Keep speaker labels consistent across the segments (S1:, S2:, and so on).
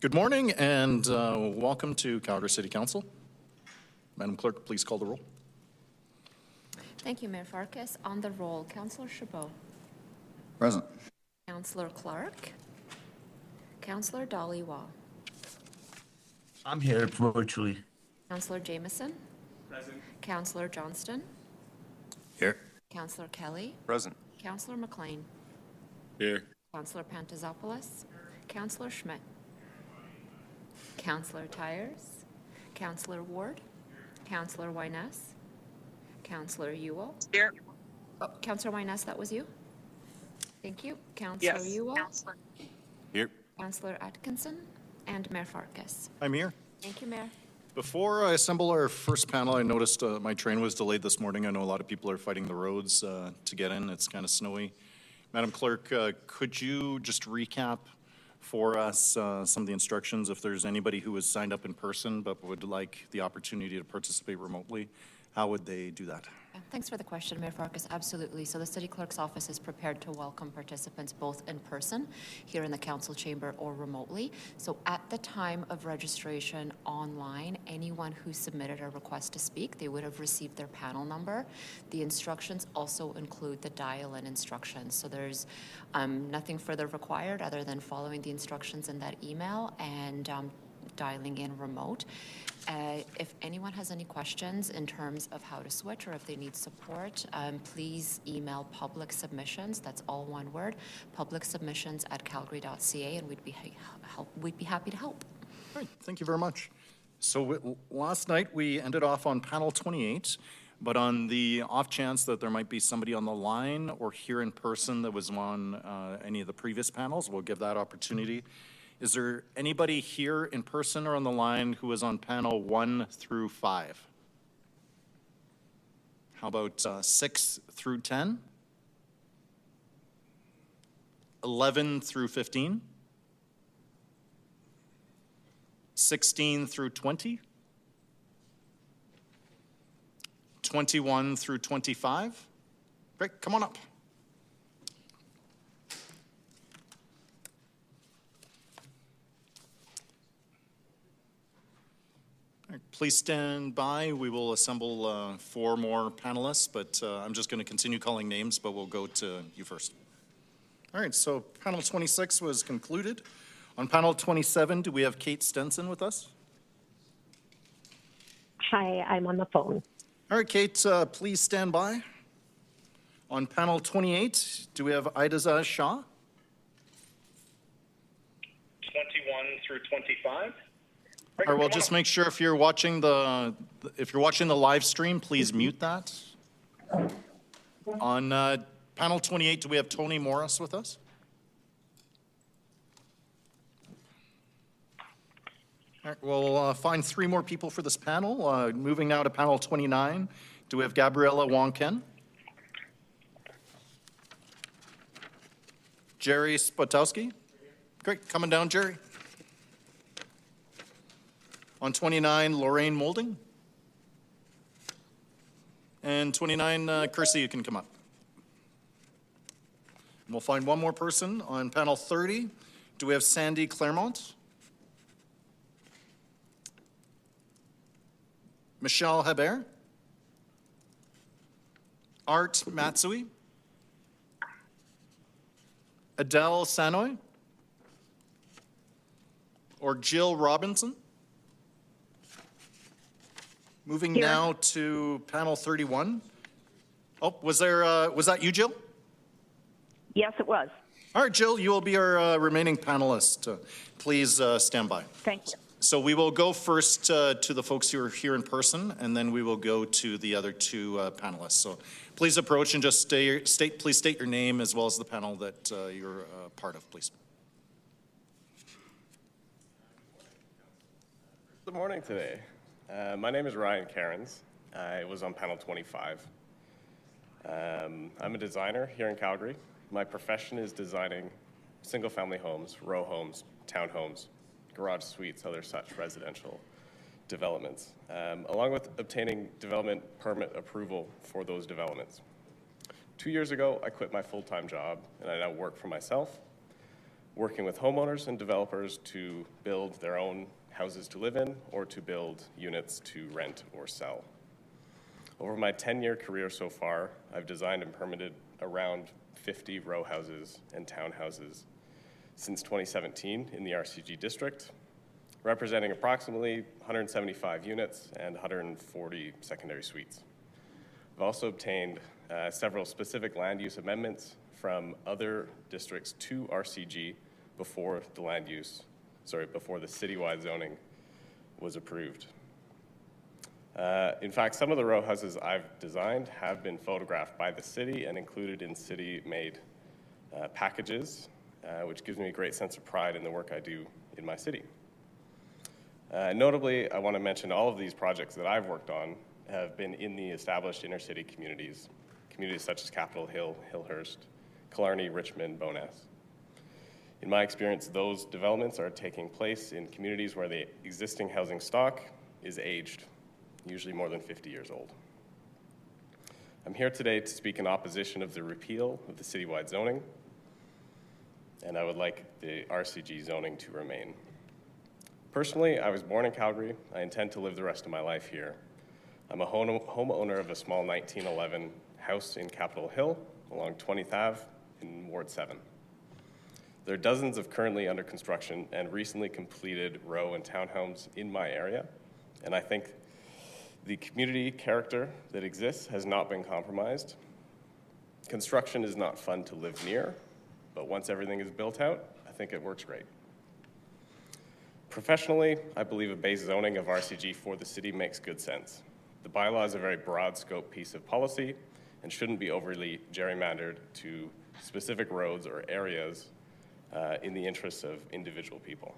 S1: Good morning and welcome to Calgary City Council. Madam Clerk, please call the roll.
S2: Thank you, Mayor Farkas. On the roll, Councillor Chabot.
S3: Present.
S2: Councillor Clark. Councillor Dhaliwal.
S4: I'm here virtually.
S2: Councillor Jameson.
S5: Present.
S2: Councillor Johnston.
S3: Here.
S2: Councillor Kelly.
S3: Present.
S2: Councillor McLean.
S3: Here.
S2: Councillor Pantazopoulos. Councillor Schmidt. Councillor Tyers. Councillor Ward. Councillor Wyness. Councillor Ewell.
S5: Here.
S2: Oh, Councillor Wyness, that was you? Thank you. Councillor Ewell.
S3: Here.
S2: Councillor Atkinson. And Mayor Farkas.
S1: I'm here.
S2: Thank you, Mayor.
S1: Before I assemble our first panel, I noticed my train was delayed this morning. I know a lot of people are fighting the roads to get in. It's kind of snowy. Madam Clerk, could you just recap for us some of the instructions if there's anybody who was signed up in person but would like the opportunity to participate remotely? How would they do that?
S2: Thanks for the question, Mayor Farkas. Absolutely. So the City Clerk's office is prepared to welcome participants both in person here in the council chamber or remotely. So at the time of registration online, anyone who submitted a request to speak, they would have received their panel number. The instructions also include the dial-in instructions. So there's nothing further required other than following the instructions in that email and dialing in remote. If anyone has any questions in terms of how to switch or if they need support, please email public submissions, that's all one word, publicsubmissions@calgary.ca, and we'd be happy to help.
S1: All right, thank you very much. So last night we ended off on panel 28, but on the off chance that there might be somebody on the line or here in person that was on any of the previous panels, we'll give that opportunity. Is there anybody here in person or on the line who was on panel 1 through 5? How about 6 through 10? 11 through 15? 16 through 20? 21 through 25? Great, come on up. Please stand by. We will assemble 4 more panelists, but I'm just going to continue calling names, but we'll go to you first. All right, so panel 26 was concluded. On panel 27, do we have Kate Stenson with us?
S6: Hi, I'm on the phone.
S1: All right, Kate, please stand by. On panel 28, do we have Idaza Shah?
S5: 21 through 25.
S1: All right, well, just make sure if you're watching the live stream, please mute that. On panel 28, do we have Tony Morris with us? All right, we'll find 3 more people for this panel. Moving now to panel 29, do we have Gabriella Wong Ken? Jerry Spidowski? Great, coming down, Jerry. On 29, Lorraine Moulding. And 29, Kirsty, you can come up. And we'll find 1 more person. On panel 30, do we have Sandy Claremont? Michelle Hebert? Art Matsui? Adele Sanoy? Or Jill Robinson? Moving now to panel 31. Oh, was that you, Jill?
S6: Yes, it was.
S1: All right, Jill, you will be our remaining panelist. Please stand by.
S6: Thank you.
S1: So we will go first to the folks who are here in person, and then we will go to the other 2 panelists. So please approach and just please state your name as well as the panel that you're part of, please.
S7: Good morning today. My name is Ryan Cairns. I was on panel 25. I'm a designer here in Calgary. My profession is designing single-family homes, row homes, townhomes, garage suites, other such residential developments, along with obtaining development permit approval for those developments. 2 years ago, I quit my full-time job, and I now work for myself. working with homeowners and developers to build their own houses to live in or to build units to rent or sell. Over my 10-year career so far, I've designed and permitted around 50 row houses and townhouses since 2017 in the RCG district, representing approximately 175 units and 140 secondary suites. I've also obtained several specific land use amendments from other districts to RCG before the before the citywide zoning was approved. In fact, some of the row houses I've designed have been photographed by the city and included in city-made packages, which gives me a great sense of pride in the work I do in my city. Notably, I want to mention all of these projects that I've worked on have been in the established inner-city communities such as Capitol Hill, Hillhurst, Killarney, Richmond, Bowness. In my experience, those developments are taking place in communities where the existing housing stock is aged, usually more than 50 years old. I'm here today to speak in opposition of the repeal of the citywide zoning, and I would like the RCG zoning to remain. Personally, I was born in Calgary. I intend to live the rest of my life here. I'm a homeowner of a small 1911 house in Capitol Hill along 20th Ave in Ward 7. There are dozens of currently under construction and recently completed row and townhomes in my area, and I think the community character that exists has not been compromised. Construction is not fun to live near, but once everything is built out, I think it works great. Professionally, I believe a base zoning of RCG for the city makes good sense. The bylaw is a very broad scope piece of policy and shouldn't be overly gerrymandered to specific roads or areas in the interests of individual people.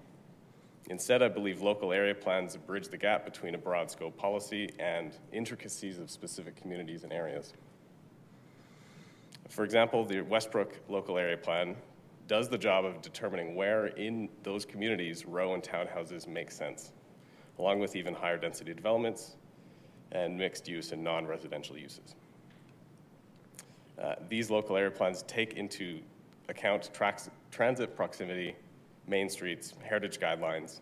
S7: Instead, I believe local area plans bridge the gap between a broad scope policy and intricacies of specific communities and areas. For example, the Westbrook local area plan does the job of determining where in those communities row and townhouses make sense, along with even higher density developments and mixed use and non-residential uses. These local area plans take into account transit proximity, main streets, heritage guidelines,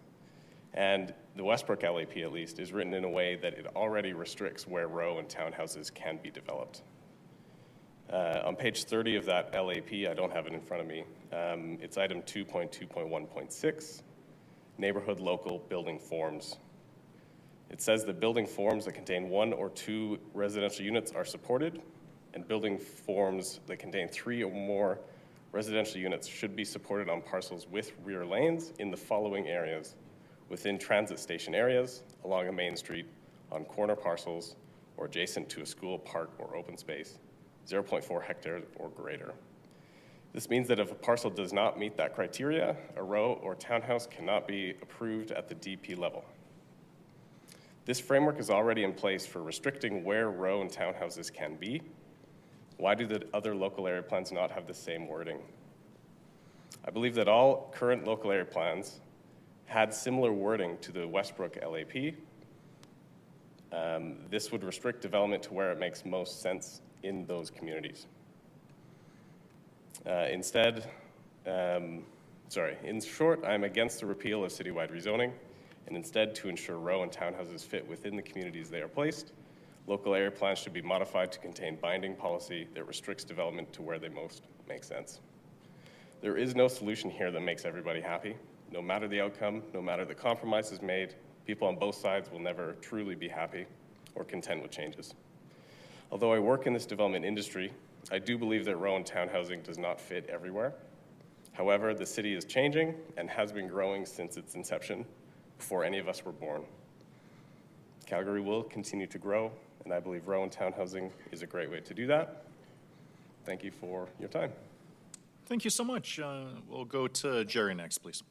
S7: and the Westbrook LAP, at least, is written in a way that it already restricts where row and townhouses can be developed. On page 30 of that LAP, I don't have it in front of me, it's item 2.2.1.6, neighborhood local building forms. It says that building forms that contain 1 or 2 residential units are supported, and building forms that contain 3 or more residential units should be supported on parcels with rear lanes in the following areas: within transit station areas, along a main street, on corner parcels, or adjacent to a school, park, or open space, 0.4 hectares or greater. This means that if a parcel does not meet that criteria, a row or townhouse cannot be approved at the DP level. This framework is already in place for restricting where row and townhouses can be. Why do the other local area plans not have the same wording? I believe that all current local area plans had similar wording to the Westbrook LAP. This would restrict development to where it makes most sense in those communities. In short, I'm against the repeal of citywide rezoning, and instead, to ensure row and townhouses fit within the communities they are placed, local area plans should be modified to contain binding policy that restricts development to where they most make sense. There is no solution here that makes everybody happy. No matter the outcome, no matter the compromises made, people on both sides will never truly be happy or content with changes. Although I work in this development industry, I do believe that row and townhousing does not fit everywhere. However, the city is changing and has been growing since its inception, before any of us were born. Calgary will continue to grow, and I believe row and townhousing is a great way to do that. Thank you for your time.
S1: Thank you so much. We'll go to Jerry next, please.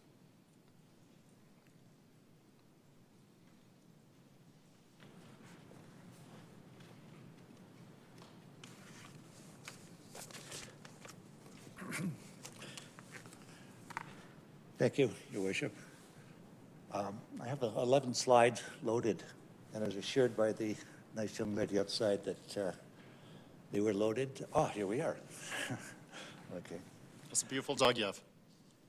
S8: Thank you, Your Worship. I have 11 slides loaded, and I was assured by the nice young lady outside that they were loaded. Oh, here we are. Okay.
S1: That's a beautiful dog you have.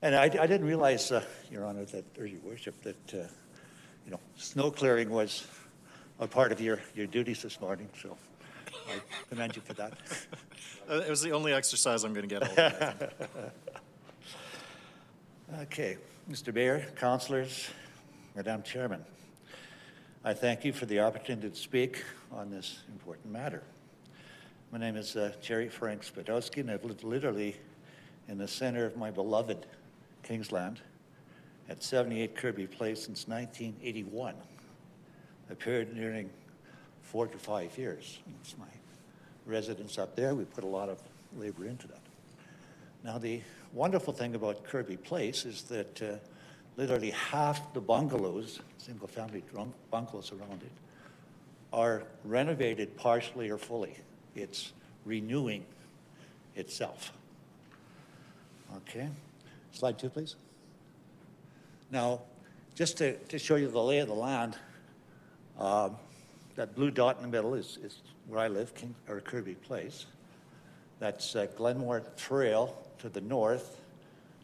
S8: And I didn't realize, Your Honor, that, or Your Worship, that, you know, snow clearing was a part of your duties this morning, so I commend you for that.
S1: It was the only exercise I'm going to get all day, I think.
S8: Okay, Mr. Mayor, councillors, Madam Chairman, I thank you for the opportunity to speak on this important matter. My name is Jerry Frank Spidowski, and I've lived literally in the center of my beloved Kingsland at 78 Kirby Place since 1981, a period nearing 4 to 5 years. It's my residence up there. We put a lot of labor into that. Now, the wonderful thing about Kirby Place is that literally half the bungalows, single-family bungalows around it, are renovated partially or fully. It's renewing itself. Okay, slide 2, please. Now, just to show you the lay of the land, that blue dot in the middle is where I live, Kirby Place. That's Glenmore Trail to the north,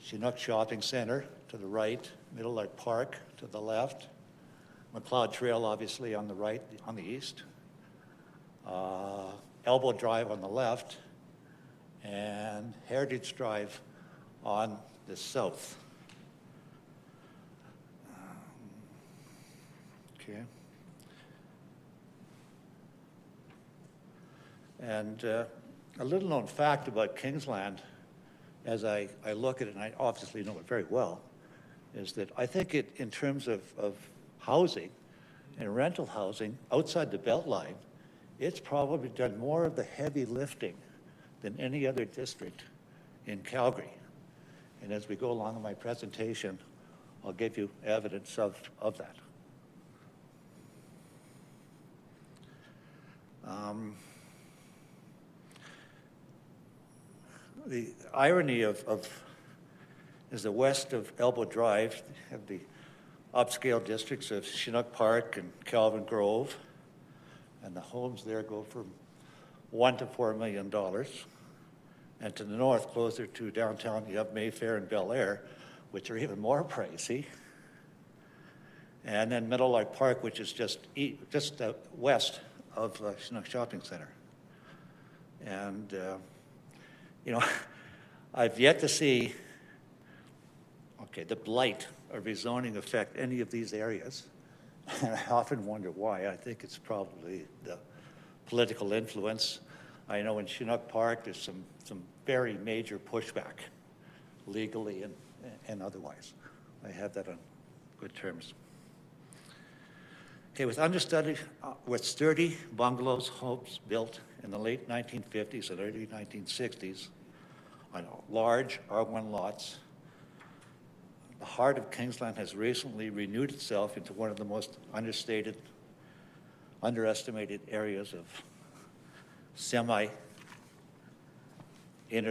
S8: Chinook Shopping Center to the right, Middle Lark Park to the left, McLeod Trail obviously on the right, on the east, Elbow Drive on the left, and Heritage Drive on the south. Okay. And a little known fact about Kingsland, as I look at it, and I obviously know it very well, is that I think it, in terms of housing and rental housing outside the Beltline, it's probably done more of the heavy lifting than any other district in Calgary. And as we go along in my presentation, I'll give you evidence of that. The irony is that west of Elbow Drive, you have the upscale districts of Chinook Park and Calvin Grove, and the homes there go from $1 to $4 million. And to the north, closer to downtown, you have Mayfair and Bel Air, which are even more pricey. And then Middle Lark Park, which is just west of Chinook Shopping Center. And, you know, I've yet to see, the blight or rezoning affect any of these areas. And I often wonder why. I think it's probably the political influence. I know in Chinook Park, there's some very major pushback, legally and otherwise. I have that on good terms. Okay, with sturdy bungalows, homes built in the late 1950s and early 1960s on large R1 lots, the heart of Kingsland has recently renewed itself into one of the most underestimated areas of semi-inner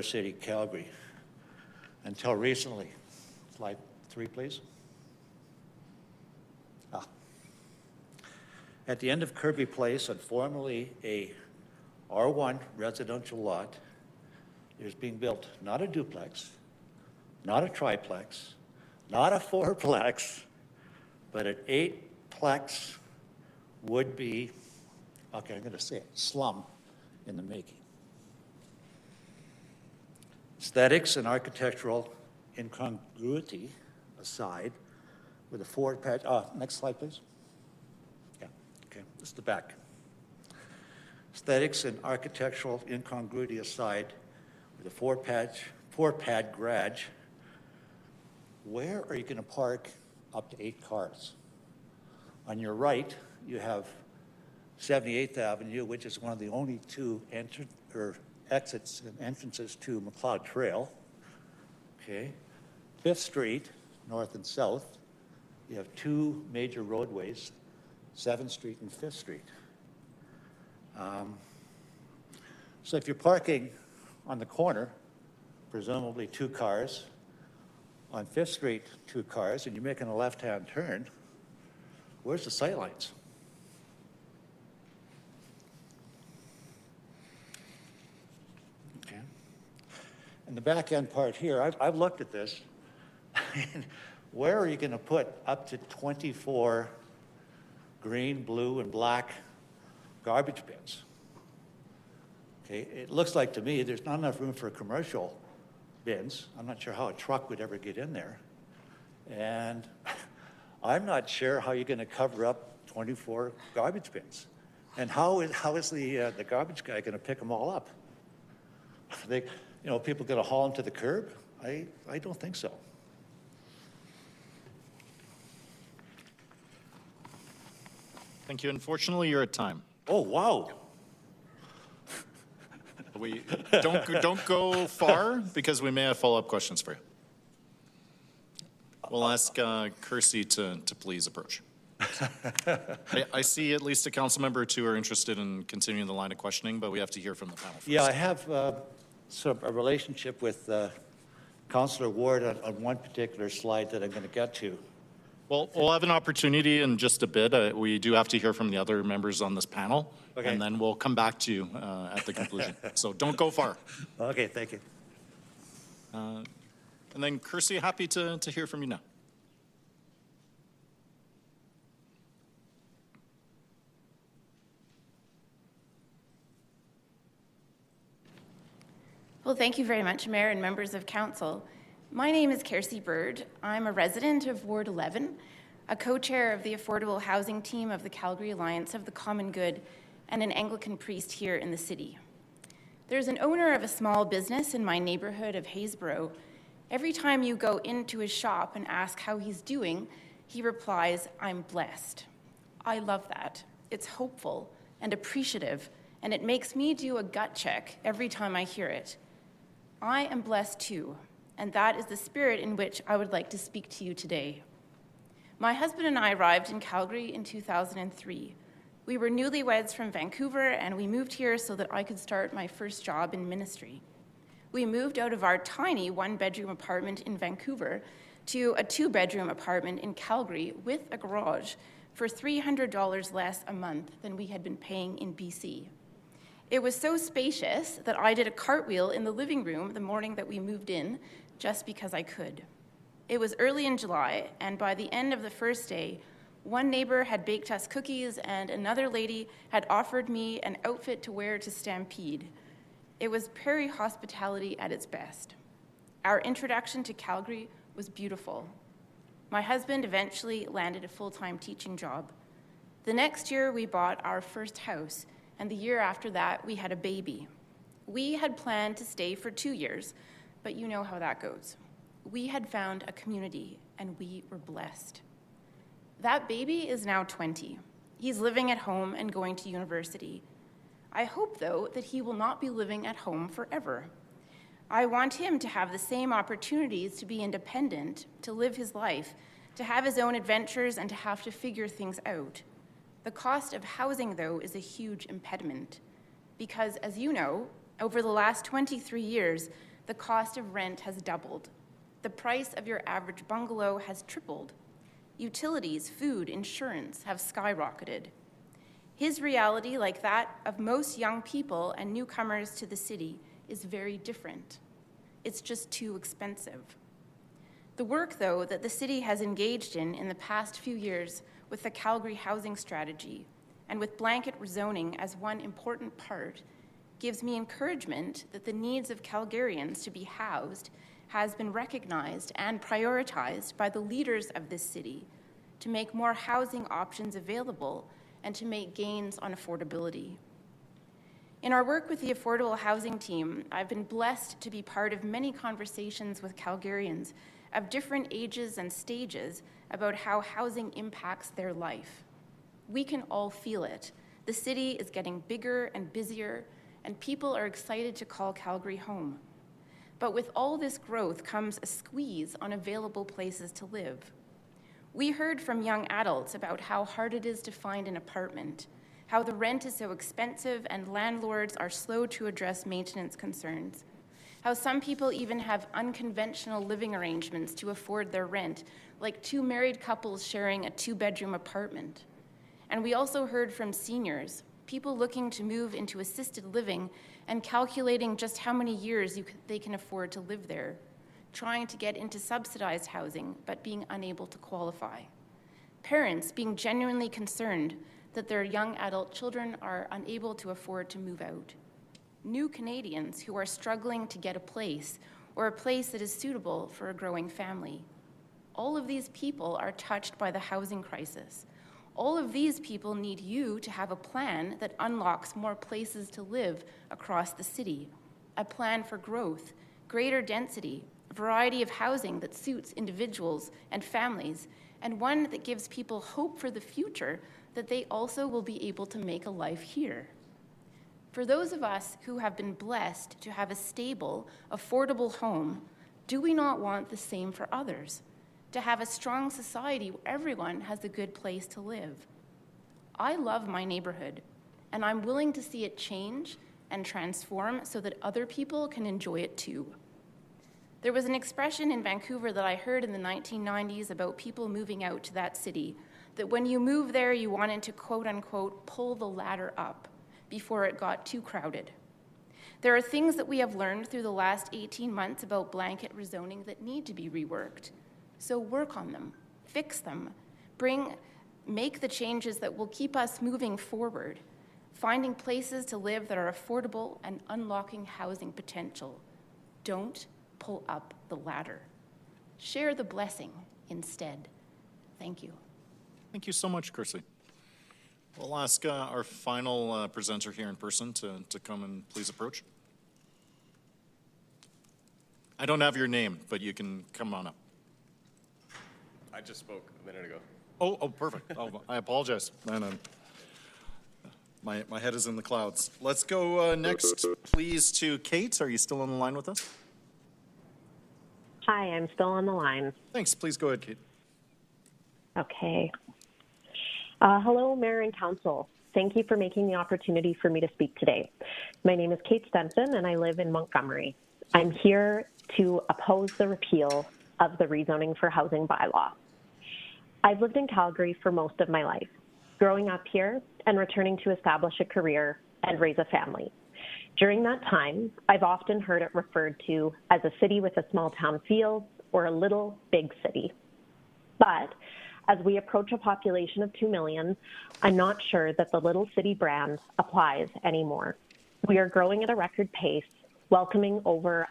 S8: city Calgary. Until recently. Slide 3, please. At the end of Kirby Place, on formerly a R1 residential lot, there's being built not a duplex, not a triplex, not a fourplex, but an 8-plex would-be, I'm going to say it, slum in the making. Aesthetics and architectural incongruity aside, with a four-patch, next slide, please. Yeah, okay, this is the back. Aesthetics and architectural incongruity aside, with a four-pad garage, where are you going to park up to 8 cars? On your right, you have 78th Avenue, which is one of the only 2 exits and entrances to McLeod Trail. Okay, 5th Street, north and south, you have 2 major roadways, 7th Street and 5th Street. So if you're parking on the corner, presumably 2 cars, on 5th Street, 2 cars, and you're making a left-hand turn, where's the sightlines? Okay. And the back end part here, I've looked at this, where are you going to put up to 24 green, blue, and black garbage bins? Okay, it looks like to me there's not enough room for commercial bins. I'm not sure how a truck would ever get in there. And I'm not sure how you're going to cover up 24 garbage bins. And how is the garbage guy going to pick them all up? People going to haul them to the curb? I don't think so.
S1: Thank you. Unfortunately, you're at time.
S8: Oh, wow.
S1: We don't go far because we may have follow-up questions for you. We'll ask Kirsty to please approach. I see at least a council member or two are interested in continuing the line of questioning, but we have to hear from the panel first.
S8: Yeah, I have a relationship with Councillor Ward on one particular slide that I'm going to get to.
S1: Well, we'll have an opportunity in just a bit. We do have to hear from the other members on this panel,
S8: okay,
S1: and then we'll come back to you at the conclusion. So don't go far.
S8: Okay, thank you.
S1: And then, Kirsty, happy to hear from you now.
S9: Well, thank you very much, Mayor and members of Council. My name is Kirsty Bird. I'm a resident of Ward 11, a co-chair of the Affordable Housing Team of the Calgary Alliance of the Common Good, and an Anglican priest here in the city. There's an owner of a small business in my neighborhood of Haysboro. Every time you go into his shop and ask how he's doing, he replies, "I'm blessed." I love that. It's hopeful and appreciative, and it makes me do a gut check every time I hear it. I am blessed too, and that is the spirit in which I would like to speak to you today. My husband and I arrived in Calgary in 2003. We were newlyweds from Vancouver, and we moved here so that I could start my first job in ministry. We moved out of our tiny one-bedroom apartment in Vancouver to a two-bedroom apartment in Calgary with a garage for $300 less a month than we had been paying in BC. It was so spacious that I did a cartwheel in the living room the morning that we moved in, just because I could. It was early in July, and by the end of the first day, one neighbor had baked us cookies and another lady had offered me an outfit to wear to Stampede. It was prairie hospitality at its best. Our introduction to Calgary was beautiful. My husband eventually landed a full-time teaching job. The next year, we bought our first house, and the year after that, we had a baby. We had planned to stay for 2 years, but you know how that goes. We had found a community, and we were blessed. That baby is now 20. He's living at home and going to university. I hope, though, that he will not be living at home forever. I want him to have the same opportunities to be independent, to live his life, to have his own adventures, and to have to figure things out. The cost of housing, though, is a huge impediment because, as you know, over the last 23 years, the cost of rent has doubled. The price of your average bungalow has tripled. Utilities, food, insurance have skyrocketed. His reality, like that of most young people and newcomers to the city, is very different. It's just too expensive. The work, though, that the city has engaged in the past few years with the Calgary housing strategy and with blanket rezoning as one important part gives me encouragement that the needs of Calgarians to be housed has been recognized and prioritized by the leaders of this city to make more housing options available and to make gains on affordability. In our work with the Affordable Housing Team, I've been blessed to be part of many conversations with Calgarians of different ages and stages about how housing impacts their life. We can all feel it. The city is getting bigger and busier, and people are excited to call Calgary home. But with all this growth comes a squeeze on available places to live. We heard from young adults about how hard it is to find an apartment, how the rent is so expensive and landlords are slow to address maintenance concerns, how some people even have unconventional living arrangements to afford their rent, like two married couples sharing a two-bedroom apartment. And we also heard from seniors, people looking to move into assisted living and calculating just how many years they can afford to live there. trying to get into subsidized housing but being unable to qualify. Parents being genuinely concerned that their young adult children are unable to afford to move out. New Canadians who are struggling to get a place or a place that is suitable for a growing family. All of these people are touched by the housing crisis. All of these people need you to have a plan that unlocks more places to live across the city, a plan for growth, greater density, a variety of housing that suits individuals and families, and one that gives people hope for the future that they also will be able to make a life here. For those of us who have been blessed to have a stable, affordable home, do we not want the same for others? To have a strong society where everyone has a good place to live? I love my neighborhood, and I'm willing to see it change and transform so that other people can enjoy it too. There was an expression in Vancouver that I heard in the 1990s about people moving out to that city, that when you move there, you wanted to quote unquote pull the ladder up before it got too crowded. There are things that we have learned through the last 18 months about blanket rezoning that need to be reworked. So work on them, fix them, make the changes that will keep us moving forward, finding places to live that are affordable and unlocking housing potential. Don't pull up the ladder. Share the blessing instead. Thank you.
S1: Thank you so much, Kirsty. We'll ask our final presenter here in person to come and please approach. I don't have your name, but you can come on up.
S7: I just spoke a minute ago.
S1: Oh, perfect. Oh, I apologize. No. My head is in the clouds. Let's go next, please, to Kate. Are you still on the line with us?
S6: Hi, I'm still on the line.
S1: Thanks. Please go ahead, Kate.
S6: Okay. Hello, Mayor and Council. Thank you for making the opportunity for me to speak today. My name is Kate Stenson, and I live in Montgomery. I'm here to oppose the repeal of the rezoning for housing bylaw. I've lived in Calgary for most of my life, growing up here and returning to establish a career and raise a family. During that time, I've often heard it referred to as a city with a small town feel or a little big city. But as we approach a population of 2 million, I'm not sure that the little city brand applies anymore. We are growing at a record pace, welcoming over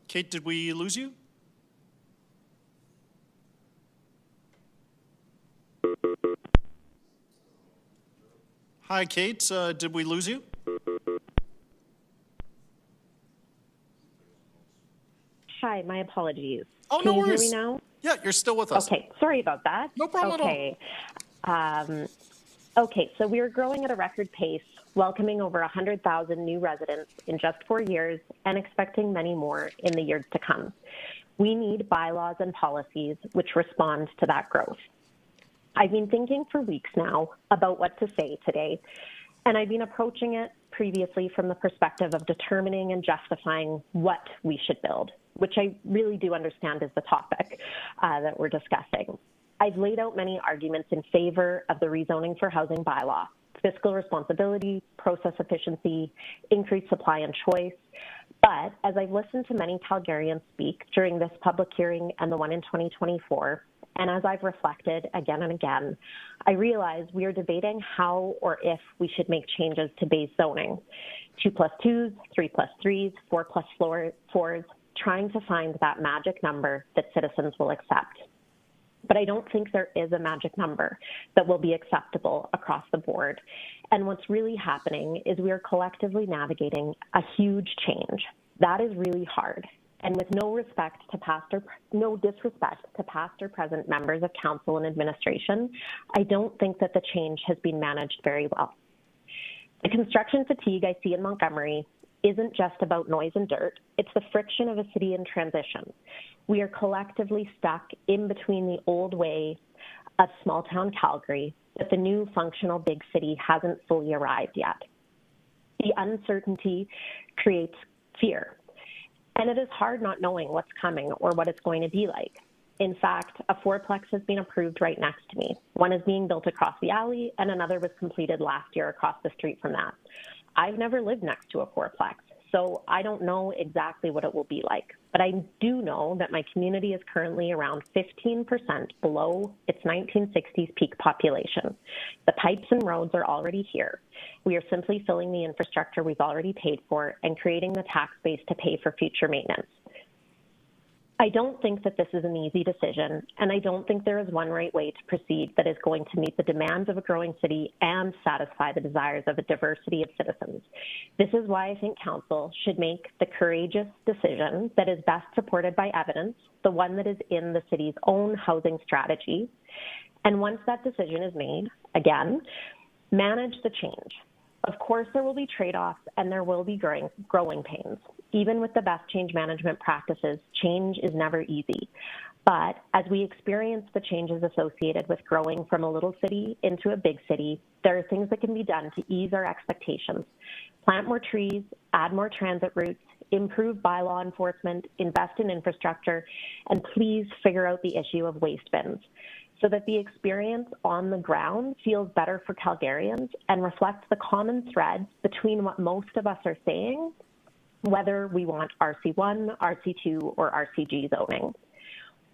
S1: Kate, did we lose you? Hi, Kate. Did we lose you?
S6: Hi, my apologies.
S1: Oh,
S6: Can
S1: no
S6: you
S1: worries.
S6: hear me now?
S1: Yeah, you're still with us.
S6: Okay, sorry about that.
S1: No problem
S6: at all. Okay, so we are growing at a record pace, welcoming over 100,000 new residents in just 4 years and expecting many more in the years to come. We need bylaws and policies which respond to that growth. I've been thinking for weeks now about what to say today, and I've been approaching it previously from the perspective of determining and justifying what we should build, which I really do understand is the topic that we're discussing. I've laid out many arguments in favor of the rezoning for housing bylaw: fiscal responsibility, process efficiency, increased supply and choice. But as I've listened to many Calgarians speak during this public hearing and the one in 2024, and as I've reflected again and again, I realize we are debating how or if we should make changes to base zoning. 2+2s, 3+3s, 4+4s, trying to find that magic number that citizens will accept. But I don't think there is a magic number that will be acceptable across the board. And what's really happening is we are collectively navigating a huge change. That is really hard. And with no disrespect to past or present members of council and administration, I don't think that the change has been managed very well. The construction fatigue I see in Montgomery isn't just about noise and dirt. It's the friction of a city in transition. We are collectively stuck in between the old way of small town Calgary, but the new functional big city hasn't fully arrived yet. The uncertainty creates fear, and it is hard not knowing what's coming or what it's going to be like. In fact, a fourplex has been approved right next to me. One is being built across the alley, and another was completed last year across the street from that. I've never lived next to a fourplex, so I don't know exactly what it will be like. But I do know that my community is currently around 15% below its 1960s peak population. The pipes and roads are already here. We are simply filling the infrastructure we've already paid for and creating the tax base to pay for future maintenance. I don't think that this is an easy decision, and I don't think there is one right way to proceed that is going to meet the demands of a growing city and satisfy the desires of a diversity of citizens. This is why I think council should make the courageous decision that is best supported by evidence, the one that is in the city's own housing strategy. And once that decision is made, again, manage the change. Of course, there will be trade-offs and there will be growing pains. Even with the best change management practices, change is never easy. But as we experience the changes associated with growing from a little city into a big city, there are things that can be done to ease our expectations. Plant more trees, add more transit routes, improve bylaw enforcement, invest in infrastructure, and please figure out the issue of waste bins, so that the experience on the ground feels better for Calgarians and reflects the common threads between what most of us are saying, whether we want RC1, RC2, or RCG zoning.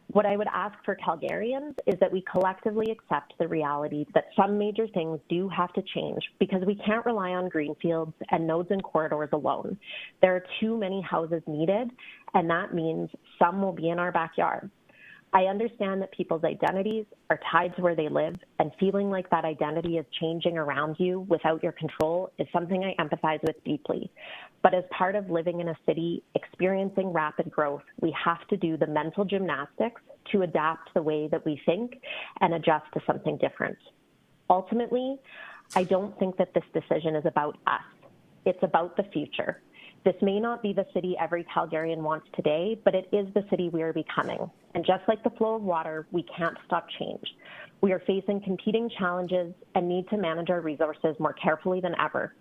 S6: What I would ask for Calgarians is that we collectively accept the reality that some major things do have to change because we can't rely on greenfields and nodes and corridors alone. There are too many houses needed, and that means some will be in our backyard. I understand that people's identities are tied to where they live, and feeling like that identity is changing around you without your control is something I empathize with deeply. But as part of living in a city experiencing rapid growth, we have to do the mental gymnastics to adapt the way that we think and adjust to something different. Ultimately, I don't think that this decision is about us. It's about the future. This may not be the city every Calgarian wants today, but it is the city we are becoming. And just like the flow of water, we can't stop change. We are facing competing challenges and need to manage our resources more carefully than ever.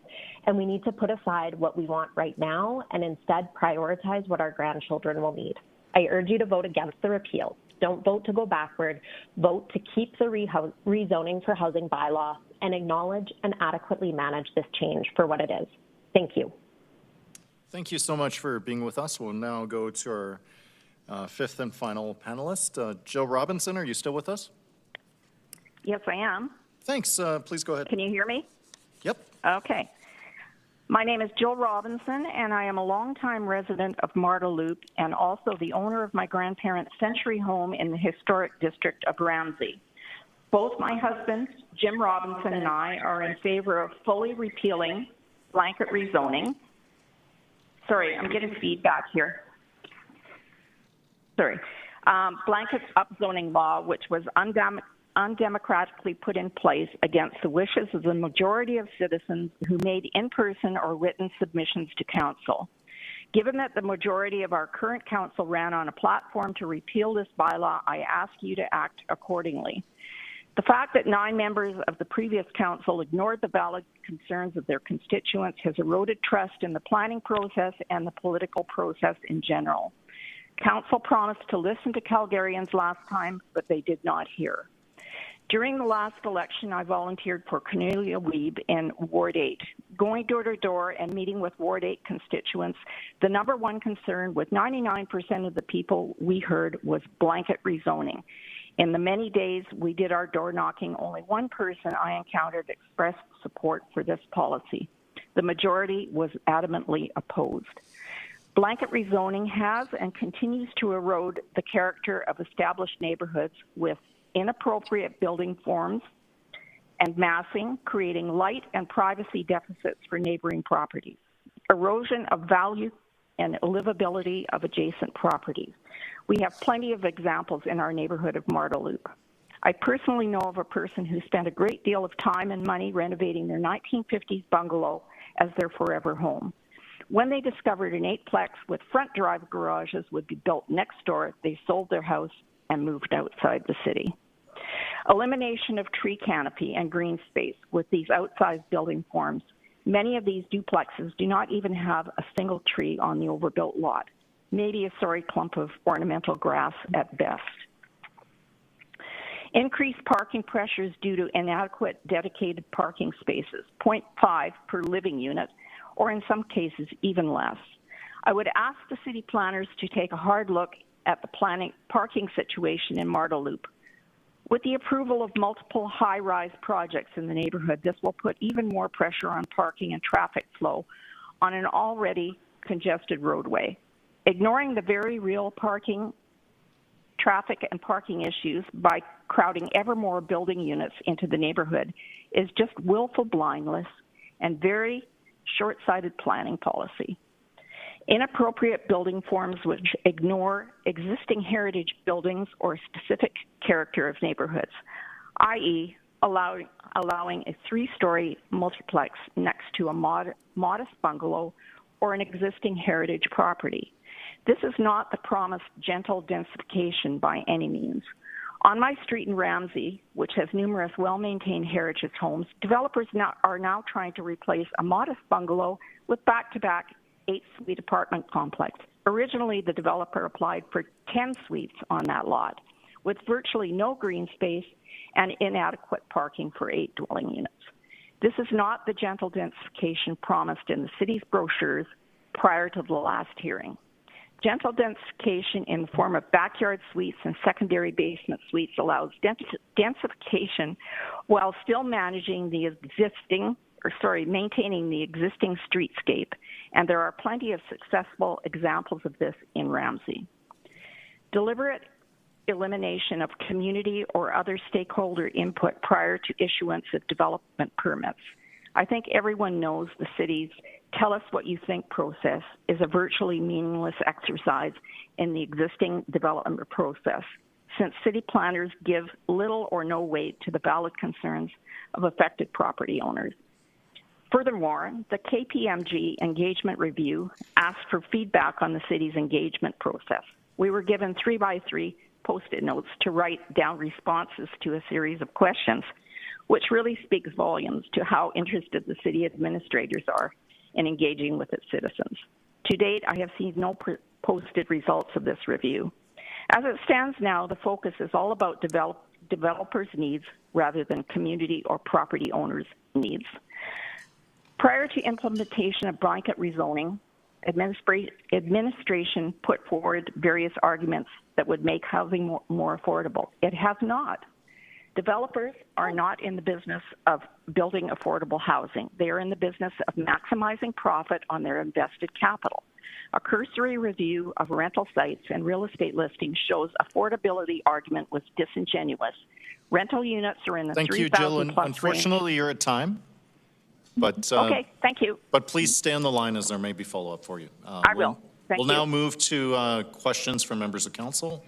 S6: And we need to put aside what we want right now and instead prioritize what our grandchildren will need. I urge you to vote against the repeal. Don't vote to go backward. Vote to keep the rezoning for housing bylaw and acknowledge and adequately manage this change for what it is. Thank you.
S1: Thank you so much for being with us. We'll now go to our fifth and final panelist. Jill Robinson, are you still with us?
S10: Yes, I am.
S1: Thanks. Please go ahead.
S10: Can you hear me?
S1: Yep.
S10: Okay. My name is Jill Robinson, and I am a longtime resident of Marda Loop and also the owner of my grandparents' century home in the historic district of Ramsey. Both my husband, Jim Robinson, and I are in favor of fully repealing blanket rezoning. Sorry, I'm getting feedback here. Sorry. Blanket upzoning law, which was undemocratically put in place against the wishes of the majority of citizens who made in-person or written submissions to council. Given that the majority of our current council ran on a platform to repeal this bylaw, I ask you to act accordingly. The fact that 9 members of the previous council ignored the valid concerns of their constituents has eroded trust in the planning process and the political process in general. Council promised to listen to Calgarians last time, but they did not hear. During the last election, I volunteered for Cornelia Wiebe in Ward 8. Going door to door and meeting with Ward 8 constituents, the number one concern with 99% of the people we heard was blanket rezoning. In the many days we did our door knocking, only one person I encountered expressed support for this policy. The majority was adamantly opposed. Blanket rezoning has and continues to erode the character of established neighborhoods with inappropriate building forms and massing, creating light and privacy deficits for neighboring properties, erosion of value and livability of adjacent properties. We have plenty of examples in our neighborhood of Marda Loop. I personally know of a person who spent a great deal of time and money renovating their 1950s bungalow as their forever home. When they discovered an 8-plex with front drive garages would be built next door, they sold their house and moved outside the city. Elimination of tree canopy and green space with these outsized building forms. Many of these duplexes do not even have a single tree on the overbuilt lot, maybe a sorry clump of ornamental grass at best. Increased parking pressures due to inadequate dedicated parking spaces, 0.5 per living unit, or in some cases even less. I would ask the city planners to take a hard look at the parking situation in Marda Loop. With the approval of multiple high-rise projects in the neighborhood, this will put even more pressure on parking and traffic flow on an already congested roadway. Ignoring the very real traffic and parking issues by crowding ever more building units into the neighborhood is just willful blindness and very short-sighted planning policy. Inappropriate building forms which ignore existing heritage buildings or specific character of neighborhoods, i.e. allowing a 3-story multiplex next to a modest bungalow or an existing heritage property. This is not the promised gentle densification by any means. On my street in Ramsey, which has numerous well-maintained heritage homes, developers are now trying to replace a modest bungalow with back-to-back 8-suite apartment complex. Originally, the developer applied for 10 suites on that lot, with virtually no green space and inadequate parking for 8 dwelling units. This is not the gentle densification promised in the city's brochures prior to the last hearing. Gentle densification in the form of backyard suites and secondary basement suites allows densification while still maintaining the existing streetscape, and there are plenty of successful examples of this in Ramsey. Deliberate elimination of community or other stakeholder input prior to issuance of development permits. I think everyone knows the city's tell us what you think process is a virtually meaningless exercise in the existing development process, since city planners give little or no weight to the valid concerns of affected property owners. Furthermore, the KPMG engagement review asked for feedback on the city's engagement process. We were given 3x3 Post-it notes to write down responses to a series of questions, which really speaks volumes to how interested the city administrators are in engaging with its citizens. To date, I have seen no posted results of this review. As it stands now, the focus is all about developers' needs rather than community or property owners' needs. Prior to implementation of blanket rezoning, administration put forward various arguments that would make housing more affordable. It has not. Developers are not in the business of building affordable housing. They are in the business of maximizing profit on their invested capital. A cursory review of rental sites and real estate listings shows affordability argument was disingenuous. Rental units are in the 3,000 plus range.
S1: Thank you, Jill. Unfortunately, you're at time. But,
S10: okay, thank you.
S1: But please stay on the line as there may be follow-up for you.
S10: I will. Thank you.
S1: We'll now move to questions from members of council,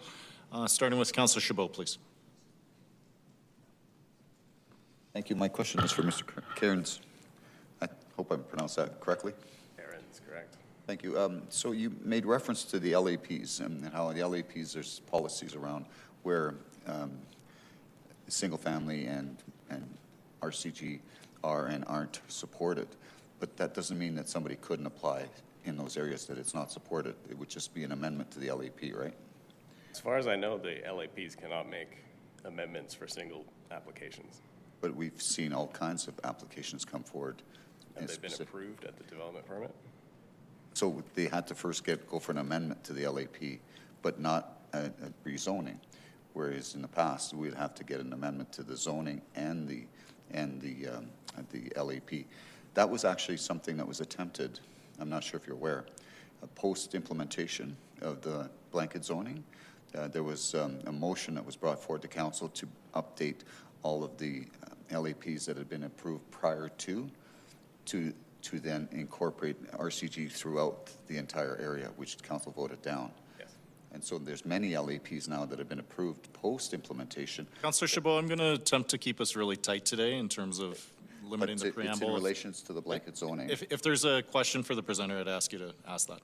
S1: starting with Councillor Chabot, please.
S3: Thank you. My question is for Mr. Cairns. I hope I pronounced that correctly.
S7: Cairns, correct.
S3: Thank you. So you made reference to the LAPs and how the LAPs, there's policies around where single family and RCG are and aren't supported. But that doesn't mean that somebody couldn't apply in those areas that it's not supported. It would just be an amendment to the LAP, right?
S7: As far as I know, the LAPs cannot make amendments for single applications.
S3: But we've seen all kinds of applications come forward.
S7: Have they been approved at the development permit?
S3: So they had to first go for an amendment to the LAP, but not a rezoning. Whereas in the past, we'd have to get an amendment to the zoning and the LAP. That was actually something that was attempted, I'm not sure if you're aware, post-implementation of the blanket zoning. There was a motion that was brought forward to council to update all of the LAPs that had been approved prior to then incorporate RCG throughout the entire area, which council voted down.
S7: Yes.
S3: And so there's many LAPs now that have been approved post-implementation.
S1: Councillor Chabot, I'm going to attempt to keep us really tight today in terms of limiting the preamble.
S3: It's in relations to the blanket zoning.
S1: If there's a question for the presenter, I'd ask you to ask that.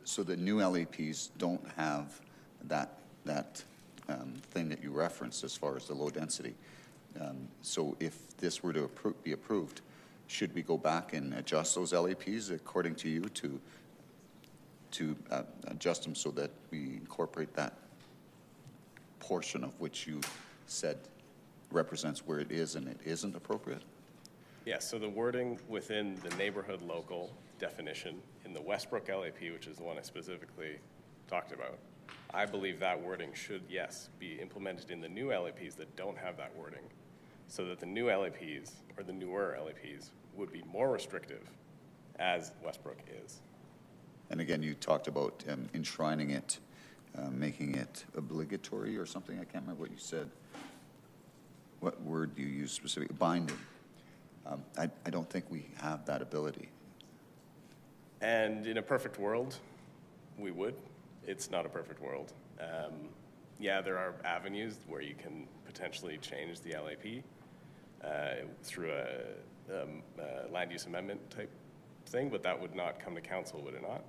S3: So the new LAPs don't have that thing that you referenced as far as the low density. So if this were to be approved, should we go back and adjust those LAPs according to you to adjust them so that we incorporate that portion of which you said represents where it is and it isn't appropriate?
S7: Yeah, so the wording within the neighborhood local definition in the Westbrook LAP, which is the one I specifically talked about, I believe that wording should, yes, be implemented in the new LAPs that don't have that wording, so that the new LAPs, or the newer LAPs, would be more restrictive, as Westbrook is.
S3: And again, you talked about enshrining it, making it obligatory or something. I can't remember what you said. What word do you use specifically? Binding. I don't think we have that ability.
S7: And in a perfect world, we would. It's not a perfect world. Yeah, there are avenues where you can potentially change the LAP through a land use amendment type thing, but that would not come to council, would it not?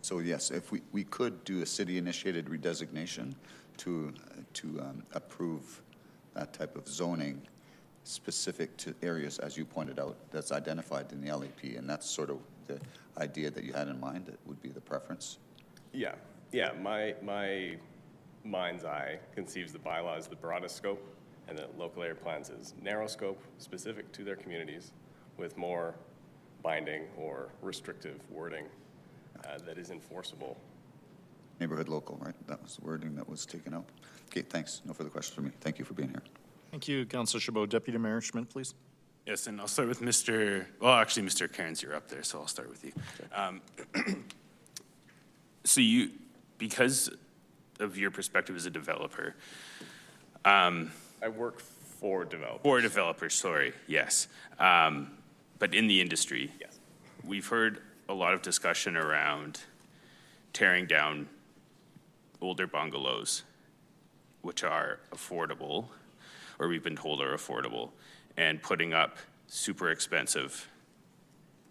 S3: So yes, if we could do a city-initiated redesignation to approve that type of zoning specific to areas, as you pointed out, that's identified in the LAP, and that's sort of the idea that you had in mind, that would be the preference?
S7: Yeah, my mind's eye conceives the bylaw as the broadest scope, and the local area plans is narrow scope, specific to their communities, with more binding or restrictive wording that is enforceable.
S3: Neighborhood local, right? That was the wording that was taken out. Okay, thanks. No further questions for me. Thank you for being here.
S1: Thank you, Councillor Chabot. Deputy Mayor Schmidt, please.
S11: Yes, and I'll start with Mr. Cairns, you're up there, so I'll start with you. Okay. So because of your perspective as a developer,
S7: I work for developers.
S11: For developers, sorry, yes. But in the industry,
S7: yes,
S11: we've heard a lot of discussion around tearing down older bungalows, which are affordable, or we've been told are affordable, and putting up super expensive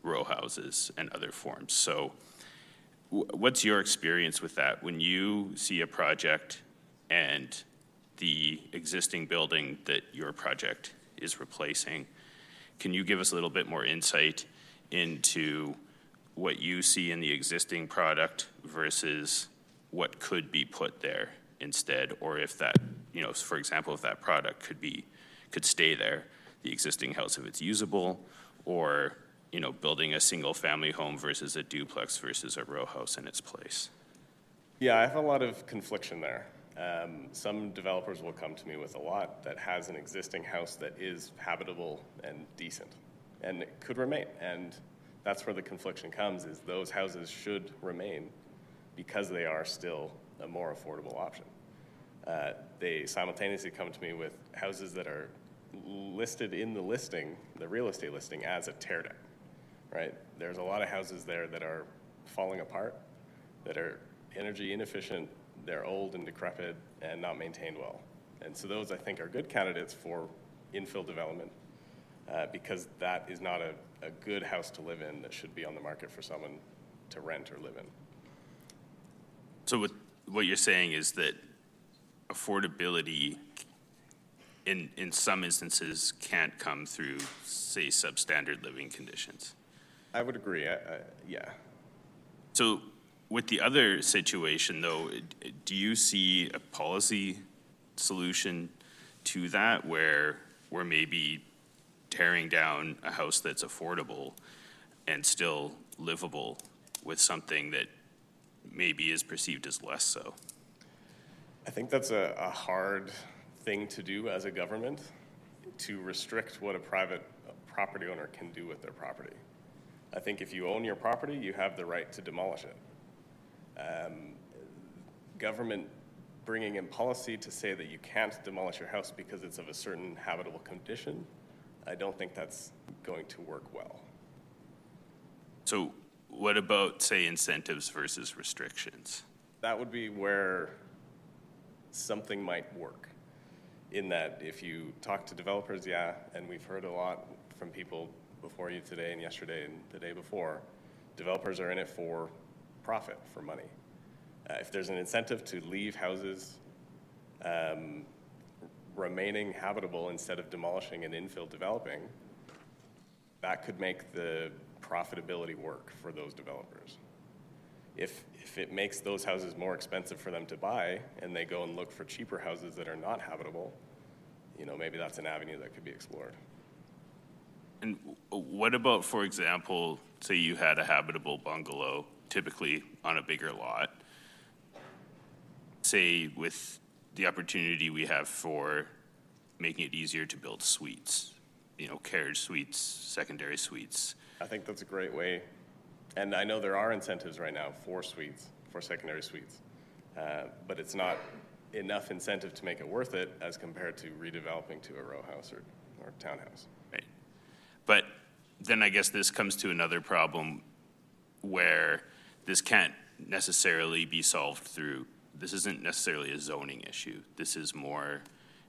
S11: row houses and other forms. So what's your experience with that? When you see a project and the existing building that your project is replacing, can you give us a little bit more insight into what you see in the existing product versus what could be put there instead, or if that, for example, if that product could stay there, the existing house, if it's usable, or building a single family home versus a duplex versus a row house in its place?
S7: Yeah, I have a lot of confliction there. Some developers will come to me with a lot that has an existing house that is habitable and decent, and it could remain. And that's where the confliction comes, is those houses should remain because they are still a more affordable option. They simultaneously come to me with houses that are listed in the listing, the real estate listing, as a teardown, right? There's a lot of houses there that are falling apart, that are energy inefficient, they're old and decrepit and not maintained well. And so those, I think, are good candidates for infill development because that is not a good house to live in that should be on the market for someone to rent or live in.
S11: So what you're saying is that affordability in some instances can't come through, say, substandard living conditions?
S7: I would agree, yeah.
S11: So with the other situation, though, do you see a policy solution to that where we're maybe tearing down a house that's affordable and still livable with something that maybe is perceived as less so?
S7: I think that's a hard thing to do as a government, to restrict what a private property owner can do with their property. I think if you own your property, you have the right to demolish it. Government bringing in policy to say that you can't demolish your house because it's of a certain habitable condition, I don't think that's going to work well.
S11: So what about, say, incentives versus restrictions?
S7: That would be where something might work. In that if you talk to developers, yeah, and we've heard a lot from people before you today and yesterday and the day before, developers are in it for profit, for money. If there's an incentive to leave houses remaining habitable instead of demolishing and infill developing, that could make the profitability work for those developers. If it makes those houses more expensive for them to buy and they go and look for cheaper houses that are not habitable, maybe that's an avenue that could be explored.
S11: And what about, for example, say you had a habitable bungalow, typically on a bigger lot, say with the opportunity we have for making it easier to build suites, carriage suites, secondary suites.
S7: I think that's a great way. And I know there are incentives right now for suites, for secondary suites. But it's not enough incentive to make it worth it as compared to redeveloping to a row house or townhouse.
S11: Right. But then I guess this comes to another problem where this can't necessarily be solved through, this isn't necessarily a zoning issue. This is more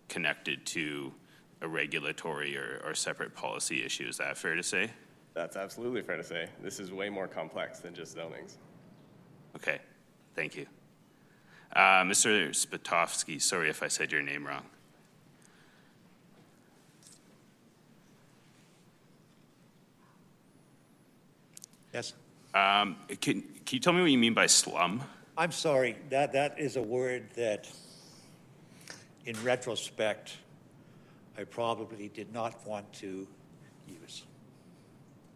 S11: connected to a regulatory or separate policy issue. Is that fair to say?
S7: That's absolutely fair to say. This is way more complex than just zonings.
S11: Okay, thank you. Mr. Spidowski, sorry if I said your name wrong.
S8: Yes.
S11: Can you tell me what you mean by slum?
S8: I'm sorry, that is a word that, in retrospect, I probably did not want to use.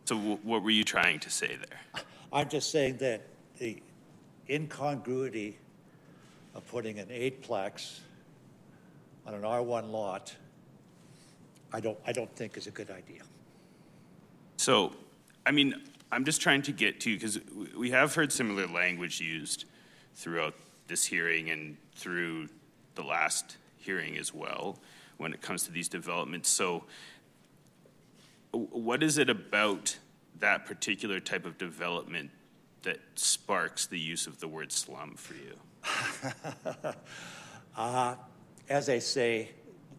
S11: So what were you trying to say there?
S8: I'm just saying that the incongruity of putting an 8-plex on an R1 lot, I don't think is a good idea.
S11: So, I mean, I'm just trying to get to, because we have heard similar language used throughout this hearing and through the last hearing as well when it comes to these developments. So what is it about that particular type of development that sparks the use of the word slum for you?
S8: As I say,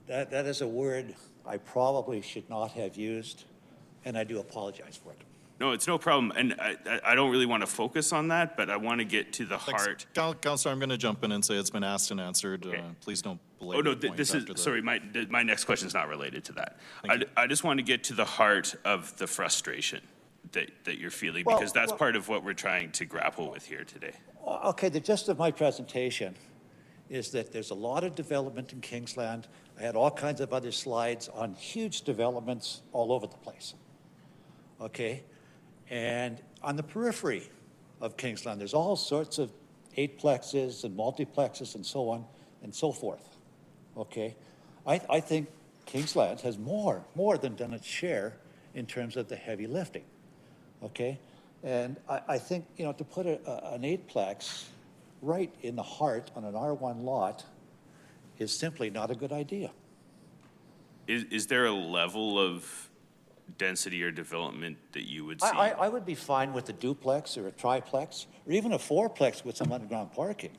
S8: that is a word I probably should not have used, and I do apologize for it.
S11: No, it's no problem, and I don't really want to focus on that, but I want to get to the heart.
S1: Councillor, I'm going to jump in and say it's been asked and answered. Okay. Please don't belabor
S11: no,
S1: the point
S11: this is,
S1: after
S11: sorry, my next question is not related to that. I just want to get to the heart of the frustration that you're feeling, because that's part of what we're trying to grapple with here today.
S8: Okay, the gist of my presentation is that there's a lot of development in Kingsland. I had all kinds of other slides on huge developments all over the place. Okay, and on the periphery of Kingsland, there's all sorts of 8-plexes and multiplexes and so on and so forth. Okay, I think Kingsland has more than done its share in terms of the heavy lifting. Okay, and I think, to put an 8-plex right in the heart on an R1 lot is simply not a good idea.
S11: Is there a level of density or development that you would see?
S8: I would be fine with a duplex or a triplex or even a 4-plex with some underground parking.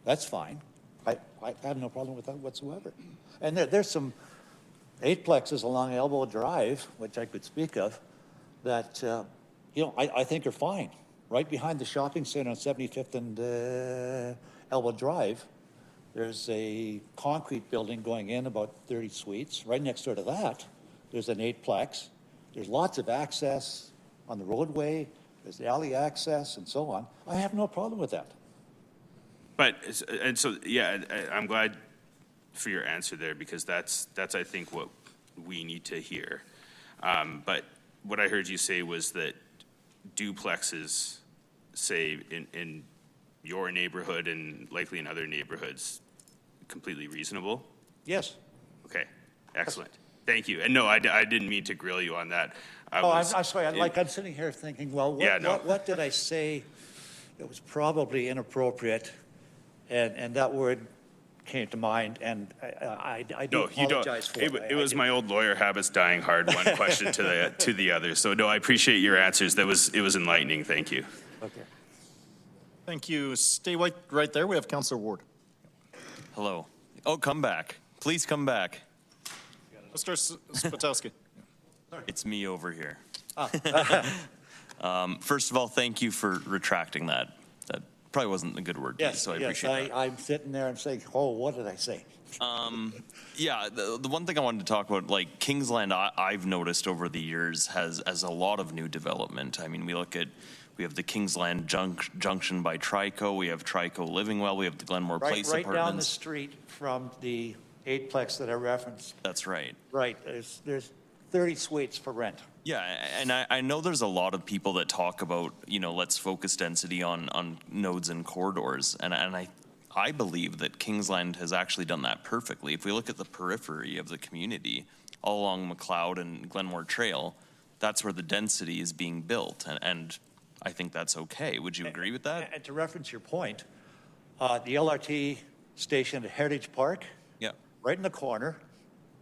S8: That's fine. I have no problem with that whatsoever. And there's some 8-plexes along Elbow Drive, which I could speak of, that I think are fine. Right behind the shopping center on 75th and Elbow Drive, there's a concrete building going in, about 30 suites. Right next door to that, there's an 8-plex. There's lots of access on the roadway. There's the alley access and so on. I have no problem with that.
S11: But, and so, yeah, I'm glad for your answer there, because that's I think what we need to hear. But what I heard you say was that duplexes, say in your neighborhood and likely in other neighborhoods, completely reasonable?
S8: Yes.
S11: Okay, excellent. Thank you. And no, I didn't mean to grill you on that.
S8: I'm sorry. I'm sitting here thinking, well, what did I say that was probably inappropriate? And that word came to mind, and I do apologize for it.
S11: It was my old lawyer habits dying hard, one question to the other. So no, I appreciate your answers. It was enlightening. Thank you.
S8: Okay.
S1: Thank you. Stay right there. We have Councillor Ward.
S12: Hello. Oh, come back. Please come back.
S1: Mr. Spidowski.
S12: It's me over here. First of all, thank you for retracting that. That probably wasn't a good word.
S8: Yes,
S12: so I appreciate that.
S8: I'm sitting there and saying, oh, what did I say?
S12: Yeah, the one thing I wanted to talk about, like Kingsland, I've noticed over the years has a lot of new development. I mean, we have the Kingsland Junction by Trico. We have Trico Living Well. We have the Glenmore Place
S8: right
S12: apartments.
S8: Down the street from the eightplex that I referenced.
S12: That's right.
S8: Right, there's 30 suites for rent.
S12: Yeah, and I know there's a lot of people that talk about, let's focus density on nodes and corridors, and I believe that Kingsland has actually done that perfectly. If we look at the periphery of the community, all along McLeod and Glenmore Trail, that's where the density is being built, and I think that's okay. Would you agree with that?
S8: And to reference your point, the LRT station at Heritage Park,
S12: Yeah.
S8: right in the corner,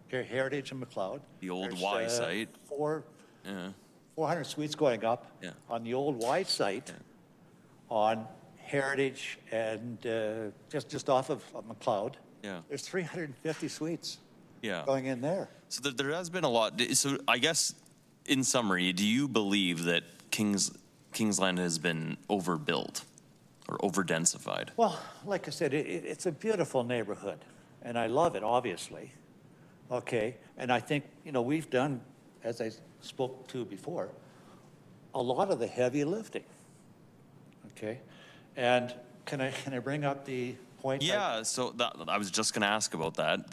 S8: here, Heritage and McLeod.
S12: The old
S8: There's,
S12: Y site.
S8: 400 suites going up
S12: Yeah.
S8: on the old Y site on Heritage and just off of McLeod.
S12: Yeah.
S8: There's 350 suites
S12: Yeah.
S8: going in there.
S12: So there has been a lot. So I guess, in summary, do you believe that Kingsland has been overbuilt or overdensified?
S8: Well, like I said, it's a beautiful neighborhood, and I love it, obviously. Okay, and I think, we've done, as I spoke to before, a lot of the heavy lifting. Okay, and can I bring up the point?
S12: Yeah, so I was just going to ask about that.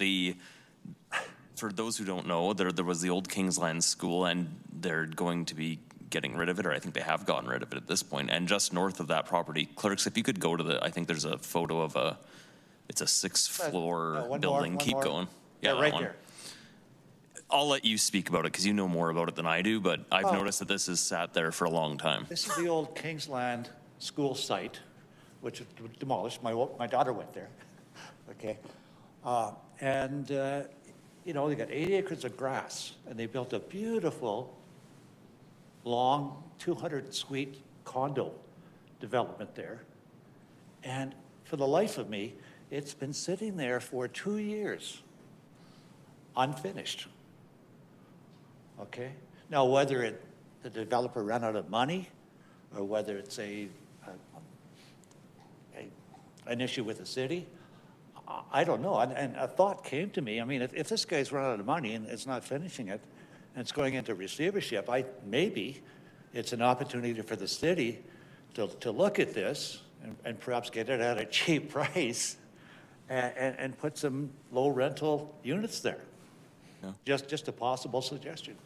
S12: For those who don't know, there was the old Kingsland School, and they're going to be getting rid of it, or I think they have gotten rid of it at this point. And just north of that property, clerks, if you could go to I think there's a photo of it's a 6th-floor building. Keep going.
S8: Yeah,
S12: that
S8: right
S12: one.
S8: there.
S12: I'll let you speak about it because you know more about it than I do, but I've noticed that this has sat there for a long time.
S8: This is the old Kingsland School site, which was demolished. My daughter went there. Okay, and they got 80 acres of grass, and they built a beautiful, long 200-suite condo development there. And for the life of me, it's been sitting there for 2 years, unfinished. Okay? Now, whether the developer ran out of money, or whether it's an issue with the city, I don't know. And a thought came to me. I mean, if this guy's run out of money and it's not finishing it, and it's going into receivership, maybe it's an opportunity for the city to look at this and perhaps get it at a cheap price and put some low rental units there. Yeah. Just a possible suggestion.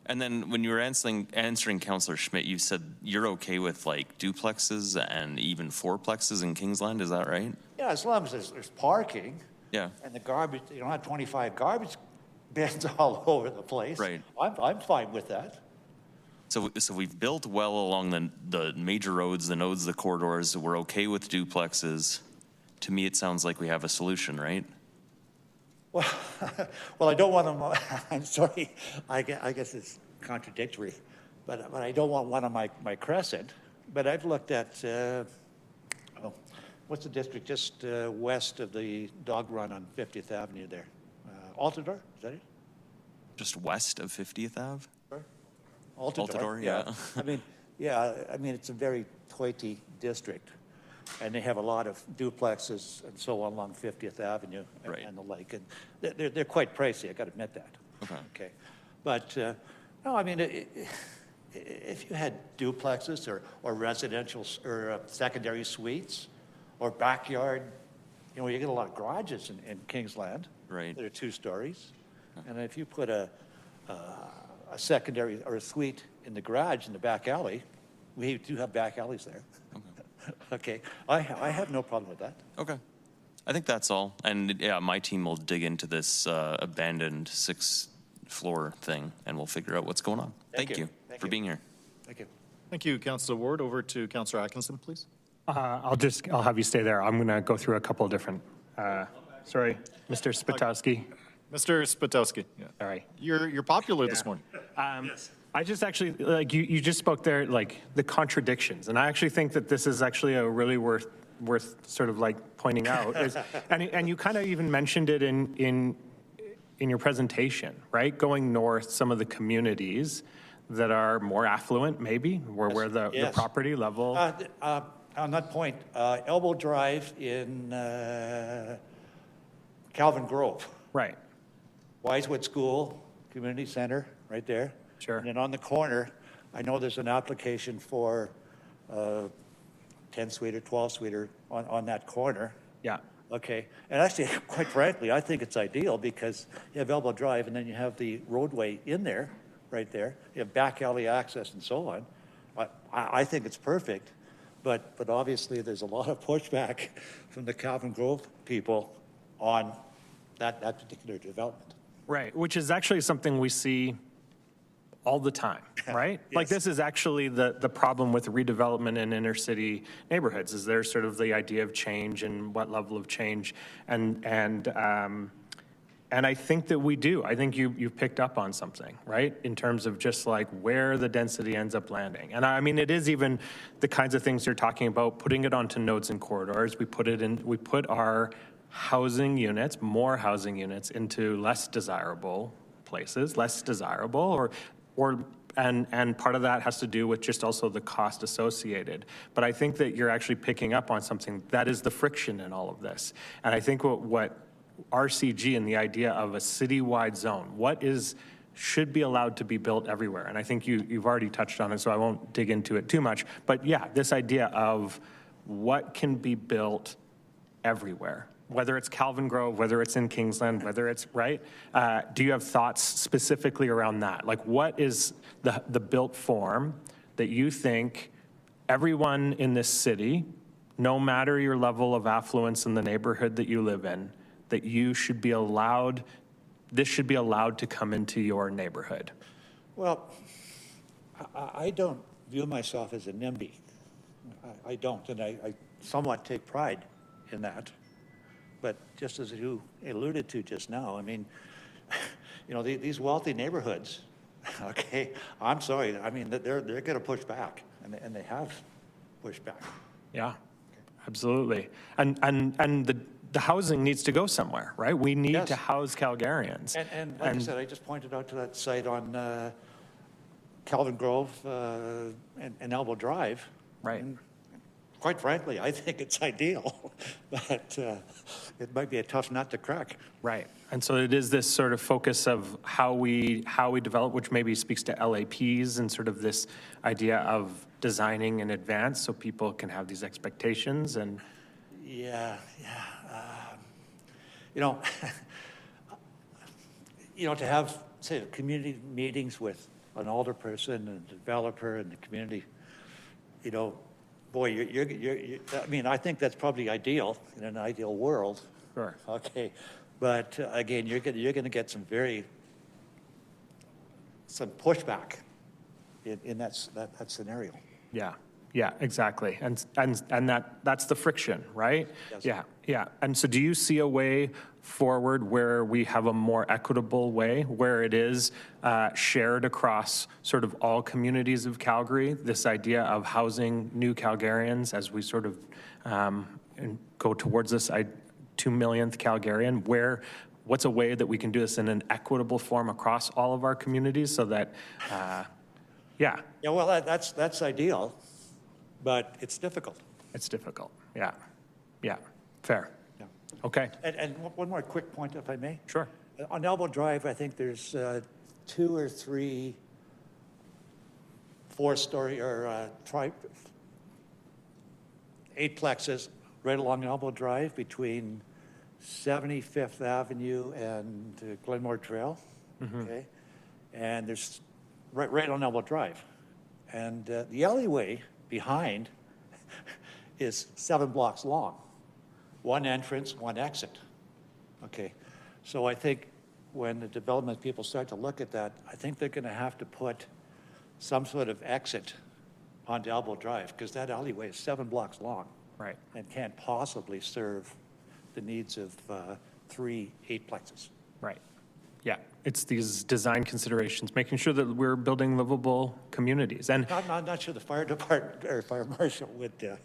S12: And then when you were answering Councillor Schmidt, you said you're okay with like duplexes and even fourplexes in Kingsland, is that right?
S8: Yeah, as long as there's parking.
S12: Yeah.
S8: And the garbage, you don't have 25 garbage bins all over the place.
S12: Right.
S8: I'm fine with that.
S12: So we've built well along the major roads, the nodes, the corridors. We're okay with duplexes. To me, it sounds like we have a solution, right?
S8: Well, I don't want them, I'm sorry, I guess it's contradictory, but I don't want one on my crescent. But I've looked at, what's the district just west of the dog run on 50th Avenue there? Altador, is that it?
S12: Just west of 50th Ave?
S8: Altador,
S12: yeah.
S8: I mean, it's a very hoity district. And they have a lot of duplexes and so on along 50th Avenue and the like. And they're quite pricey, I got to admit that. Okay. But, no, I mean, if you had duplexes or residential or secondary suites or backyard, you get a lot of garages in Kingsland.
S12: Right.
S8: That are 2 stories. And if you put a secondary or a suite in the garage in the back alley, we do have back alleys there. Okay, I have no problem with that.
S12: Okay. I think that's all. And yeah, my team will dig into this abandoned 6th-floor thing, and we'll figure out what's going on. Thank you for being here.
S8: Thank you.
S1: Thank you, Councillor Ward. Over to Councillor Atkinson, please.
S13: I'll have you stay there. I'm going to go through a couple of different, sorry, Mr. Spidowski.
S1: Mr. Spidowski. Yeah.
S13: All right.
S1: You're popular this morning.
S13: Yes. I just actually, like, you just spoke there, like, the contradictions. And I actually think that this is actually a really worth sort of, like, pointing out. And you kind of even mentioned it in your presentation, right? Going north, some of the communities that are more affluent, maybe, where the property level.
S8: On that point, Elbow Drive in Calvin Grove.
S13: Right.
S8: Wisewood School, Community Center, right there.
S13: Sure.
S8: And then on the corner, I know there's an application for 10-suite or 12-suite on that corner.
S13: Yeah.
S8: Okay, and actually, quite frankly, I think it's ideal because you have Elbow Drive and then you have the roadway in there, right there. You have back alley access and so on. I think it's perfect, but obviously there's a lot of pushback from the Calvin Grove people on that particular development.
S13: Right, which is actually something we see all the time, right?
S8: Yes.
S13: Like this is actually the problem with redevelopment in inner city neighborhoods is there's sort of the idea of change and what level of change. And I think that we do. I think you've picked up on something, right? In terms of just like where the density ends up landing. And I mean, it is even the kinds of things you're talking about, putting it onto nodes and corridors. We put our housing units, more housing units into less desirable places, less desirable, and part of that has to do with just also the cost associated. But I think that you're actually picking up on something that is the friction in all of this. And I think what RCG and the idea of a citywide zone, should be allowed to be built everywhere. And I think you've already touched on it, so I won't dig into it too much. But yeah, this idea of what can be built everywhere, whether it's Calvin Grove, whether it's in Kingsland, whether it's, right? Do you have thoughts specifically around that? Like what is the built form that you think everyone in this city, no matter your level of affluence in the neighborhood that you live in, that you should be allowed, this should be allowed to come into your neighborhood?
S8: Well, I don't view myself as a NIMBY. I don't, and I somewhat take pride in that. But just as you alluded to just now, I mean, you know, these wealthy neighborhoods, okay, I'm sorry, I mean, they're going to push back, and they have pushed back.
S13: Yeah, absolutely. And the housing needs to go somewhere, right? We need to house Calgarians.
S8: And like I said, I just pointed out to that site on Calvin Grove and Elbow Drive.
S13: Right.
S8: And quite frankly, I think it's ideal, but it might be a tough nut to crack.
S13: Right. And so it is this sort of focus of how we develop, which maybe speaks to LAPs and sort of this idea of designing in advance so people can have these expectations and.
S8: Yeah. You know, to have, say, community meetings with an older person and a developer and the community, you know, boy, you're I mean, I think that's probably ideal in an ideal world.
S13: Sure.
S8: Okay. But again, you're going to get some pushback in that scenario.
S13: Yeah, exactly. And that's the friction, right?
S8: Yes.
S13: Yeah. And so do you see a way forward where we have a more equitable way, where it is shared across sort of all communities of Calgary, this idea of housing new Calgarians as we sort of go towards this 2 millionth Calgarian, what's a way that we can do this in an equitable form across all of our communities so that,
S8: Yeah, well, that's ideal. But it's difficult.
S13: It's difficult, yeah, fair.
S8: Yeah.
S13: Okay.
S8: And one more quick point, if I may.
S13: Sure.
S8: On Elbow Drive, I think there's 2 or 3 4-story or 8-plexes right along Elbow Drive between 75th Avenue and Glenmore Trail. Mm-hmm. Okay, and there's right on Elbow Drive, and the alleyway behind is 7 blocks long. 1 entrance, 1 exit. Okay, so I think when the development people start to look at that, I think they're going to have to put some sort of exit onto Elbow Drive because that alleyway is 7 blocks long.
S13: Right.
S8: And can't possibly serve the needs of 3 8-plexes.
S13: Right. Yeah, it's these design considerations, making sure that we're building livable communities. And
S8: I'm not sure the fire department or fire marshal would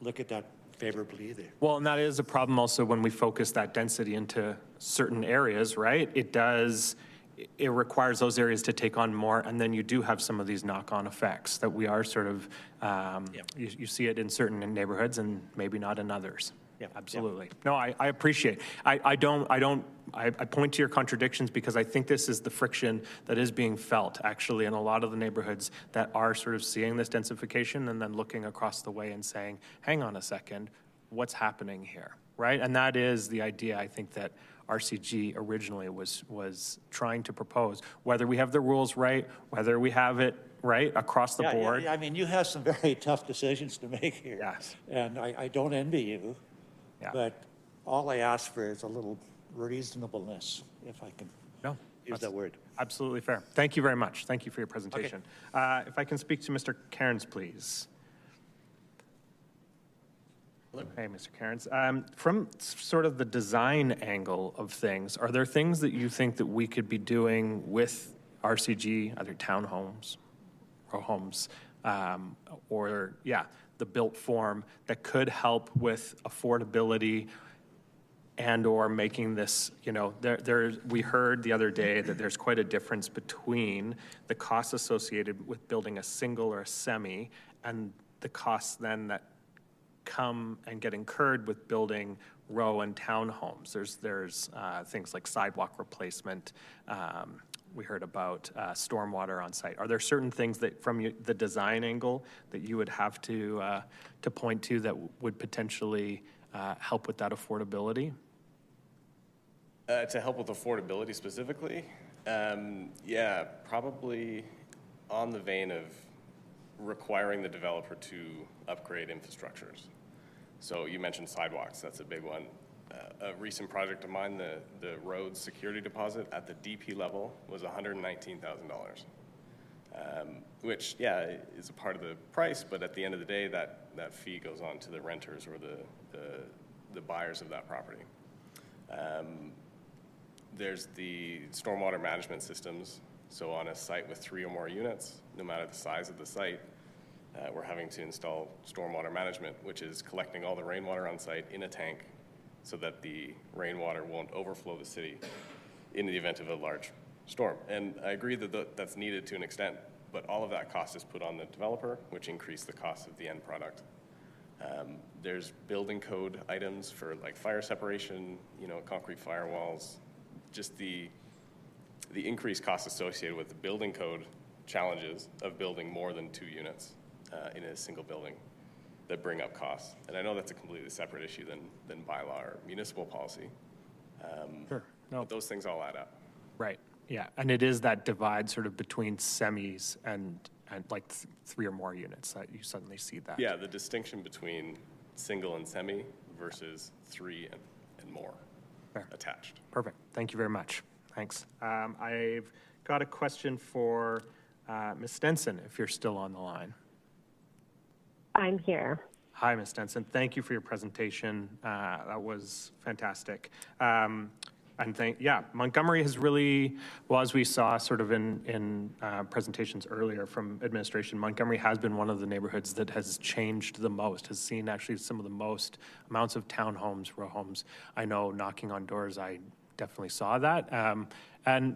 S8: look at that favorably either.
S13: Well, and that is a problem also when we focus that density into certain areas, right? It requires those areas to take on more, and then you do have some of these knock-on effects that we are sort of, you see it in certain neighborhoods and maybe not in others. Yeah, absolutely. Yeah. No, I appreciate. I point to your contradictions because I think this is the friction that is being felt actually in a lot of the neighborhoods that are sort of seeing this densification and then looking across the way and saying, hang on a second, what's happening here, right? And that is the idea, I think, that RCG originally was trying to propose. Whether we have the rules right, whether we have it right across the board.
S8: Yeah, I mean, you have some very tough decisions to make here.
S13: Yes.
S8: And I don't envy you, but all I ask for is a little reasonableness, if I can use that word.
S13: Absolutely fair. Thank you very much. Thank you for your presentation. Okay. If I can speak to Mr. Cairns, please. Hello. Hey, Mr. Cairns. From sort of the design angle of things, are there things that you think that we could be doing with RCG, either townhomes, row homes, or, the built form that could help with affordability and or making this, we heard the other day that there's quite a difference between the costs associated with building a single or a semi and the costs then that come and get incurred with building row and townhomes. There's things like sidewalk replacement. We heard about stormwater on site. Are there certain things that, from the design angle, that you would have to point to that would potentially help with that affordability?
S7: To help with affordability specifically, probably on the vein of requiring the developer to upgrade infrastructures. So you mentioned sidewalks, that's a big one. A recent project of mine, the road security deposit at the DP level was $119,000, which, is a part of the price, but at the end of the day, that fee goes on to the renters or the buyers of that property. There's the stormwater management systems. So on a site with 3 or more units, no matter the size of the site, we're having to install stormwater management, which is collecting all the rainwater on site in a tank so that the rainwater won't overflow the city in the event of a large storm. And I agree that that's needed to an extent, but all of that cost is put on the developer, which increase the cost of the end product. There's building code items for like fire separation, concrete firewalls, just the increased costs associated with the building code challenges of building more than 2 units in a single building that bring up costs. And I know that's a completely separate issue than bylaw or municipal policy.
S13: Sure. No.
S7: But those things all add up.
S13: Right. Yeah. And it is that divide sort of between semis and like 3 or more units that you suddenly see that.
S7: Yeah, the distinction between single and semi versus 3 and more. Fair. Attached.
S13: Perfect. Thank you very much. Thanks. I've got a question for Ms. Stenson, if you're still on the line.
S6: I'm here.
S13: Hi, Ms. Stenson. Thank you for your presentation. That was fantastic. Montgomery has really, well, as we saw sort of in presentations earlier from administration, Montgomery has been one of the neighborhoods that has changed the most, has seen actually some of the most amounts of townhomes, row homes. I know knocking on doors, I definitely saw that.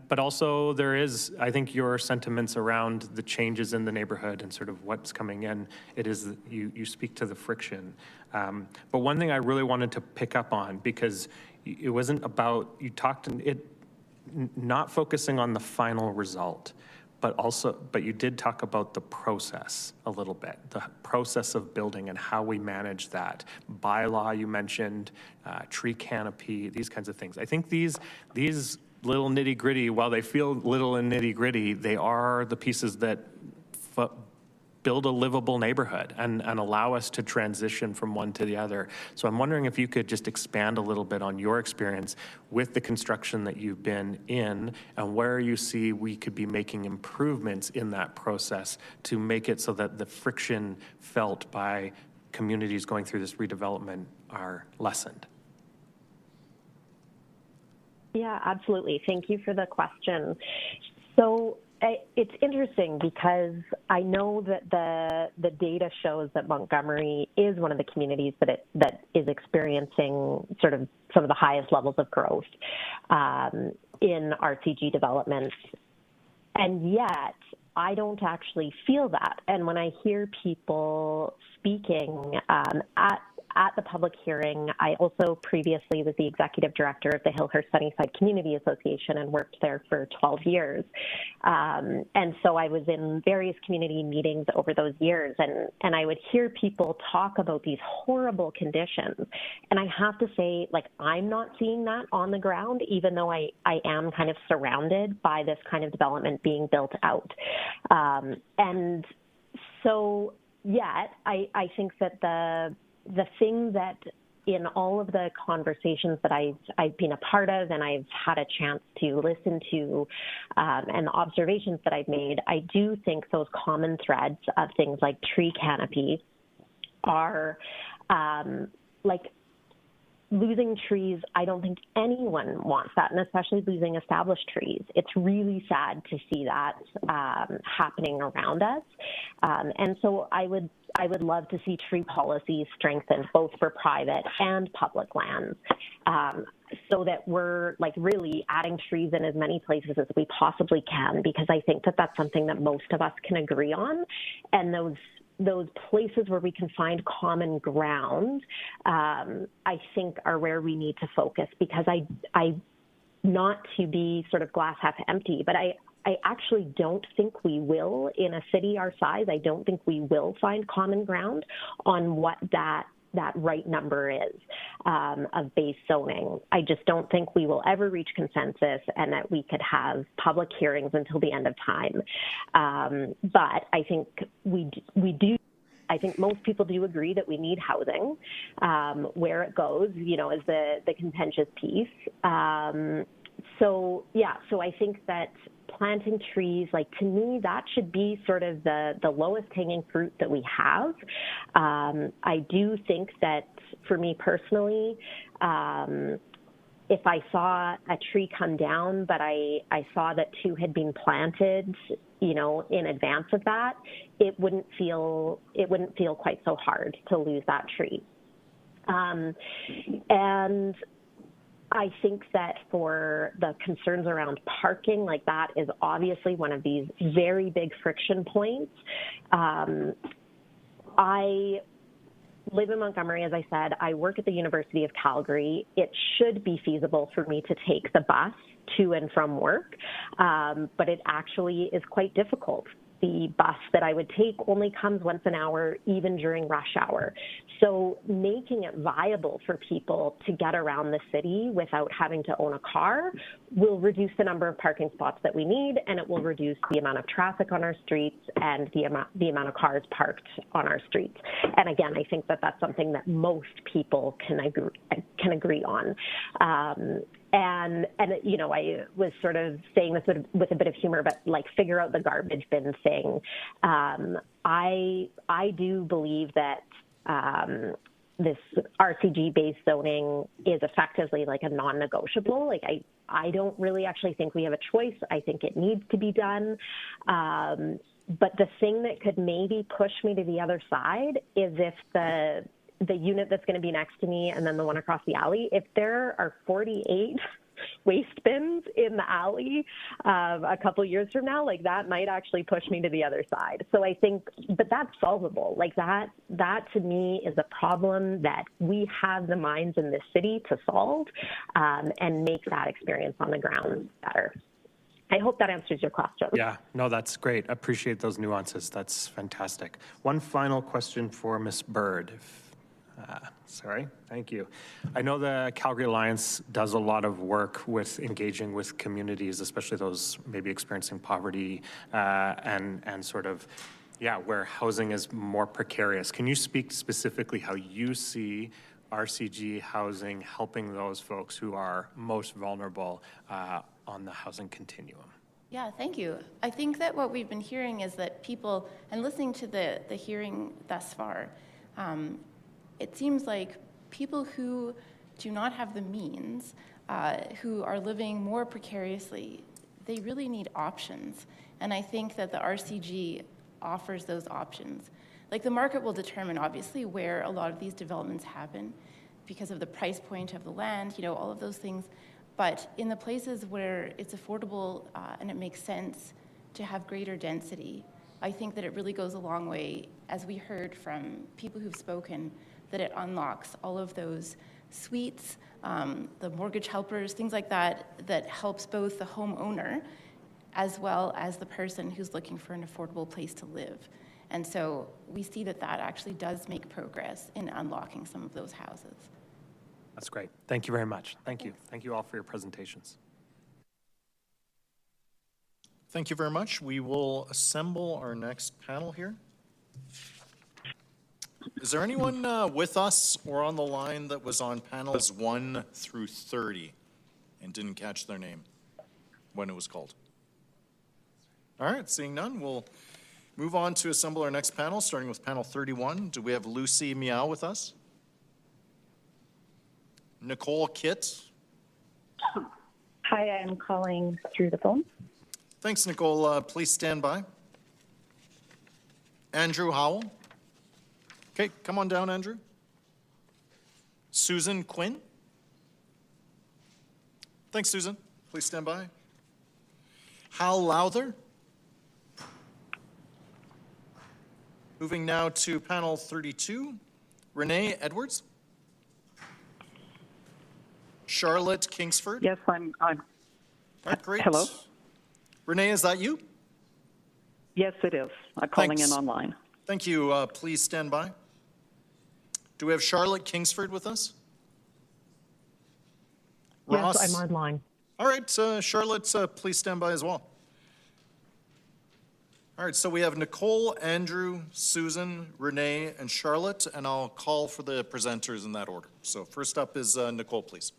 S13: But also there is, I think, your sentiments around the changes in the neighborhood and sort of what's coming in. It is, you speak to the friction. But one thing I really wanted to pick up on, because it wasn't about, you talked, not focusing on the final result, but you did talk about the process a little bit, the process of building and how we manage that. Bylaw you mentioned, tree canopy, these kinds of things. I think these little nitty gritty, while they feel little and nitty gritty, they are the pieces that build a livable neighborhood and allow us to transition from one to the other. So I'm wondering if you could just expand a little bit on your experience with the construction that you've been in and where you see we could be making improvements in that process to make it so that the friction felt by communities going through this redevelopment are lessened.
S6: Yeah, absolutely. Thank you for the question. So it's interesting because I know that the data shows that Montgomery is one of the communities that is experiencing sort of some of the highest levels of growth in RCG developments. And yet, I don't actually feel that. And when I hear people speaking at at the public hearing, I also previously was the executive director of the Hillhurst Sunnyside Community Association and worked there for 12 years. And so I was in various community meetings over those years, and I would hear people talk about these horrible conditions. And I have to say, like, I'm not seeing that on the ground, even though I am kind of surrounded by this kind of development being built out. And so, yet, I think that the thing that in all of the conversations that I've been a part of and I've had a chance to listen to and the observations that I've made, I do think those common threads of things like tree canopy are like losing trees. I don't think anyone wants that, and especially losing established trees. It's really sad to see that happening around us. And so I would love to see tree policies strengthened both for private and public lands, so that we're like really adding trees in as many places as we possibly can, because I think that that's something that most of us can agree on. And those places where we can find common ground, I think are where we need to focus, because I not to be sort of glass half empty, but I actually don't think we will in a city our size. I don't think we will find common ground on what that right number is of base zoning. I just don't think we will ever reach consensus, and that we could have public hearings until the end of time. But I think we do. I think most people do agree that we need housing. Where it goes, is the contentious piece. So I think that planting trees, like, to me, that should be sort of the lowest hanging fruit that we have. I do think that for me personally, if I saw a tree come down, but I saw that 2 had been planted, in advance of that, it wouldn't feel quite so hard to lose that tree. And I think that for the concerns around parking, like, that is obviously one of these very big friction points. I live in Montgomery, as I said. I work at the University of Calgary. It should be feasible for me to take the bus to and from work, but it actually is quite difficult. The bus that I would take only comes once an hour, even during rush hour. So making it viable for people to get around the city without having to own a car will reduce the number of parking spots that we need, and it will reduce the amount of traffic on our streets and the amount of cars parked on our streets. And again, I think that that's something that most people can agree on. And I was sort of saying this with a bit of humor, but like, figure out the garbage bin thing. I do believe that this RCG-based zoning is effectively like a non-negotiable. Like, I don't really actually think we have a choice. I think it needs to be done. But the thing that could maybe push me to the other side is if the unit that's going to be next to me and then the one across the alley, if there are 48 waste bins in the alley a couple years from now, like, that might actually push me to the other side. So I think, but that's solvable. Like, that to me is a problem that we have the minds in this city to solve, and make that experience on the ground better. I hope that answers your question.
S13: Yeah, no, that's great. Appreciate those nuances. That's fantastic. One final question for Ms. Bird. Sorry, thank you. I know the Calgary Alliance does a lot of work with engaging with communities, especially those maybe experiencing poverty and sort of, where housing is more precarious. Can you speak specifically how you see RCG housing helping those folks who are most vulnerable on the housing continuum?
S9: Yeah, thank you. I think that what we've been hearing is that people, and listening to the hearing thus far, it seems like people who do not have the means, who are living more precariously, they really need options. And I think that the RCG offers those options. Like, the market will determine, obviously, where a lot of these developments happen because of the price point of the land, all of those things. But in the places where it's affordable and it makes sense to have greater density, I think that it really goes a long way, as we heard from people who've spoken, that it unlocks all of those suites, the mortgage helpers, things like that, that helps both the homeowner as well as the person who's looking for an affordable place to live. And so we see that that actually does make progress in unlocking some of those houses.
S13: That's great. Thank you very much. Thank you. Thank you all for your presentations.
S1: Thank you very much. We will assemble our next panel here. Is there anyone with us or on the line that was on panels 1 through 30 and didn't catch their name when it was called? All right, seeing none, we'll move on to assemble our next panel, starting with panel 31. Do we have Lucy Meow with us? Nicole Kits?
S14: Hi, I'm calling through the phone.
S1: Thanks, Nicole. Please stand by. Andrew Howell? Okay, come on down, Andrew. Susan Quinn? Thanks, Susan. Please stand by. Hal Lowther? Moving now to panel 32. Renee Edwards? Charlotte Kingsford?
S10: Yes, I'm
S1: All right, great.
S10: Hello?
S1: Renee, is that you?
S10: Yes, it is. I'm calling
S1: Thanks.
S10: in online.
S1: Thank you. Please stand by. Do we have Charlotte Kingsford with us? Ross?
S14: Yes, I'm online.
S1: All right, Charlotte, please stand by as well. All right, so we have Nicole, Andrew, Susan, Renee, and Charlotte, and I'll call for the presenters in that order. So first up is Nicole, please.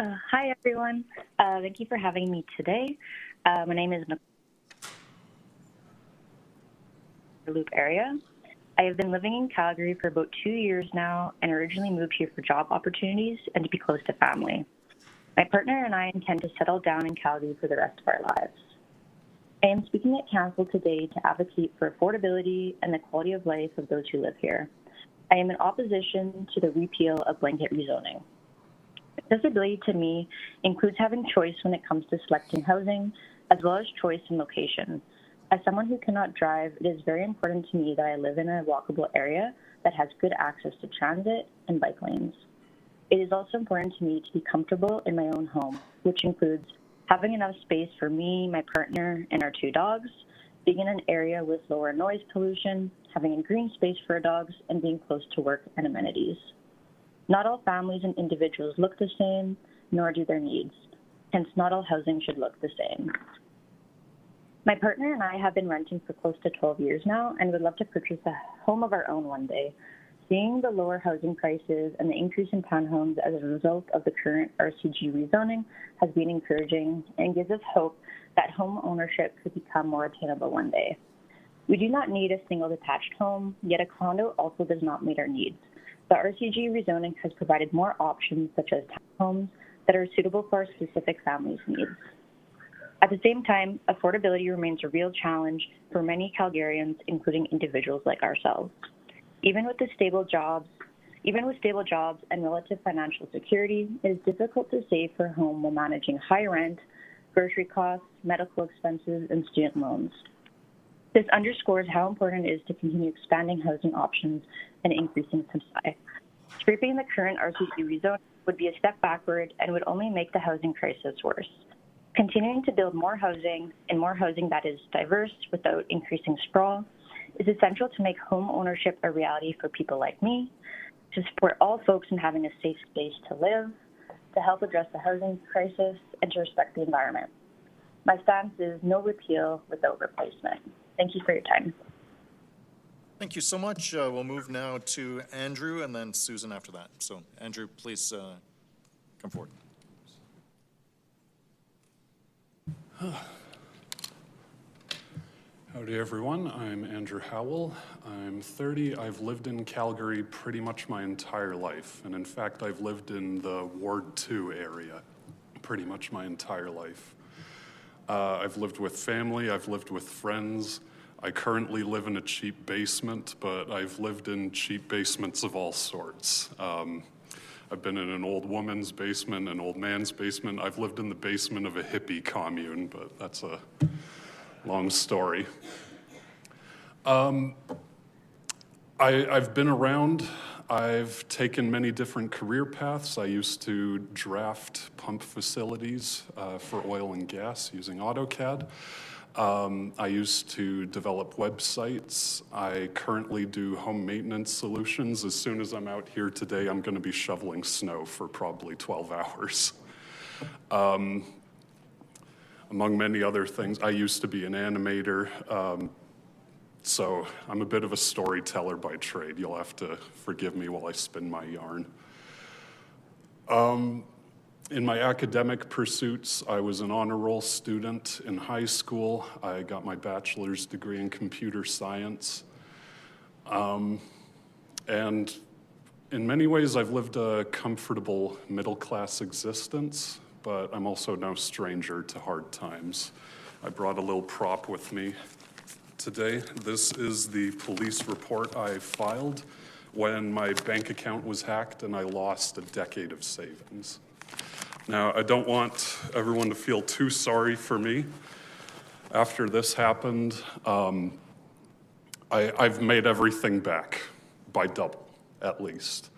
S14: Hi, everyone. Thank you for having me today. My name is Nicole. Loop area. I have been living in Calgary for about 2 years now and originally moved here for job opportunities and to be close to family. My partner and I intend to settle down in Calgary for the rest of our lives. I am speaking at council today to advocate for affordability and the quality of life of those who live here. I am in opposition to the repeal of blanket rezoning. Accessibility to me includes having choice when it comes to selecting housing, as well as choice in location. As someone who cannot drive, it is very important to me that I live in a walkable area that has good access to transit and bike lanes. It is also important to me to be comfortable in my own home, which includes having enough space for me, my partner, and our 2 dogs, being in an area with lower noise pollution, having a green space for our dogs, and being close to work and amenities. Not all families and individuals look the same, nor do their needs. Hence, not all housing should look the same. My partner and I have been renting for close to 12 years now and would love to purchase a home of our own one day. Seeing the lower housing prices and the increase in townhomes as a result of the current RCG rezoning has been encouraging and gives us hope that home ownership could become more attainable one day. We do not need a single detached home, yet a condo also does not meet our needs. The RCG rezoning has provided more options such as townhomes that are suitable for our specific family's needs. At the same time, affordability remains a real challenge for many Calgarians, including individuals like ourselves. Even with stable jobs and relative financial security, it is difficult to save for a home while managing high rent, grocery costs, medical expenses, and student loans. This underscores how important it is to continue expanding housing options and increasing supply. Scraping the current RCG rezoning would be a step backward and would only make the housing crisis worse. Continuing to build more housing and more housing that is diverse without increasing sprawl is essential to make home ownership a reality for people like me, to support all folks in having a safe space to live, to help address the housing crisis, and to respect the environment. My stance is no repeal without replacement. Thank you for your time.
S1: Thank you so much. We'll move now to Andrew and then Susan after that. So Andrew, please come forward.
S15: Howdy everyone, I'm Andrew Howell. I'm 30. I've lived in Calgary pretty much my entire life. And in fact, I've lived in the Ward 2 area pretty much my entire life. I've lived with family, I've lived with friends. I currently live in a cheap basement, but I've lived in cheap basements of all sorts. I've been in an old woman's basement, an old man's basement. I've lived in the basement of a hippie commune, but that's a long story. I've been around. I've taken many different career paths. I used to draft pump facilities for oil and gas using AutoCAD. I used to develop websites. I currently do home maintenance solutions. As soon as I'm out here today, I'm going to be shoveling snow for probably 12 hours. Among many other things, I used to be an animator. So I'm a bit of a storyteller by trade. You'll have to forgive me while I spin my yarn. In my academic pursuits, I was an honor roll student in high school. I got my bachelor's degree in computer science. And in many ways, I've lived a comfortable middle-class existence, but I'm also no stranger to hard times. I brought a little prop with me today. This is the police report I filed when my bank account was hacked and I lost a decade of savings. Now, I don't want everyone to feel too sorry for me. After this happened, I've made everything back by double, at least.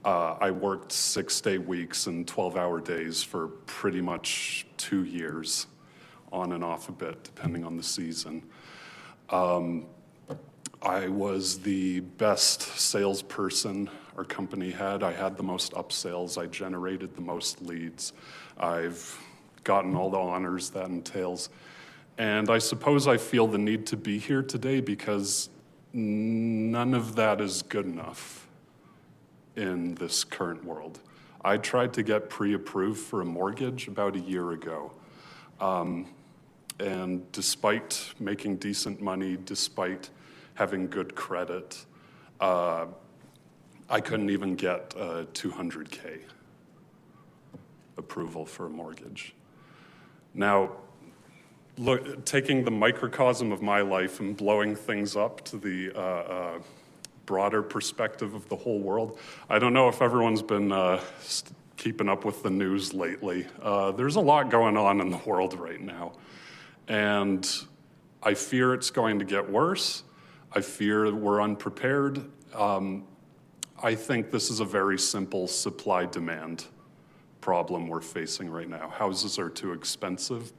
S15: I worked 6-day weeks and 12-hour days for pretty much 2 years, on and off a bit, depending on the season. I was the best salesperson our company had. I had the most upsells. I generated the most leads. I've gotten all the honors that entails. And I suppose I feel the need to be here today because none of that is good enough in this current world. I tried to get pre-approved for a mortgage about a year ago. And despite making decent money, despite having good credit, I couldn't even get a $200K approval for a mortgage. Now, look, taking the microcosm of my life and blowing things up to the broader perspective of the whole world, I don't know if everyone's been keeping up with the news lately. There's a lot going on in the world right now. And I fear it's going to get worse. I fear we're unprepared. I think this is a very simple supply-demand problem we're facing right now. Houses are too expensive.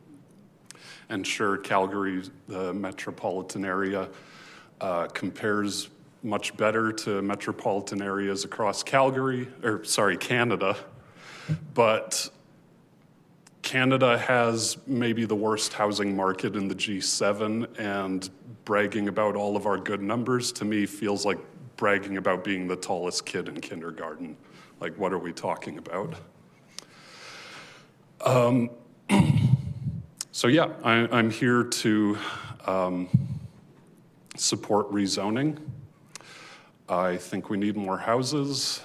S15: And sure, Calgary, the metropolitan area, compares much better to metropolitan areas across Canada. But Canada has maybe the worst housing market in the G7, and bragging about all of our good numbers to me feels like bragging about being the tallest kid in kindergarten. Like, what are we talking about? So yeah, I'm here to support rezoning. I think we need more houses.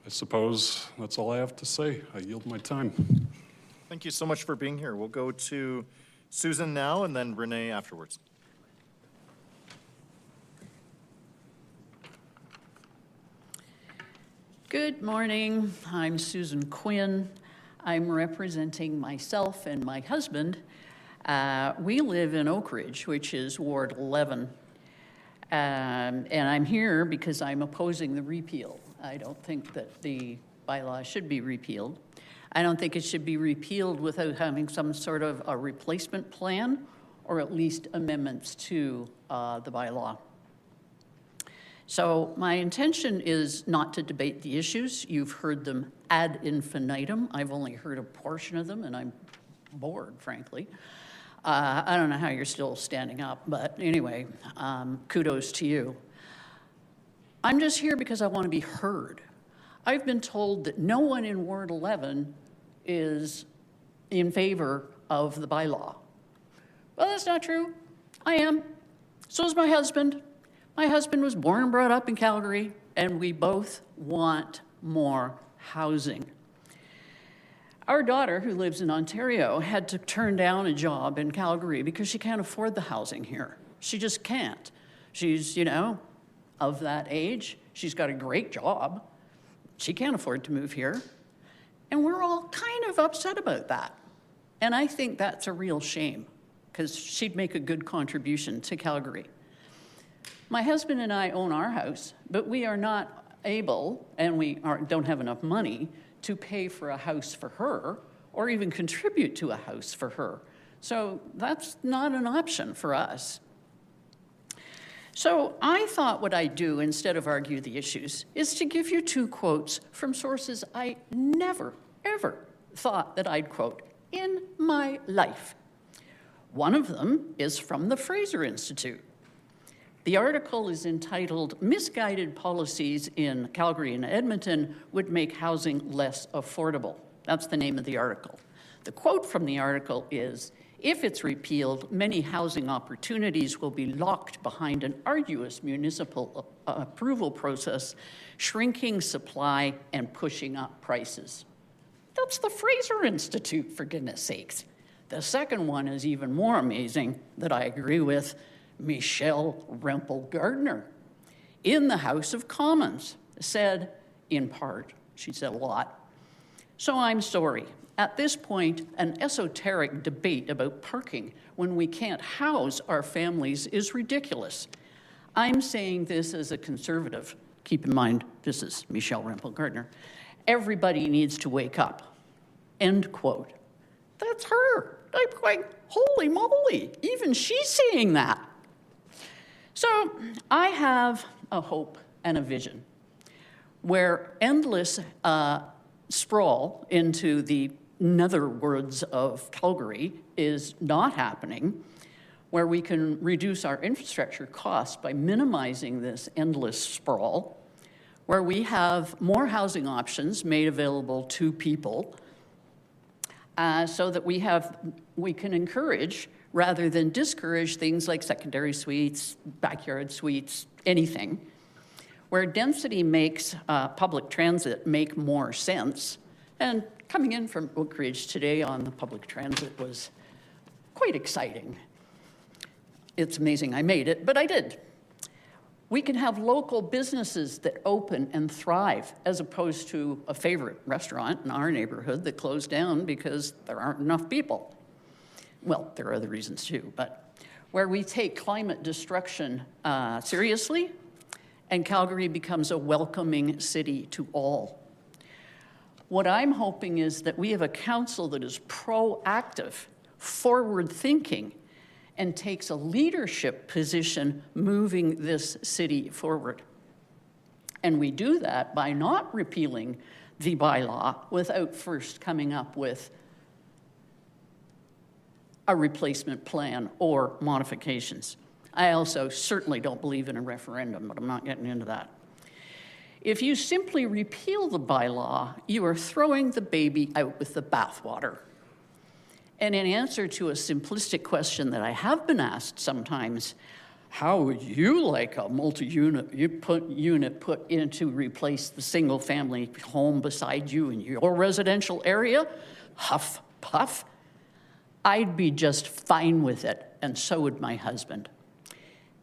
S15: I suppose that's all I have to say. I yield my time.
S1: Thank you so much for being here. We'll go to Susan now and then Renee afterwards.
S16: Good morning. I'm Susan Quinn. I'm representing myself and my husband. We live in Oak Ridge, which is Ward 11. And I'm here because I'm opposing the repeal. I don't think that the bylaw should be repealed. I don't think it should be repealed without having some sort of a replacement plan or at least amendments to the bylaw. So my intention is not to debate the issues. You've heard them ad infinitum. I've only heard a portion of them and I'm bored, frankly. I don't know how you're still standing up, but anyway, kudos to you. I'm just here because I want to be heard. I've been told that no one in Ward 11 is in favor of the bylaw. Well, that's not true. I am. So is my husband. My husband was born and brought up in Calgary, and we both want more housing. Our daughter, who lives in Ontario, had to turn down a job in Calgary because she can't afford the housing here. She just can't. She's, of that age. She's got a great job. She can't afford to move here. And we're all kind of upset about that. And I think that's a real shame because she'd make a good contribution to Calgary. My husband and I own our house, but we are not able, and don't have enough money to pay for a house for her or even contribute to a house for her. So that's not an option for us. So I thought what I'd do instead of argue the issues is to give you 2 quotes from sources I never, ever thought that I'd quote in my life. One of them is from the Fraser Institute. The article is entitled, "Misguided Policies in Calgary and Edmonton Would Make Housing Less Affordable." That's the name of the article. The quote from the article is, "If it's repealed, many housing opportunities will be locked behind an arduous municipal approval process, shrinking supply and pushing up prices." That's the Fraser Institute, for goodness sakes. The second one is even more amazing, that I agree with, Michelle Rempel-Gardner in the House of Commons said, in part, she said a lot, "So I'm sorry. At this point, an esoteric debate about parking when we can't house our families is ridiculous. I'm saying this as a conservative." Keep in mind, this is Michelle Rempel-Gardner. "Everybody needs to wake up." End quote. That's her. I'm going, holy moly, even she's saying that. So I have a hope and a vision where endless sprawl into the netherworlds of Calgary is not happening, where we can reduce our infrastructure costs by minimizing this endless sprawl, where we have more housing options made available to people, so that we can encourage rather than discourage things like secondary suites, backyard suites, anything, where density makes public transit make more sense. And coming in from Oak Ridge today on the public transit was quite exciting. It's amazing I made it, but I did. We can have local businesses that open and thrive, as opposed to a favorite restaurant in our neighborhood that closed down because there aren't enough people. Well, there are other reasons too, but where we take climate destruction seriously, and Calgary becomes a welcoming city to all. What I'm hoping is that we have a council that is proactive, forward-thinking, and takes a leadership position moving this city forward. And we do that by not repealing the bylaw without first coming up with a replacement plan or modifications. I also certainly don't believe in a referendum, but I'm not getting into that. If you simply repeal the bylaw, you are throwing the baby out with the bathwater. And in answer to a simplistic question that I have been asked sometimes, how would you like a multi-unit unit put in to replace the single-family home beside you in your residential area? Huff, puff. I'd be just fine with it, and so would my husband.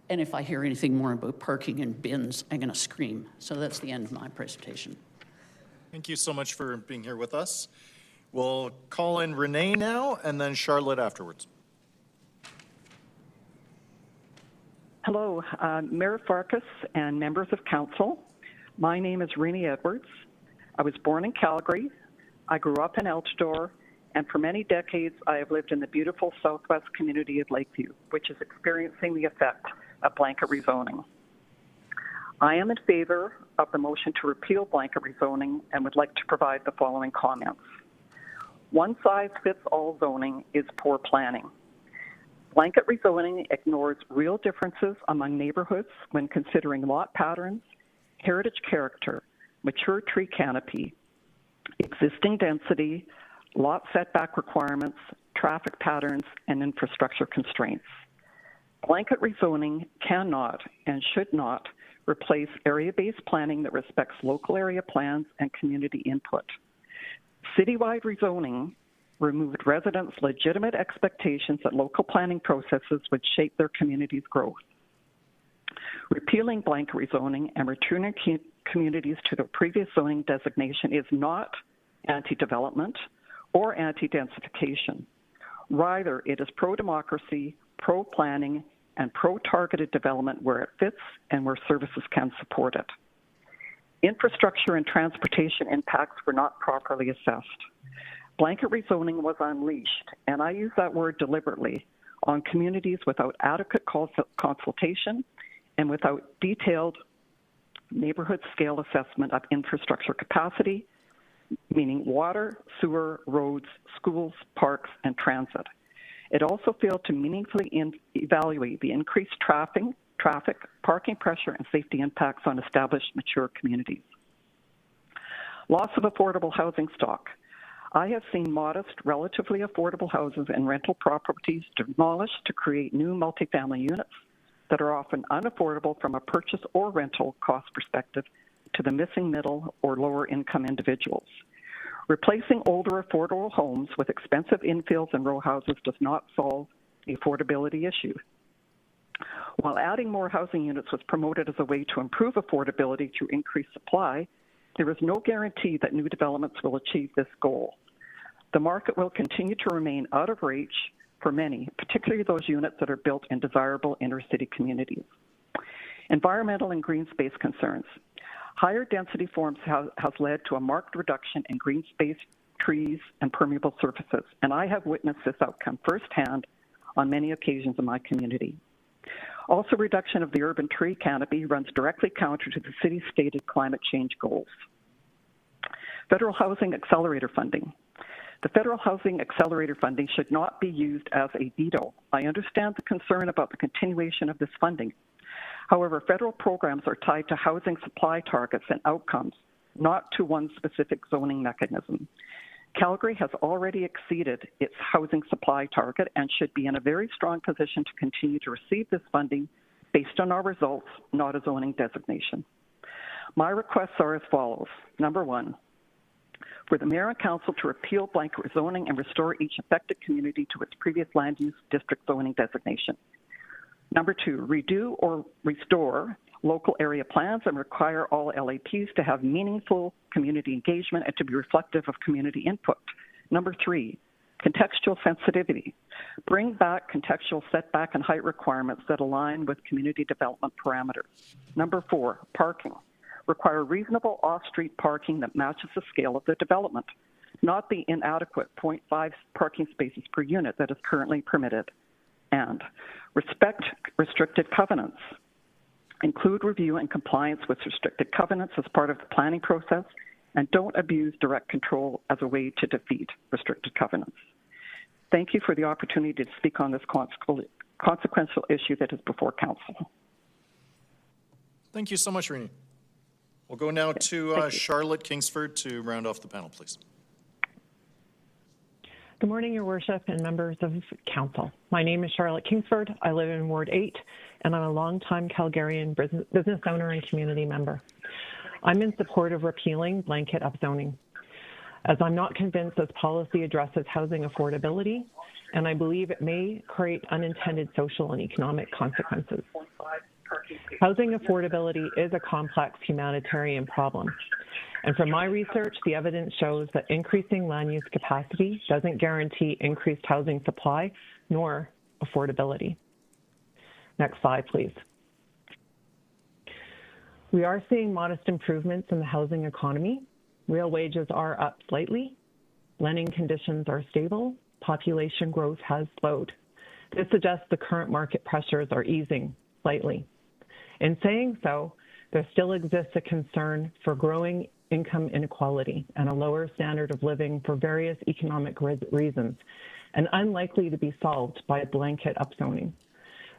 S16: And if I hear anything more about parking and bins, I'm going to scream. So that's the end of my presentation.
S1: Thank you so much for being here with us. We'll call in Renee now, and then Charlotte afterwards.
S10: Hello, Mayor Farkas and members of council. My name is Renee Edwards. I was born in Calgary. I grew up in Eltador, and for many decades, I have lived in the beautiful southwest community of Lakeview, which is experiencing the effect of blanket rezoning. I am in favor of the motion to repeal blanket rezoning and would like to provide the following comments. One-size-fits-all zoning is poor planning. Blanket rezoning ignores real differences among neighborhoods when considering lot patterns, heritage character, mature tree canopy, existing density, lot setback requirements, traffic patterns, and infrastructure constraints. Blanket rezoning cannot and should not replace area-based planning that respects local area plans and community input. Citywide rezoning removed residents' legitimate expectations that local planning processes would shape their community's growth. Repealing blanket rezoning and returning communities to their previous zoning designation is not anti-development or anti-densification. Rather, it is pro-democracy, pro-planning,
S17: and pro-targeted development where it fits and where services can support it. Infrastructure and transportation impacts were not properly assessed. Blanket rezoning was unleashed, and I use that word deliberately, on communities without adequate consultation and without detailed neighborhood scale assessment of infrastructure capacity, meaning water, sewer, roads, schools, parks, and transit. It also failed to meaningfully evaluate the increased traffic, parking pressure, and safety impacts on established mature communities. Loss of affordable housing stock. I have seen modest, relatively affordable houses and rental properties demolished to create new multifamily units that are often unaffordable from a purchase or rental cost perspective to the missing middle or lower income individuals. Replacing older affordable homes with expensive infills and row houses does not solve the affordability issue. While adding more housing units was promoted as a way to improve affordability through increased supply, there is no guarantee that new developments will achieve this goal. The market will continue to remain out of reach for many, particularly those units that are built in desirable inner-city communities. Environmental and green space concerns. Higher density forms has led to a marked reduction in green space, trees, and permeable surfaces, and I have witnessed this outcome firsthand on many occasions in my community. Also, reduction of the urban tree canopy runs directly counter to the city's stated climate change goals. Federal Housing Accelerator funding. The Federal Housing Accelerator funding should not be used as a veto. I understand the concern about the continuation of this funding. However, federal programs are tied to housing supply targets and outcomes, not to one specific zoning mechanism. Calgary has already exceeded its housing supply target and should be in a very strong position to continue to receive this funding based on our results, not a zoning designation. My requests are as follows. Number one, for the Mayor and Council to repeal blanket rezoning and restore each affected community to its previous land use district zoning designation. Number two, redo or restore local area plans and require all LAPs to have meaningful community engagement and to be reflective of community input. Number three, contextual sensitivity. Bring back contextual setback and height requirements that align with community development parameters. Number four, parking. Require reasonable off-street parking that matches the scale of the development, not the inadequate 0.5 parking spaces per unit that is currently permitted. And respect restricted covenants. Include review and compliance with restricted covenants as part of the planning process, and don't abuse direct control as a way to defeat restricted covenants. Thank you for the opportunity to speak on this consequential issue that is before Council.
S1: Thank you so much, Renee. We'll go now to Charlotte Kingsford to round off the panel, please.
S18: Good morning, Your Worship and members of Council. My name is Charlotte Kingsford. I live in Ward 8, and I'm a longtime Calgarian business owner and community member. I'm in support of repealing blanket upzoning, as I'm not convinced this policy addresses housing affordability, and I believe it may create unintended social and economic consequences. Housing affordability is a complex humanitarian problem. And from my research, the evidence shows that increasing land use capacity doesn't guarantee increased housing supply nor affordability. Next slide, please. We are seeing modest improvements in the housing economy. Real wages are up slightly. Lending conditions are stable. Population growth has slowed. This suggests the current market pressures are easing slightly. In saying so, there still exists a concern for growing income inequality and a lower standard of living for various economic reasons, and unlikely to be solved by blanket upzoning.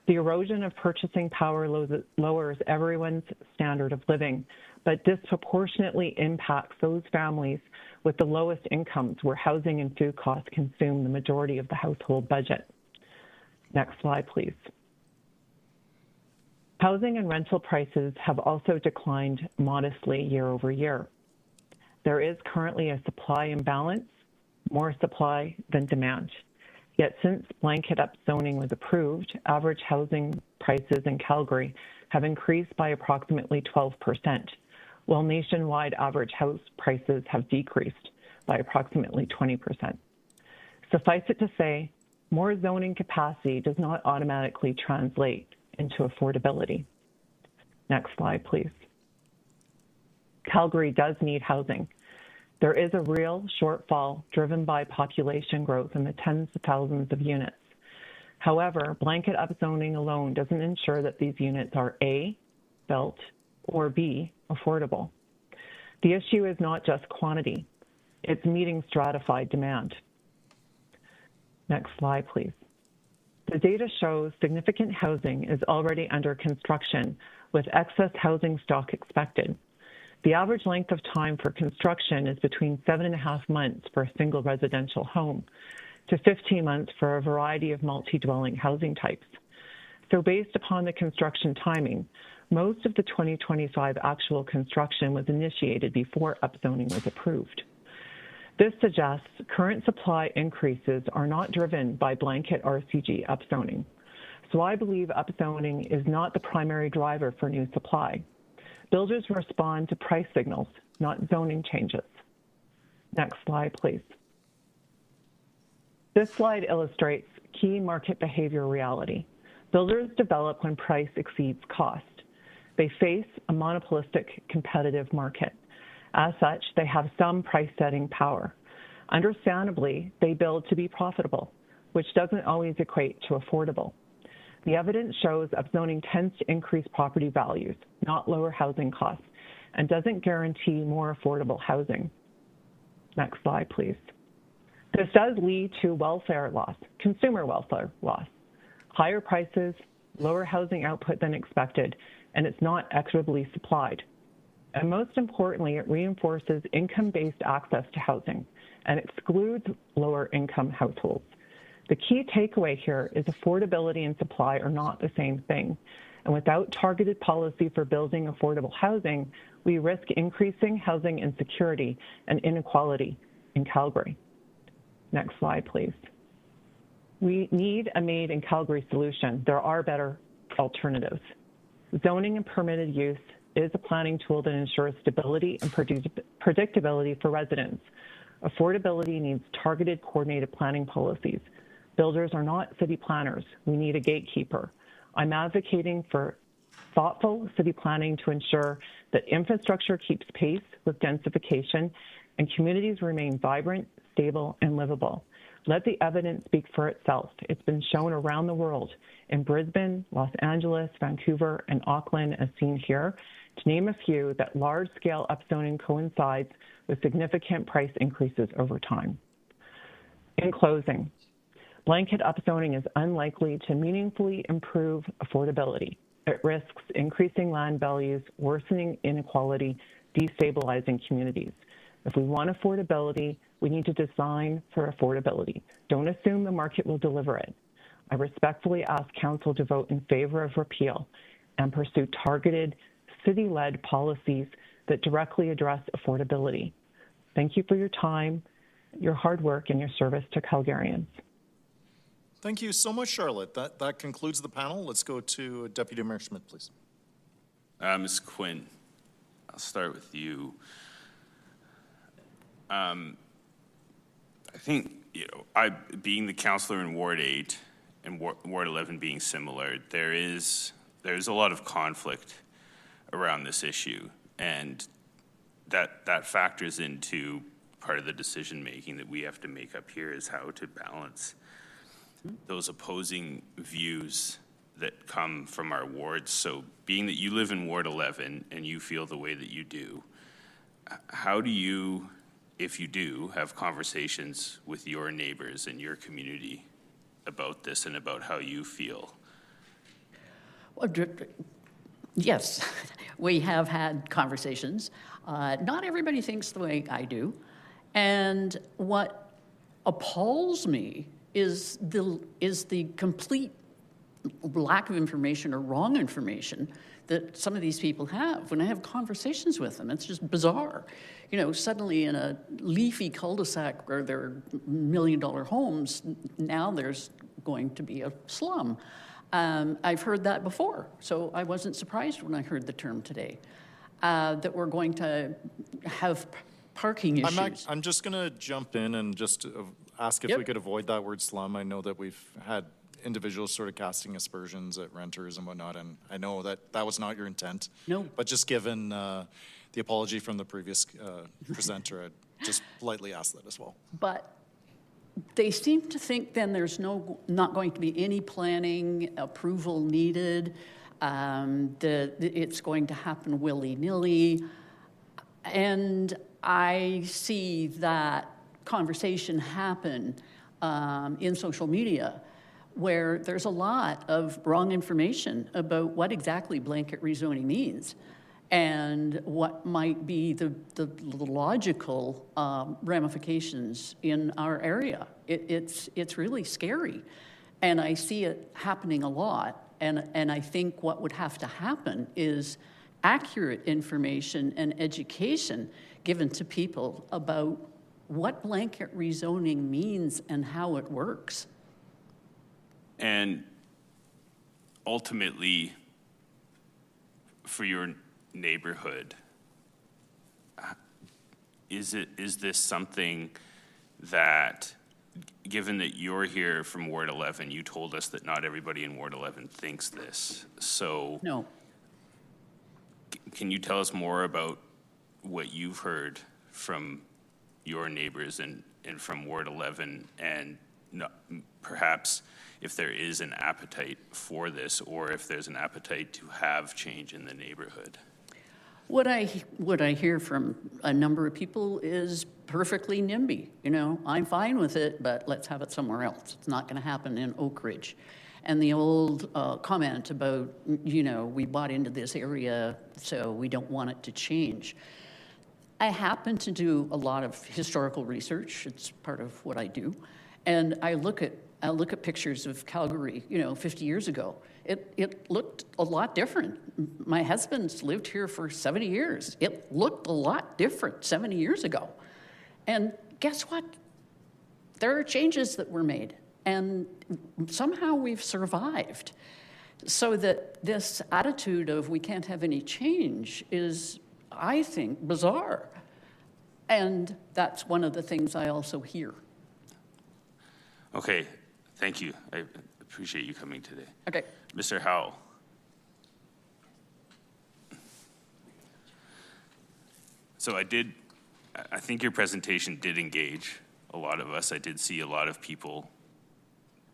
S18: The erosion of purchasing power lowers everyone's standard of living, but disproportionately impacts those families with the lowest incomes where housing and food costs consume the majority of the household budget. Next slide, please. Housing and rental prices have also declined modestly year over year. There is currently a supply imbalance, more supply than demand. Yet since blanket upzoning was approved, average housing prices in Calgary have increased by approximately 12%, while nationwide average house prices have decreased by approximately 20%. Suffice it to say, More zoning capacity does not automatically translate into affordability. Next slide, please. Calgary does need housing. There is a real shortfall driven by population growth in the tens of thousands of units. However, blanket upzoning alone doesn't ensure that these units are A, built, or B, affordable. The issue is not just quantity, it's meeting stratified demand. Next slide, please. The data shows significant housing is already under construction with excess housing stock expected. The average length of time for construction is between 7.5 months for a single residential home to 15 months for a variety of multi-dwelling housing types. So based upon the construction timing, most of the 2025 actual construction was initiated before upzoning was approved. This suggests current supply increases are not driven by blanket RCG upzoning. So I believe upzoning is not the primary driver for new supply. Builders respond to price signals, not zoning changes. Next slide, please. This slide illustrates key market behavior reality. Builders develop when price exceeds cost. They face a monopolistic competitive market. As such, they have some price-setting power. Understandably, they build to be profitable, which doesn't always equate to affordable. The evidence shows upzoning tends to increase property values, not lower housing costs, and doesn't guarantee more affordable housing. Next slide, please. This does lead to welfare loss, consumer welfare loss, higher prices, lower housing output than expected, and it's not equitably supplied. And most importantly, it reinforces income-based access to housing and excludes lower-income households. The key takeaway here is affordability and supply are not the same thing. And without targeted policy for building affordable housing, we risk increasing housing insecurity and inequality in Calgary. Next slide, please. We need a made in Calgary solution. There are better alternatives. Zoning and permitted use is a planning tool that ensures stability and predictability for residents. Affordability needs targeted, coordinated planning policies. Builders are not city planners. We need a gatekeeper. I'm advocating for thoughtful city planning to ensure that infrastructure keeps pace with densification and communities remain vibrant, stable, and livable. Let the evidence speak for itself. It's been shown around the world in Brisbane, Los Angeles, Vancouver, and Auckland, as seen here, to name a few, that large-scale upzoning coincides with significant price increases over time. In closing, blanket upzoning is unlikely to meaningfully improve affordability. It risks increasing land values, worsening inequality, destabilizing communities. If we want affordability, we need to design for affordability. Don't assume the market will deliver it. I respectfully ask Council to vote in favor of repeal and pursue targeted, city-led policies that directly address affordability. Thank you for your time, your hard work, and your service to Calgarians.
S1: Thank you so much, Charlotte. That concludes the panel. Let's go to Deputy Mayor Schmidt, please.
S11: Ms. Quinn, I'll start with you. I think, being the councillor in Ward 8 and Ward 11 being similar, there's a lot of conflict around this issue, and that factors into part of the decision making that we have to make up here, is how to balance those opposing views that come from our wards. So being that you live in Ward 11 and you feel the way that you do, how do you, if you do, have conversations with your neighbors and your community about this and about how you feel?
S16: Well, yes, we have had conversations. Not everybody thinks the way I do. And what appalls me is the complete lack of information or wrong information that some of these people have. When I have conversations with them, it's just bizarre. Suddenly in a leafy cul-de-sac where there are $1 million homes, now there's going to be a slum. I've heard that before, so I wasn't surprised when I heard the term today, that we're going to have parking issues.
S1: I'm just going to jump in and just ask if
S16: Yep.
S1: we could avoid that word slum. I know that we've had individuals sort of casting aspersions at renters and whatnot, and I know that that was not your intent.
S16: No.
S1: But just given the apology from the previous presenter, I'd just politely ask that as well.
S16: But they seem to think then there's not going to be any planning approval needed. It's going to happen willy-nilly. And I see that conversation happen in social media where there's a lot of wrong information about what exactly blanket rezoning means and what might be the logical ramifications in our area. It's really scary. And I see it happening a lot. And I think what would have to happen is accurate information and education given to people about what blanket rezoning means and how it works.
S11: And ultimately, for your neighborhood, is this something that, given that you're here from Ward 11, you told us that not everybody in Ward 11 thinks this. So
S16: no.
S11: Can you tell us more about what you've heard from your neighbors and from Ward 11, and perhaps if there is an appetite for this, or if there's an appetite to have change in the neighborhood?
S16: What I hear from a number of people is perfectly NIMBY. You know, I'm fine with it, but let's have it somewhere else. It's not going to happen in Oak Ridge. And the old comment about, you know, we bought into this area, so we don't want it to change. I happen to do a lot of historical research. It's part of what I do. And I look at pictures of Calgary, you know, 50 years ago. It looked a lot different. My husband's lived here for 70 years. It looked a lot different 70 years ago. And guess what? There are changes that were made, and somehow we've survived. So that this attitude of we can't have any change is, I think, bizarre. And that's one of the things I also hear.
S11: Okay, thank you. I appreciate you coming today.
S16: Okay.
S11: Mr. Howell. So I think your presentation did engage a lot of us. I did see a lot of people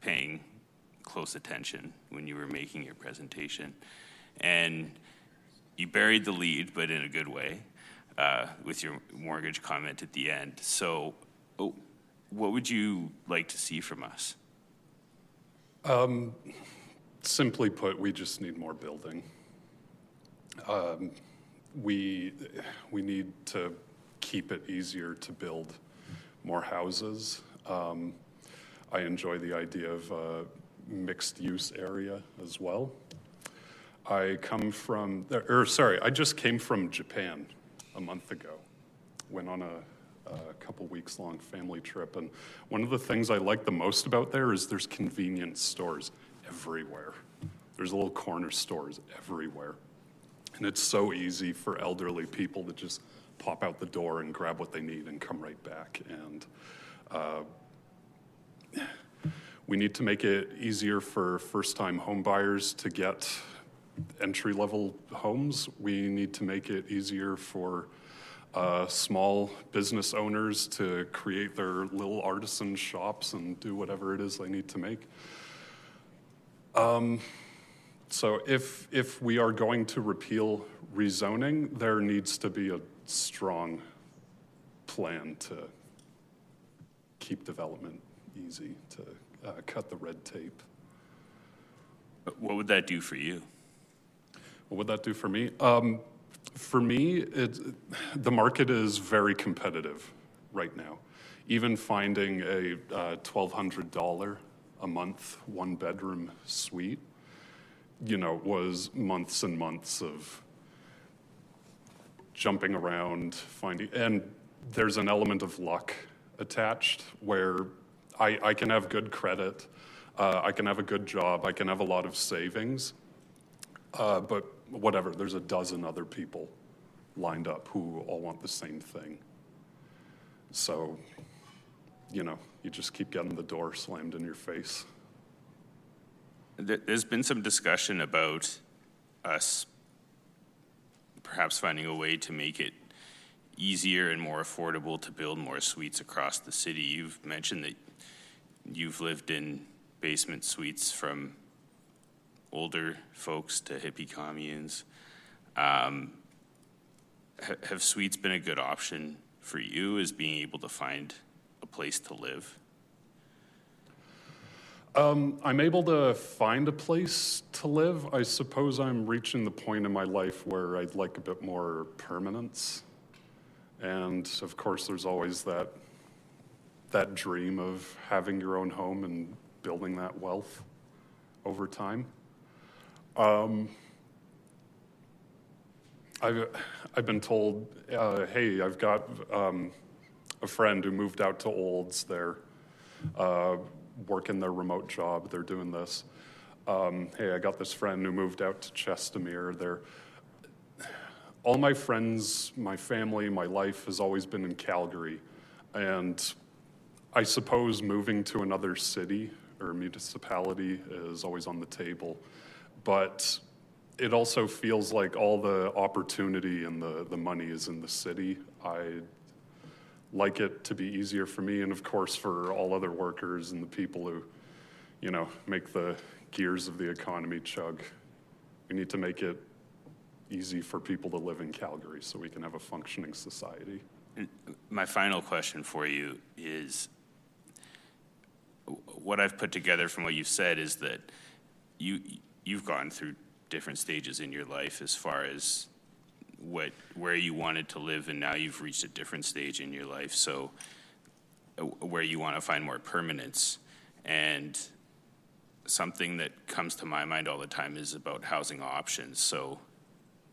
S11: paying close attention when you were making your presentation. And you buried the lead, but in a good way, with your mortgage comment at the end. So what would you like to see from us?
S15: Simply put, we just need more building. We need to keep it easier to build more houses. I enjoy the idea of a mixed-use area as well. I just came from Japan a month ago. Went on a couple weeks-long family trip, and one of the things I like the most about there is there's convenience stores everywhere. There's little corner stores everywhere. And it's so easy for elderly people to just pop out the door and grab what they need and come right back. And we need to make it easier for first-time home buyers to get entry-level homes. We need to make it easier for small business owners to create their little artisan shops and do whatever it is they need to make. So if we are going to repeal rezoning, there needs to be a strong plan to keep development easy, to cut the red tape.
S11: What would that do for you?
S15: What would that do for me? For me, the market is very competitive right now. Even finding a $1,200 a month one-bedroom suite, you know, was months and months of jumping around, finding, and there's an element of luck attached where I can have good credit, I can have a good job, I can have a lot of savings, but whatever, there's a dozen other people lined up who all want the same thing. So, you know, you just keep getting the door slammed in your face.
S11: There's been some discussion about us perhaps finding a way to make it easier and more affordable to build more suites across the city. You've mentioned that you've lived in basement suites from older folks to hippie communes. Have suites been a good option for you as being able to find a place to live?
S15: I'm able to find a place to live. I suppose I'm reaching the point in my life where I'd like a bit more permanence. And of course, there's always that dream of having your own home and building that wealth over time. I've been told, hey, I've got a friend who moved out to Olds. They're working their remote job. They're doing this. Hey, I got this friend who moved out to Chestermere. All my friends, my family, my life has always been in Calgary. And I suppose moving to another city or municipality is always on the table. But it also feels like all the opportunity and the money is in the city. I like it to be easier for me, and of course for all other workers and the people who, make the gears of the economy chug. We need to make it easy for people to live in Calgary so we can have a functioning society.
S11: And my final question for you is, what I've put together from what you've said is that you've gone through different stages in your life as far as where you wanted to live, and now you've reached a different stage in your life, so where you want to find more permanence. And something that comes to my mind all the time is about housing options. So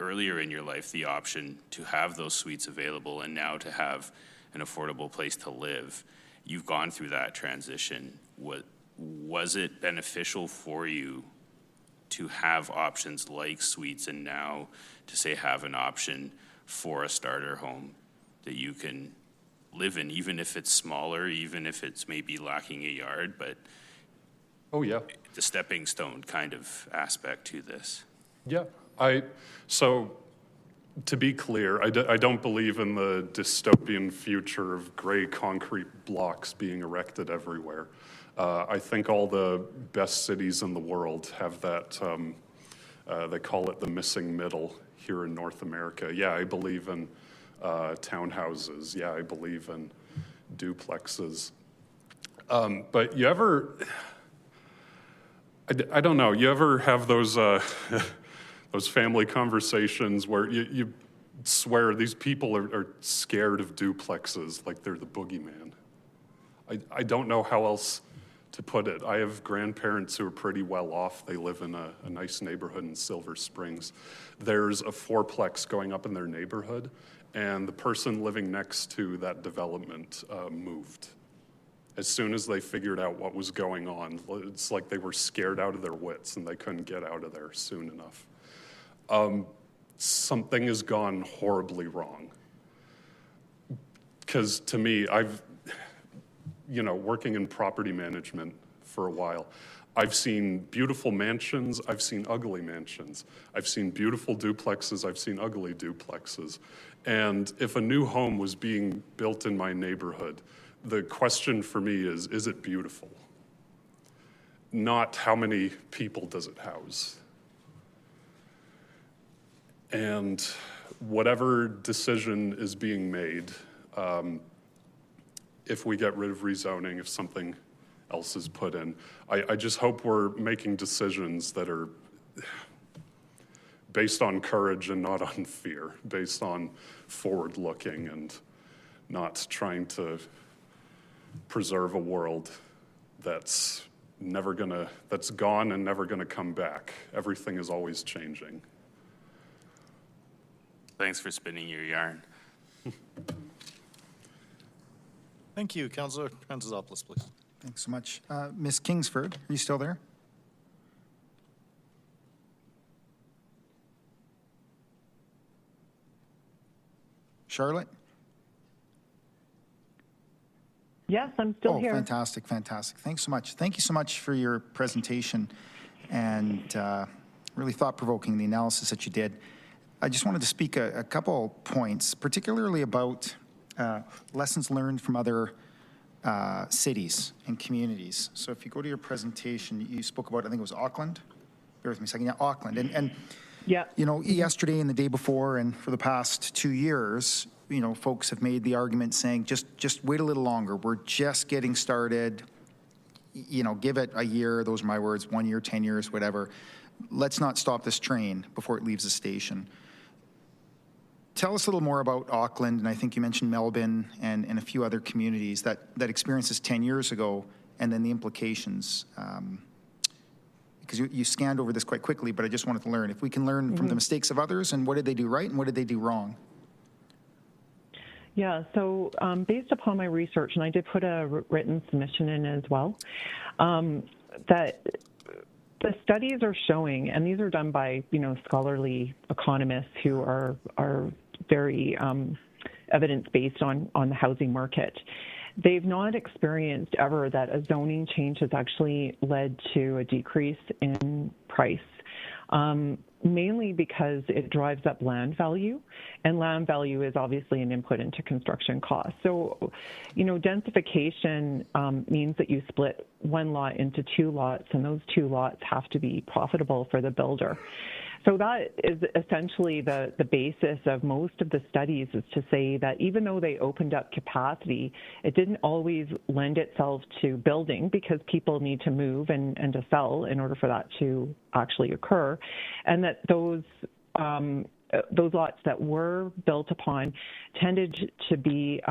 S11: earlier in your life, the option to have those suites available and now to have an affordable place to live, you've gone through that transition. Was it beneficial for you to have options like suites and now to say have an option for a starter home that you can live in, even if it's smaller, even if it's maybe lacking a yard, but
S15: oh yeah,
S11: the stepping stone kind of aspect to this?
S15: Yeah, so to be clear, I don't believe in the dystopian future of gray concrete blocks being erected everywhere. I think all the best cities in the world have that, they call it the missing middle here in North America. Yeah, I believe in townhouses. Yeah, I believe in duplexes. But you ever, I don't know, you ever have those those family conversations where you swear these people are scared of duplexes like they're the boogeyman? I don't know how else to put it. I have grandparents who are pretty well off. They live in a nice neighborhood in Silver Springs. There's a fourplex going up in their neighborhood, and the person living next to that development moved. As soon as they figured out what was going on, it's like they were scared out of their wits and they couldn't get out of there soon enough. Something has gone horribly wrong. Because to me, working in property management for a while, I've seen beautiful mansions, I've seen ugly mansions. I've seen beautiful duplexes, I've seen ugly duplexes. And if a new home was being built in my neighborhood, the question for me is it beautiful? Not how many people does it house? And whatever decision is being made, if we get rid of rezoning, if something else is put in, I just hope we're making decisions that are based on courage and not on fear, based on forward looking and not trying to preserve a world that's gone and never gonna come back. Everything is always changing.
S11: Thanks for spinning your yarn.
S1: Thank you. Councillor Panzopoulos, please.
S19: Thanks so much. Ms. Kingsford, are you still there? Charlotte?
S18: Yes, I'm still here.
S19: Fantastic, fantastic. Thanks so much. Thank you so much for your presentation and really thought-provoking, the analysis that you did. I just wanted to speak a couple points, particularly about lessons learned from other cities and communities. So if you go to your presentation, you spoke about, I think it was Auckland. Bear with me a second. Yeah, Auckland. And
S18: yeah,
S19: you know, yesterday and the day before and for the past 2 years, you know, folks have made the argument saying, just wait a little longer. We're just getting started. You know, give it a year. Those are my words, 1 year, 10 years, whatever. Let's not stop this train before it leaves the station. Tell us a little more about Auckland, and I think you mentioned Melbourne and a few other communities that experienced this 10 years ago, and then the implications. Because you scanned over this quite quickly, but I just wanted to learn. If we can learn from the mistakes of others, and what did they do right and what did they do wrong?
S18: Yeah, so based upon my research, and I did put a written submission in as well, that the studies are showing, and these are done by, you know, scholarly economists who are very evidence-based on the housing market. They've not experienced ever that a zoning change has actually led to a decrease in price, mainly because it drives up land value, and land value is obviously an input into construction costs. So, you know, densification means that you split one lot into 2 lots, and those 2 lots have to be profitable for the builder. So that is essentially the basis of most of the studies, is to say that even though they opened up capacity, it didn't always lend itself to building, because people need to move and to sell in order for that to actually occur, and that those lots that were built upon tended to be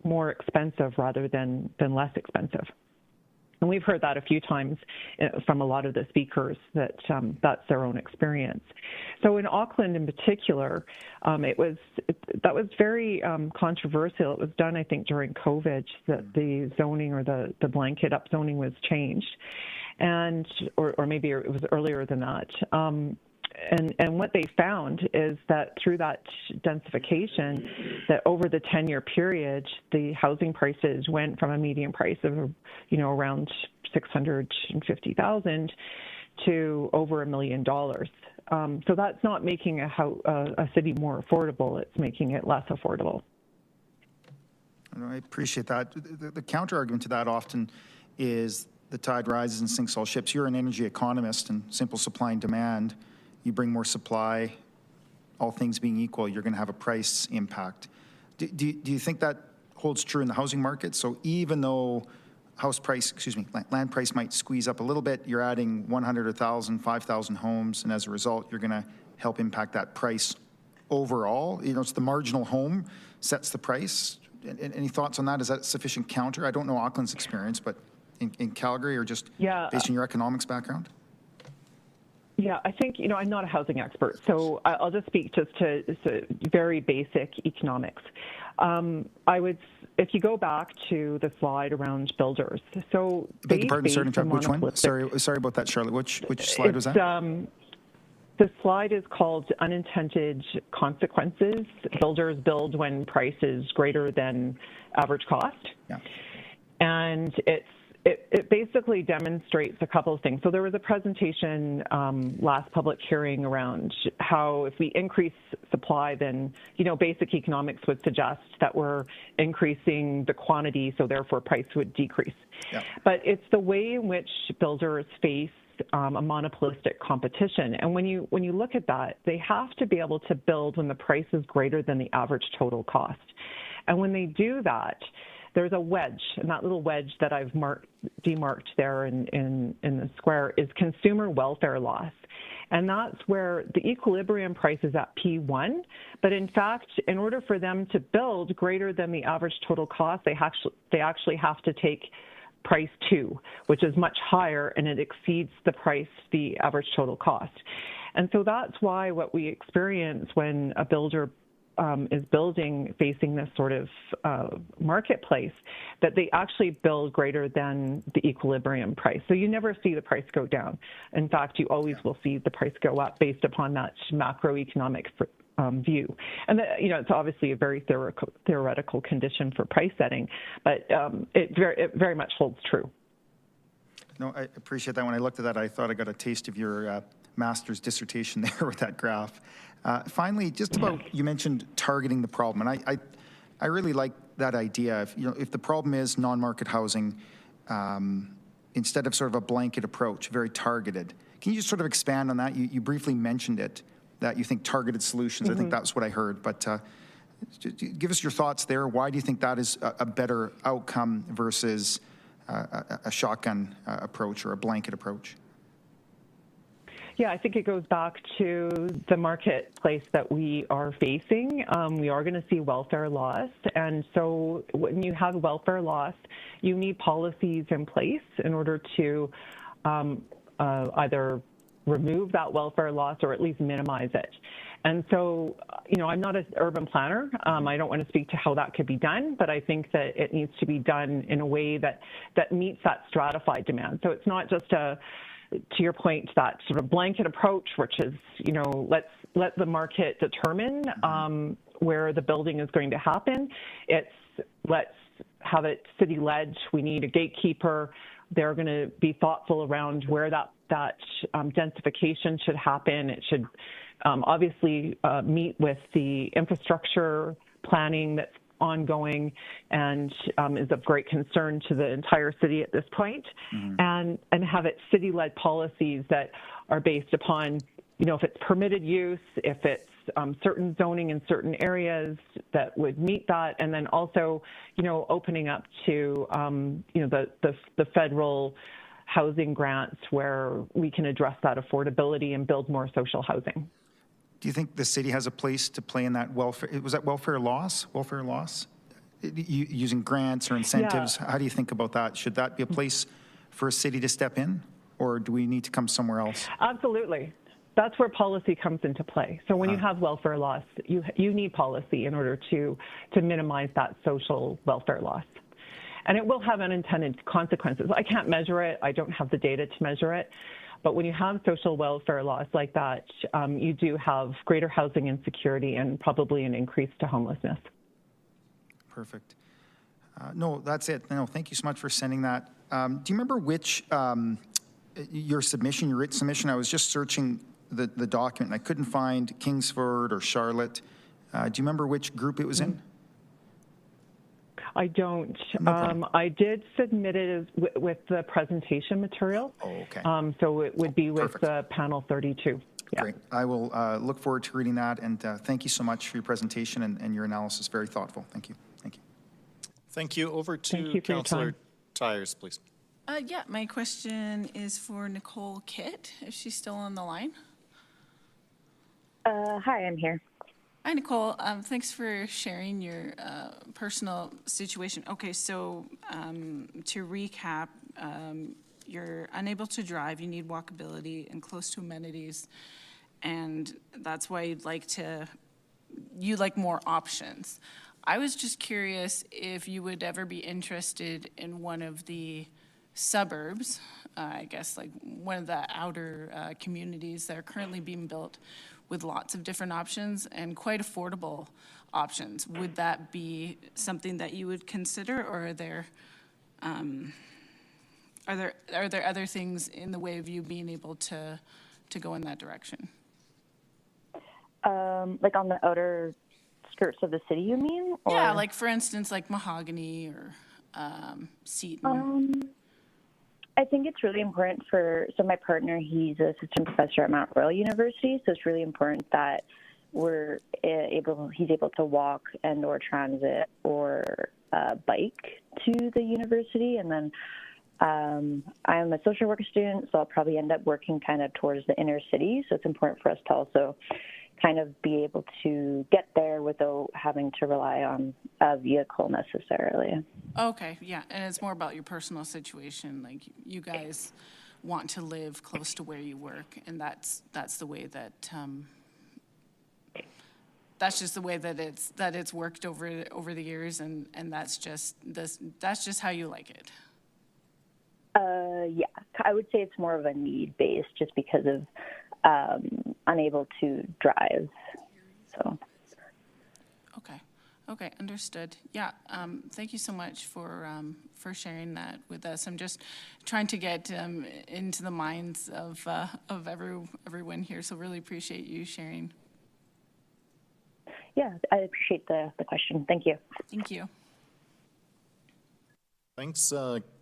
S18: more expensive rather than less expensive. And we've heard that a few times from a lot of the speakers, that that's their own experience. So in Auckland in particular, that was very controversial. It was done, I think, during COVID, that the zoning or the blanket upzoning was changed, and or maybe it was earlier than that. And what they found is that through that densification, that over the 10-year period, the housing prices went from a median price of, you know, around $650,000 to over $1 million. So that's not making a city more affordable; it's making it less affordable.
S19: I appreciate that. The counter argument to that often is the tide rises and sinks all ships. You're an energy economist, and simple supply and demand. You bring more supply, all things being equal, you're going to have a price impact. Do you think that holds true in the housing market? So even though land price might squeeze up a little bit, you're adding 100, 1,000, 5,000 homes, and as a result, you're going to help impact that price overall. You know, it's the marginal home sets the price. Any thoughts on that? Is that sufficient counter? I don't know Auckland's experience, but in Calgary, or just based on your economics background?
S18: Yeah, I think, you know, I'm not a housing expert, so I'll just speak just to very basic economics. If you go back to the slide around builders, so
S19: beg your pardon, sorry to interrupt. Which one? Sorry about that, Charlotte. Which slide was that?
S18: The slide is called Unintended Consequences. Builders build when price is greater than average cost.
S19: Yeah.
S18: And it basically demonstrates a couple of things. So there was a presentation last public hearing around how if we increase supply, then, you know, basic economics would suggest that we're increasing the quantity, so therefore price would decrease.
S19: Yeah.
S18: But it's the way in which builders face a monopolistic competition. And when you look at that, they have to be able to build when the price is greater than the average total cost. And when they do that, there's a wedge, and that little wedge that I've demarked there in the square is consumer welfare loss. And that's where the equilibrium price is at P1. But in fact, in order for them to build greater than the average total cost, they actually have to take price 2, which is much higher, and it exceeds the average total cost. And so that's why what we experience when a builder is building facing this sort of marketplace, that they actually build greater than the equilibrium price. So you never see the price go down. In fact, you always will see the price go up based upon that macroeconomic view. And, it's obviously a very theoretical condition for price setting, but it very much holds true.
S19: No, I appreciate that. When I looked at that, I thought I got a taste of your master's dissertation there with that graph. Finally, just about, you mentioned targeting the problem, and I really like that idea. If the problem is non-market housing, instead of sort of a blanket approach, very targeted. Can you just sort of expand on that? You briefly mentioned it, that you think targeted solutions. I think that's what I heard, but give us your thoughts there. Why do you think that is a better outcome versus a shotgun approach or a blanket approach?
S18: Yeah, I think it goes back to the marketplace that we are facing. We are going to see welfare loss. And so when you have welfare loss, you need policies in place in order to either remove that welfare loss or at least minimize it. And so, I'm not an urban planner. I don't want to speak to how that could be done, but I think that it needs to be done in a way that meets that stratified demand. So it's not just to your point, that sort of blanket approach, which is, let's let the market determine where the building is going to happen. It's let's have it city-led. We need a gatekeeper. They're going to be thoughtful around where that densification should happen. It should obviously meet with the infrastructure planning that's ongoing and is of great concern to the entire city at this point, and have it city-led policies that are based upon, if it's permitted use, if it's certain zoning in certain areas that would meet that, and then also, opening up to, the federal housing grants where we can address that affordability and build more social housing.
S19: Do you think the city has a place to play in that welfare? Was that welfare loss? Welfare loss? Using grants or incentives? Yeah. How do you think about that? Should that be a place for a city to step in, or do we need to come somewhere else?
S18: Absolutely. That's where policy comes into play. So when you have welfare loss, you need policy in order to minimize that social welfare loss. And it will have unintended consequences. I can't measure it. I don't have the data to measure it. But when you have social welfare loss like that, you do have greater housing insecurity and probably an increase to homelessness.
S19: Perfect. No, that's it. No, thank you so much for sending that. Do you remember which, your written submission? I was just searching the document and I couldn't find Kingsford or Charlotte. Do you remember which group it was in?
S18: I don't.
S19: No
S18: I did submit it with the presentation material.
S19: Oh, okay.
S18: So it would be with
S19: Perfect.
S18: panel 32. Yeah.
S19: Great. I will look forward to reading that, and thank you so much for your presentation and your analysis. Very thoughtful. Thank you. Thank you.
S1: Thank you. Over to Councillor Tyers, please.
S20: Yeah, my question is for Nicole Kit, if she's still on the line.
S14: Hi, I'm here.
S20: Hi, Nicole. Thanks for sharing your personal situation. Okay, so to recap, you're unable to drive, you need walkability and close to amenities, and that's why you'd like more options. I was just curious if you would ever be interested in one of the suburbs, I guess like one of the outer communities that are currently being built with lots of different options and quite affordable options. Would that be something that you would consider, or are there other things in the way of you being able to go in that direction?
S14: Like on the outer skirts of the city, you mean? Or?
S20: Yeah, like for instance, like Mahogany or Seton.
S14: I think it's really important so my partner, he's an assistant professor at Mount Royal University, so it's really important that he's able to walk and or transit or bike to the university. And then I'm a social work student, so I'll probably end up working kind of towards the inner city, so it's important for us to also kind of be able to get there without having to rely on a vehicle necessarily.
S20: Okay, yeah, and it's more about your personal situation. Like you guys want to live close to where you work, and that's the way that that's just the way that it's worked over the years, and that's just how you like it.
S14: Yeah, I would say it's more of a need based, just because of unable to drive. So.
S20: Okay, understood. Yeah, thank you so much for sharing that with us. I'm just trying to get into the minds of everyone here, so really appreciate you sharing.
S14: Yeah, I appreciate the question. Thank you.
S20: Thank you.
S1: Thanks,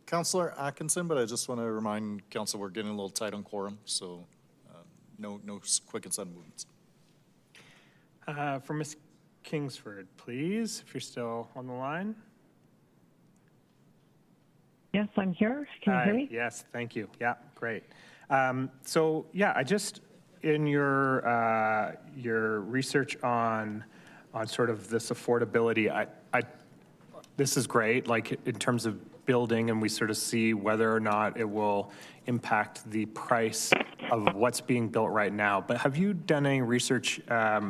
S1: Councillor Atkinson, but I just want to remind Council we're getting a little tight on quorum, so no quick and sudden movements.
S13: For Ms. Kingsford, please, if you're still on the line.
S18: Yes, I'm here. Can you hear me?
S13: Yes, thank you. Yeah, great. So yeah, I just, in your research on sort of this affordability, this is great, like in terms of building, and we sort of see whether or not it will impact the price of what's being built right now. But have you done any research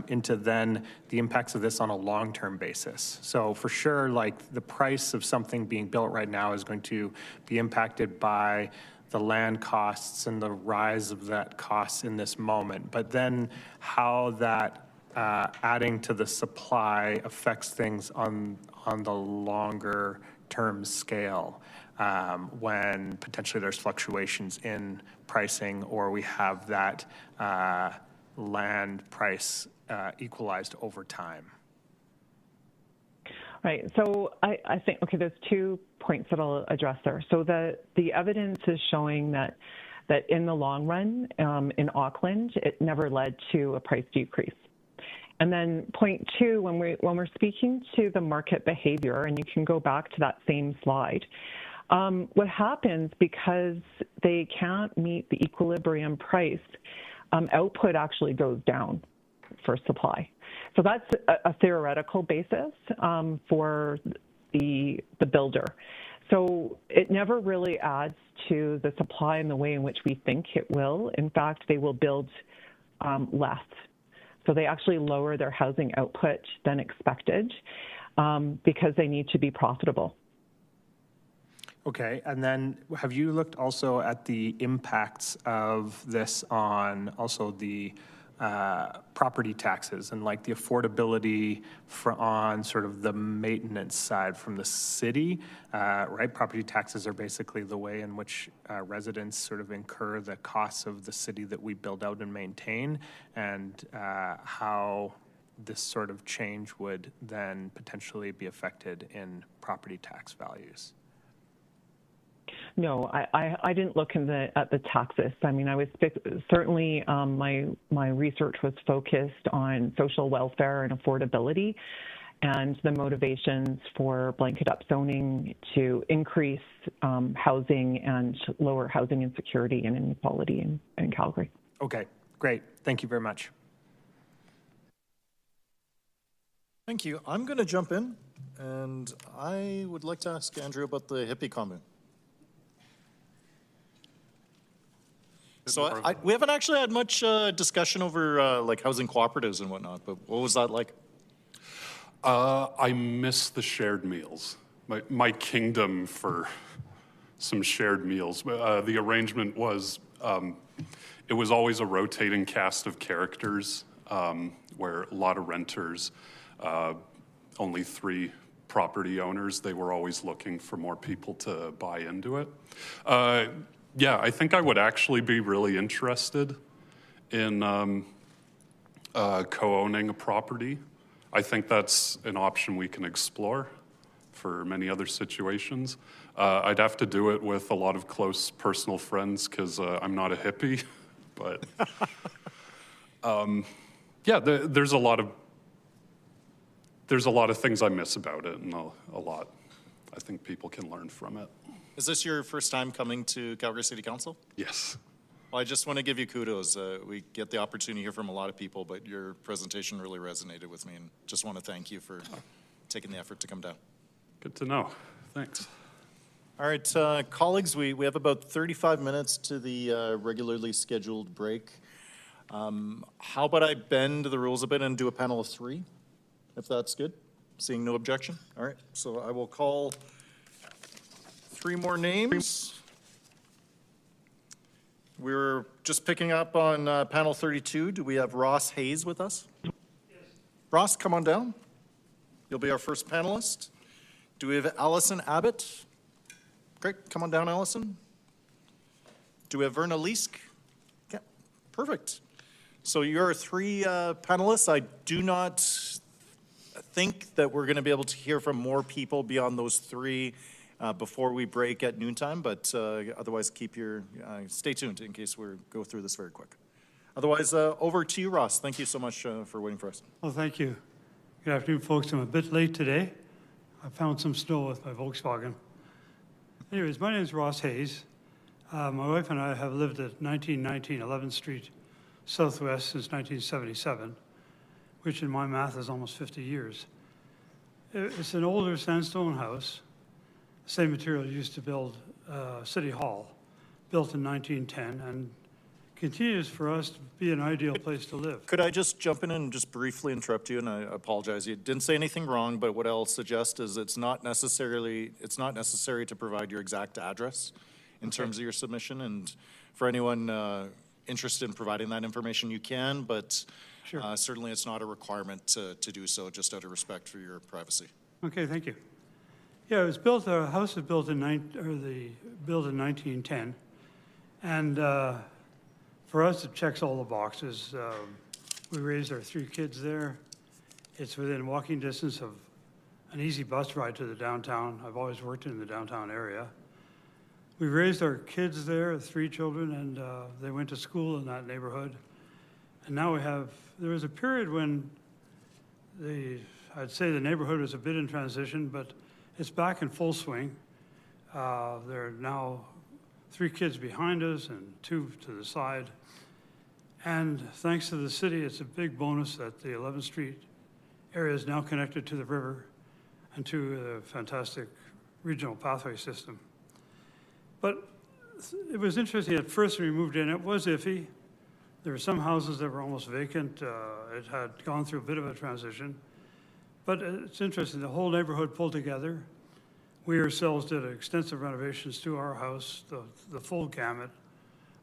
S13: into then the impacts of this on a long-term basis? So for sure, like the price of something being built right now is going to be impacted by the land costs and the rise of that cost in this moment. But then how that adding to the supply affects things on the longer term scale, when potentially there's fluctuations in pricing, or we have that land price equalized over time.
S18: Right. So I think, okay, there's 2 points that I'll address there. So the evidence is showing that in the long run, in Auckland, it never led to a price decrease. And then point 2, when we're speaking to the market behavior, and you can go back to that same slide, what happens because they can't meet the equilibrium price, output actually goes down for supply. So that's a theoretical basis for the builder. So it never really adds to the supply in the way in which we think it will. In fact, they will build less. So they actually lower their housing output than expected because they need to be profitable.
S13: Okay, and then have you looked also at the impacts of this on also the property taxes and like the affordability on sort of the maintenance side from the city, right? Property taxes are basically the way in which residents sort of incur the costs of the city that we build out and maintain, and how this sort of change would then potentially be affected in property tax values.
S18: No, I didn't look at the taxes. I mean, I was certainly my research was focused on social welfare and affordability, and the motivations for blanket upzoning to increase housing and lower housing insecurity and inequality in Calgary.
S13: Okay, great. Thank you very much.
S1: Thank you. I'm going to jump in, and I would like to ask Andrew about the hippie commune. So we haven't actually had much discussion over like housing cooperatives and whatnot, but what was that like?
S15: I miss the shared meals. My kingdom for some shared meals. The arrangement was, it was always a rotating cast of characters where a lot of renters, only 3 property owners. They were always looking for more people to buy into it. Yeah, I think I would actually be really interested in co-owning a property. I think that's an option we can explore for many other situations. I'd have to do it with a lot of close personal friends because I'm not a hippie, but yeah, there's a lot of things I miss about it, and a lot I think people can learn from it.
S1: Is this your first time coming to Calgary City Council?
S15: Yes.
S1: Well, I just want to give you kudos. We get the opportunity to hear from a lot of people, but your presentation really resonated with me, and just want to thank you for taking the effort to come down.
S15: Good to know. Thanks.
S1: All right, colleagues, we have about 35 minutes to the regularly scheduled break. How about I bend the rules a bit and do a panel of 3, if that's good? Seeing no objection? All right, so I will call 3 more names. We're just picking up on panel 32. Do we have Ross Hayes with us? Yes. Ross, come on down. You'll be our first panelist. Do we have Allison Abbott? Great, come on down, Allison. Do we have Verna Lisk? Yeah, perfect. So you're 3 panelists. I do not think that we're going to be able to hear from more people beyond those 3 before we break at noontime, but otherwise stay tuned in case we go through this very quick. Otherwise, over to you, Ross. Thank you so much for waiting for us.
S21: Well, thank you. Good afternoon, folks. I'm a bit late today. I found some snow with my Volkswagen. Anyways, my name is Ross Hayes. My wife and I have lived at 1919 11th Street Southwest since 1977, which in my math is almost 50 years. It's an older sandstone house, the same material used to build City Hall, built in 1910, and continues for us to be an ideal place to live.
S1: Could I just jump in and just briefly interrupt you? And I apologize. You didn't say anything wrong, but what I'll suggest is it's not necessary to provide your exact address in terms of your submission. And for anyone interested in providing that information, you can, but certainly it's not a requirement to do so, just out of respect for your privacy.
S21: Okay, thank you. Yeah, it was built. The house was built in 1910, and for us, it checks all the boxes. We raised our 3 kids there. It's within walking distance of an easy bus ride to the downtown. I've always worked in the downtown area. We raised our kids there, 3 children, and they went to school in that neighborhood. And now there was a period when I'd say the neighborhood was a bit in transition, but it's back in full swing. There are now 3 kids behind us and 2 to the side. And thanks to the city, it's a big bonus that the 11th Street area is now connected to the river and to a fantastic regional pathway system. But it was interesting. At first when we moved in, it was iffy. There were some houses that were almost vacant. It had gone through a bit of a transition. But it's interesting, the whole neighborhood pulled together. We ourselves did extensive renovations to our house, the full gamut,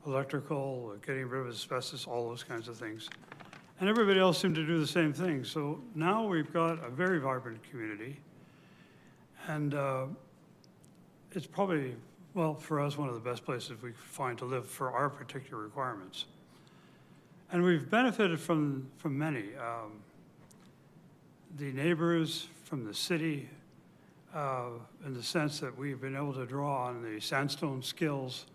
S21: electrical, getting rid of asbestos, all those kinds of things. And everybody else seemed to do the same thing. So now we've got a very vibrant community. And it's probably, well, for us, one of the best places we find to live for our particular requirements. And we've benefited from many. The neighbors, from the city, in the sense that we've been able to draw on the sandstone skills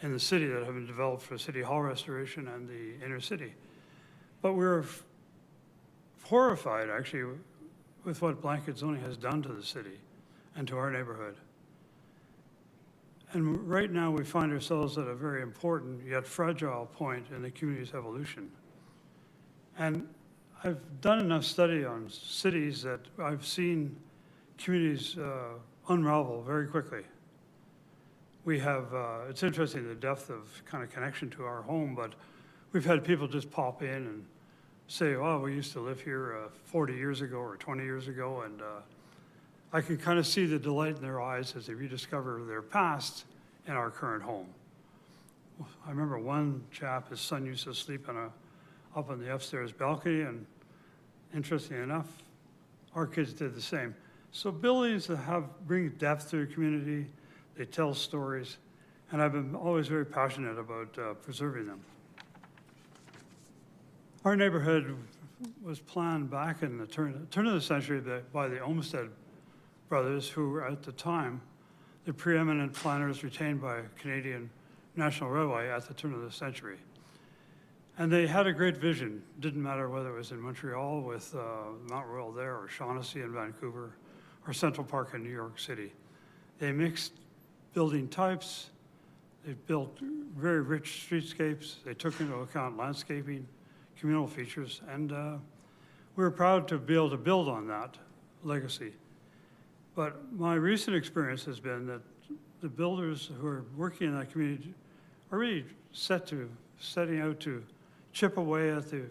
S21: in the city that have been developed for City Hall restoration and the inner city. But we're horrified, actually, with what blanket zoning has done to the city and to our neighborhood. And right now we find ourselves at a very important yet fragile point in the community's evolution. And I've done enough study on cities that I've seen communities unravel very quickly. We have, it's interesting the depth of kind of connection to our home, but we've had people just pop in and say, oh, we used to live here 40 years ago or 20 years ago, and I can kind of see the delight in their eyes as they rediscover their past in our current home. I remember one chap, his son used to sleep up on the upstairs balcony, and interestingly enough, our kids did the same. So buildings that bring depth to the community, they tell stories, and I've been always very passionate about preserving them. Our neighborhood was planned back in the turn of the century by the Olmsted brothers, who were at the time the preeminent planners retained by Canadian National Railway at the turn of the century. And they had a great vision. Didn't matter whether it was in Montreal with Mount Royal there, or Shaughnessy in Vancouver, or Central Park in New York City. They mixed building types. They built very rich streetscapes. They took into account landscaping, communal features, and we were proud to be able to build on that legacy. But my recent experience has been that the builders who are working in that community are really setting out to chip away at the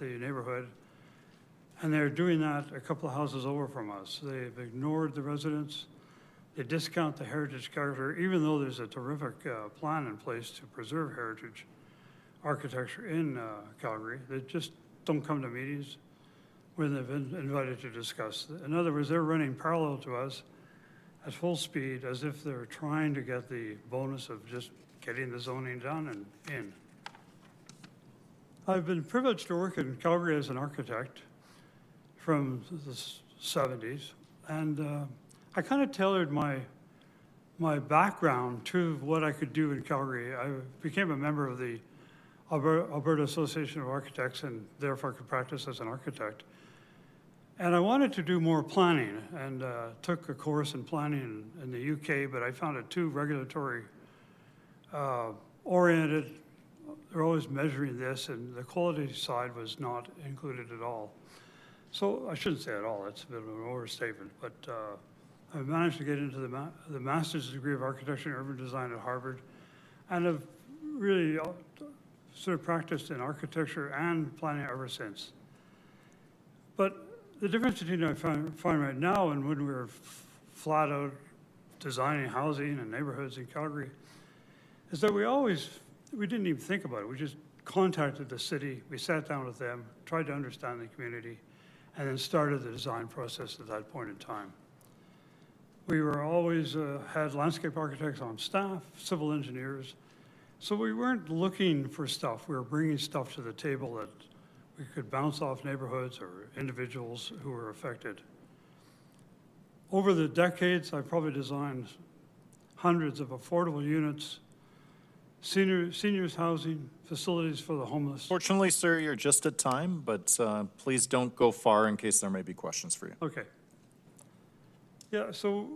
S21: neighborhood, and they're doing that a couple of houses over from us. They've ignored the residents. They discount the heritage character, even though there's a terrific plan in place to preserve heritage architecture in Calgary. They just don't come to meetings. when they've been invited to discuss. In other words, they're running parallel to us at full speed as if they're trying to get the bonus of just getting the zoning done and in. I've been privileged to work in Calgary as an architect from the 70s, and I kind of tailored my background to what I could do in Calgary. I became a member of the Alberta Association of Architects and therefore could practice as an architect. And I wanted to do more planning and took a course in planning in the UK, but I found it too regulatory oriented. They're always measuring this, and the quality side was not included at all. So I shouldn't say at all, that's a bit of an overstatement, but I managed to get into the master's degree of architecture and urban design at Harvard, and have really sort of practiced in architecture and planning ever since. But the difference between I find right now and when we were flat out designing housing and neighborhoods in Calgary is that we didn't even think about it. We just contacted the city, we sat down with them, tried to understand the community, and then started the design process at that point in time. We were always had landscape architects on staff, civil engineers, so we weren't looking for stuff. We were bringing stuff to the table that we could bounce off neighborhoods or individuals who were affected. Over the decades, I've probably designed hundreds of affordable units, seniors housing, facilities for the homeless.
S1: Fortunately, sir, you're just at time, but please don't go far in case there may be questions for you.
S21: Okay. Yeah, so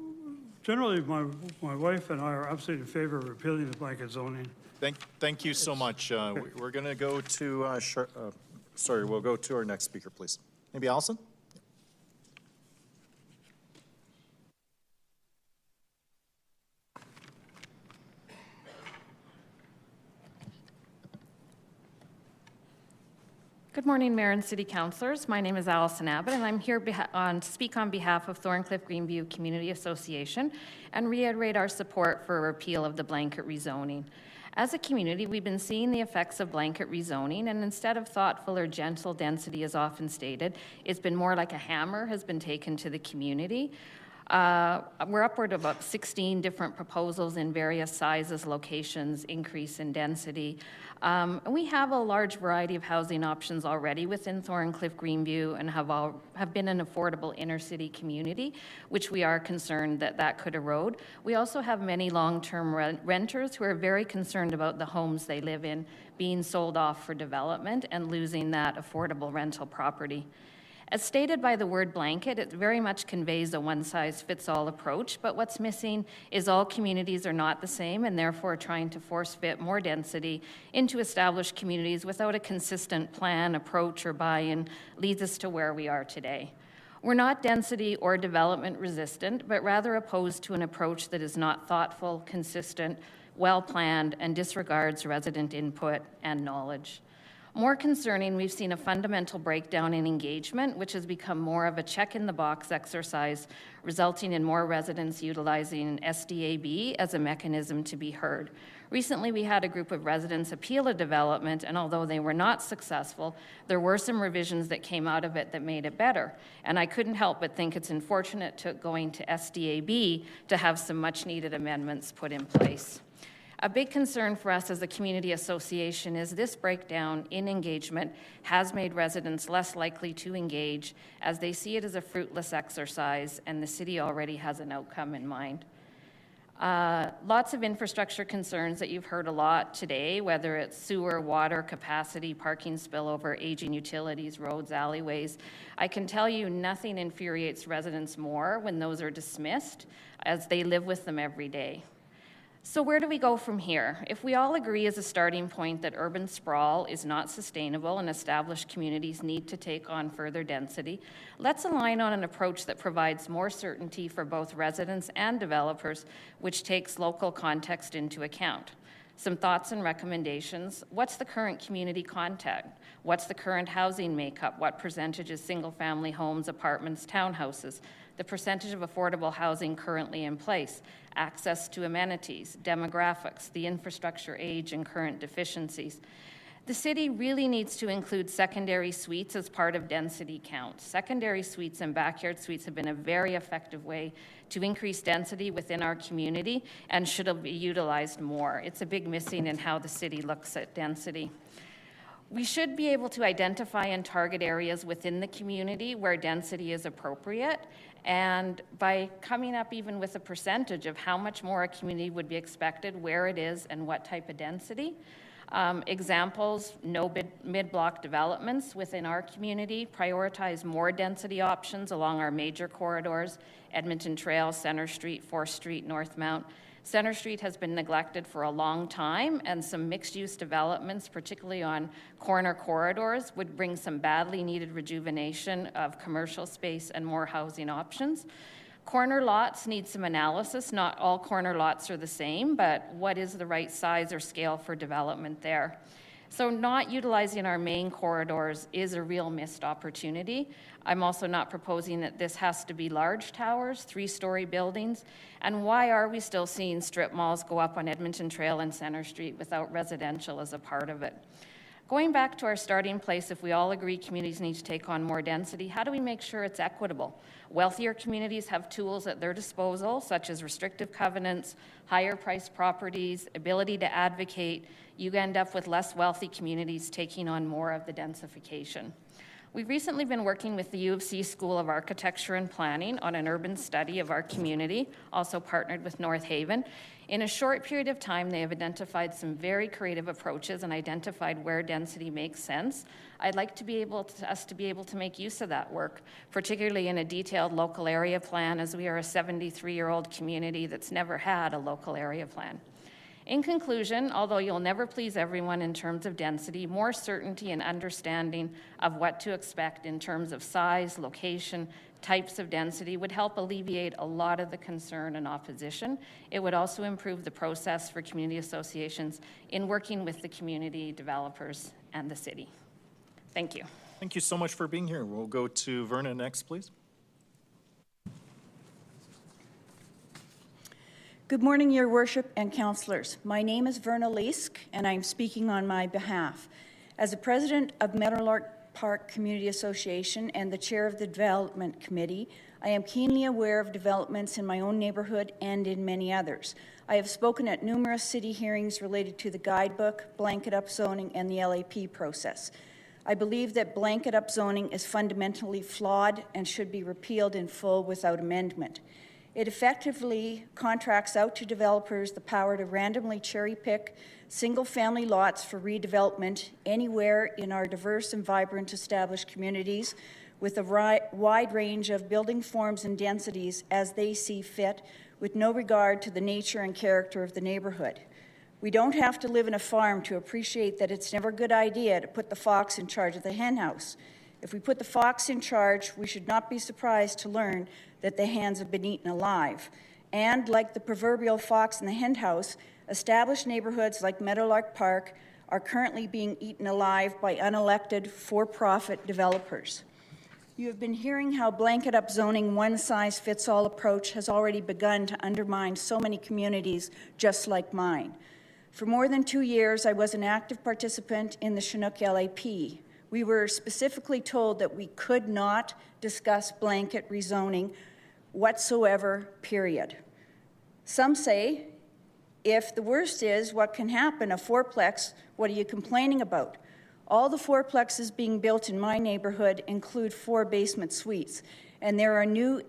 S21: generally my wife and I are absolutely in favor of repealing the blanket zoning.
S1: Thank you so much. We're going to go to, we'll go to our next speaker, please. Maybe Allison?
S4: Good morning, Mayor and City Councillors. My name is Allison Abbott, and I'm here to speak on behalf of Thorncliffe Greenview Community Association and reiterate our support for a repeal of the blanket rezoning. As a community, we've been seeing the effects of blanket rezoning, and instead of thoughtful or gentle density as often stated, it's been more like a hammer has been taken to the community. We're upward of about 16 different proposals in various sizes, locations, increase in density. We have a large variety of housing options already within Thorncliffe Greenview and have been an affordable inner city community, which we are concerned that could erode. We also have many long-term renters who are very concerned about the homes they live in being sold off for development and losing that affordable rental property. As stated by the word blanket, it very much conveys a one-size-fits-all approach, but what's missing is all communities are not the same, and therefore trying to force fit more density into established communities without a consistent plan, approach, or buy-in leads us to where we are today. We're not density or development resistant, but rather opposed to an approach that is not thoughtful, consistent, well-planned, and disregards resident input and knowledge. More concerning, we've seen a fundamental breakdown in engagement, which has become more of a check-in-the-box exercise, resulting in more residents utilizing SDAB as a mechanism to be heard. Recently, we had a group of residents appeal a development, and although they were not successful, there were some revisions that came out of it that made it better. And I couldn't help but think it's unfortunate to going to SDAB to have some much-needed amendments put in place. A big concern for us as a community association is this breakdown in engagement has made residents less likely to engage as they see it as a fruitless exercise, and the city already has an outcome in mind. Lots of infrastructure concerns that you've heard a lot today, whether it's sewer, water, capacity, parking spillover, aging utilities, roads, alleyways. I can tell you nothing infuriates residents more when those are dismissed, as they live with them every day. So where do we go from here? If we all agree as a starting point that urban sprawl is not sustainable and established communities need to take on further density, let's align on an approach that provides more certainty for both residents and developers, which takes local context into account. Some thoughts and recommendations. What's the current community contact? What's the current housing makeup? What percentage is single-family homes, apartments, townhouses? The percentage of affordable housing currently in place, access to amenities, demographics, the infrastructure age and current deficiencies. The city really needs to include secondary suites as part of density counts. Secondary suites and backyard suites have been a very effective way to increase density within our community and should be utilized more. It's a big missing in how the city looks at density. We should be able to identify and target areas within the community where density is appropriate, and by coming up even with a percentage of how much more a community would be expected, where it is, and what type of density. Examples, no mid-block developments within our community, prioritize more density options along our major corridors, Edmonton Trail, Centre Street, 4th Street, Northmount. Centre Street has been neglected for a long time, and some mixed-use developments, particularly on corner corridors, would bring some badly needed rejuvenation of commercial space and more housing options. Corner lots need some analysis. Not all corner lots are the same, but what is the right size or scale for development there? So not utilizing our main corridors is a real missed opportunity. I'm also not proposing that this has to be large towers, 3-story buildings. And why are we still seeing strip malls go up on Edmonton Trail and Centre Street without residential as a part of it? Going back to our starting place, if we all agree communities need to take on more density, how do we make sure it's equitable? Wealthier communities have tools at their disposal, such as restrictive covenants, higher priced properties, ability to advocate. You end up with less wealthy communities taking on more of the densification. We've recently been working with the U of C School of Architecture and Planning on an urban study of our community, also partnered with North Haven. In a short period of time, they have identified some very creative approaches and identified where density makes sense. I'd like us to be able to make use of that work, particularly in a detailed local area plan, as we are a 73-year-old community that's never had a local area plan. In conclusion, although you'll never please everyone in terms of density, more certainty and understanding of what to expect in terms of size, location, types of density would help alleviate a lot of the concern and opposition. It would also improve the process for community associations in working with the community developers and the city. Thank you.
S1: Thank you so much for being here. We'll go to Verna next, please.
S2: Good morning, Your Worship and Councillors. My name is Verna Lisk, and I'm speaking on my behalf. As the President of Meadowlark Park Community Association and the Chair of the Development Committee, I am keenly aware of developments in my own neighbourhood and in many others. I have spoken at numerous city hearings related to the guidebook, blanket upzoning, and the LAP process. I believe that blanket upzoning is fundamentally flawed and should be repealed in full without amendment. It effectively contracts out to developers the power to randomly cherry-pick single-family lots for redevelopment anywhere in our diverse and vibrant established communities with a wide range of building forms and densities as they see fit, with no regard to the nature and character of the neighbourhood. We don't have to live in a farm to appreciate that it's never a good idea to put the fox in charge of the henhouse. If we put the fox in charge, we should not be surprised to learn that the hens have been eaten alive. And like the proverbial fox in the henhouse, established neighborhoods like Meadowlark Park are currently being eaten alive by unelected for-profit developers. You have been hearing how blanket upzoning, one-size-fits-all approach has already begun to undermine so many communities just like mine. For more than 2 years, I was an active participant in the Chinook LAP. We were specifically told that we could not discuss blanket rezoning whatsoever, period. Some say, if the worst is what can happen, a fourplex, what are you complaining about? All the fourplexes being built in my neighborhood include 4 basement suites, and there are new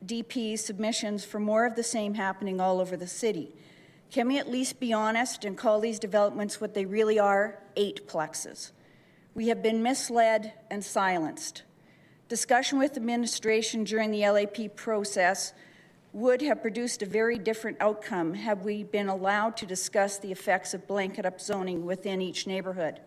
S2: DP submissions for more of the same happening all over the city. Can we at least be honest and call these developments what they really are, 8plexes? We have been misled and silenced. Discussion with administration during the LAP process would have produced a very different outcome had we been allowed to discuss the effects of blanket upzoning within each neighborhood.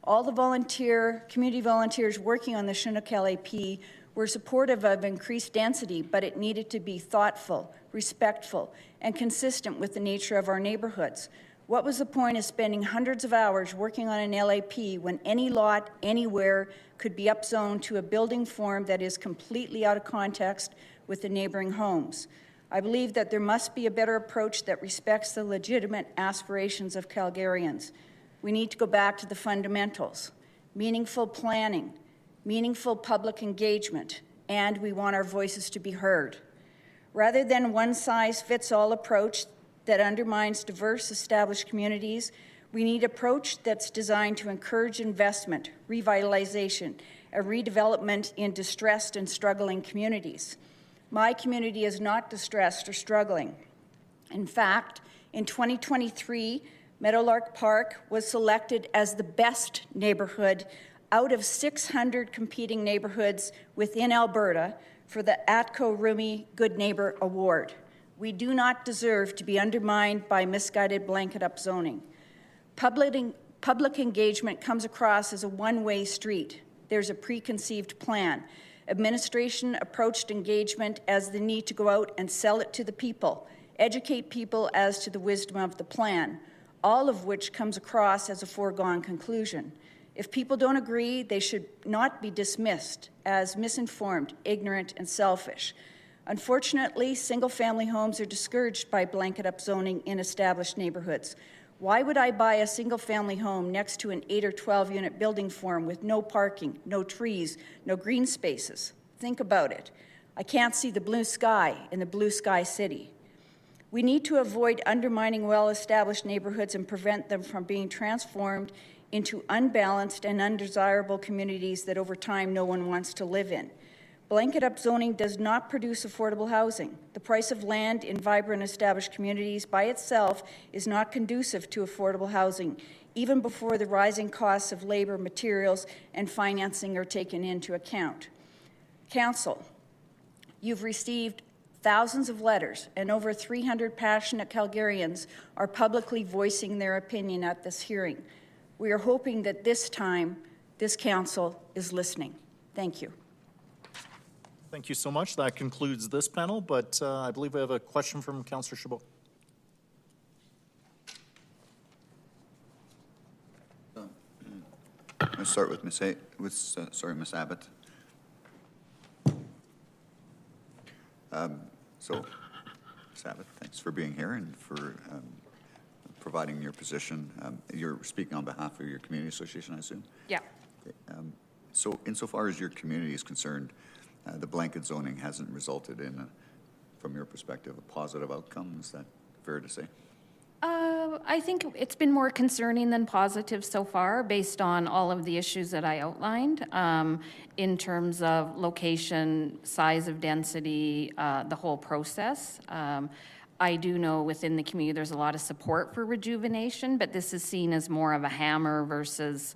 S2: All the community volunteers working on the Chinook LAP were supportive of increased density, but it needed to be thoughtful, respectful, and consistent with the nature of our neighborhoods. What was the point of spending hundreds of hours working on an LAP when any lot, anywhere, could be upzoned to a building form that is completely out of context with the neighboring homes? I believe that there must be a better approach that respects the legitimate aspirations of Calgarians. We need to go back to the fundamentals, meaningful planning, meaningful public engagement, and we want our voices to be heard. Rather than one-size-fits-all approach that undermines diverse established communities, we need an approach that's designed to encourage investment, revitalization, and redevelopment in distressed and struggling communities. My community is not distressed or struggling. In fact, in 2023, Meadowlark Park was selected as the best neighborhood out of 600 competing neighborhoods within Alberta for the ATCO Rumi Good Neighbor Award. We do not deserve to be undermined by misguided blanket upzoning. Public engagement comes across as a one-way street. There's a preconceived plan. Administration approached engagement as the need to go out and sell it to the people, educate people as to the wisdom of the plan, all of which comes across as a foregone conclusion. If people don't agree, they should not be dismissed as misinformed, ignorant, and selfish. Unfortunately, single-family homes are discouraged by blanket upzoning in established neighborhoods. Why would I buy a single-family home next to an 8 or 12-unit building form with no parking, no trees, no green spaces? Think about it. I can't see the blue sky in the blue sky city. We need to avoid undermining well-established neighborhoods and prevent them from being transformed into unbalanced and undesirable communities that over time no one wants to live in. Blanket upzoning does not produce affordable housing. The price of land in vibrant established communities by itself is not conducive to affordable housing, even before the rising costs of labor, materials, and financing are taken into account. Council, you've received thousands of letters, and over 300 passionate Calgarians are publicly voicing their opinion at this hearing. We are hoping that this time, this council is listening. Thank you.
S1: Thank you so much. That concludes this panel, but I believe we have a question from Councillor Chabot.
S3: Let's start with Ms. Ms. Abbott. Ms. Abbott, thanks for being here and for providing your position. You're speaking on behalf of your community association, I assume?
S4: Yeah.
S3: Okay. So insofar as your community is concerned, the blanket zoning hasn't resulted in, from your perspective, a positive outcome. Is that fair to say?
S4: I think it's been more concerning than positive so far based on all of the issues that I outlined in terms of location, size of density, the whole process. I do know within the community there's a lot of support for rejuvenation, but this is seen as more of a hammer versus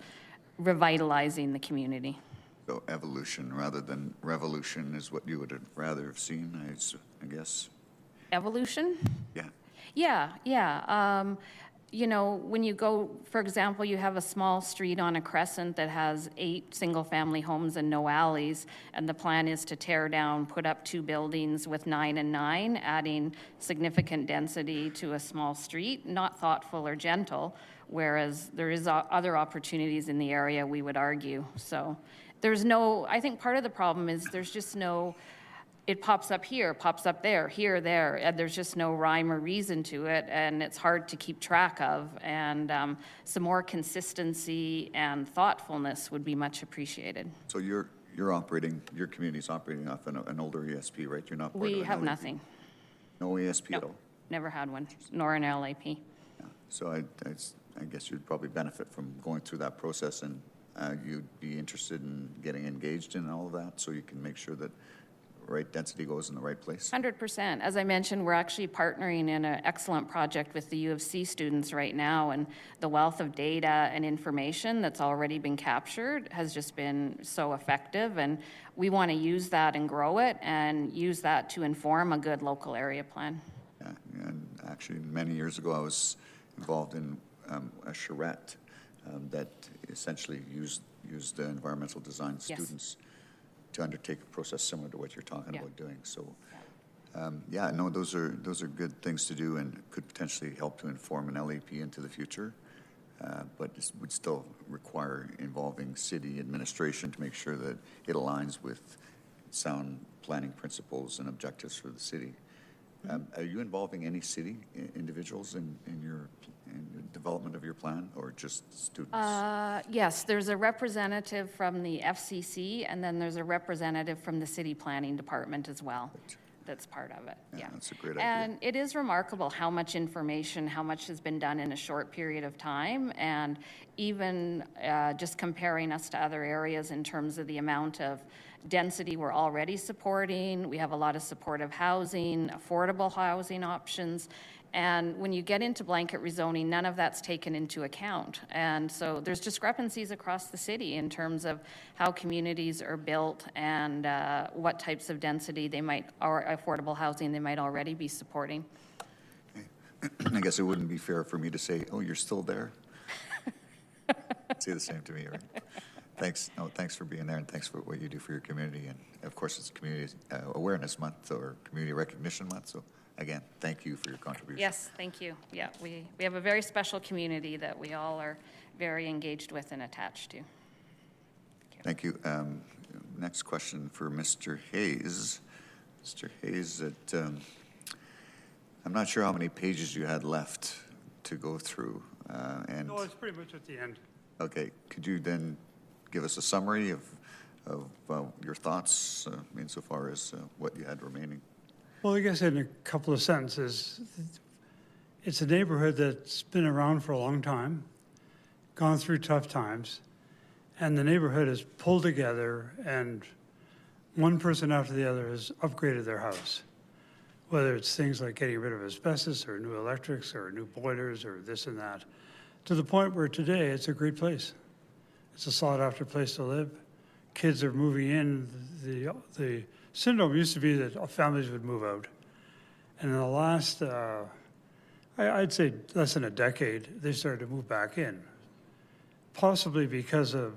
S4: revitalizing the community.
S3: So evolution rather than revolution is what you would have rather have seen, I guess.
S4: Evolution?
S3: Yeah.
S4: Yeah. You know, when you go, for example, you have a small street on a crescent that has 8 single-family homes and no alleys, and the plan is to tear down, put up 2 buildings with 9 and 9, adding significant density to a small street, not thoughtful or gentle, whereas there is other opportunities in the area, we would argue. So there's no, I think part of the problem is there's just no, it pops up here, pops up there, here, there, and there's just no rhyme or reason to it, and it's hard to keep track of, and some more consistency and thoughtfulness would be much appreciated.
S3: So you're operating, your community's operating off an older ESP, right? You're not part of
S4: We
S3: an
S4: have
S3: LAP?
S4: nothing.
S3: No ESP at all?
S4: Never had one, nor an LAP.
S3: Yeah. So I guess you'd probably benefit from going through that process, and you'd be interested in getting engaged in all of that so you can make sure that right density goes in the right place?
S4: 100%. As I mentioned, we're actually partnering in an excellent project with the U of C students right now, and the wealth of data and information that's already been captured has just been so effective, and we want to use that and grow it and use that to inform a good local area plan.
S3: Yeah, and actually many years ago I was involved in a charrette that essentially used the environmental design students to undertake a process similar to what you're talking about doing. So, yeah, no, those are good things to do and could potentially help to inform an LAP into the future. But this would still require involving city administration to make sure that it aligns with sound planning principles and objectives for the city. Are you involving any city individuals in the development of your plan, or just students?
S4: Yes, there's a representative from the FCC, and then there's a representative from the city planning department as well. That's part of it, yeah.
S3: That's a great idea.
S4: And it is remarkable how much information, how much has been done in a short period of time, and even just comparing us to other areas in terms of the amount of density we're already supporting. We have a lot of supportive housing, affordable housing options, and when you get into blanket rezoning, none of that's taken into account. And so there's discrepancies across the city in terms of how communities are built and what types of density they might, or affordable housing they might already be supporting.
S3: I guess it wouldn't be fair for me to say, oh, you're still there. Say the same to me, right? Thanks. No, thanks for being there, and thanks for what you do for your community. And of course, it's Community Awareness Month or Community Recognition Month. So again, thank you for your contribution.
S4: Yes, thank you. Yeah, we have a very special community that we all are very engaged with and attached to.
S3: Thank you. Next question for Mr. Hayes. Mr. Hayes, I'm not sure how many pages you had left to go through.
S21: No, it's pretty much at the end.
S3: Okay, could you then give us a summary of your thoughts insofar as what you had remaining?
S21: Well, I guess in a couple of sentences, it's a neighborhood that's been around for a long time, gone through tough times, and the neighborhood has pulled together, and one person after the other has upgraded their house, whether it's things like getting rid of asbestos or new electrics or new boilers or this and that, to the point where today it's a great place. It's a sought-after place to live. Kids are moving in. The syndrome used to be that families would move out. And in the last, I'd say less than a decade, they started to move back in. Possibly because of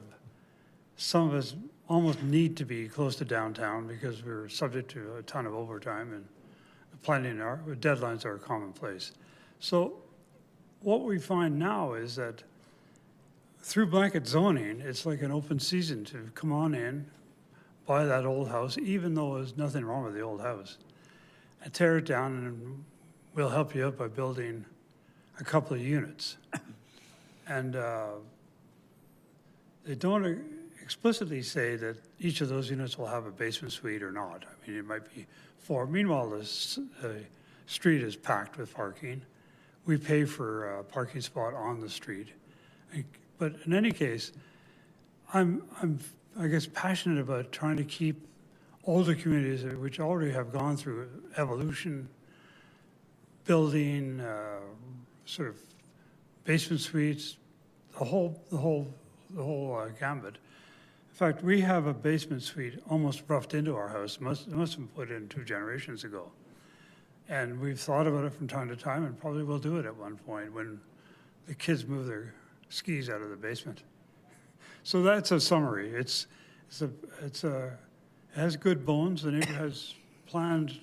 S21: some of us almost need to be close to downtown because we're subject to a ton of overtime and planning deadlines are commonplace. So what we find now is that through blanket zoning, it's like an open season to come on in, buy that old house, even though there's nothing wrong with the old house, and tear it down, and we'll help you out by building a couple of units. And they don't explicitly say that each of those units will have a basement suite or not. I mean, it might be 4. Meanwhile, the street is packed with parking. We pay for a parking spot on the street. But in any case, I'm I guess, passionate about trying to keep older communities which already have gone through evolution, building, sort of basement suites, the whole gambit. In fact, we have a basement suite almost roughed into our house. It must have been put in 2 generations ago. And we've thought about it from time to time, and probably will do it at one point when the kids move their skis out of the basement. So that's a summary. It has good bones. The neighborhood has planned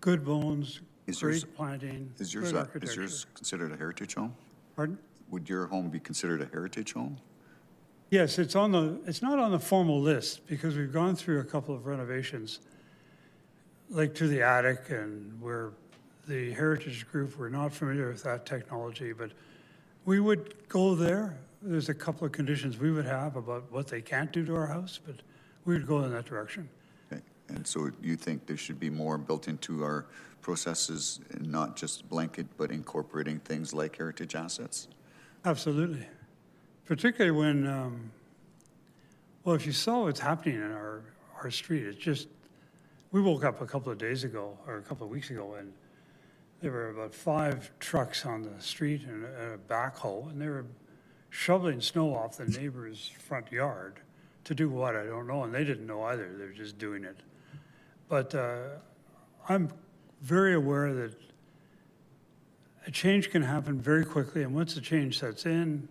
S21: good bones, great planting,
S3: is
S21: good architecture.
S3: Is yours considered a heritage home?
S21: Pardon?
S3: Would your home be considered a heritage home?
S21: Yes, it's not on the formal list because we've gone through a couple of renovations, like to the attic, and where the heritage group were not familiar with that technology, but we would go there. There's a couple of conditions we would have about what they can't do to our house, but we would go in that direction.
S3: Okay. And so you think there should be more built into our processes, and not just blanket, but incorporating things like heritage assets?
S21: Absolutely. Particularly when, well, if you saw what's happening in our street, it's just, we woke up a couple of days ago, or a couple of weeks ago, and there were about 5 trucks on the street and a backhoe, and they were shoveling snow off the neighbor's front yard to do what, I don't know, and they didn't know either. They were just doing it. But I'm very aware that a change can happen very quickly, and once the change sets in,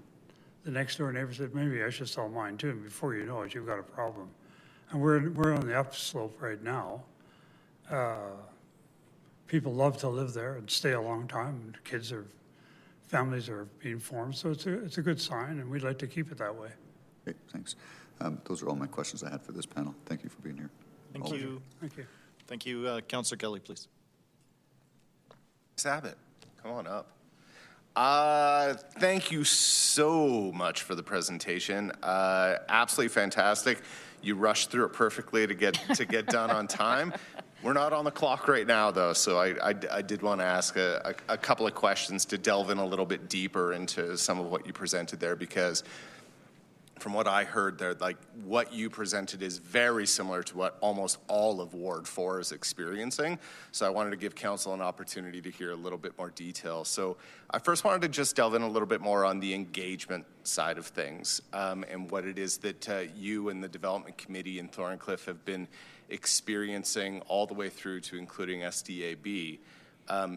S21: the next door neighbor said, maybe I should sell mine too, and before you know it, you've got a problem. And we're on the upslope right now. People love to live there and stay a long time, and families are being formed, so it's a good sign, and we'd like to keep it that way.
S3: Great, thanks. Those are all my questions I had for this panel. Thank you for being here.
S1: Thank you.
S21: Thank you.
S1: Thank you. Councillor Kelly, please.
S5: Abbott, come on up. Thank you so much for the presentation. Absolutely fantastic. You rushed through it perfectly to get done on time. We're not on the clock right now, though, so I did want to ask a couple of questions to delve in a little bit deeper into some of what you presented there, because from what I heard there, like what you presented is very similar to what almost all of Ward 4 is experiencing. So I wanted to give council an opportunity to hear a little bit more detail. So I first wanted to just delve in a little bit more on the engagement side of things, and what it is that you and the development committee in Thorncliffe have been experiencing all the way through to including SDAB.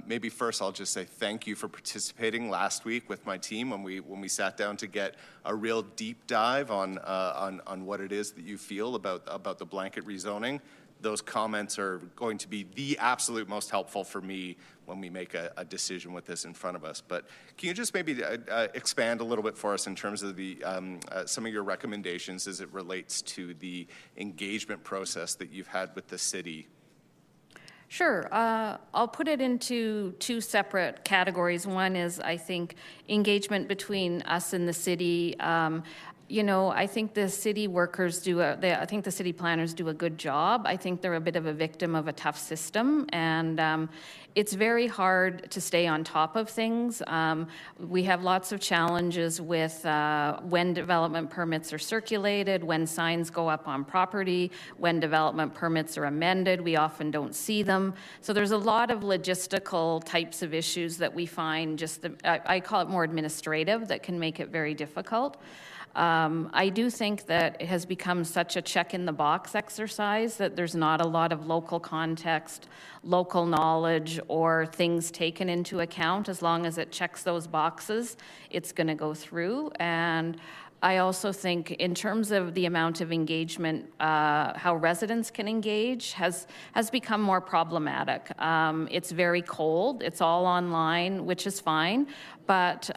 S5: Maybe first I'll just say thank you for participating last week with my team when we sat down to get a real deep dive on what it is that you feel about the blanket rezoning. Those comments are going to be the absolute most helpful for me when we make a decision with this in front of us. But can you just maybe expand a little bit for us in terms of the some of your recommendations as it relates to the engagement process that you've had with the city?
S4: Sure. I'll put it into two separate categories. One is, I think, engagement between us and the city. You know, I think the city workers I think the city planners do a good job. I think they're a bit of a victim of a tough system, and it's very hard to stay on top of things. We have lots of challenges with when development permits are circulated, when signs go up on property, when development permits are amended. We often don't see them. So there's a lot of logistical types of issues that we find I call it more administrative, that can make it very difficult. I do think that it has become such a check-in-the-box exercise that there's not a lot of local context, local knowledge, or things taken into account. As long as it checks those boxes, it's going to go through. And I also think in terms of the amount of engagement, how residents can engage has become more problematic. It's very cold. It's all online, which is fine. But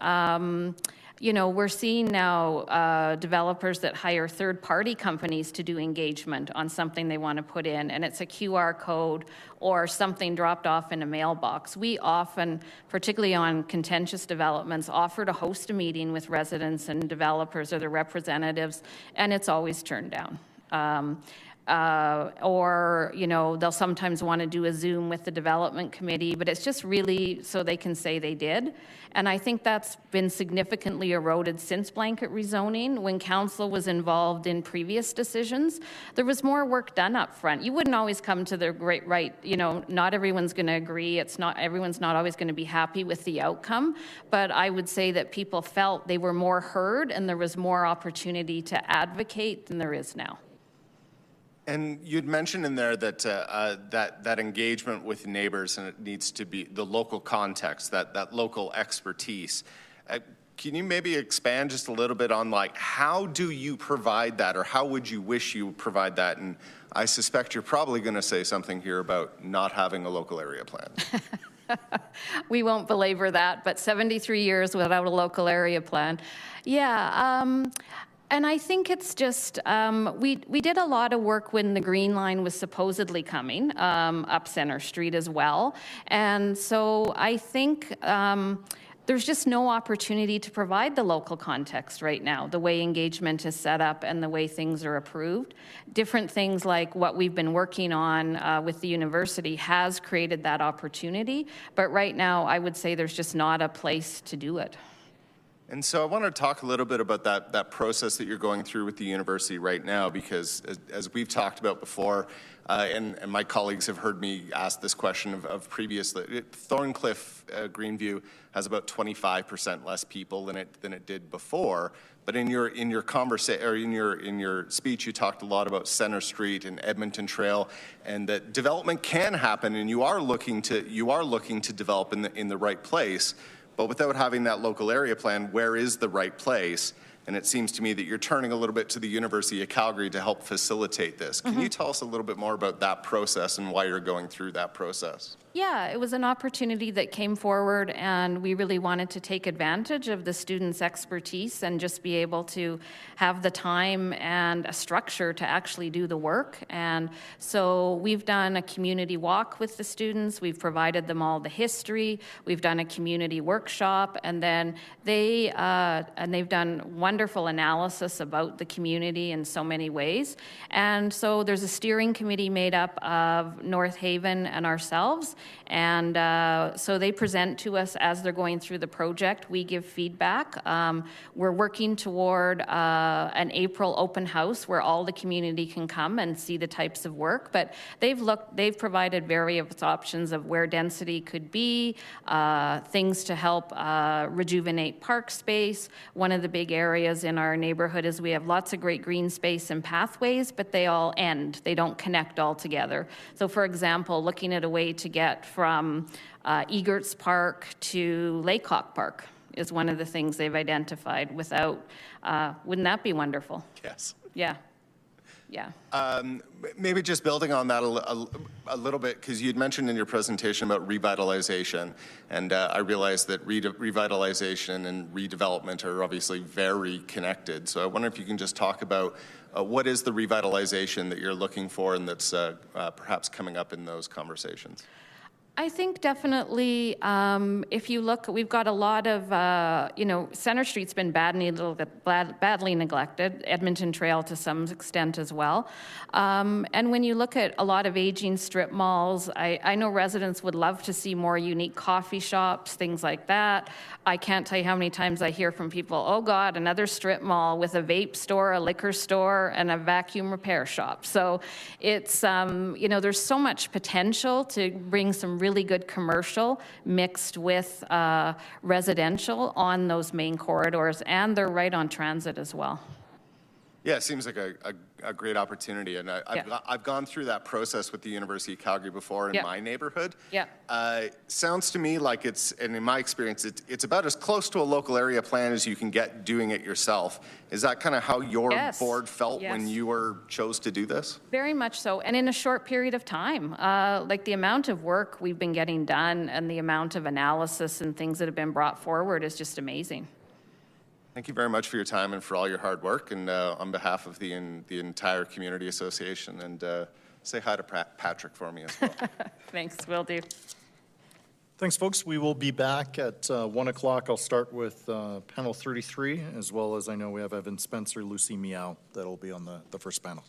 S4: you know, we're seeing now developers that hire third-party companies to do engagement on something they want to put in, and it's a QR code or something dropped off in a mailbox. We often, particularly on contentious developments, offer to host a meeting with residents and developers or their representatives, and it's always turned down. Or, you know, they'll sometimes want to do a Zoom with the development committee, but it's just really so they can say they did. And I think that's been significantly eroded since blanket rezoning. When council was involved in previous decisions, there was more work done up front. You wouldn't always come to the great right, you know, not everyone's going to agree. Everyone's not always going to be happy with the outcome, but I would say that people felt they were more heard and there was more opportunity to advocate than there is now.
S5: And you'd mentioned in there that that engagement with neighbors, and it needs to be the local context, that local expertise. Can you maybe expand just a little bit on, like, how do you provide that, or how would you wish you provide that? And I suspect you're probably going to say something here about not having a local area plan.
S4: We won't belabor that, but 73 years without a local area plan. Yeah. And I think it's just, we did a lot of work when the Green Line was supposedly coming up Center Street as well. And so I think there's just no opportunity to provide the local context right now, the way engagement is set up and the way things are approved. Different things like what we've been working on with the university has created that opportunity. But right now, I would say there's just not a place to do it.
S5: And so I want to talk a little bit about that process that you're going through with the university right now, because as we've talked about before, and my colleagues have heard me ask this question of previously, Thorncliffe Greenview has about 25% less people than it did before. But in your conversation, or in your speech, you talked a lot about Center Street and Edmonton Trail, and that development can happen, and you are looking to develop in the right place. But without having that local area plan, where is the right place? And it seems to me that you're turning a little bit to the University of Calgary to help facilitate this. Can you tell us a little bit more about that process and why you're going through that process?
S4: Yeah, it was an opportunity that came forward, and we really wanted to take advantage of the students' expertise and just be able to have the time and a structure to actually do the work. And so we've done a community walk with the students. We've provided them all the history. We've done a community workshop, and then they've done wonderful analysis about the community in so many ways. And so there's a steering committee made up of North Haven and ourselves. And so they present to us as they're going through the project. We give feedback. We're working toward an April open house where all the community can come and see the types of work. But they've provided various options of where density could be, things to help rejuvenate park space. One of the big areas in our neighborhood is we have lots of great green space and pathways, but they all end. They don't connect all together. So for example, looking at a way to get from Egerts Park to Laycock Park is one of the things they've identified without, wouldn't that be wonderful?
S5: Yes.
S4: Yeah. Yeah.
S5: Maybe just building on that a little bit, because you'd mentioned in your presentation about revitalization, and I realize that revitalization and redevelopment are obviously very connected. So I wonder if you can just talk about what is the revitalization that you're looking for and that's perhaps coming up in those conversations?
S4: I think definitely, if you look, we've got a lot of, Center Street's been badly neglected, Edmonton Trail to some extent as well. And when you look at a lot of aging strip malls, I know residents would love to see more unique coffee shops, things like that. I can't tell you how many times I hear from people, oh God, another strip mall with a vape store, a liquor store, and a vacuum repair shop. So it's, there's so much potential to bring some really good commercial mixed with residential on those main corridors, and they're right on transit as well.
S5: Yeah, it seems like a great opportunity, and I've gone through that process with the University of Calgary before in my neighborhood.
S4: Yeah.
S5: Sounds to me like it's, and in my experience, it's about as close to a local area plan as you can get doing it yourself. Is that kind of how your board felt when you chose to do this?
S4: Very much so, and in a short period of time. Like the amount of work we've been getting done and the amount of analysis and things that have been brought forward is just amazing.
S5: Thank you very much for your time and for all your hard work, and on behalf of the entire community association, and say hi to Patrick for me as well.
S4: Thanks, will do.
S1: Thanks, folks. We will be back at 1 o'clock. I'll start with panel 33, as well as I know we have Evan Spencer, Lucy Meow, that'll be on the first panel.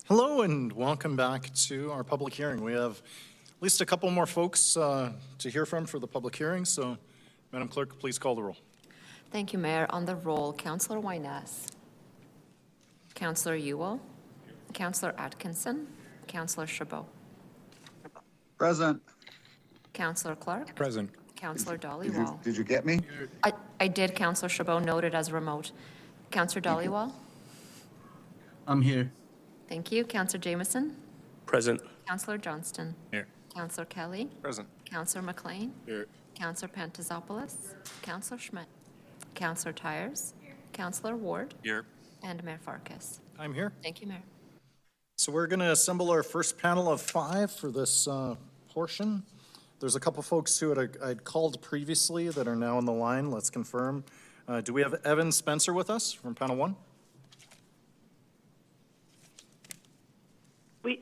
S1: Hello and welcome back to our public hearing. We have at least a couple more folks to hear from for the public hearing, so Madam Clerk, please call the roll.
S12: Thank you, Mayor. On the roll, Councillor Wyness, Councillor Ewell, Councillor Atkinson, Councillor Chabot.
S22: Present.
S12: Councillor Clark.
S22: Present.
S12: Councillor Dollywall.
S22: Did you get me?
S12: I did. Councillor Chabot noted as remote. Councillor Dollywall.
S23: I'm here.
S12: Thank you. Councillor Jameson.
S23: Present.
S12: Councillor Johnston.
S23: Here.
S12: Councillor Kelly.
S23: Present.
S12: Councillor McLean.
S23: Here.
S12: Councillor Pantazopoulos. Councillor Schmidt. Councillor Tyers. Councillor Ward.
S23: Here.
S12: And Mayor Farkas.
S1: I'm here.
S12: Thank you, Mayor.
S1: So we're going to assemble our first panel of 5 for this portion. There's a couple folks who I'd called previously that are now on the line. Let's confirm. Do we have Evan Spencer with us from panel 1?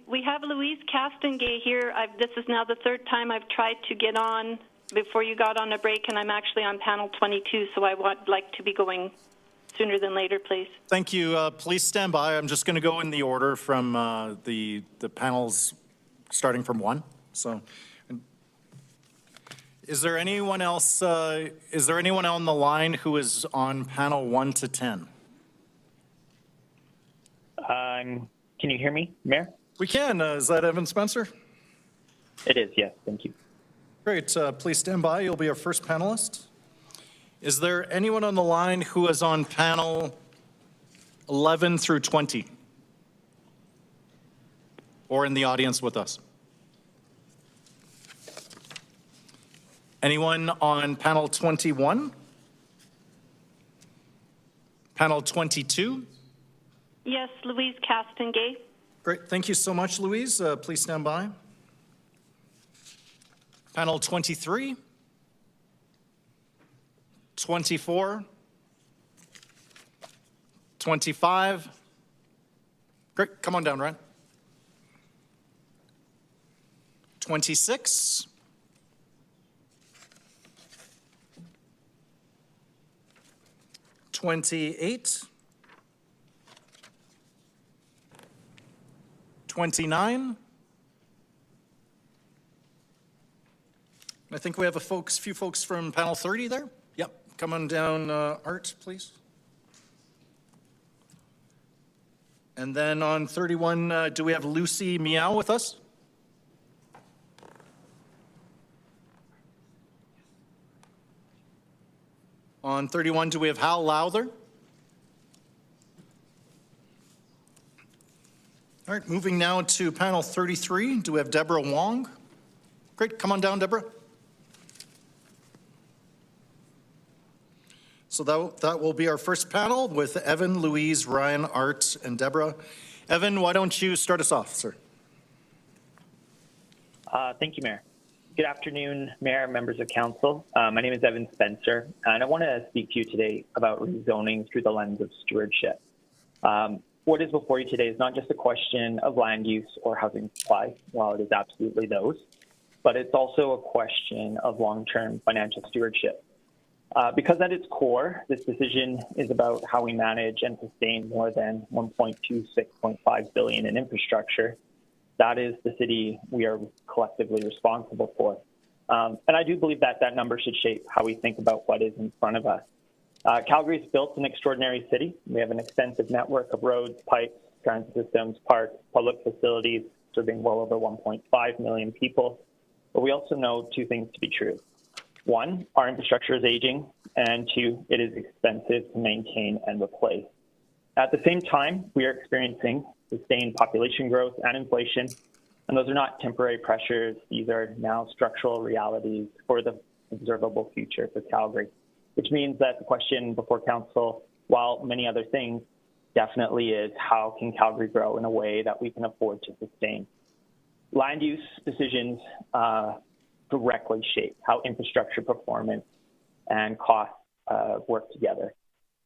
S24: We have Louise Castengay here. This is now the third time I've tried to get on before you got on a break, and I'm actually on panel 22, so I would like to be going sooner than later, please.
S1: Thank you. Please stand by. I'm just going to go in the order from the panels starting from 1. So is there anyone else, is there anyone on the line who is on panel 1 to 10?
S25: Can you hear me, Mayor?
S1: We can. Is that Evan Spencer?
S25: It is, yes. Thank you.
S1: Great. Please stand by. You'll be our first panelist. Is there anyone on the line who is on panel 11 through 20? Or in the audience with us? Anyone on panel 21? Panel 22?
S24: Yes, Louise Castengay.
S1: Great. Thank you so much, Louise. Please stand by. Panel 23? 24? 25? Great. Come on down, Ryan. 26? 28? 29? I think we have a few folks from panel 30 there. Yep, come on down, Art, please. And then on 31, do we have Lucy Meow with us? On 31, do we have Hal Lowther? All right, moving now to panel 33. Do we have Deborah Wong? Great, come on down, Deborah. So that will be our first panel with Evan, Louise, Ryan, Art, and Deborah. Evan, why don't you start us off, sir?
S25: Thank you, Mayor. Good afternoon, Mayor, members of council. My name is Evan Spencer, and I want to speak to you today about rezoning through the lens of stewardship. What is before you today is not just a question of land use or housing supply, while it is absolutely those, but it's also a question of long-term financial stewardship. Because at its core, this decision is about how we manage and sustain more than $1.26.5 billion in infrastructure. That is the city we are collectively responsible for. And I do believe that that number should shape how we think about what is in front of us. Calgary's built an extraordinary city. We have an extensive network of roads, pipes, transit systems, parks, public facilities, serving well over 1.5 million people. But we also know 2 things to be true. 1, our infrastructure is aging, and 2, it is expensive to maintain and replace. At the same time, we are experiencing sustained population growth and inflation, and those are not temporary pressures. These are now structural realities for the observable future for Calgary, which means that the question before council, while many other things, definitely is how can Calgary grow in a way that we can afford to sustain? Land use decisions directly shape how infrastructure performance and costs work together.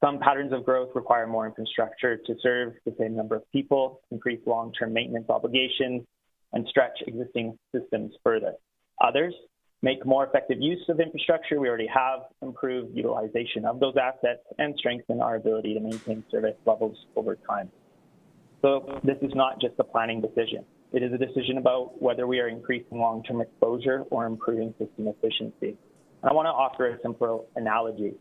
S25: Some patterns of growth require more infrastructure to serve the same number of people, increase long-term maintenance obligations, and stretch existing systems further. Others make more effective use of infrastructure we already have, improve utilization of those assets, and strengthen our ability to maintain service levels over time. So this is not just a planning decision. It is a decision about whether we are increasing long-term exposure or improving system efficiency. And I want to offer a simple analogy.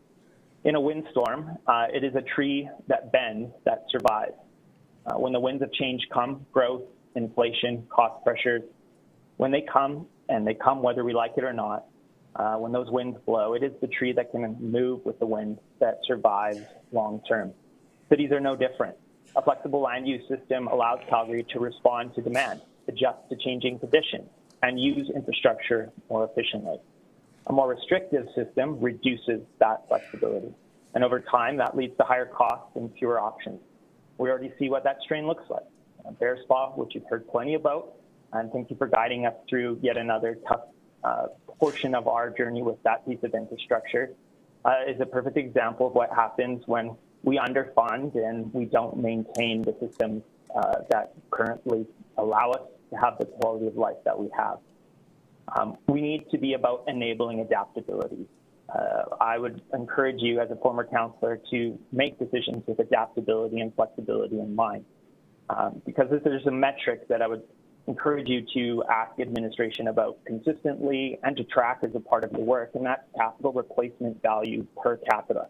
S25: In a windstorm, it is a tree that bends that survives. When the winds of change come, growth, inflation, cost pressures, when they come, and they come whether we like it or not, when those winds blow, it is the tree that can move with the wind that survives long-term. Cities are no different. A flexible land use system allows Calgary to respond to demand, adjust to changing conditions, and use infrastructure more efficiently. A more restrictive system reduces that flexibility. And over time, that leads to higher costs and fewer options. We already see what that strain looks like. Bear Spa, which you've heard plenty about, and thank you for guiding us through yet another tough portion of our journey with that piece of infrastructure, is a perfect example of what happens when we underfund and we don't maintain the systems that currently allow us to have the quality of life that we have. We need to be about enabling adaptability. I would encourage you as a former councillor to make decisions with adaptability and flexibility in mind. Because there's a metric that I would encourage you to ask administration about consistently and to track as a part of your work, and that's capital replacement value per capita,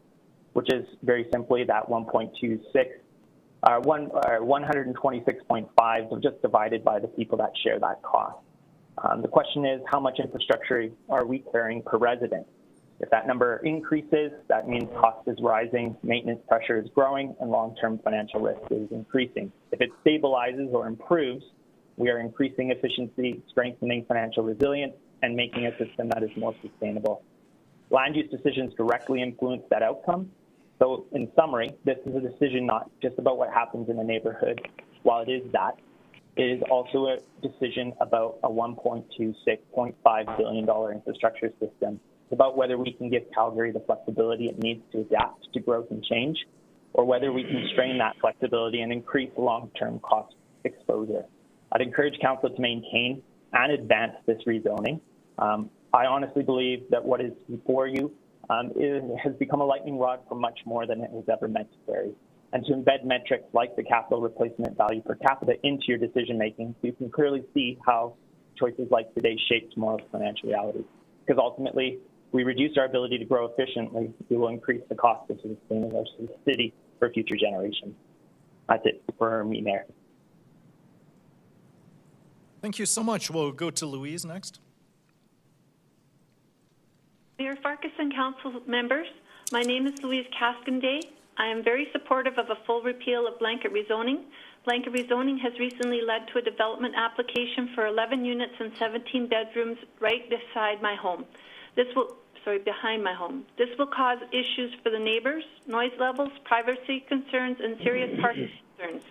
S25: which is very simply that 126.5, so just divided by the people that share that cost. The question is, how much infrastructure are we carrying per resident? If that number increases, that means cost is rising, maintenance pressure is growing, and long-term financial risk is increasing. If it stabilizes or improves, we are increasing efficiency, strengthening financial resilience, and making a system that is more sustainable. Land use decisions directly influence that outcome. So in summary, this is a decision not just about what happens in the neighborhood. While it is that, it is also a decision about a $1.26.5 billion infrastructure system. It's about whether we can give Calgary the flexibility it needs to adapt to growth and change, or whether we constrain that flexibility and increase long-term cost exposure. I'd encourage council to maintain and advance this rezoning. I honestly believe that what is before you has become a lightning rod for much more than it was ever meant to carry. And to embed metrics like the capital replacement value per capita into your decision-making, so you can clearly see how choices like today shape tomorrow's financial reality. Because ultimately, we reduce our ability to grow efficiently, we will increase the cost of sustaining our city for future generations. That's it for me, Mayor.
S1: Thank you so much. We'll go to Louise next.
S24: Mayor Farkas and council members, my name is Louise Caskenday. I am very supportive of a full repeal of blanket rezoning. Blanket rezoning has recently led to a development application for 11 units and 17 bedrooms right beside my home. Behind my home. This will cause issues for the neighbors, noise levels, privacy concerns, and serious parking concerns.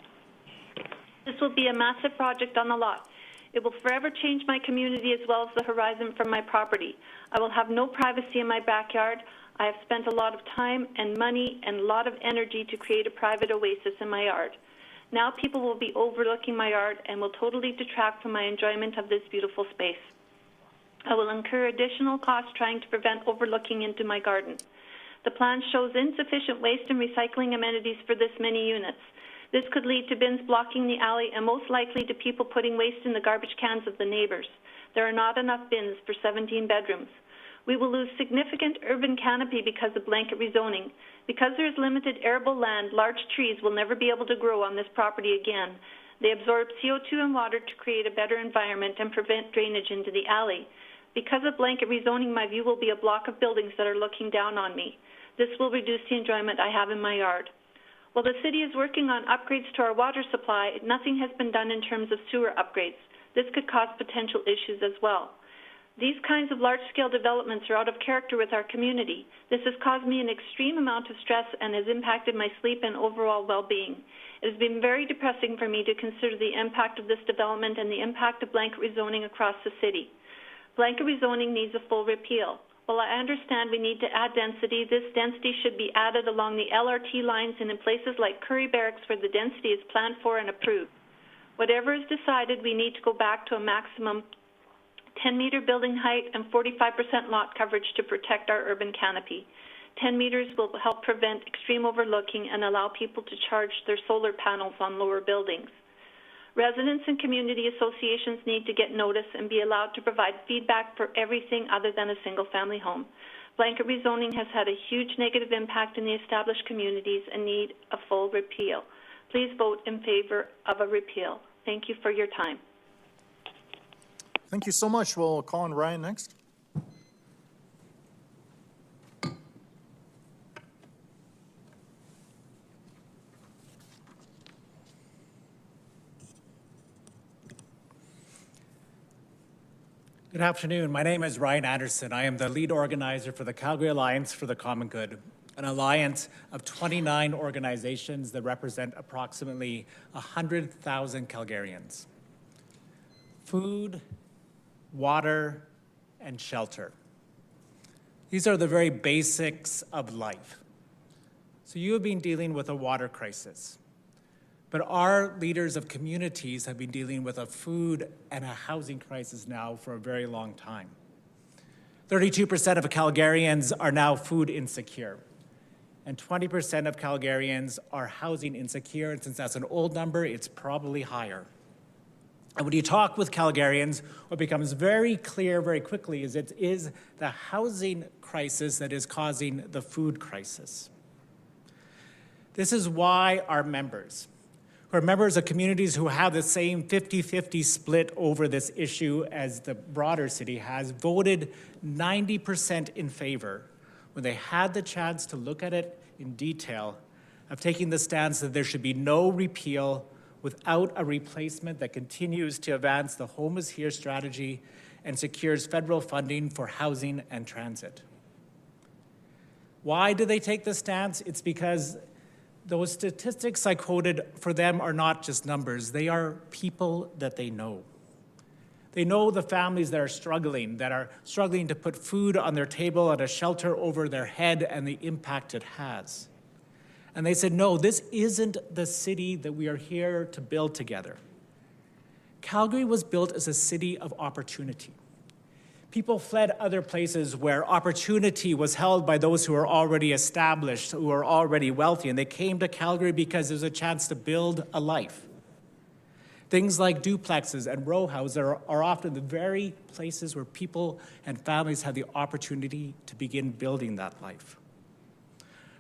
S24: This will be a massive project on the lot. It will forever change my community as well as the horizon from my property. I will have no privacy in my backyard. I have spent a lot of time and money and a lot of energy to create a private oasis in my yard. Now people will be overlooking my yard and will totally detract from my enjoyment of this beautiful space. I will incur additional costs trying to prevent overlooking into my garden. The plan shows insufficient waste and recycling amenities for this many units. This could lead to bins blocking the alley and most likely to people putting waste in the garbage cans of the neighbors. There are not enough bins for 17 bedrooms. We will lose significant urban canopy because of blanket rezoning. Because there is limited arable land, large trees will never be able to grow on this property again. They absorb CO2 and water to create a better environment and prevent drainage into the alley. Because of blanket rezoning, my view will be a block of buildings that are looking down on me. This will reduce the enjoyment I have in my yard. While the city is working on upgrades to our water supply, nothing has been done in terms of sewer upgrades. This could cause potential issues as well. These kinds of large-scale developments are out of character with our community. This has caused me an extreme amount of stress and has impacted my sleep and overall well-being. It has been very depressing for me to consider the impact of this development and the impact of blanket rezoning across the city. Blanket rezoning needs a full repeal. While I understand we need to add density, this density should be added along the LRT lines and in places like Curry Barracks where the density is planned for and approved. Whatever is decided, we need to go back to a maximum 10-meter building height and 45% lot coverage to protect our urban canopy. 10 meters will help prevent extreme overlooking and allow people to charge their solar panels on lower buildings. Residents and community associations need to get notice and be allowed to provide feedback for everything other than a single-family home. Blanket rezoning has had a huge negative impact in the established communities and need a full repeal. Please vote in favor of a repeal. Thank you for your time.
S1: Thank you so much. We'll call on Ryan next.
S6: Good afternoon. My name is Ryan Anderson. I am the lead organizer for the Calgary Alliance for the Common Good, an alliance of 29 organizations that represent approximately 100,000 Calgarians. Food, water, and shelter. These are the very basics of life. So you have been dealing with a water crisis. But our leaders of communities have been dealing with a food and a housing crisis now for a very long time. 32% of Calgarians are now food insecure, and 20% of Calgarians are housing insecure, and since that's an old number, it's probably higher. And when you talk with Calgarians, what becomes very clear very quickly is it is the housing crisis that is causing the food crisis. This is why our members, who are members of communities who have the same 50-50 split over this issue as the broader city has, voted 90% in favor when they had the chance to look at it in detail of taking the stance that there should be no repeal without a replacement that continues to advance the Home is Here strategy and secures federal funding for housing and transit. Why do they take this stance? It's because those statistics I quoted for them are not just numbers. They are people that they know. They know the families that are struggling to put food on their table and a shelter over their head and the impact it has. And they said, no, this isn't the city that we are here to build together. Calgary was built as a city of opportunity. People fled other places where opportunity was held by those who were already established, who were already wealthy, and they came to Calgary because there was a chance to build a life. Things like duplexes and row houses are often the very places where people and families have the opportunity to begin building that life.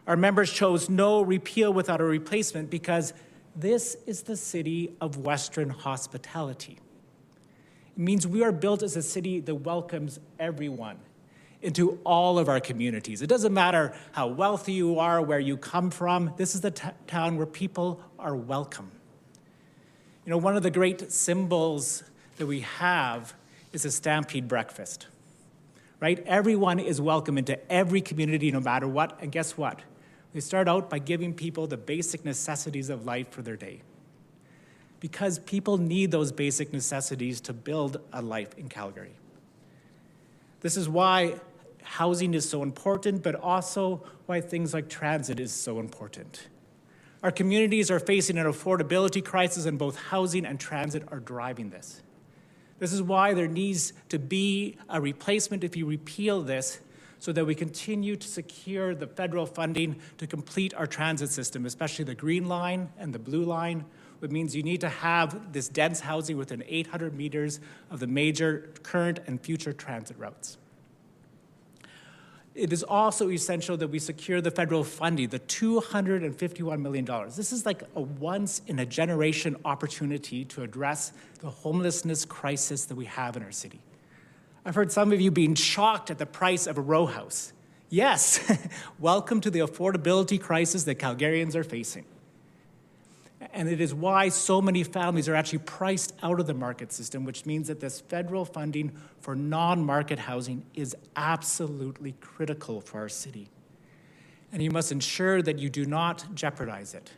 S6: Our members chose no repeal without a replacement because this is the city of Western hospitality. It means we are built as a city that welcomes everyone into all of our communities. It doesn't matter how wealthy you are, where you come from. This is the town where people are welcome. You know, one of the great symbols that we have is a Stampede breakfast, right? Everyone is welcome into every community no matter what, and guess what? We start out by giving people the basic necessities of life for their day, because people need those basic necessities to build a life in Calgary. This is why housing is so important, but also why things like transit is so important. Our communities are facing an affordability crisis, and both housing and transit are driving this. This is why there needs to be a replacement if you repeal this, so that we continue to secure the federal funding to complete our transit system, especially the green line and the blue line, which means you need to have this dense housing within 800 meters of the major current and future transit routes. It is also essential that we secure the federal funding, the $251 million. This is like a once-in-a-generation opportunity to address the homelessness crisis that we have in our city. I've heard some of you being shocked at the price of a row house. Yes, welcome to the affordability crisis that Calgarians are facing. And it is why so many families are actually priced out of the market system, which means that this federal funding for non-market housing is absolutely critical for our city. And you must ensure that you do not jeopardize it.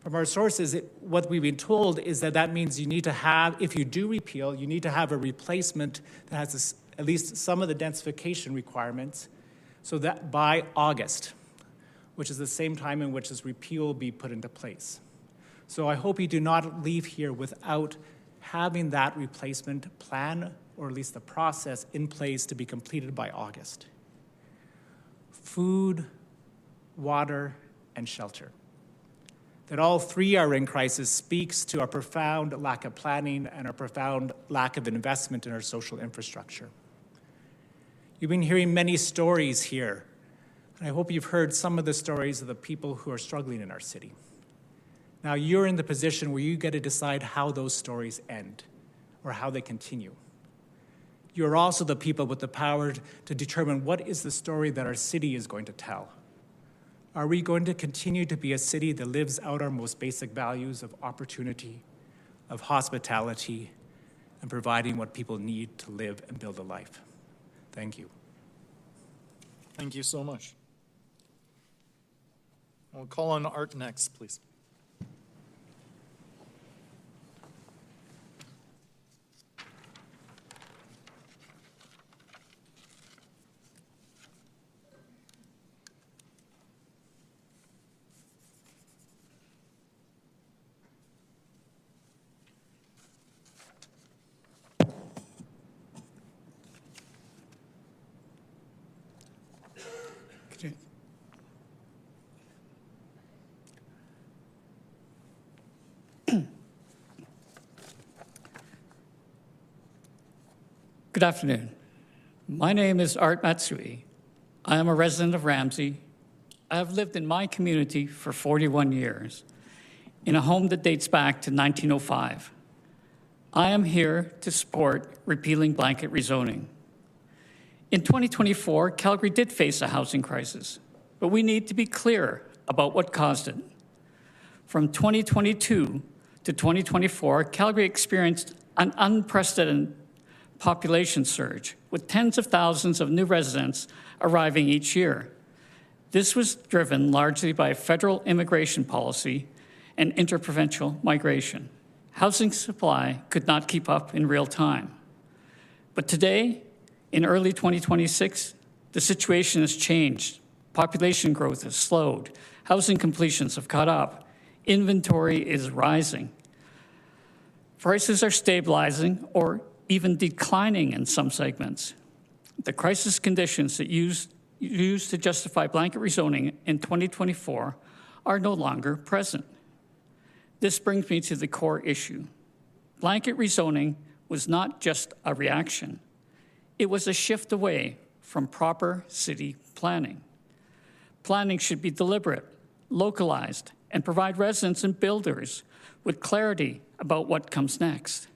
S6: From our sources, what we've been told is that means you need to have, if you do repeal, you need to have a replacement that has at least some of the densification requirements, so that by August, which is the same time in which this repeal will be put into place. So I hope you do not leave here without having that replacement plan, or at least the process in place to be completed by August. food, water, and shelter. That all three are in crisis speaks to our profound lack of planning and our profound lack of investment in our social infrastructure. You've been hearing many stories here, and I hope you've heard some of the stories of the people who are struggling in our city. Now you're in the position where you get to decide how those stories end or how they continue. You're also the people with the power to determine what is the story that our city is going to tell. Are we going to continue to be a city that lives out our most basic values of opportunity, of hospitality, and providing what people need to live and build a life? Thank you.
S1: Thank you so much. I'll call on Art next, please.
S7: Good afternoon. My name is Art Matsui. I am a resident of Ramsey. I have lived in my community for 41 years in a home that dates back to 1905. I am here to support repealing blanket rezoning. In 2024, Calgary did face a housing crisis, but we need to be clear about what caused it. From 2022 to 2024, Calgary experienced an unprecedented population surge, with tens of thousands of new residents arriving each year. This was driven largely by federal immigration policy and interprovincial migration. Housing supply could not keep up in real time. But today, in early 2026, the situation has changed. Population growth has slowed. Housing completions have caught up. Inventory is rising. Prices are stabilizing or even declining in some segments. The crisis conditions that used to justify blanket rezoning in 2024 are no longer present. This brings me to the core issue. Blanket rezoning was not just a reaction. It was a shift away from proper city planning. Planning should be deliberate, localized, and provide residents and builders with clarity about what comes next.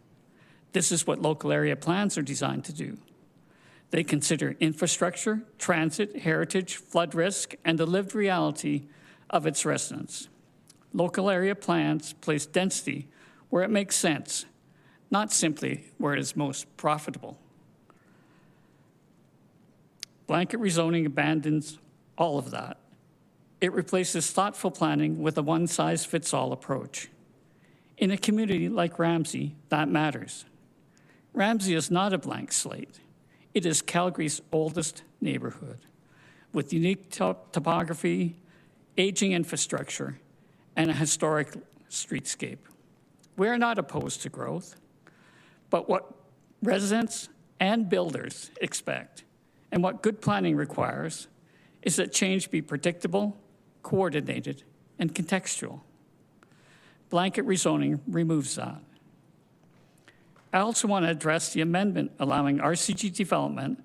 S7: This is what local area plans are designed to do. They consider infrastructure, transit, heritage, flood risk, and the lived reality of its residents. Local area plans place density where it makes sense, not simply where it is most profitable. Blanket rezoning abandons all of that. It replaces thoughtful planning with a one-size-fits-all approach. In a community like Ramsey, that matters. Ramsey is not a blank slate. It is Calgary's oldest neighborhood, with unique topography, aging infrastructure, and a historic streetscape. We are not opposed to growth, but what residents and builders expect, and what good planning requires, is that change be predictable, coordinated, and contextual. Blanket rezoning removes that. I also want to address the amendment allowing RCG development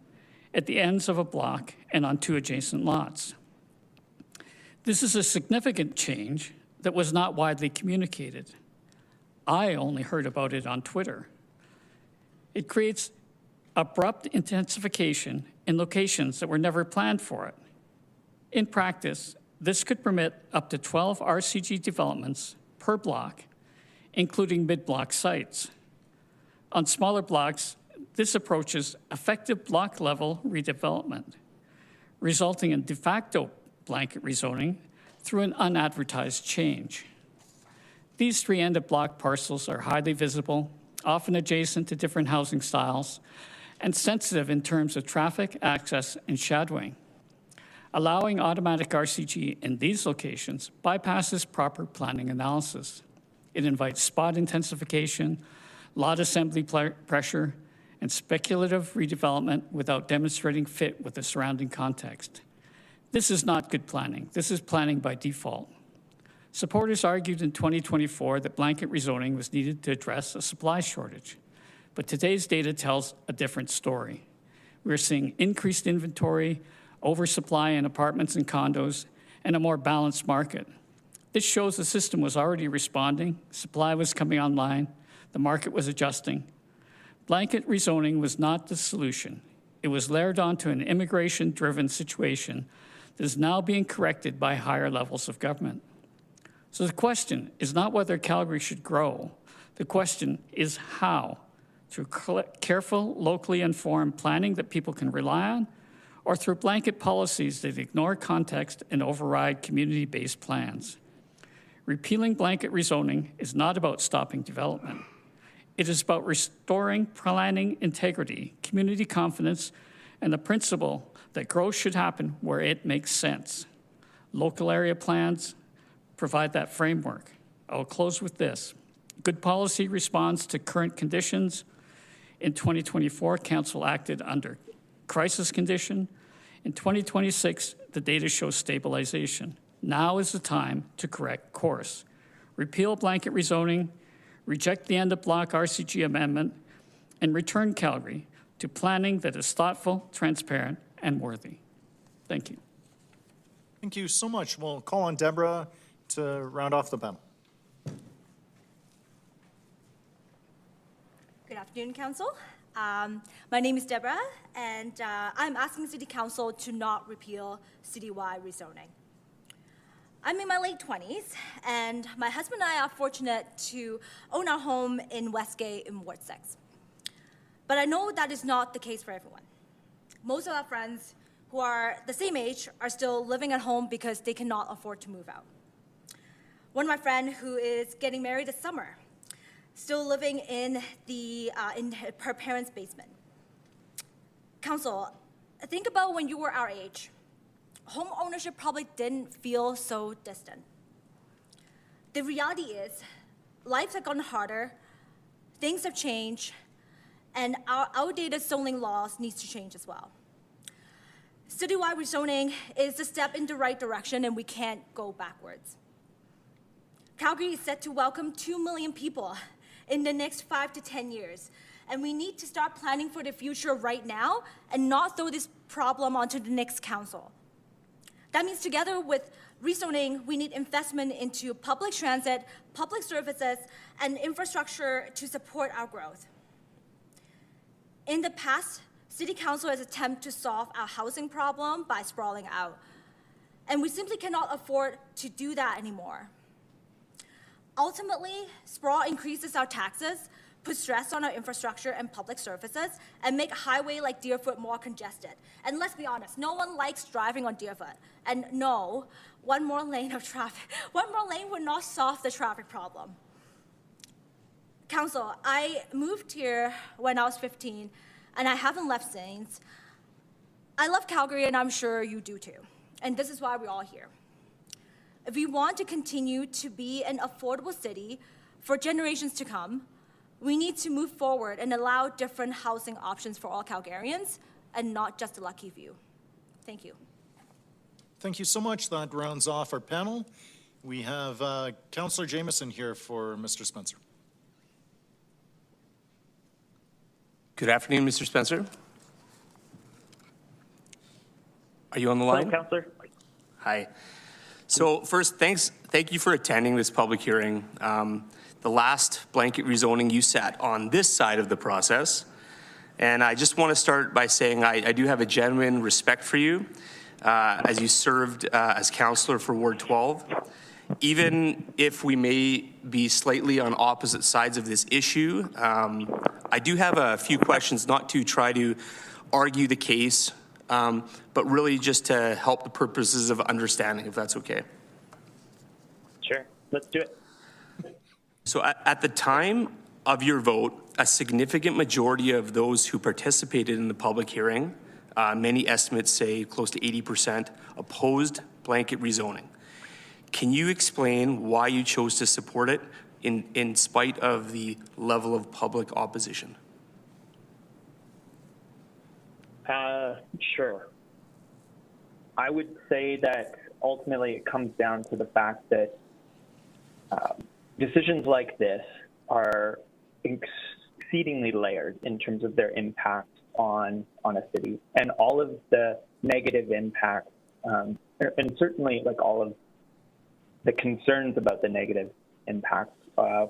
S7: at the ends of a block and on two adjacent lots. This is a significant change that was not widely communicated. I only heard about it on Twitter. It creates abrupt intensification in locations that were never planned for it. In practice, this could permit up to 12 RCG developments per block, including mid-block sites. On smaller blocks, this approaches effective block-level redevelopment, resulting in de facto blanket rezoning through an unadvertised change. These three end-of-block parcels are highly visible, often adjacent to different housing styles, and sensitive in terms of traffic, access, and shadowing. Allowing automatic RCG in these locations bypasses proper planning analysis. It invites spot intensification, lot assembly pressure, and speculative redevelopment without demonstrating fit with the surrounding context. This is not good planning. This is planning by default. Supporters argued in 2024 that blanket rezoning was needed to address a supply shortage. But today's data tells a different story. We're seeing increased inventory, oversupply in apartments and condos, and a more balanced market. This shows the system was already responding, supply was coming online, the market was adjusting. Blanket rezoning was not the solution. It was layered onto an immigration-driven situation that is now being corrected by higher levels of government. So the question is not whether Calgary should grow. The question is how, through careful, locally informed planning that people can rely on, or through blanket policies that ignore context and override community-based plans. Repealing blanket rezoning is not about stopping development. It is about restoring planning integrity, community confidence, and the principle that growth should happen where it makes sense. Local area plans provide that framework. I'll close with this. Good policy responds to current conditions. In 2024, Council acted under crisis condition. In 2026, the data shows stabilization. Now is the time to correct course. Repeal blanket rezoning, reject the end-of-block RCG amendment, and return Calgary to planning that is thoughtful, transparent, and worthy. Thank you.
S1: Thank you so much. We'll call on Deborah to round off the panel.
S8: Good afternoon, Council. My name is Deborah, and I'm asking City Council to not repeal citywide rezoning. I'm in my late 20s, and my husband and I are fortunate to own our home in Westgate in Ward 6. But I know that is not the case for everyone. Most of our friends who are the same age are still living at home because they cannot afford to move out. One of my friends who is getting married this summer, still living in her parents' basement. Council, think about when you were our age. Home ownership probably didn't feel so distant. The reality is, lives have gotten harder, things have changed, and our outdated zoning laws needs to change as well. Citywide rezoning is a step in the right direction, and we can't go backwards. Calgary is set to welcome 2 million people in the next 5 to 10 years. And we need to start planning for the future right now and not throw this problem onto the next council. That means together with rezoning, we need investment into public transit, public services, and infrastructure to support our growth. In the past, City Council has attempted to solve our housing problem by sprawling out. And we simply cannot afford to do that anymore. Ultimately, sprawl increases our taxes, puts stress on our infrastructure and public services, and make a highway like Deerfoot more congested. And let's be honest, no one likes driving on Deerfoot. And no, one more lane would not solve the traffic problem. Council, I moved here when I was 15, and I haven't left since. I love Calgary, and I'm sure you do too. And this is why we're all here. If we want to continue to be an affordable city for generations to come, we need to move forward and allow different housing options for all Calgarians and not just a lucky few. Thank you.
S1: Thank you so much. That rounds off our panel. We have Councillor Jamieson here for Mr. Spencer.
S23: Good afternoon, Mr. Spencer. Are you on the line?
S25: Hello, Councillor.
S23: Hi. So first, thank you for attending this public hearing. The last blanket rezoning, you sat on this side of the process. And I just want to start by saying I do have a genuine respect for you as you served as councillor for Ward 12. Even if we may be slightly on opposite sides of this issue, I do have a few questions, not to try to argue the case, but really just to help the purposes of understanding, if that's okay.
S25: Sure, let's do it.
S23: So at the time of your vote, a significant majority of those who participated in the public hearing, many estimates say close to 80%, opposed blanket rezoning. Can you explain why you chose to support it in spite of the level of public opposition?
S25: Sure. I would say that ultimately it comes down to the fact that decisions like this are exceedingly layered in terms of their impact on a city, and all of the negative impacts, and certainly like all of the concerns about the negative impacts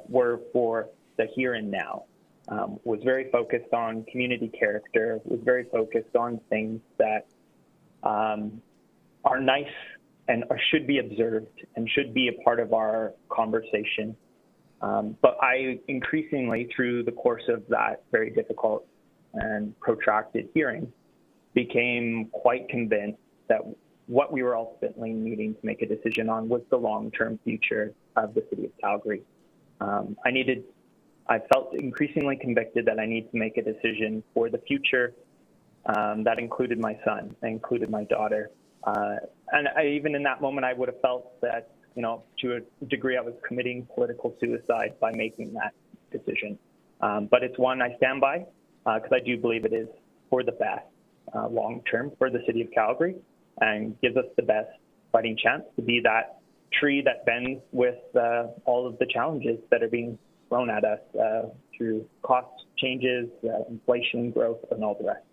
S25: were for the here and now. Was very focused on community character, was very focused on things that are nice and should be observed and should be a part of our conversation. But I increasingly, through the course of that very difficult and protracted hearing, became quite convinced that what we were ultimately needing to make a decision on was the long-term future of the city of Calgary. I felt increasingly convicted that I need to make a decision for the future that included my son, that included my daughter. And even in that moment, I would have felt that, to a degree, I was committing political suicide by making that decision. But it's one I stand by because I do believe it is for the best long-term for the city of Calgary and gives us the best fighting chance to be that tree that bends with all of the challenges that are being thrown at us through cost changes, inflation, growth, and all the rest.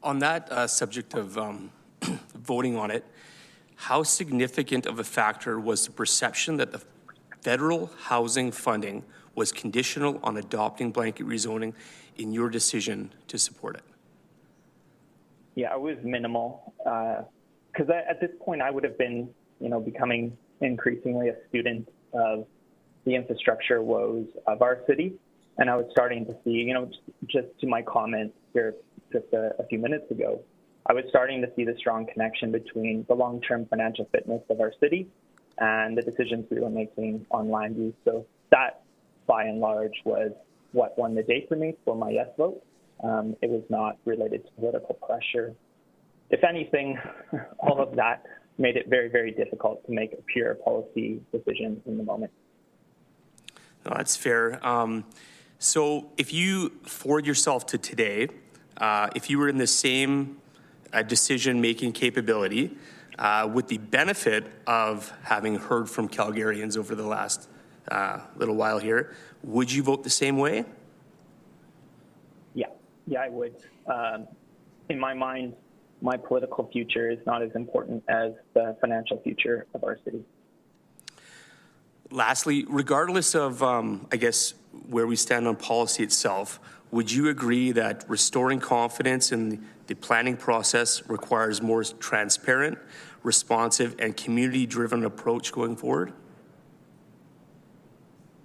S23: On that subject of voting on it, how significant of a factor was the perception that the federal housing funding was conditional on adopting blanket rezoning in your decision to support it?
S25: Yeah, it was minimal. Because at this point, I would have been, becoming increasingly a student of the infrastructure woes of our city. And I was starting to see, just to my comment here just a few minutes ago, I was starting to see the strong connection between the long-term financial fitness of our city and the decisions we were making on land use. So that, by and large, was what won the day for me for my yes vote. It was not related to political pressure. If anything, all of that made it very, very difficult to make a pure policy decision in the moment.
S23: No, that's fair. So if you forward yourself to today, if you were in the same decision-making capability, with the benefit of having heard from Calgarians over the last little while here, would you vote the same way?
S25: Yeah, I would. In my mind, my political future is not as important as the financial future of our city.
S23: Lastly, regardless of, I guess, where we stand on policy itself, would you agree that restoring confidence in the planning process requires more transparent, responsive, and community-driven approach going forward?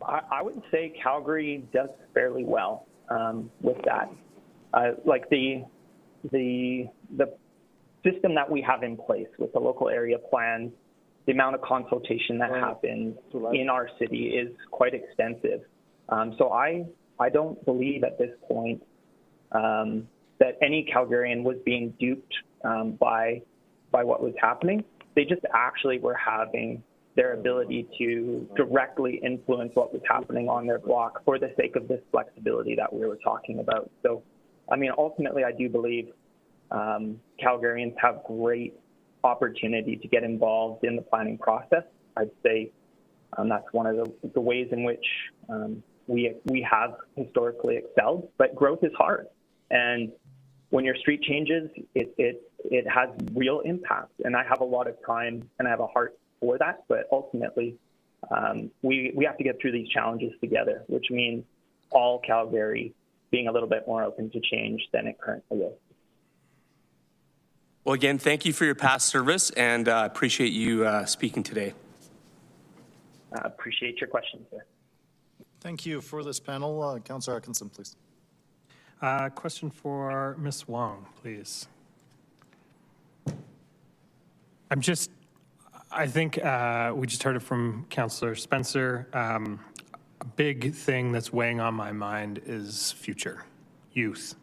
S25: I would say Calgary does fairly well with that. Like the system that we have in place with the local area plans, the amount of consultation that happens in our city is quite extensive. So I don't believe at this point that any Calgarian was being duped by what was happening. They just actually were having their ability to directly influence what was happening on their block for the sake of this flexibility that we were talking about. So, I mean, ultimately, I do believe Calgarians have great opportunity to get involved in the planning process. I'd say that's one of the ways in which we have historically excelled, but growth is hard. And when your street changes, it has real impact. And I have a lot of time and I have a heart for that, but ultimately we have to get through these challenges together, which means all Calgary being a little bit more open to change than it currently is.
S23: Well, again, thank you for your past service, and appreciate you speaking today.
S25: Appreciate your questions, sir.
S1: Thank you. For this panel, Councillor Atkinson, please.
S13: Question for Ms. Wong, please. I think we just heard it from Councillor Spencer. A big thing that's weighing on my mind is future, youth,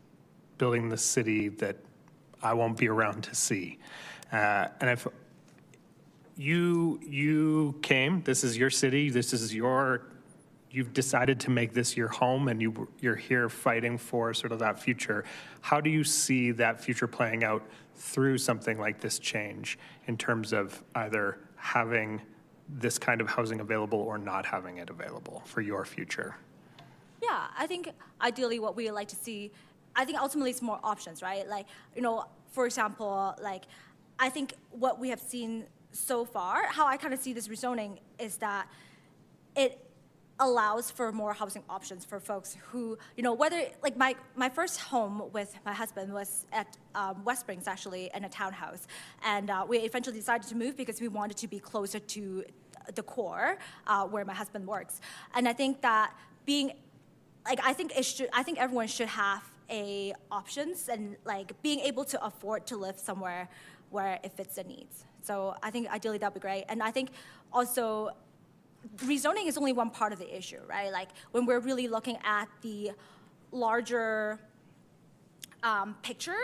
S13: building the city that I won't be around to see. And if you came, this is your city, this is your you've decided to make this your home and you're here fighting for sort of that future. How do you see that future playing out through something like this change in terms of either having this kind of housing available or not having it available for your future?
S8: Yeah, I think ideally what we like to see, I think ultimately it's more options, right? Like, for example, like, I think what we have seen so far, how I kind of see this rezoning is that it allows for more housing options for folks who, whether, like my first home with my husband was at West Springs, actually, in a townhouse. And we eventually decided to move because we wanted to be closer to the core where my husband works. And I think that I think everyone should have options and like being able to afford to live somewhere where it fits the needs. So I think ideally that'd be great. And I think also rezoning is only one part of the issue, right? Like when we're really looking at the larger picture,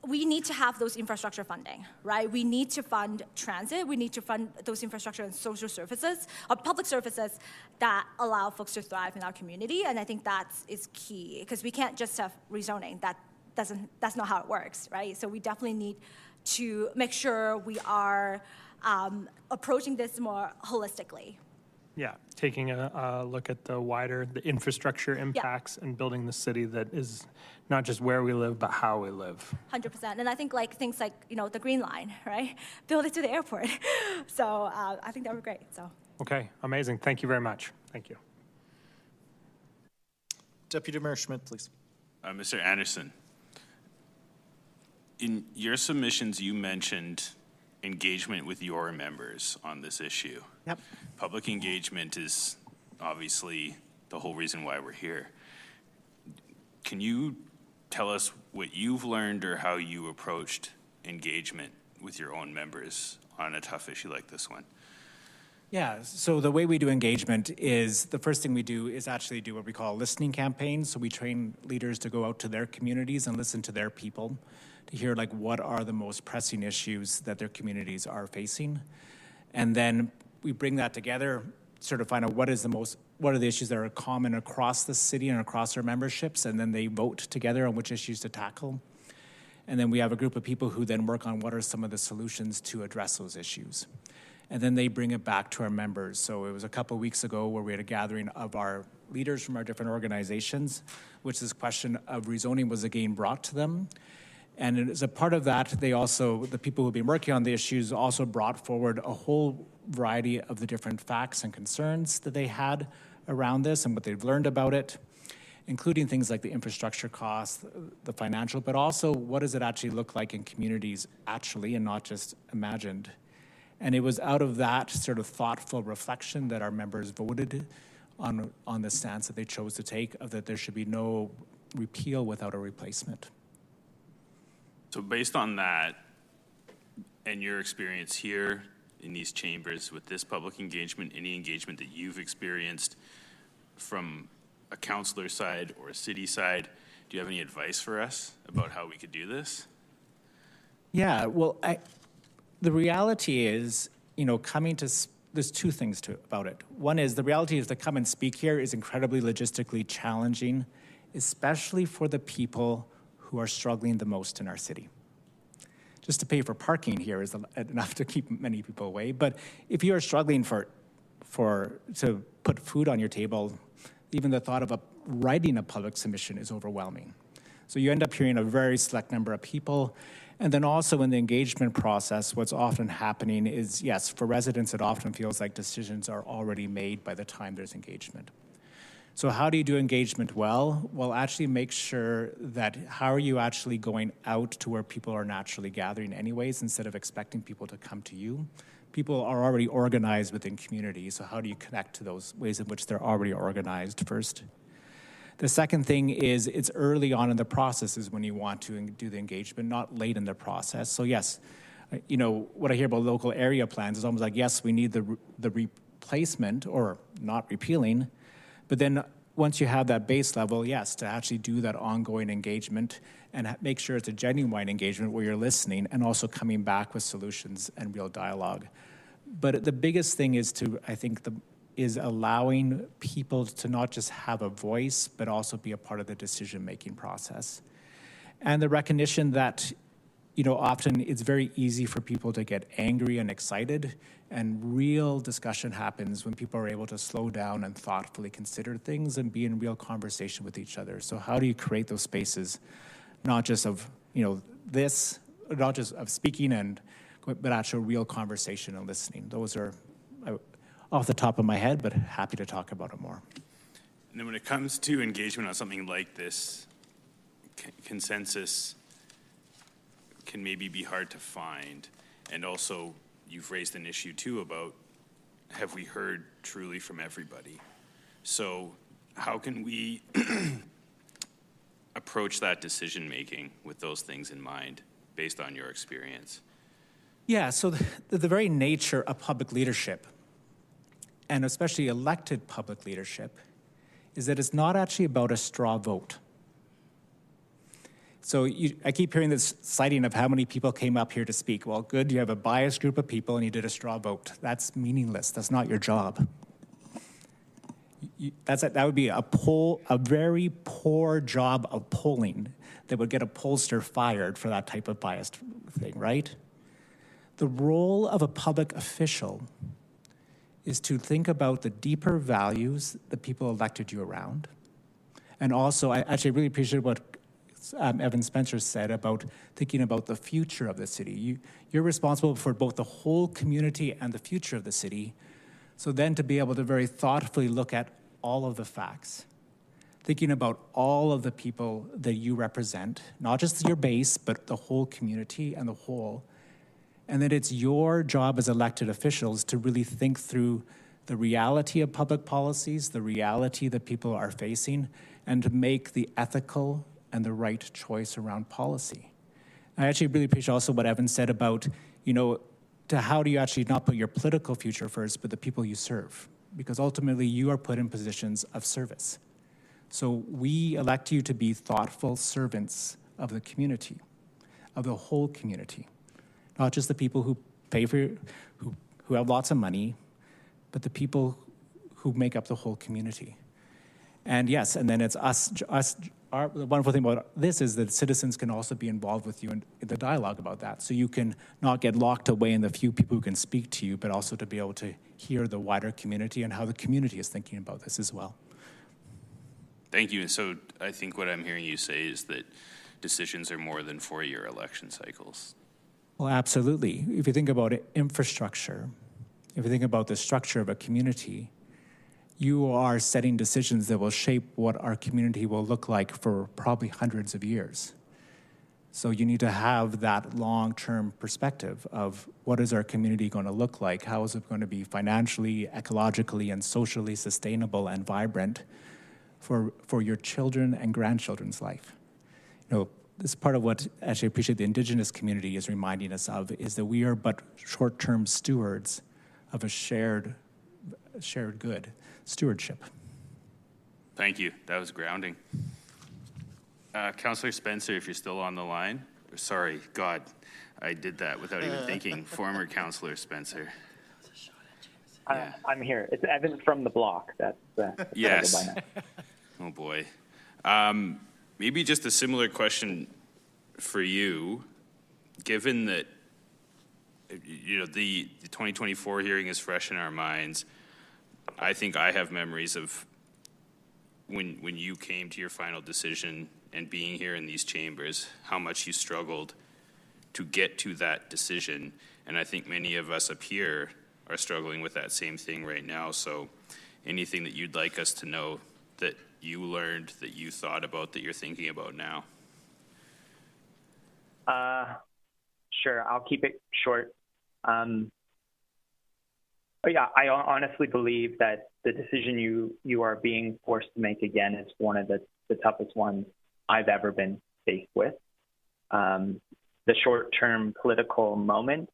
S8: we need to have those infrastructure funding, right? We need to fund transit. We need to fund those infrastructure and social services, or public services that allow folks to thrive in our community. And I think that is key because we can't just have rezoning. That's not how it works, right? So we definitely need to make sure we are approaching this more holistically.
S13: Yeah, taking a look at the infrastructure impacts and building the city that is not just where we live, but how we live.
S8: 100%. And I think like things like, the Green Line, right? Build it to the airport. So I think that would be great. So.
S13: Okay, amazing. Thank you very much. Thank you.
S1: Deputy Mayor Schmidt, please.
S9: Mr. Anderson, in your submissions, you mentioned engagement with your members on this issue.
S6: Yep.
S9: Public engagement is obviously the whole reason why we're here. Can you tell us what you've learned or how you approached engagement with your own members on a tough issue like this one?
S6: Yeah, so the way we do engagement is the first thing we do is actually do what we call a listening campaign. So we train leaders to go out to their communities and listen to their people to hear like what are the most pressing issues that their communities are facing. And then we bring that together, sort of find out what are the issues that are common across the city and across our memberships, and then they vote together on which issues to tackle. And then we have a group of people who then work on what are some of the solutions to address those issues. And then they bring it back to our members. So it was a couple of weeks ago where we had a gathering of our leaders from our different organizations, which this question of rezoning was again brought to them. And as a part of that, the people who've been working on the issues also brought forward a whole variety of the different facts and concerns that they had around this and what they've learned about it, including things like the infrastructure costs, the financial, but also what does it actually look like in communities actually and not just imagined. And it was out of that sort of thoughtful reflection that our members voted on the stance that they chose to take, of that there should be no repeal without a replacement.
S9: So based on that and your experience here in these chambers with this public engagement, any engagement that you've experienced from a councillor side or a city side, do you have any advice for us about how we could do this?
S6: Yeah, well, the reality is, there's two things about it. One is the reality is to come and speak here is incredibly logistically challenging, especially for the people who are struggling the most in our city. Just to pay for parking here is enough to keep many people away. But if you are struggling to put food on your table, even the thought of writing a public submission is overwhelming. So you end up hearing a very select number of people. And then also in the engagement process, what's often happening is, yes, for residents, it often feels like decisions are already made by the time there's engagement. So how do you do engagement well? Well, actually make sure that how are you actually going out to where people are naturally gathering anyways, instead of expecting people to come to you. People are already organized within communities, so how do you connect to those ways in which they're already organized first? The second thing is it's early on in the process is when you want to do the engagement, not late in the process. So yes, what I hear about local area plans is almost like, yes, we need the replacement or not repealing, but then once you have that base level, yes, to actually do that ongoing engagement and make sure it's a genuine engagement where you're listening and also coming back with solutions and real dialogue. But the biggest thing is to, I think, is allowing people to not just have a voice, but also be a part of the decision-making process. And the recognition that, often it's very easy for people to get angry and excited, and real discussion happens when people are able to slow down and thoughtfully consider things and be in real conversation with each other. So how do you create those spaces, not just of, not just of speaking but actual real conversation and listening? Those are off the top of my head, but happy to talk about it more.
S9: And then when it comes to engagement on something like this, consensus can maybe be hard to find. And also, you've raised an issue too about, have we heard truly from everybody? So how can we approach that decision-making with those things in mind, based on your experience?
S6: Yeah, so the very nature of public leadership, and especially elected public leadership, is that it's not actually about a straw vote. So I keep hearing this citing of how many people came up here to speak. Well, good, you have a biased group of people and you did a straw vote. That's meaningless. That's not your job. That would be a very poor job of polling that would get a pollster fired for that type of biased thing, right? The role of a public official is to think about the deeper values that people elected you around. And also, I actually really appreciate what Evan Spencer said about thinking about the future of the city. You're responsible for both the whole community and the future of the city. So then to be able to very thoughtfully look at all of the facts, thinking about all of the people that you represent, not just your base, but the whole community and the whole. And that it's your job as elected officials to really think through the reality of public policies, the reality that people are facing, and to make the ethical and the right choice around policy. I actually really appreciate also what Evan said about, to how do you actually not put your political future first, but the people you serve? Because ultimately you are put in positions of service. So we elect you to be thoughtful servants of the community, of the whole community. Not just the people who pay for, who have lots of money, but the people who make up the whole community. And yes, and then it's us. The wonderful thing about this is that citizens can also be involved with you in the dialogue about that. So you can not get locked away in the few people who can speak to you, but also to be able to hear the wider community and how the community is thinking about this as well.
S9: Thank you. And so I think what I'm hearing you say is that decisions are more than 4-year election cycles.
S6: Well, absolutely. If you think about infrastructure, if you think about the structure of a community, you are setting decisions that will shape what our community will look like for probably hundreds of years. So you need to have that long-term perspective of what is our community going to look like? How is it going to be financially, ecologically, and socially sustainable and vibrant for your children and grandchildren's life? This is part of what actually I appreciate the Indigenous community is reminding us of, is that we are but short-term stewards of a shared good, stewardship.
S9: Thank you. That was grounding. Councillor Spencer, if you're still on the line. Sorry, God, I did that without even thinking. Former Councillor Spencer.
S25: I'm here. It's Evan from the block. That's
S9: yes. By now. Oh boy. Maybe just a similar question for you, given that the 2024 hearing is fresh in our minds. I think I have memories of when you came to your final decision and being here in these chambers, how much you struggled to get to that decision. And I think many of us up here are struggling with that same thing right now. So anything that you'd like us to know that you learned, that you thought about, that you're thinking about now?
S25: Sure, I'll keep it short. Yeah, I honestly believe that the decision you are being forced to make again is one of the toughest ones I've ever been faced with. The short-term political moment,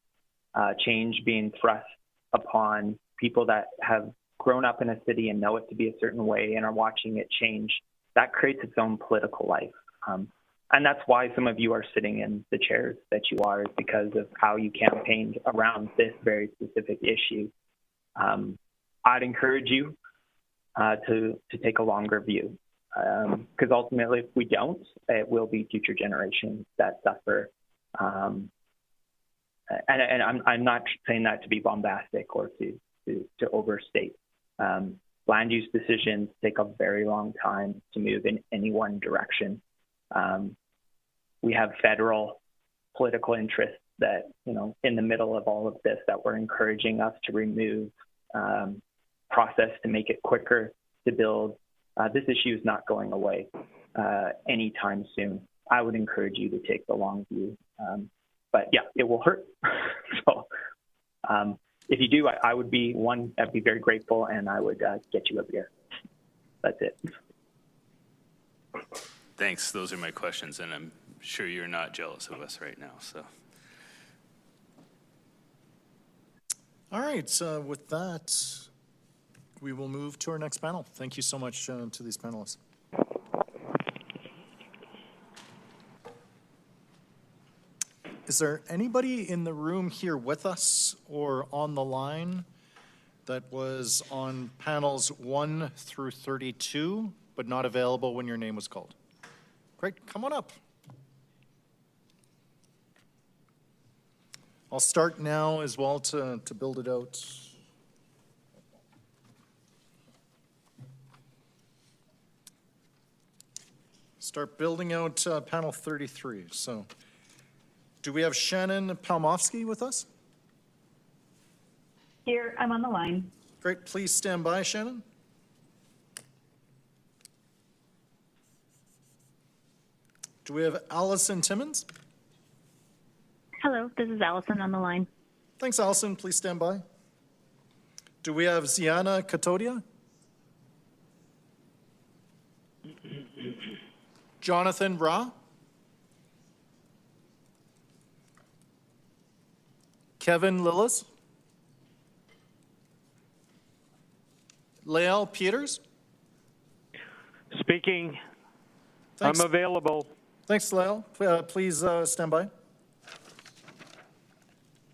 S25: change being thrust upon people that have grown up in a city and know it to be a certain way and are watching it change, that creates its own political life. And that's why some of you are sitting in the chairs that you are, is because of how you campaigned around this very specific issue. I'd encourage you to take a longer view, because ultimately, if we don't, it will be future generations that suffer. And I'm not saying that to be bombastic or to overstate. Land use decisions take a very long time to move in any one direction. We have federal political interests that, in the middle of all of this, that were encouraging us to remove process to make it quicker to build. This issue is not going away anytime soon. I would encourage you to take the long view. But yeah, it will hurt. So if you do, I'd be very grateful, and I would get you a beer. That's it.
S9: Thanks. Those are my questions, and I'm sure you're not jealous of us right now. So.
S1: All right. With that, we will move to our next panel. Thank you so much to these panelists. Is there anybody in the room here with us or on the line that was on panels 1 through 32, but not available when your name was called? Great, come on up. I'll start now as well to build it out. Start building out panel 33. So, do we have Shannon Palmofsky with us?
S10: Here, I'm on the line.
S1: Great, please stand by, Shannon. Do we have Allison Timmons?
S10: Hello, this is Allison on the line.
S1: Thanks, Allison. Please stand by. Do we have Ziana Katodia? Jonathan Ra? Kevin Lillis? Lael Peters?
S11: Speaking.
S1: Thanks.
S11: I'm available.
S1: Thanks, Lael. Please stand by.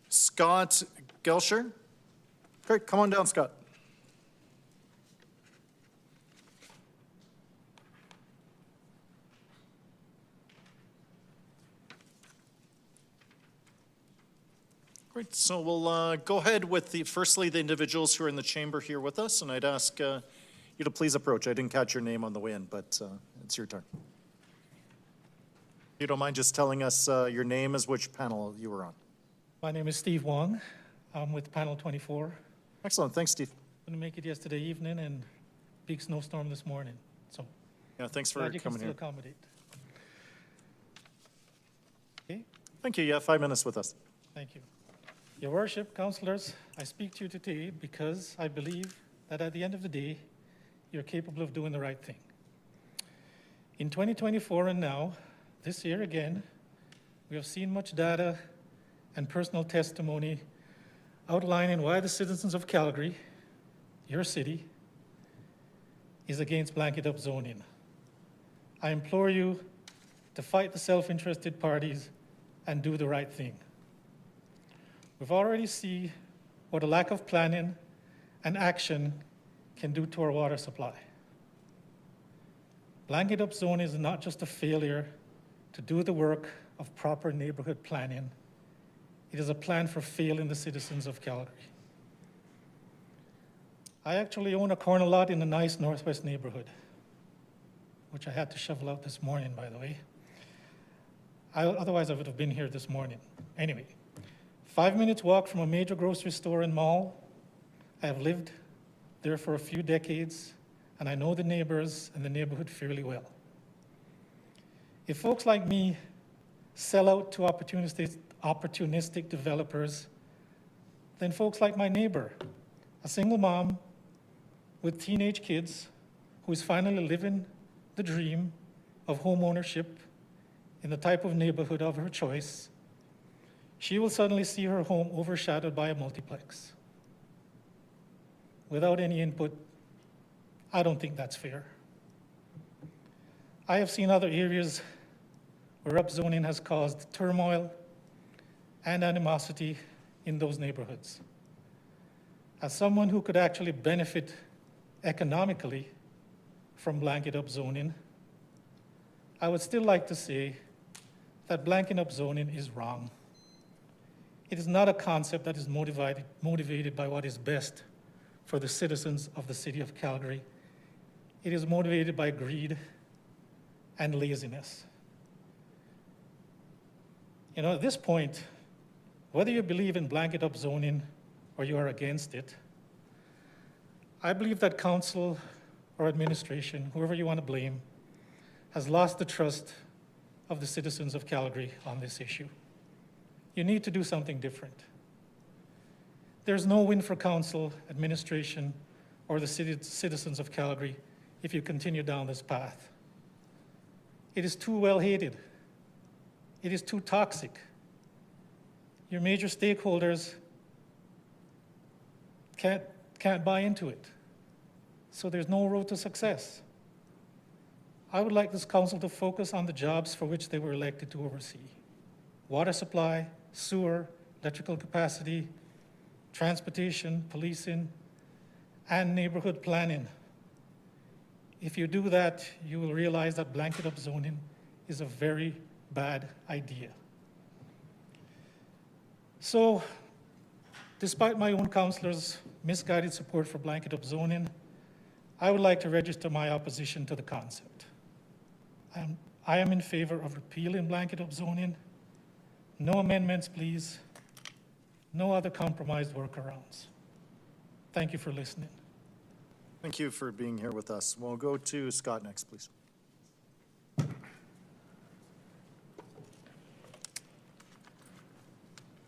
S1: Scott Gelsher? Great, come on down, Scott. Great, so we'll go ahead with firstly the individuals who are in the chamber here with us, and I'd ask you to please approach. I didn't catch your name on the way in, but it's your turn. If you don't mind just telling us your name as which panel you were on.
S16: My name is Steve Wong. I'm with panel 24.
S1: Excellent, thanks, Steve.
S16: Couldn't make it yesterday evening, and big snowstorm this morning. So
S1: yeah, thanks for
S16: glad you
S1: coming
S16: can
S1: here.
S16: still accommodate. Okay.
S1: Thank you. You have 5 minutes with us.
S16: Thank you. Your Worship, councillors, I speak to you today because I believe that at the end of the day, you're capable of doing the right thing. In 2024 and now, this year again, we have seen much data and personal testimony outlining why the citizens of Calgary, your city, is against blanket upzoning. I implore you to fight the self-interested parties and do the right thing. We've already seen what a lack of planning and action can do to our water supply. Blanket upzoning is not just a failure to do the work of proper neighborhood planning. It is a plan for failing the citizens of Calgary. I actually own a corner lot in a nice northwest neighborhood, which I had to shovel out this morning, by the way. Otherwise, I would have been here this morning. Anyway, 5 minutes walk from a major grocery store and mall. I have lived there for a few decades, and I know the neighbors and the neighborhood fairly well. If folks like me sell out to opportunistic developers, then folks like my neighbor, a single mom with teenage kids who is finally living the dream of home ownership in the type of neighborhood of her choice, she will suddenly see her home overshadowed by a multiplex. Without any input, I don't think that's fair. I have seen other areas where upzoning has caused turmoil and animosity in those neighborhoods. as someone who could actually benefit economically from blanket upzoning, I would still like to say that blanket upzoning is wrong. It is not a concept that is motivated by what is best for the citizens of the city of Calgary. It is motivated by greed and laziness. You know, at this point, whether you believe in blanket upzoning or you are against it, I believe that council or administration, whoever you want to blame, has lost the trust of the citizens of Calgary on this issue. You need to do something different. There's no win for council, administration, or the citizens of Calgary if you continue down this path. It is too well-hated. It is too toxic. Your major stakeholders can't buy into it. So there's no road to success. I would like this council to focus on the jobs for which they were elected to oversee: water supply, sewer, electrical capacity, transportation, policing, and neighborhood planning. If you do that, you will realize that blanket upzoning is a very bad idea. So, despite my own councillors' misguided support for blanket upzoning, I would like to register my opposition to the concept. I am in favor of repealing blanket upzoning. No amendments, please. No other compromised workarounds. Thank you for listening.
S1: Thank you for being here with us. We'll go to Scott next, please.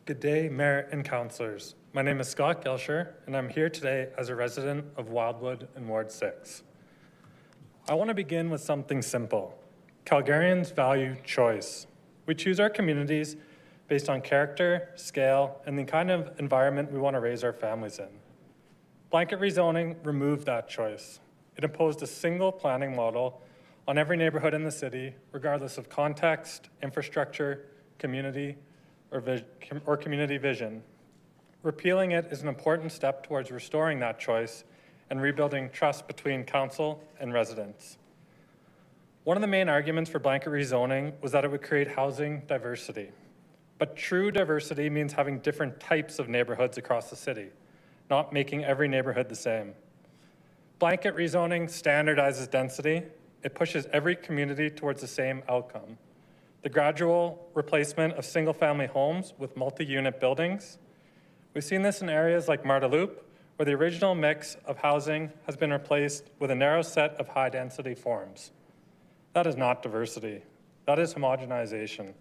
S11: Good day, Mayor and Councillors. My name is Scott Gelsher, and I'm here today as a resident of Wildwood in Ward 6. I want to begin with something simple. Calgarians value choice. We choose our communities based on character, scale, and the kind of environment we want to raise our families in. Blanket rezoning removed that choice. It imposed a single planning model on every neighborhood in the city, regardless of context, infrastructure, community, or community vision. Repealing it is an important step towards restoring that choice and rebuilding trust between council and residents. One of the main arguments for blanket rezoning was that it would create housing diversity. But true diversity means having different types of neighborhoods across the city, not making every neighborhood the same. Blanket rezoning standardizes density. It pushes every community towards the same outcome: the gradual replacement of single-family homes with multi-unit buildings. We've seen this in areas like Marda Loop, where the original mix of housing has been replaced with a narrow set of high-density forms. That is not diversity. That is homogenization.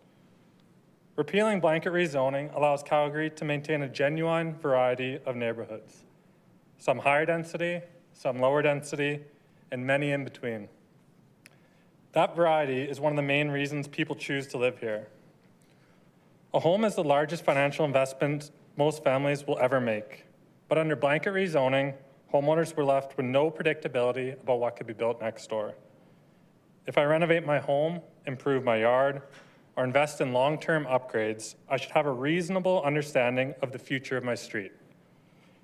S11: Repealing blanket rezoning allows Calgary to maintain a genuine variety of neighborhoods. Some higher density, some lower density, and many in between. That variety is one of the main reasons people choose to live here. A home is the largest financial investment most families will ever make. But under blanket rezoning, homeowners were left with no predictability about what could be built next door. If I renovate my home, improve my yard, or invest in long-term upgrades, I should have a reasonable understanding of the future of my street.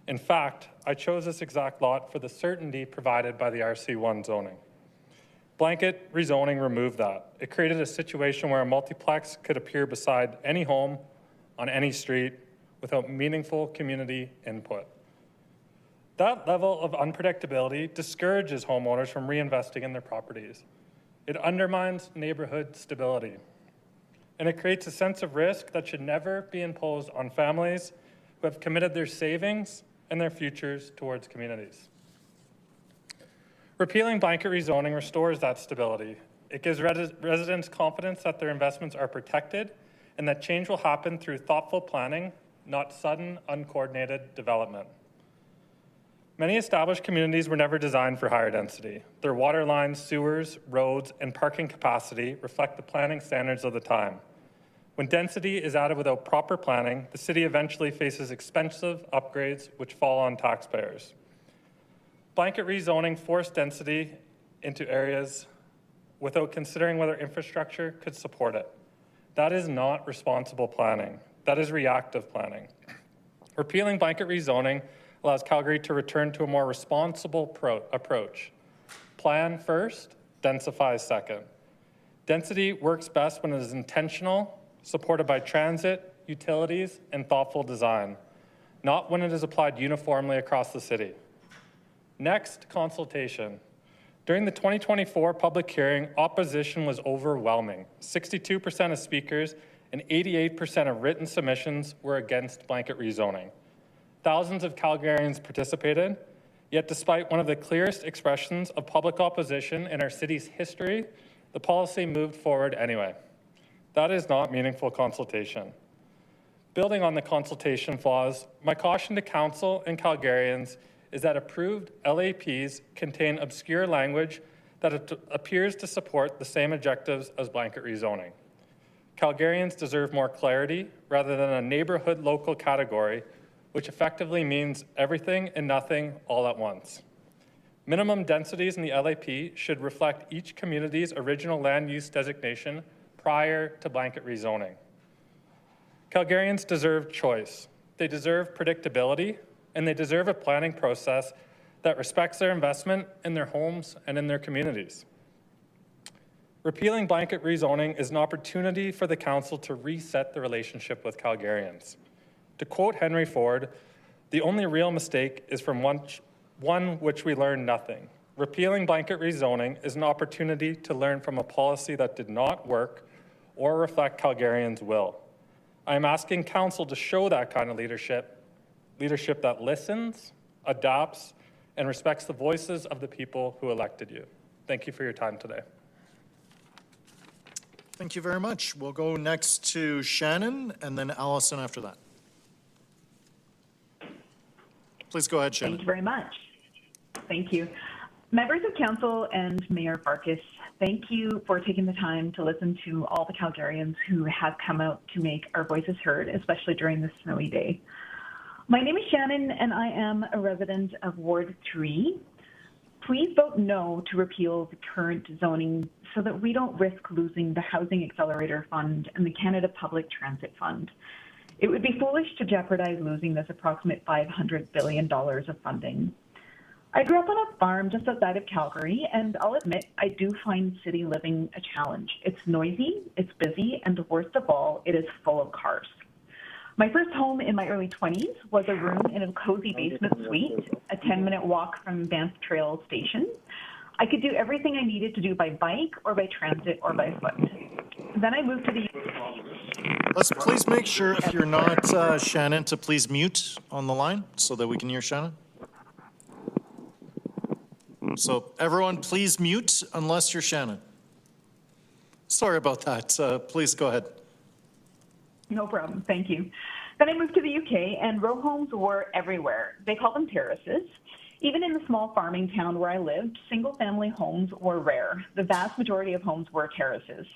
S11: In fact, I chose this exact lot for the certainty provided by the RC1 zoning. Blanket rezoning removed that. It created a situation where a multiplex could appear beside any home on any street without meaningful community input. That level of unpredictability discourages homeowners from reinvesting in their properties. It undermines neighborhood stability. And it creates a sense of risk that should never be imposed on families who have committed their savings and their futures towards communities. Repealing blanket rezoning restores that stability. It gives residents confidence that their investments are protected and that change will happen through thoughtful planning, not sudden, uncoordinated development. Many established communities were never designed for higher density. Their water lines, sewers, roads, and parking capacity reflect the planning standards of the time. When density is added without proper planning, the city eventually faces expensive upgrades which fall on taxpayers. Blanket rezoning forced density into areas without considering whether infrastructure could support it. That is not responsible planning. That is reactive planning. Repealing blanket rezoning allows Calgary to return to a more responsible approach. Plan first, densify second. Density works best when it is intentional, supported by transit, utilities, and thoughtful design, not when it is applied uniformly across the city. Next, consultation. During the 2024 public hearing, opposition was overwhelming. 62% of speakers and 88% of written submissions were against blanket rezoning. Thousands of Calgarians participated, yet despite one of the clearest expressions of public opposition in our city's history, the policy moved forward anyway. That is not meaningful consultation. Building on the consultation flaws, my caution to Council and Calgarians is that approved LAPs contain obscure language that appears to support the same objectives as blanket rezoning. Calgarians deserve more clarity rather than a neighborhood local category, which effectively means everything and nothing all at once. Minimum densities in the LAP should reflect each community's original land use designation prior to blanket rezoning. Calgarians deserve choice. They deserve predictability, and they deserve a planning process that respects their investment in their homes and in their communities. Repealing blanket rezoning is an opportunity for the Council to reset the relationship with Calgarians. To quote Henry Ford, the only real mistake is from one which we learn nothing. Repealing blanket rezoning is an opportunity to learn from a policy that did not work or reflect Calgarians' will. I am asking Council to show that kind of leadership that listens, adapts, and respects the voices of the people who elected you. Thank you for your time today.
S1: Thank you very much. We'll go next to Shannon and then Allison after that. Please go ahead, Shannon.
S10: Thank you very much. Thank you. Members of Council and Mayor Farkas, thank you for taking the time to listen to all the Calgarians who have come out to make our voices heard, especially during this snowy day. My name is Shannon, and I am a resident of Ward 3. Please vote no to repeal the current zoning so that we don't risk losing the Housing Accelerator Fund and the Canada Public Transit Fund. It would be foolish to jeopardize losing this approximate $500 billion of funding. I grew up on a farm just outside of Calgary, and I'll admit I do find city living a challenge. It's noisy, it's busy, and worst of all, it is full of cars. My first home in my early 20s was a room in a cozy basement suite, a 10-minute walk from Banff Trail Station. I could do everything I needed to do by bike or by transit or by foot. Then I moved to the...
S1: Let's please make sure, if you're not Shannon, to please mute on the line so that we can hear Shannon. So everyone, please mute unless you're Shannon. Sorry about that. Please go ahead.
S10: No problem. Thank you. Then I moved to the UK, and row homes were everywhere. They call them terraces. Even in the small farming town where I lived, single-family homes were rare. The vast majority of homes were terraces.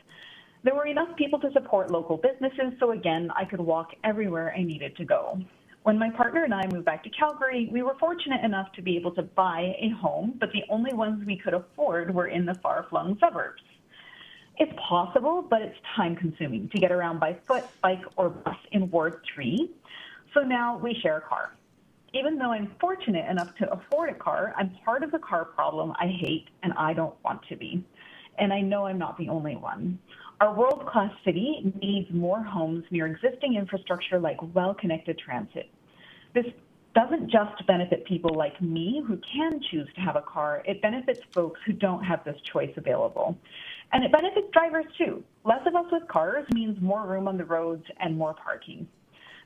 S10: There were enough people to support local businesses, so again, I could walk everywhere I needed to go. When my partner and I moved back to Calgary, we were fortunate enough to be able to buy a home, but the only ones we could afford were in the far-flung suburbs. It's possible, but it's time-consuming to get around by foot, bike, or bus in Ward 3, so now we share a car. Even though I'm fortunate enough to afford a car, I'm part of the car problem I hate and I don't want to be. And I know I'm not the only one. Our world-class city needs more homes near existing infrastructure like well-connected transit. This doesn't just benefit people like me who can choose to have a car, it benefits folks who don't have this choice available. And it benefits drivers too. Less of us with cars means more room on the roads and more parking.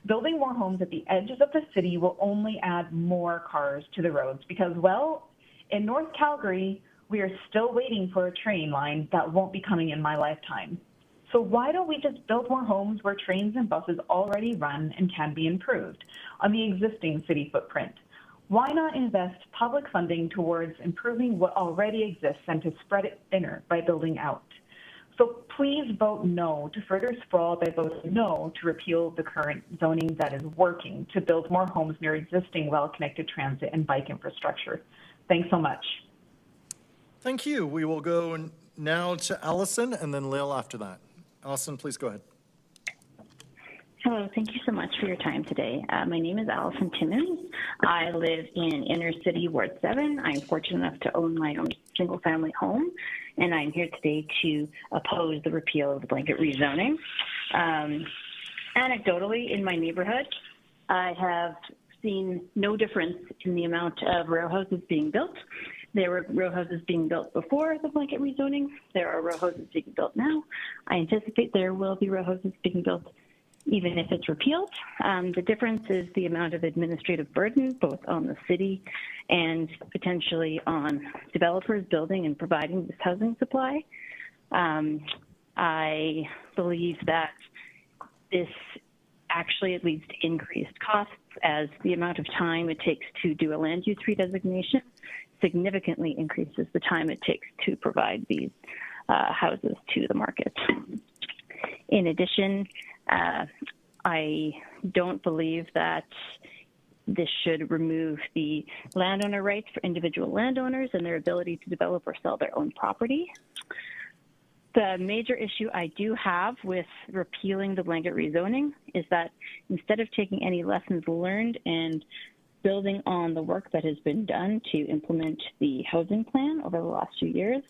S10: Building more homes at the edges of the city will only add more cars to the roads because, well, in North Calgary, we are still waiting for a train line that won't be coming in my lifetime. So why don't we just build more homes where trains and buses already run and can be improved on the existing city footprint? Why not invest public funding towards improving what already exists and to spread it thinner by building out? So please vote no to further sprawl by voting no to repeal the current zoning that is working to build more homes near existing well-connected transit and bike infrastructure. Thanks so much.
S1: Thank you. We will go now to Allison and then Lil after that. Allison, please go ahead.
S14: Hello, thank you so much for your time today. My name is Allison Timmons. I live in Inner City, Ward 7. I'm fortunate enough to own my own single-family home, and I'm here today to oppose the repeal of the blanket rezoning. Anecdotally, in my neighborhood, I have seen no difference in the amount of row houses being built. There were row houses being built before the blanket rezoning. There are row houses being built now. I anticipate there will be row houses being built even if it's repealed. The difference is the amount of administrative burden, both on the city and potentially on developers building and providing this housing supply. I believe that this actually leads to increased costs, as the amount of time it takes to do a land use redesignation significantly increases the time it takes to provide these houses to the market. In addition, I don't believe that this should remove the landowner rights for individual landowners and their ability to develop or sell their own property. The major issue I do have with repealing the blanket rezoning is that instead of taking any lessons learned and building on the work that has been done to implement the housing plan over the last few years,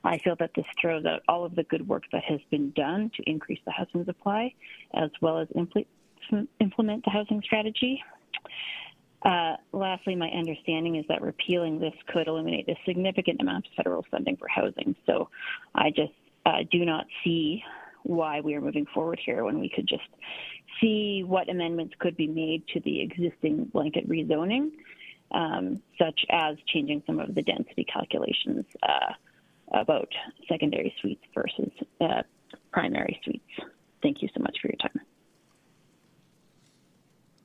S14: I feel that this throws out all of the good work that has been done to increase the housing supply, as well as implement the housing strategy. Lastly, my understanding is that repealing this could eliminate a significant amount of federal funding for housing. So I just do not see why we are moving forward here when we could just see what amendments could be made to the existing blanket rezoning, such as changing some of the density calculations about secondary suites versus primary suites. Thank you so much for your time.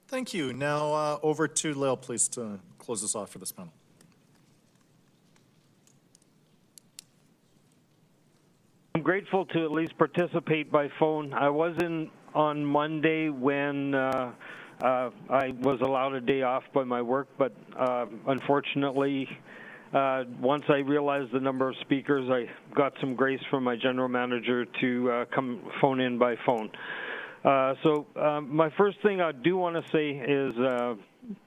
S1: Thank you. Now over to Lil, please, to close us off for this panel.
S17: I'm grateful to at least participate by phone. I was in on Monday when I was allowed a day off by my work, but unfortunately, once I realized the number of speakers, I got some grace from my general manager to come phone in by phone. So my first thing I do want to say is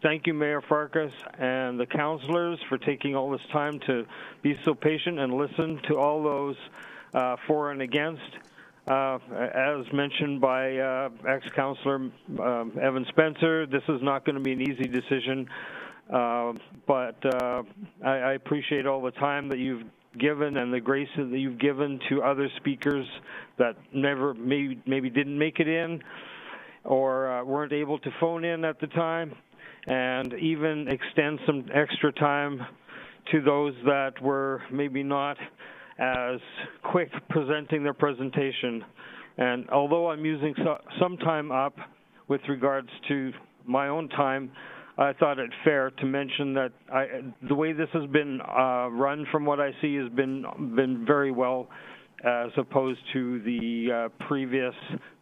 S17: thank you, Mayor Farkas and the councilors, for taking all this time to be so patient and listen to all those for and against. As mentioned by ex-councilor Evan Spencer, this is not going to be an easy decision, but I appreciate all the time that you've given and the grace that you've given to other speakers that never maybe didn't make it in or weren't able to phone in at the time, and even extend some extra time to those that were maybe not as quick presenting their presentation. And although I'm using some time up with regards to my own time, I thought it fair to mention that the way this has been run, from what I see, has been very well, as opposed to the previous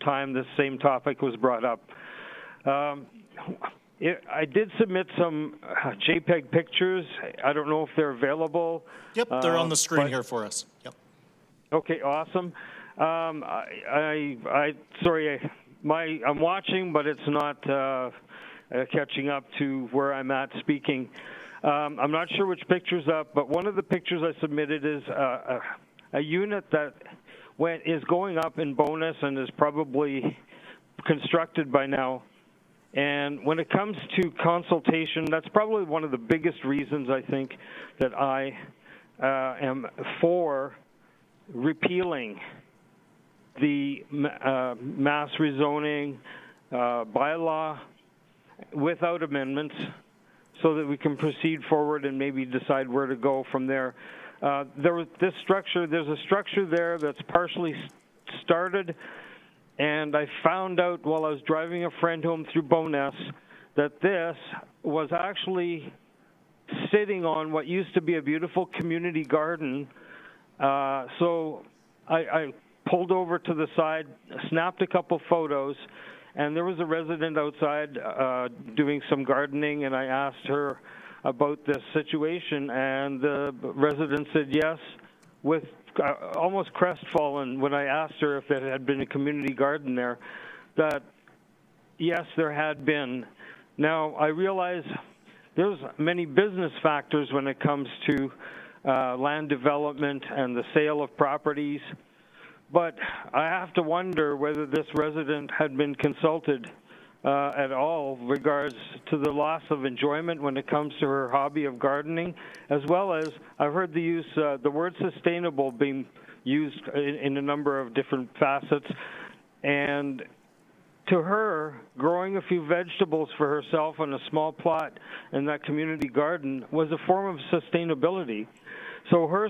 S17: time this same topic was brought up. I did submit some JPEG pictures. I don't know if they're available.
S1: Yep, they're on the screen here for us. Yep.
S17: Okay, awesome. Sorry, I'm watching, but it's not catching up to where I'm at speaking. I'm not sure which picture's up, but one of the pictures I submitted is a unit that is going up in bonus and is probably constructed by now. And when it comes to consultation, that's probably one of the biggest reasons I think that I am for repealing the mass rezoning bylaw without amendments, so that we can proceed forward and maybe decide where to go from there. There's a structure there that's partially started, and I found out while I was driving a friend home through Bowness that this was actually sitting on what used to be a beautiful community garden. So I pulled over to the side, snapped a couple photos, and there was a resident outside doing some gardening, and I asked her about this situation, and the resident said yes, with almost crestfallen when I asked her if it had been a community garden there, that yes, there had been. Now, I realize there's many business factors when it comes to land development and the sale of properties, but I have to wonder whether this resident had been consulted at all regards to the loss of enjoyment when it comes to her hobby of gardening, as well as I've heard the word sustainable being used in a number of different facets, and to her, growing a few vegetables for herself on a small plot in that community garden was a form of sustainability. So her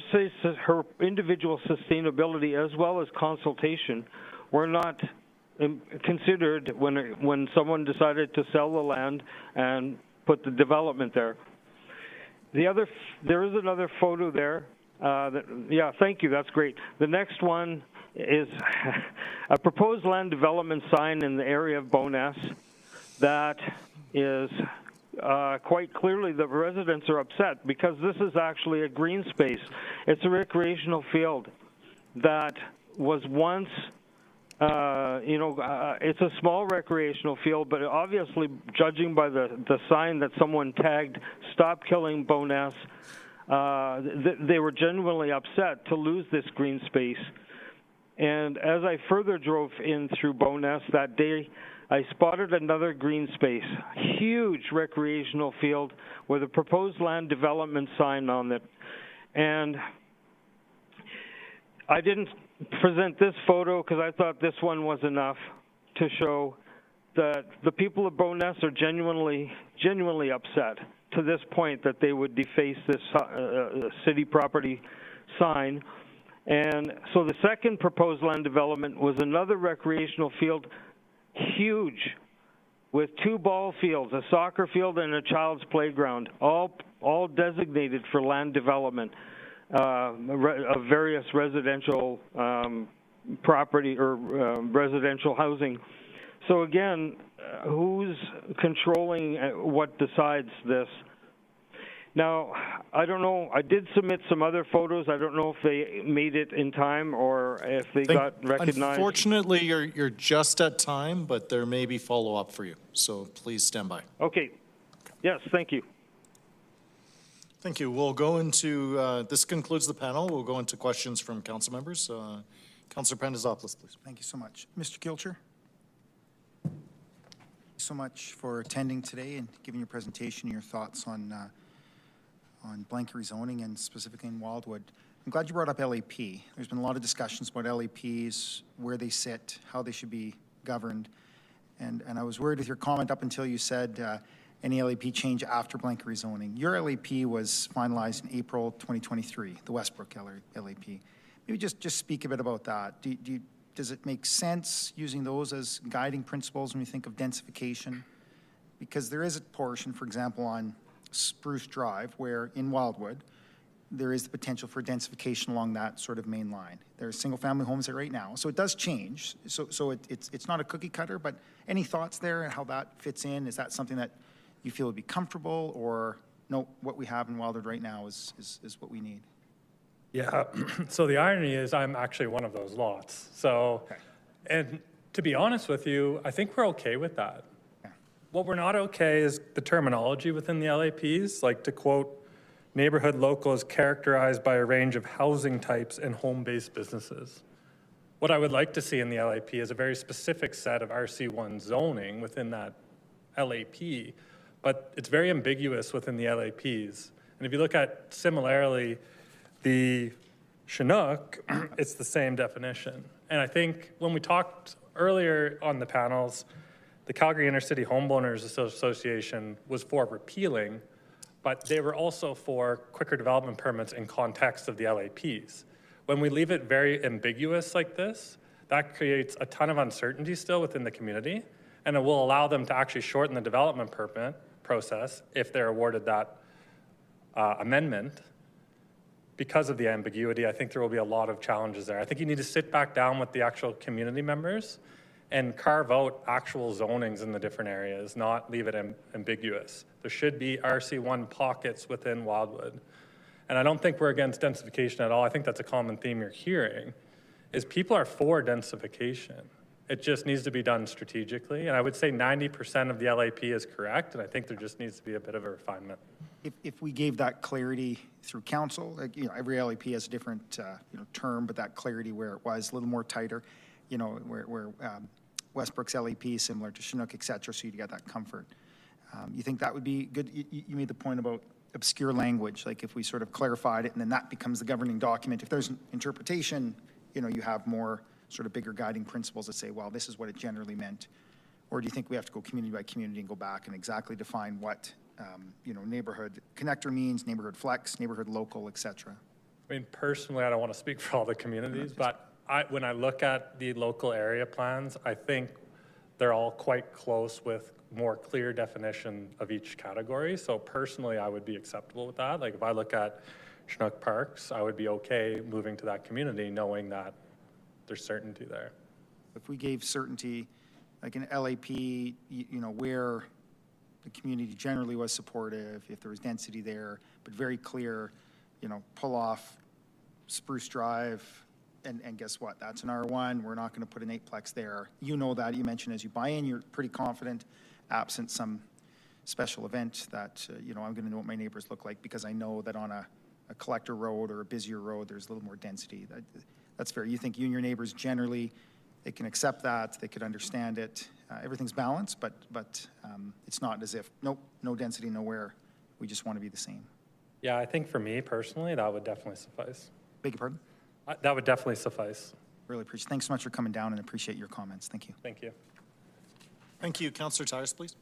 S17: individual sustainability as well as consultation were not considered when someone decided to sell the land and put the development there. There is another photo there. Yeah, thank you. That's great. The next one is a proposed land development sign in the area of Bowness that is quite clearly the residents are upset because this is actually a green space. It's a recreational field that was once, it's a small recreational field, but obviously, judging by the sign that someone tagged, "Stop Killing Bowness," they were genuinely upset to lose this green space. And as I further drove in through Bowness that day, I spotted another green space, huge recreational field with a proposed land development sign on it. And I didn't present this photo because I thought this one was enough to show that the people of Bowness are genuinely upset to this point that they would deface this city property sign. And so the second proposed land development was another recreational field, huge, with 2 ball fields, a soccer field and a child's playground, all designated for land development of various residential property or residential housing. So again, who's controlling what decides this? Now, I don't know. I did submit some other photos. I don't know if they made it in time or if they got recognized.
S1: Unfortunately, you're just at time, but there may be follow-up for you. So please stand by.
S17: Okay. Yes, thank you.
S1: Thank you. We'll go into, this concludes the panel. We'll go into questions from council members. Councillor Pandazopoulos, please.
S2: Thank you so much. Mr. Kilcher? Thank you so much for attending today and giving your presentation and your thoughts on blanket rezoning and specifically in Wildwood. I'm glad you brought up LAP. There's been a lot of discussions about LAPs, where they sit, how they should be governed. And I was worried with your comment up until you said any LAP change after blanket rezoning. Your LAP was finalized in April 2023, the Westbrook LAP. Maybe just speak a bit about that. Does it make sense using those as guiding principles when you think of densification? Because there is a portion, for example, on Spruce Drive, where in Wildwood, there is the potential for densification along that sort of main line. There are single-family homes there right now, so it does change. So it's not a cookie cutter, but any thoughts there and how that fits in? Is that something that you feel would be comfortable, or no, what we have in Wildwood right now is what we need?
S11: Yeah, so the irony is I'm actually one of those lots. So, okay. And to be honest with you, I think we're okay with that. What we're not okay is the terminology within the LAPs, like to quote, neighborhood local is characterized by a range of housing types and home-based businesses. What I would like to see in the LAP is a very specific set of RC1 zoning within that LAP, but it's very ambiguous within the LAPs. And if you look at similarly the Chinook, it's the same definition. And I think when we talked earlier on the panels, the Calgary Inner City Homeowners Association was for repealing, but they were also for quicker development permits in context of the LAPs. When we leave it very ambiguous like this, that creates a ton of uncertainty still within the community, and it will allow them to actually shorten the development permit process if they're awarded that amendment. Because of the ambiguity, I think there will be a lot of challenges there. I think you need to sit back down with the actual community members and carve out actual zonings in the different areas, not leave it ambiguous. There should be RC1 pockets within Wildwood. And I don't think we're against densification at all. I think that's a common theme you're hearing, is people are for densification. It just needs to be done strategically. And I would say 90% of the LAP is correct, and I think there just needs to be a bit of a refinement.
S2: If we gave that clarity through council, like, every LAP has a different, term, but that clarity where it was a little more tighter, where Westbrook's LAP is similar to Chinook, et cetera, so you get that comfort. You think that would be good? You made the point about obscure language, like if we sort of clarified it and then that becomes the governing document. If there's an interpretation, you have more sort of bigger guiding principles that say, well, this is what it generally meant. Or do you think we have to go community by community and go back and exactly define what, neighborhood connector means, neighborhood flex, neighborhood local, et cetera?
S11: I mean, personally, I don't want to speak for all the communities, but when I look at the local area plans, I think they're all quite close with more clear definition of each category. So personally, I would be acceptable with that. Like if I look at Chinook Parks, I would be okay moving to that community knowing that there's certainty there.
S2: If we gave certainty, like an LAP, where the community generally was supportive, if there was density there, but very clear, pull off Spruce Drive, and guess what? That's an R1. We're not going to put an 8-plex there. You know that. You mentioned as you buy in, you're pretty confident, absent some special event, that, I'm going to know what my neighbors look like because I know that on a collector road or a busier road, there's a little more density. That's fair. You think you and your neighbors generally, they can accept that, they could understand it. Everything's balanced, but it's not as if, nope, no density nowhere. We just want to be the same.
S11: Yeah, I think for me personally, that would definitely suffice.
S2: Beg your pardon?
S11: That would definitely suffice.
S2: Really appreciate it. Thanks so much for coming down and appreciate your comments. Thank you.
S11: Thank you.
S1: Thank you. Councillor Tyres, please.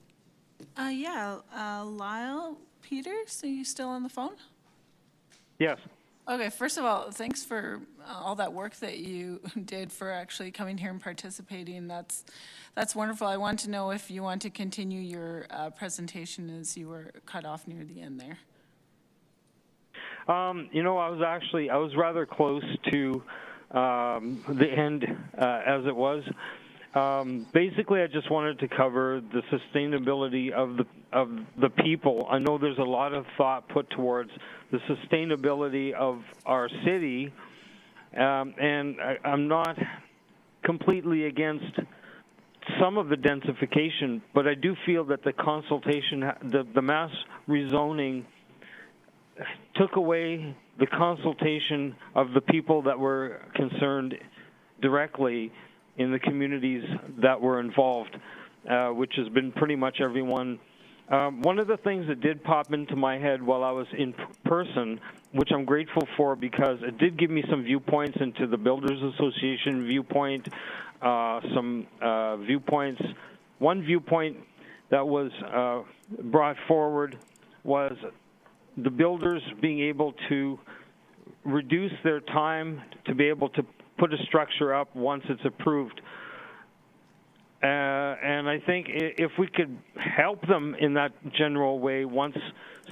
S3: Lyle Peters, are you still on the phone?
S21: Yes.
S3: Okay, first of all, thanks for all that work that you did for actually coming here and participating. That's wonderful. I want to know if you want to continue your presentation as you were cut off near the end there.
S17: I was rather close to the end as it was. Basically, I just wanted to cover the sustainability of the people. I know there's a lot of thought put towards the sustainability of our city, and I'm not completely against some of the densification, but I do feel that the consultation, the mass rezoning, took away the consultation of the people that were concerned directly in the communities that were involved, which has been pretty much everyone. One of the things that did pop into my head while I was in person, which I'm grateful for because it did give me some viewpoints into the Builders Association viewpoint, some viewpoints. One viewpoint that was brought forward was the builders being able to reduce their time to be able to put a structure up once it's approved. And I think if we could help them in that general way once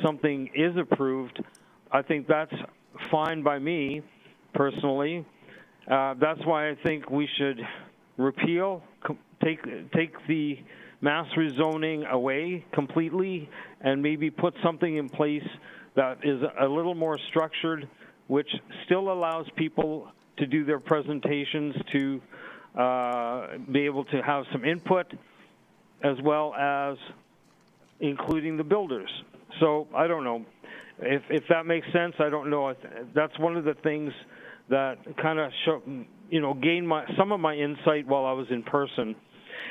S17: something is approved, I think that's fine by me personally. That's why I think we should repeal, take the mass rezoning away completely and maybe put something in place that is a little more structured, which still allows people to do their presentations, to be able to have some input, as well as including the builders. So I don't know if that makes sense. I don't know. That's one of the things that kind of gained some of my insight while I was in person.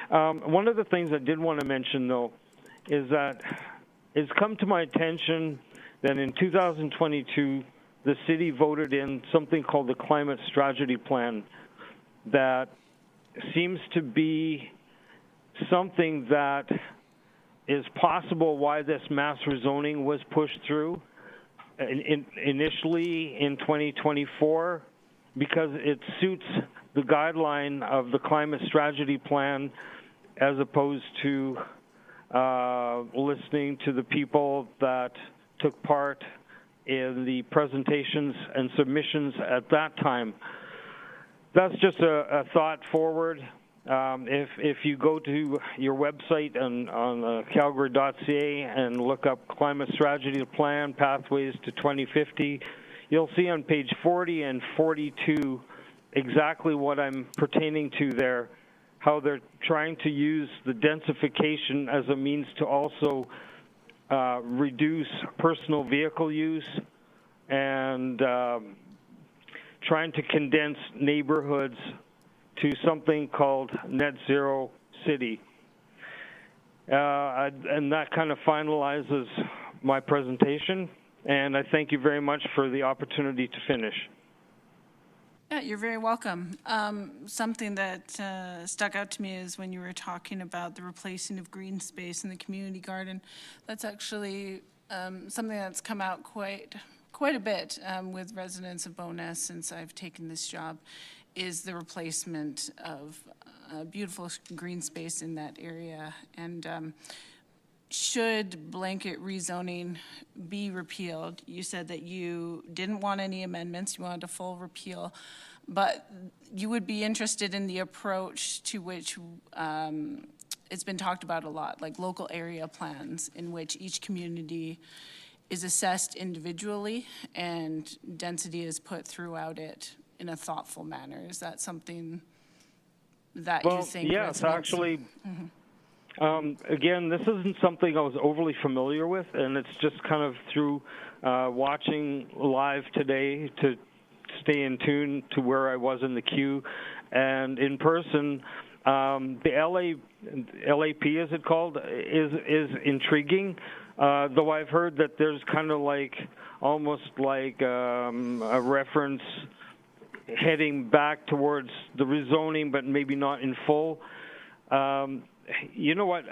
S17: One of the things I did want to mention, though, is that it's come to my attention that in 2022, the city voted in something called the Climate Strategy Plan that seems to be something that is possible why this mass rezoning was pushed through initially in 2024, because it suits the guideline of the Climate Strategy Plan as opposed to listening to the people that took part in the presentations and submissions at that time. That's just a thought forward. If you go to your website on calgary.ca and look up Climate Strategy Plan, Pathways to 2050, you'll see on page 40 and 42 exactly what I'm pertaining to there, how they're trying to use the densification as a means to also reduce personal vehicle use and trying to condense neighborhoods to something called net zero city. And that kind of finalizes my presentation, and I thank you very much for the opportunity to finish.
S3: Yeah, you're very welcome. Something that stuck out to me is when you were talking about the replacing of green space in the community garden. That's actually something that's come out quite a bit with residents of Bowness since I've taken this job, is the replacement of beautiful green space in that area. And should blanket rezoning be repealed, you said that you didn't want any amendments, you wanted a full repeal, but you would be interested in the approach to which it's been talked about a lot, like local area plans in which each community is assessed individually and density is put throughout it in a thoughtful manner. Is that something that you think?
S17: Yes, actually. Again, this isn't something I was overly familiar with, and it's just kind of through watching live today to stay in tune to where I was in the queue. And in person, the LAP, as it's called, is intriguing, though I've heard that there's kind of like, almost like a reference heading back towards the rezoning, but maybe not in full. You know what?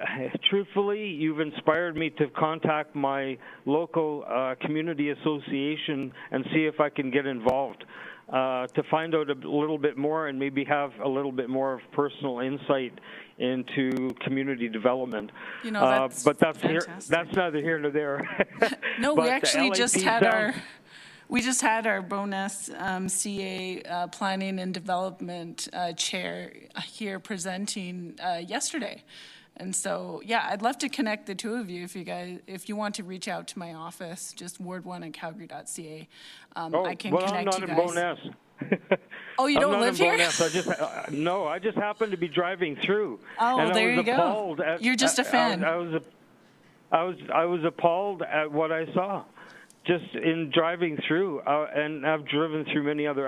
S17: Truthfully, you've inspired me to contact my local community association and see if I can get involved to find out a little bit more and maybe have a little bit more of personal insight into community development.
S3: You know,
S17: but that's neither here nor there.
S3: No,
S17: but
S3: we actually just had
S17: sounds...
S3: We just had our Bowness CA Planning and Development Chair here presenting yesterday. And so, yeah, I'd love to connect the two of you if you want to reach out to my office, just ward1@calgary.ca. I can connect you guys.
S17: I'm not in Bowness.
S3: Oh, you don't live here?
S17: No, I just happened to be driving through.
S3: Oh,
S17: and
S3: there you go. You're just a fan.
S17: I was appalled at what I saw. Just in driving through, and I've driven through many other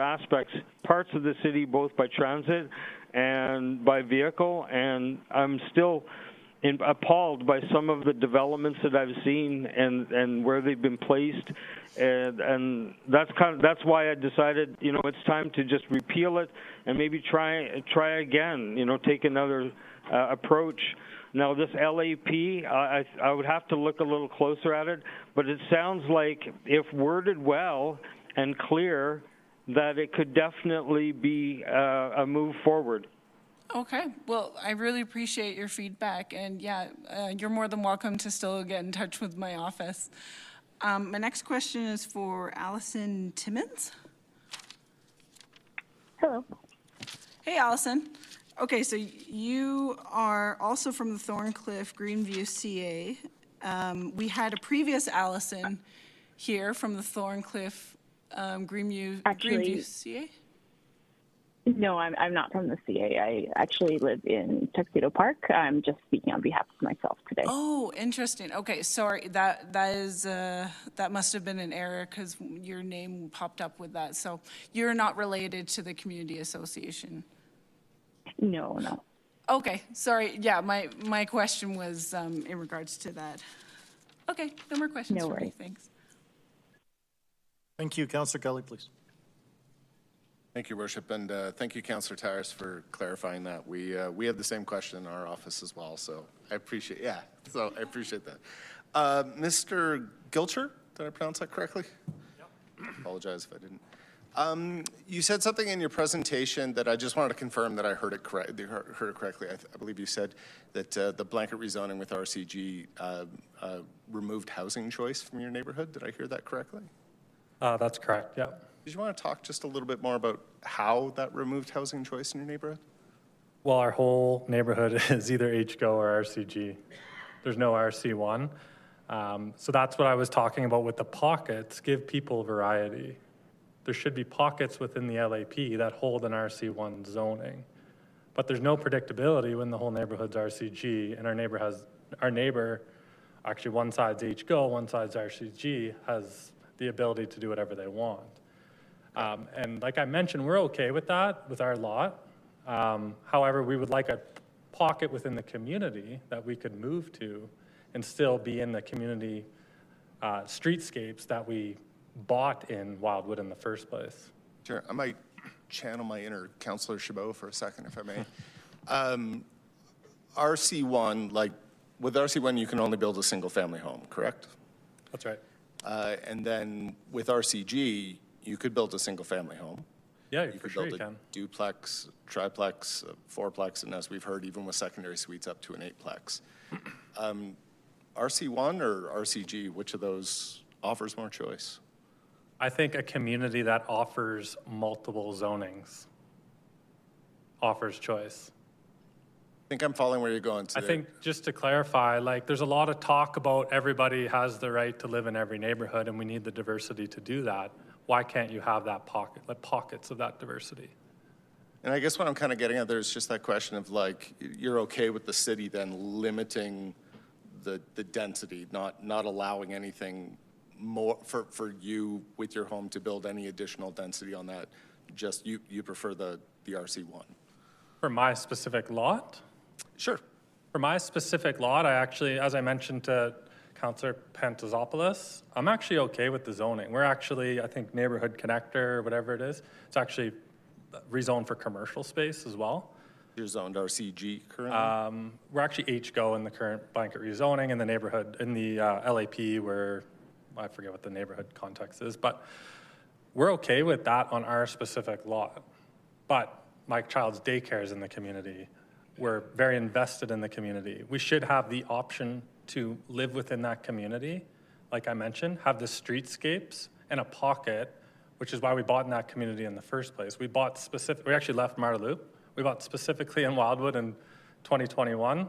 S17: parts of the city, both by transit and by vehicle, and I'm still appalled by some of the developments that I've seen and where they've been placed, and that's why I decided, you know, it's time to just repeal it and maybe try again, you know, take another approach. Now, this LAP, I would have to look a little closer at it, but it sounds like, if worded well and clear, that it could definitely be a move forward.
S3: Okay. Well, I really appreciate your feedback. And, yeah, you're more than welcome to still get in touch with my office. My next question is for Allison Timmons.
S5: Hello.
S3: Hey, Allison. Okay, so you are also from the Thorncliffe Greenview CA. We had a previous Allison here from the Thorncliffe Greenview CA.
S5: No, I'm not from the CA. I actually live in Tuxedo Park. I'm just speaking on behalf of myself today.
S3: Oh, interesting. Okay, sorry. That must have been an error because your name popped up with that. So you're not related to the community association.
S5: No.
S3: Okay, sorry. Yeah, my question was in regards to that. Okay, no more questions for me. Thanks.
S1: Thank you. Councillor Kelly, please.
S15: Thank you, Worship, and thank you, Councillor Tyrus, for clarifying that. We have the same question in our office as well, so I appreciate that. Mr. Gilcher, did I pronounce that correctly? Yep. Apologize if I didn't. You said something in your presentation that I just wanted to confirm that I heard it correctly. I believe you said that the blanket rezoning with RCG removed housing choice from your neighborhood. Did I hear that correctly?
S11: That's correct, yeah.
S15: Did you want to talk just a little bit more about how that removed housing choice in your neighborhood?
S11: Well, our whole neighborhood is either HGO or RCG. There's no RC1. So that's what I was talking about with the pockets. Give people variety. There should be pockets within the LAP that hold an RC1 zoning. But there's no predictability when the whole neighborhood's RCG, and our neighbor, actually one side's HGO, one side's RCG, has the ability to do whatever they want. And like I mentioned, we're okay with that, with our lot. However, we would like a pocket within the community that we could move to and still be in the community streetscapes that we bought in Wildwood in the first place.
S15: Sure, I might channel my inner Councillor Chabot for a second, if I may. RC1, like with RC1, you can only build a single family home, correct?
S11: That's right.
S15: And then with RCG, you could build a single family home.
S11: Yeah,
S15: you
S11: for
S15: could
S11: sure
S15: build
S11: you
S15: a
S11: can.
S15: duplex, triplex, fourplex, and as we've heard, even with secondary suites, up to an eightplex. RC1 or RCG, which of those offers more choice?
S11: I think a community that offers multiple zonings offers choice.
S15: I think I'm following where you're going to.
S11: I think just to clarify, like there's a lot of talk about everybody has the right to live in every neighborhood and we need the diversity to do that. Why can't you have that pockets of that diversity?
S15: And I guess what I'm kind of getting at there is just that question of like, you're okay with the city then limiting the density, not allowing anything more for you with your home to build any additional density on that. Just you prefer the RC1.
S11: For my specific lot?
S15: Sure.
S11: For my specific lot, I actually, as I mentioned to Councillor Pantazopoulos, I'm actually okay with the zoning. We're actually, I think, neighborhood connector or whatever it is. It's actually rezoned for commercial space as well.
S15: You're zoned RCG currently?
S11: We're actually HGO in the current blanket rezoning in the neighborhood, in the LAP where, I forget what the neighborhood context is, but we're okay with that on our specific lot. But my child's daycare is in the community. We're very invested in the community. We should have the option to live within that community, like I mentioned, have the streetscapes and a pocket, which is why we bought in that community in the first place. We actually left Marloop. We bought specifically in Wildwood in 2021.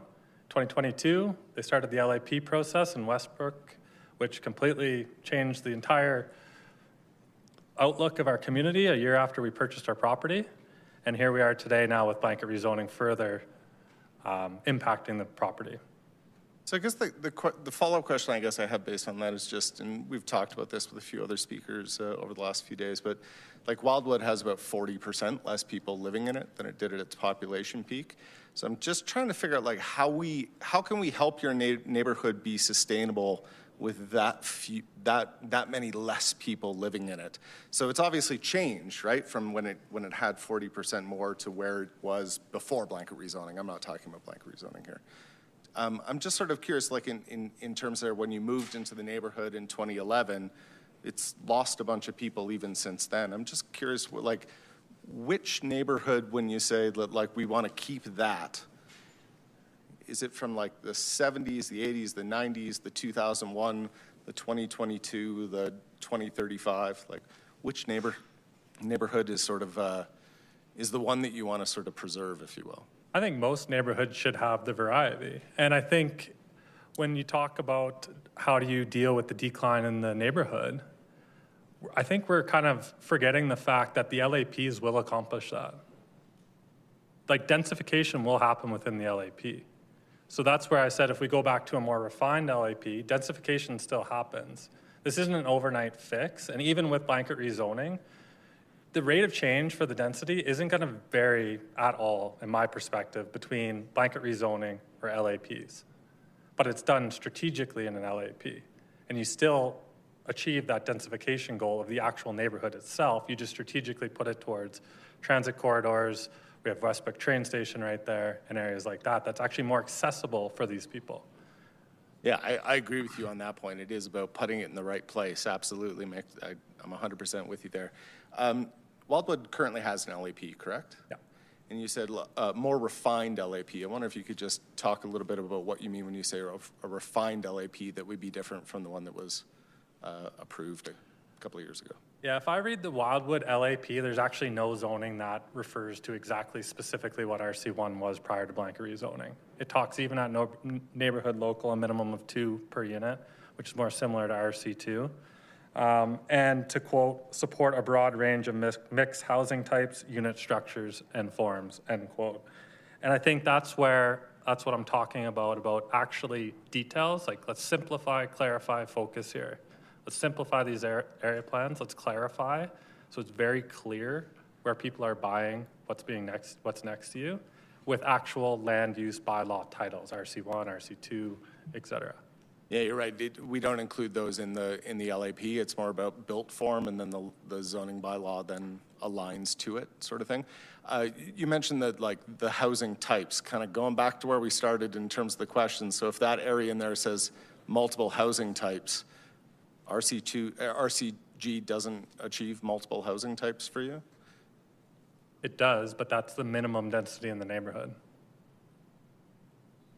S11: 2022, they started the LAP process in Westbrook, which completely changed the entire outlook of our community a year after we purchased our property. And here we are today now with blanket rezoning further impacting the property.
S15: So I guess the follow-up question I guess I have based on that is just, and we've talked about this with a few other speakers over the last few days, but like Wildwood has about 40% less people living in it than it did at its population peak. So I'm just trying to figure out like how can we help your neighborhood be sustainable with that many less people living in it. So it's obviously changed, right, from when it had 40% more to where it was before blanket rezoning. I'm not talking about blanket rezoning here. I'm just sort of curious, like in terms of when you moved into the neighborhood in 2011, it's lost a bunch of people even since then. I'm just curious, like, which neighborhood, when you say that, like, we want to keep that, is it from like the 70s, the 80s, the 90s, the 2001, the 2022, the 2035? Like, which neighborhood is sort of, is the one that you want to sort of preserve, if you will?
S11: I think most neighborhoods should have the variety. And I think when you talk about how do you deal with the decline in the neighborhood, I think we're kind of forgetting the fact that the LAPs will accomplish that. Like densification will happen within the LAP. So that's where I said if we go back to a more refined LAP, densification still happens. This isn't an overnight fix. And even with blanket rezoning, the rate of change for the density isn't going to vary at all, in my perspective, between blanket rezoning or LAPs. But it's done strategically in an LAP. And you still achieve that densification goal of the actual neighborhood itself. You just strategically put it towards transit corridors. We have Westbrook train station right there and areas like that. That's actually more accessible for these people.
S15: Yeah, I agree with you on that point. It is about putting it in the right place. Absolutely, Mick. I'm 100% with you there. Wildwood currently has an LAP, correct?
S11: Yeah.
S15: And you said more refined LAP. I wonder if you could just talk a little bit about what you mean when you say a refined LAP that would be different from the one that was approved a couple of years ago.
S11: Yeah, if I read the Wildwood LAP, there's actually no zoning that refers to exactly specifically what RC1 was prior to blanket rezoning. It talks even at neighborhood local a minimum of 2 per unit, which is more similar to RC2. And to quote, support a broad range of mixed housing types, unit structures, and forms, end quote. And I think that's what I'm talking about actually details. Like, let's simplify, clarify, focus here. Let's simplify these area plans. Let's clarify so it's very clear where people are buying, what's next to you, with actual land use bylaw titles, RC1, RC2, et cetera.
S15: Yeah, you're right. We don't include those in the LAP. It's more about built form, and then the zoning bylaw then aligns to it, sort of thing. You mentioned that, like, the housing types, kind of going back to where we started in terms of the question. So if that area in there says multiple housing types, RCG doesn't achieve multiple housing types for you?
S11: It does, but that's the minimum density in the neighborhood.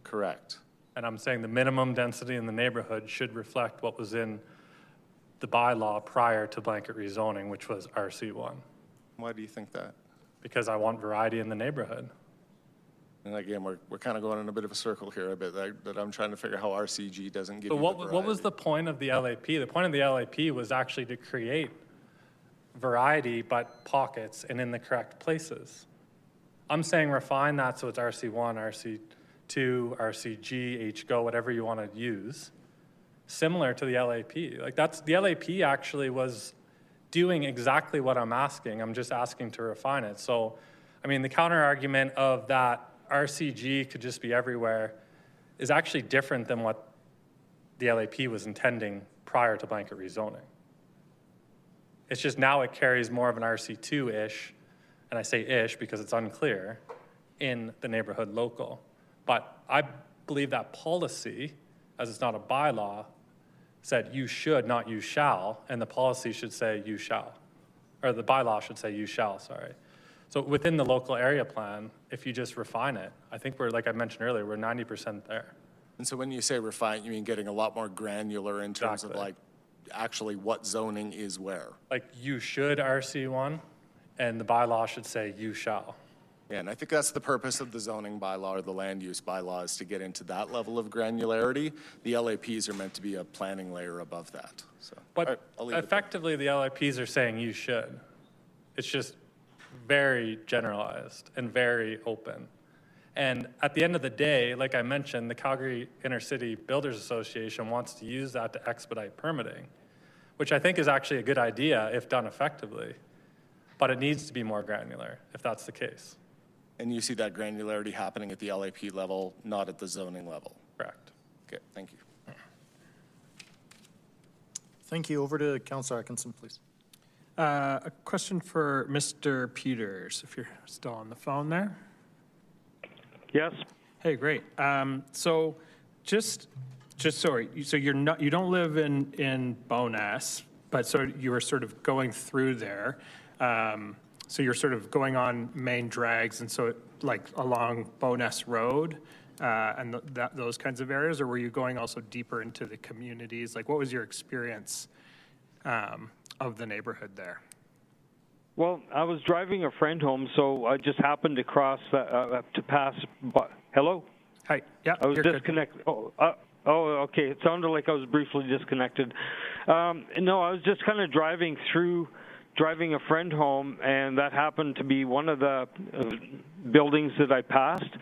S15: Correct.
S11: And I'm saying the minimum density in the neighborhood should reflect what was in the bylaw prior to blanket rezoning, which was RC1.
S15: Why do you think that?
S11: Because I want variety in the neighborhood.
S15: And again, we're kind of going in a bit of a circle here a bit, that I'm trying to figure out how RCG doesn't give
S11: So
S15: you
S11: what was the point of the LAP? The point of the LAP was actually to create variety, but pockets and in the correct places. I'm saying refine that so it's RC1, RC2, RCG, HGO, whatever you want to use, similar to the LAP. Like, the LAP actually was doing exactly what I'm asking. I'm just asking to refine it. So, I mean, the counter argument of that RCG could just be everywhere is actually different than what the LAP was intending prior to blanket rezoning. It's just now it carries more of an RC2-ish, and I say ish because it's unclear, in the neighborhood local. But I believe that policy, as it's not a bylaw, said you should, not you shall, and the policy should say you shall. Or the bylaw should say you shall, sorry. So within the local area plan, if you just refine it, I think we're, like I mentioned earlier, we're 90% there.
S15: And so when you say refine, you mean getting a lot more granular in terms of, like, actually what zoning is where?
S11: Like, you should RC1, and the bylaw should say you shall.
S15: Yeah, and I think that's the purpose of the zoning bylaw or the land use bylaw, is to get into that level of granularity. The LAPs are meant to be a planning layer above that. So,
S11: but effectively, the LAPs are saying you should. It's just very generalized and very open. And at the end of the day, like I mentioned, the Calgary Inner City Builders Association wants to use that to expedite permitting, which I think is actually a good idea if done effectively. But it needs to be more granular if that's the case.
S15: And you see that granularity happening at the LAP level, not at the zoning level?
S11: Correct.
S15: Okay, thank you.
S1: Thank you. Over to Councillor Atkinson, please.
S4: A question for Mr. Peters, if you're still on the phone there.
S17: Yes.
S4: Hey, great. So just sorry. So you don't live in Bowness, but so you were sort of going through there. So you're sort of going on main drags, and so like along Bowness Road and those kinds of areas, or were you going also deeper into the communities? Like, what was your experience of the neighborhood there?
S17: Well, I was driving a friend home, so I just happened to cross to pass. Hello?
S4: Hi. Yeah.
S17: I was disconnected. Okay. It sounded like I was briefly disconnected. No, I was just kind of driving a friend home, and that happened to be one of the buildings that I passed.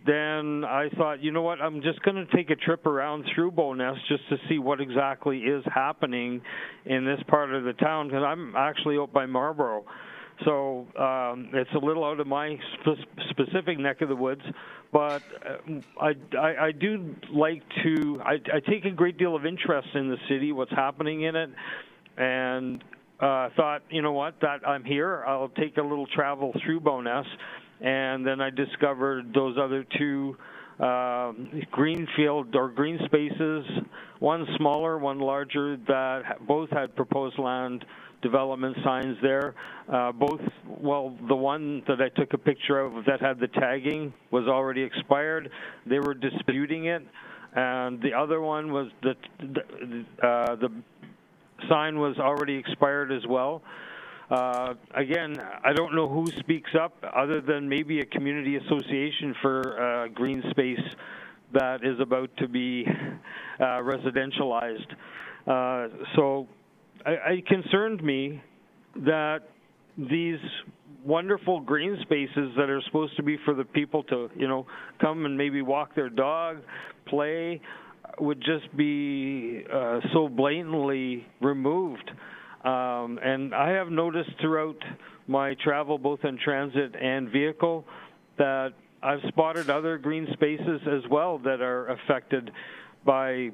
S17: Then I thought, you know what, I'm just going to take a trip around through Bowness just to see what exactly is happening in this part of the town, because I'm actually out by Marlborough. So it's a little out of my specific neck of the woods, but I do like to, I take a great deal of interest in the city, what's happening in it, and thought, you know what, that I'm here, I'll take a little travel through Bowness. And then I discovered those other two greenfield or green spaces, one smaller, one larger, that both had proposed land development signs there. Both, well, the one that I took a picture of that had the tagging was already expired. They were disputing it. And the other one was the sign was already expired as well. Again, I don't know who speaks up other than maybe a community association for green space that is about to be residentialized. So it concerned me that these wonderful green spaces that are supposed to be for the people to, come and maybe walk their dog, play, would just be so blatantly removed. And I have noticed throughout my travel, both in transit and vehicle, that I've spotted other green spaces as well that are affected by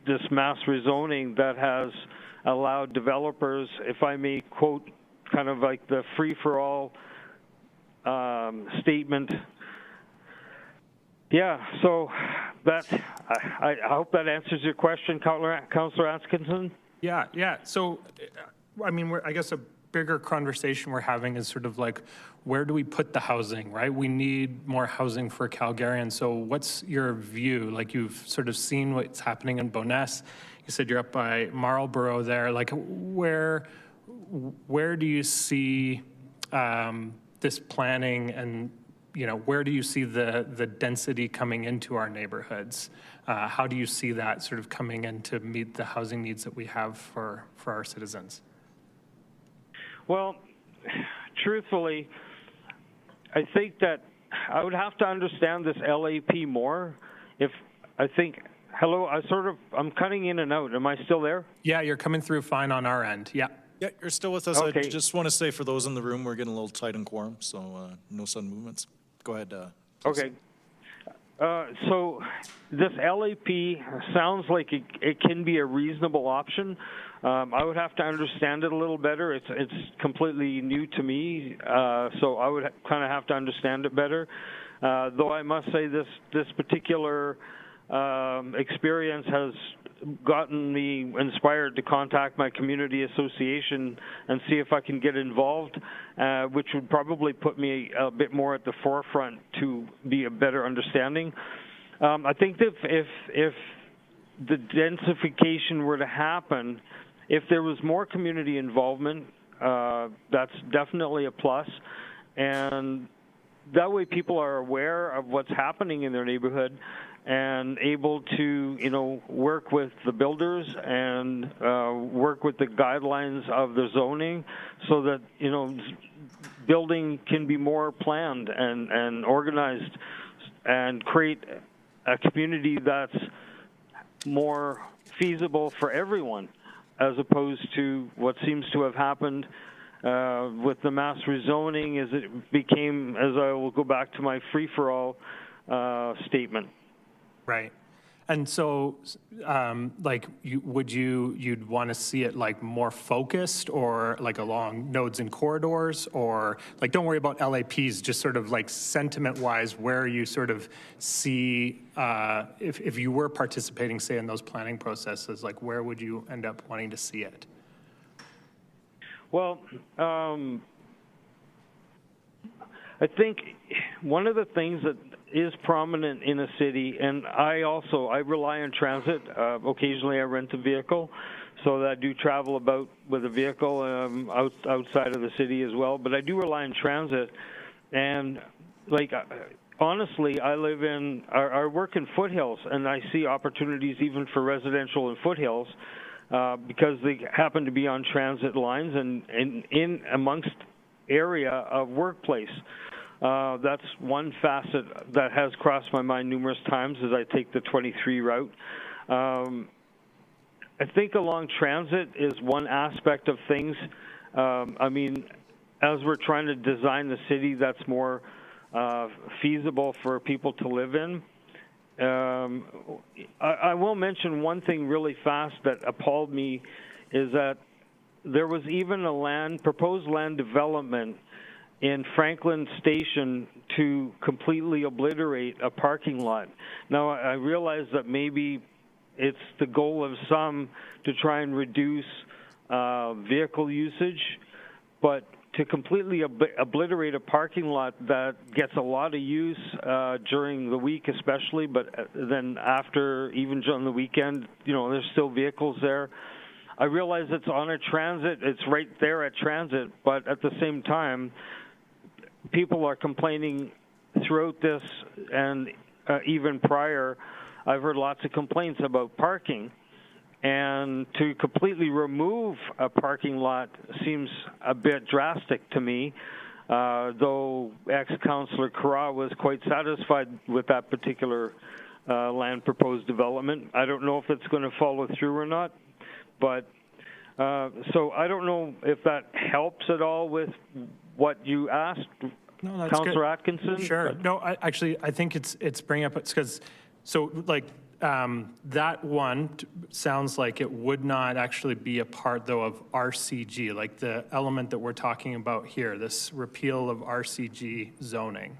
S17: this mass rezoning that has allowed developers, if I may quote kind of like the free-for-all statement. Yeah, so that I hope that answers your question, Councillor Atkinson.
S4: Yeah. So, I mean, I guess a bigger conversation we're having is sort of like, where do we put the housing, right? We need more housing for Calgarians. So what's your view? Like, you've sort of seen what's happening in Bowness. You said you're up by Marlborough there. Like, where do you see this planning, and where do you see the density coming into our neighborhoods? How do you see that sort of coming in to meet the housing needs that we have for our citizens?
S17: Well, truthfully, I think that I would have to understand this LAP more. Hello, I'm cutting in and out. Am I still there?
S4: Yeah, you're coming through fine on our end. Yeah.
S1: Yeah, you're still with us.
S17: Okay.
S1: I just want to say for those in the room, we're getting a little tight on quorum, so no sudden movements. Go ahead. Please.
S17: Okay. So this LAP sounds like it can be a reasonable option. I would have to understand it a little better. It's completely new to me, so I would kind of have to understand it better. Though I must say this particular experience has gotten me inspired to contact my community association and see if I can get involved, which would probably put me a bit more at the forefront to be a better understanding. I think that if the densification were to happen, if there was more community involvement, that's definitely a plus. And that way people are aware of what's happening in their neighborhood and able to, work with the builders and work with the guidelines of the zoning so that, building can be more planned and organized and create a community that's more feasible for everyone, as opposed to what seems to have happened with the mass rezoning as it became, as I will go back to my free-for-all statement.
S4: Right. And so, you'd want to see it like more focused, or like along nodes and corridors, or like, don't worry about LAPs, just sort of like sentiment-wise, where you sort of see, if you were participating, say, in those planning processes, like where would you end up wanting to see it?
S17: Well, I think one of the things that is prominent in a city, and I rely on transit. Occasionally I rent a vehicle, so that I do travel about with a vehicle outside of the city as well, but I do rely on transit. And honestly, I work in foothills, and I see opportunities even for residential in foothills because they happen to be on transit lines and in amongst area of workplace. That's one facet that has crossed my mind numerous times as I take the 23 route. I think along transit is one aspect of things. As we're trying to design the city that's more feasible for people to live in. I will mention one thing really fast that appalled me is that there was even a proposed land development in Franklin Station to completely obliterate a parking lot. Now, I realize that maybe it's the goal of some to try and reduce vehicle usage, but to completely obliterate a parking lot that gets a lot of use during the week especially, but then after, even during the weekend, there's still vehicles there. I realize it's on a transit, it's right there at transit, but at the same time, people are complaining throughout this, and even prior, I've heard lots of complaints about parking. And to completely remove a parking lot seems a bit drastic to me, though ex-Councillor Carra was quite satisfied with that particular land proposed development. I don't know if it's going to follow through or not, but so I don't know if that helps at all with what you asked,
S13: no, that's
S17: Councillor
S13: good.
S17: Atkinson.
S13: Sure. No, I think it's bringing up, it's because, so like, that one sounds like it would not actually be a part, though, of RCG, like the element that we're talking about here, this repeal of RCG zoning,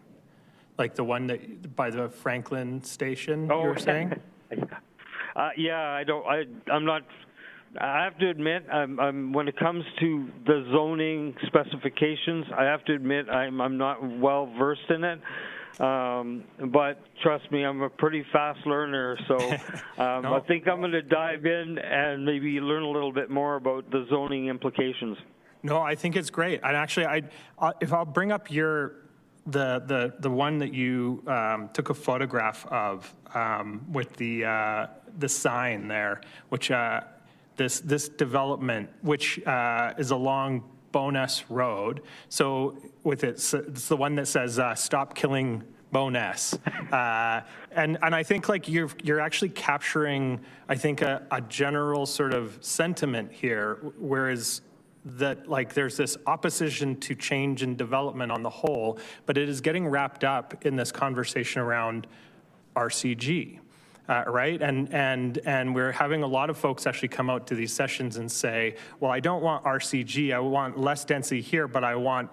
S13: like the one that by the Franklin station, you were saying?
S17: Yeah, I'm not. I have to admit, when it comes to the zoning specifications, I have to admit I'm not well versed in it. But trust me, I'm a pretty fast learner, so
S13: No.
S17: I think I'm going to dive in and maybe learn a little bit more about the zoning implications.
S13: No, I think it's great. And actually, if I'll bring up the one that you took a photograph of with the sign there, which this development, which is along Bowness Road. So with it's the one that says "Stop Killing Bowness," and I think like you're actually capturing, I think, a general sort of sentiment here, whereas that like there's this opposition to change and development on the whole, but it is getting wrapped up in this conversation around RCG. Right? And we're having a lot of folks actually come out to these sessions and say, well, I don't want RCG, I want less density here, but I want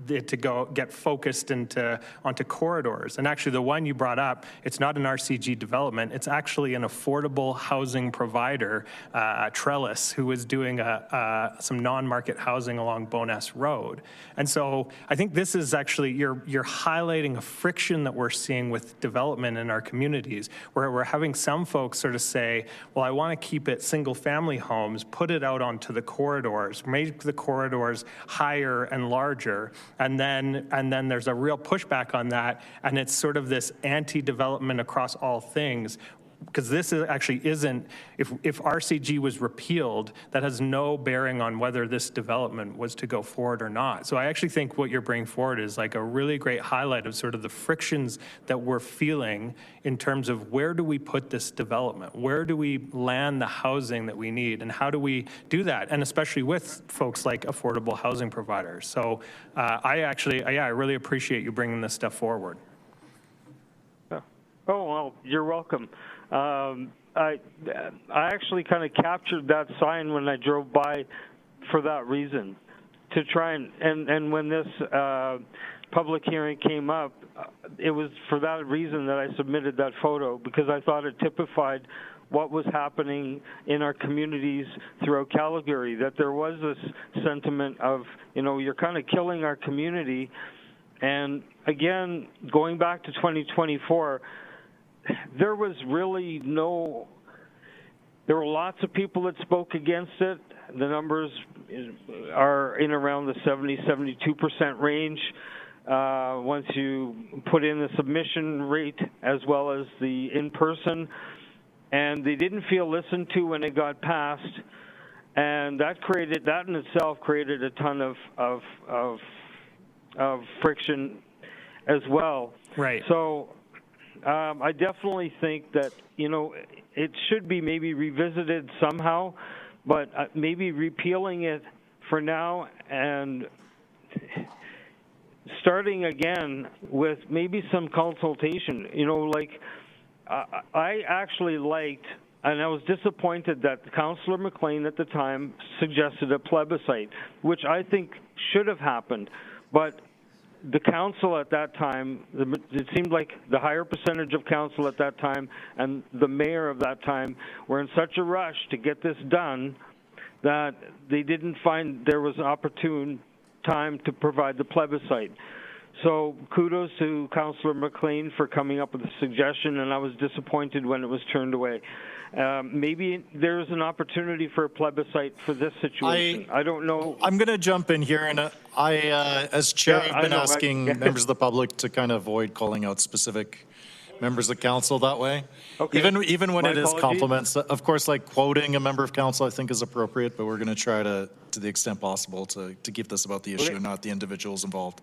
S13: it to get focused onto corridors. And actually the one you brought up, it's not an RCG development, it's actually an affordable housing provider, Trellis, who is doing some non-market housing along Bowness Road. And so I think this is actually, you're highlighting a friction that we're seeing with development in our communities, where we're having some folks sort of say, well, I want to keep it single family homes, put it out onto the corridors, make the corridors higher and larger. And then there's a real pushback on that, and it's sort of this anti-development across all things, because this actually isn't, if RCG was repealed, that has no bearing on whether this development was to go forward or not. So I actually think what you're bringing forward is like a really great highlight of sort of the frictions that we're feeling in terms of where do we put this development? Where do we land the housing that we need? And how do we do that? And especially with folks like affordable housing providers. So I really appreciate you bringing this stuff forward.
S17: Oh, well, you're welcome. I actually kind of captured that sign when I drove by for that reason, to try and when this public hearing came up, it was for that reason that I submitted that photo, because I thought it typified what was happening in our communities throughout Calgary, that there was this sentiment of, you're kind of killing our community. And again, going back to 2024, there was really there were lots of people that spoke against it. The numbers are in around the 72% range once you put in the submission rate as well as the in-person. And they didn't feel listened to when it got passed. And that in itself created a ton of friction as well.
S13: Right.
S17: So I definitely think that, it should be maybe revisited somehow, but maybe repealing it for now and starting again with maybe some consultation. I actually liked, and I was disappointed that Councillor McLean at the time suggested a plebiscite, which I think should have happened. But the council at that time, it seemed like the higher percentage of council at that time and the mayor of that time were in such a rush to get this done that they didn't find there was an opportune time to provide the plebiscite. So kudos to Councillor McLean for coming up with a suggestion, and I was disappointed when it was turned away. Maybe there's an opportunity for a plebiscite for this situation. I don't know.
S1: I'm going to jump in here, and as chair, I've been asking members of the public to kind of avoid calling out specific members of council that way.
S17: Okay.
S1: Even when
S17: My
S1: it is
S17: apologies.
S1: compliments, of course, like quoting a member of council, I think is appropriate, but we're going to try to the extent possible, to keep this about the issue
S17: Okay.
S1: and not the individuals involved.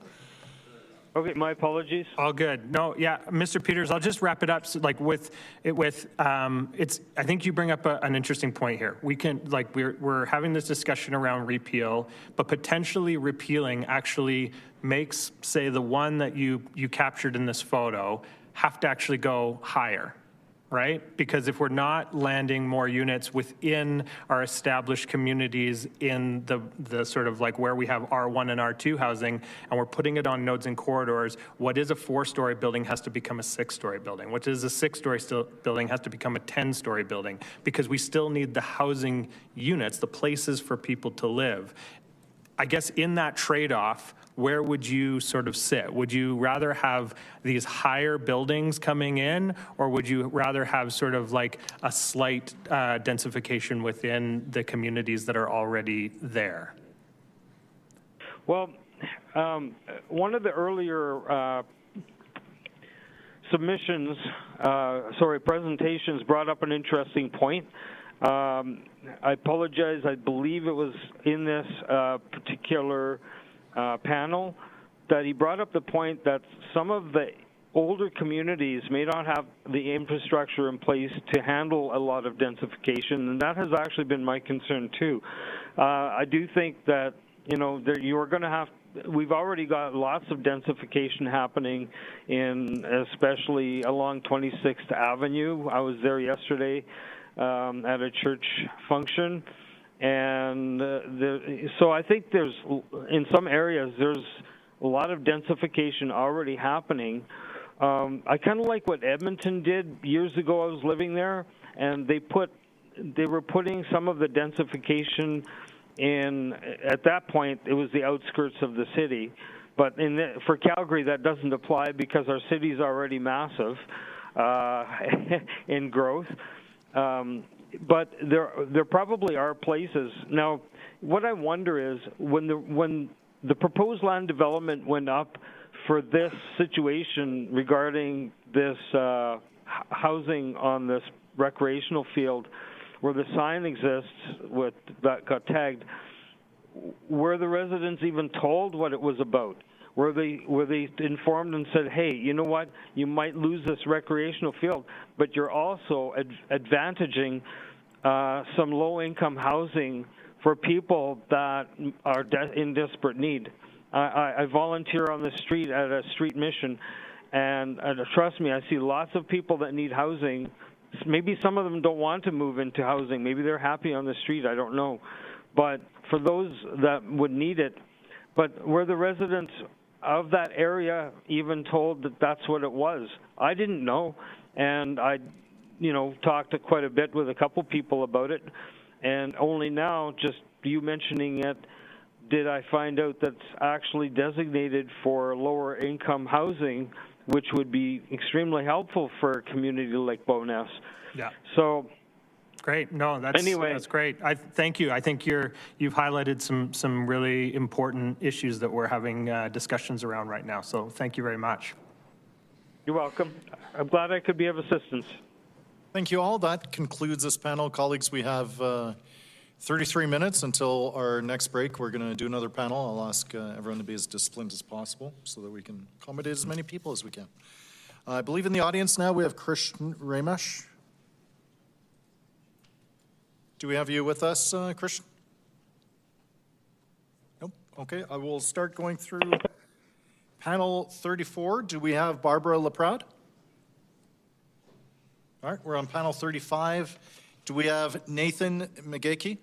S17: Okay, my apologies.
S13: All good. No, yeah, Mr. Peters, I'll just wrap it up. So, like it's. I think you bring up an interesting point here. We can we're having this discussion around repeal, but potentially repealing actually makes, say, the one that you captured in this photo have to actually go higher, right? Because if we're not landing more units within our established communities in the sort of like where we have R1 and R2 housing, and we're putting it on nodes and corridors, what is a 4-story building has to become a 6-story building. What is a 6-story building has to become a 10-story building, because we still need the housing units, the places for people to live. I guess in that trade-off, where would you sort of sit? Would you rather have these higher buildings coming in, or would you rather have sort of like a slight densification within the communities that are already there?
S17: Well, one of the earlier presentations brought up an interesting point. I apologize. I believe it was in this particular panel that he brought up the point that some of the older communities may not have the infrastructure in place to handle a lot of densification, and that has actually been my concern too. I do think that, you're going to have, we've already got lots of densification happening especially along 26th Avenue. I was there yesterday at a church function. And so I think in some areas, there's a lot of densification already happening. I kind of like what Edmonton did years ago. I was living there, and they were putting some of the densification in, at that point, it was the outskirts of the city. But for Calgary, that doesn't apply because our city's already massive in growth. But there probably are places. Now, what I wonder is when the proposed land development went up for this situation regarding this housing on this recreational field where the sign exists that got tagged, were the residents even told what it was about? Were they informed and said, hey, you know what, you might lose this recreational field, but you're also advantaging some low-income housing for people that are in desperate need. I volunteer on the street at a street mission, and trust me, I see lots of people that need housing. Maybe some of them don't want to move into housing. Maybe they're happy on the street. I don't know. But for those that would need it, but were the residents of that area even told that that's what it was? I didn't know, and I talked to quite a bit with a couple people about it, and only now, just you mentioning it, did I find out that's actually designated for lower income housing, which would be extremely helpful for a community like Bowness.
S13: Yeah.
S17: So.
S13: Great. No, that's great. Thank you. I think you've highlighted some really important issues that we're having discussions around right now. So thank you very much.
S17: You're welcome. I'm glad I could be of assistance.
S1: Thank you all. That concludes this panel. Colleagues, we have 33 minutes until our next break. We're going to do another panel. I'll ask everyone to be as disciplined as possible so that we can accommodate as many people as we can. I believe in the audience now we have Christian Ramesh. Do we have you with us, Christian? Nope. Okay, I will start going through panel 34. Do we have Barbara Laprade? All right, we're on panel 35. Do we have Nathan McGakey?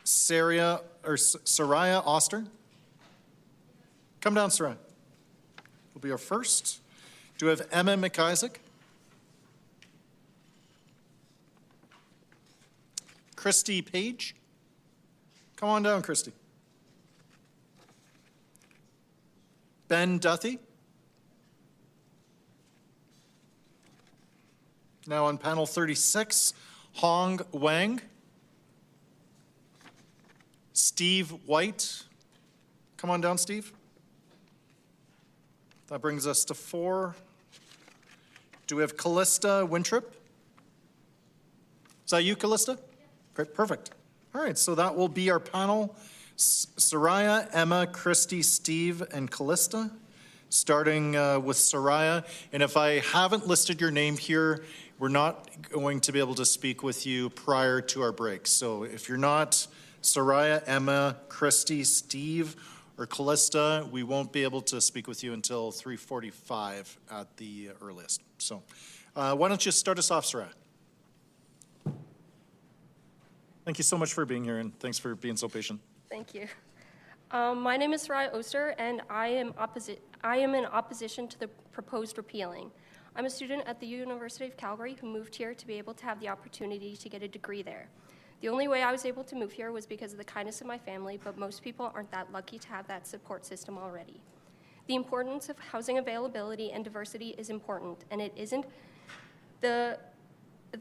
S1: Sariah Oster? Come down, Sariah. Will be our first. Do we have Emma McKisac? Christy Paige? Come on down, Christy. Ben Duthie? Now on panel 36, Wang. Steve White. Come on down, Steve. That brings us to 4. Do we have Callista Wintrip? Is that you, Callista? Great, perfect. All right, so that will be our panel. Sariah, Emma, Christy, Steve, and Callista. Starting with Sariah. And if I haven't listed your name here, we're not going to be able to speak with you prior to our break. So if you're not Sariah, Emma, Christy, Steve, or Callista, we won't be able to speak with you until 3:45 at the earliest. So why don't you start us off, Sariah? Thank you so much for being here, and thanks for being so patient.
S12: Thank you. My name is Sariah Oster, and I am in opposition to the proposed repealing. I'm a student at the University of Calgary who moved here to be able to have the opportunity to get a degree there. The only way I was able to move here was because of the kindness of my family, but most people aren't that lucky to have that support system already. The importance of housing availability and diversity is important, and it isn't the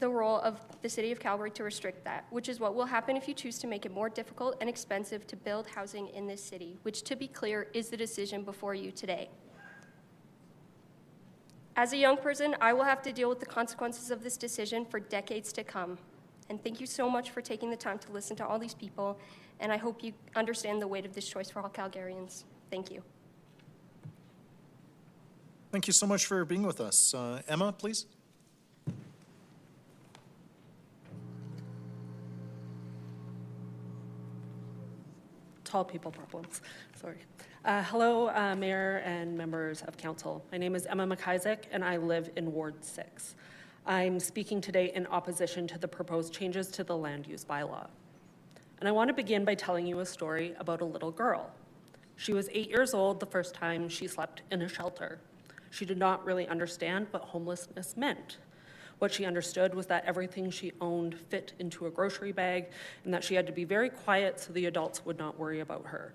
S12: role of the City of Calgary to restrict that, which is what will happen if you choose to make it more difficult and expensive to build housing in this city, which, to be clear, is the decision before you today. As a young person, I will have to deal with the consequences of this decision for decades to come. And thank you so much for taking the time to listen to all these people, and I hope you understand the weight of this choice for all Calgarians. Thank you.
S1: Thank you so much for being with us. Emma, please.
S18: Tall people problems, sorry. Hello, Mayor and members of Council. My name is Emma McKisac, and I live in Ward 6. I'm speaking today in opposition to the proposed changes to the land use bylaw. And I want to begin by telling you a story about a little girl. She was 8 years old the first time she slept in a shelter. She did not really understand what homelessness meant. What she understood was that everything she owned fit into a grocery bag and that she had to be very quiet so the adults would not worry about her.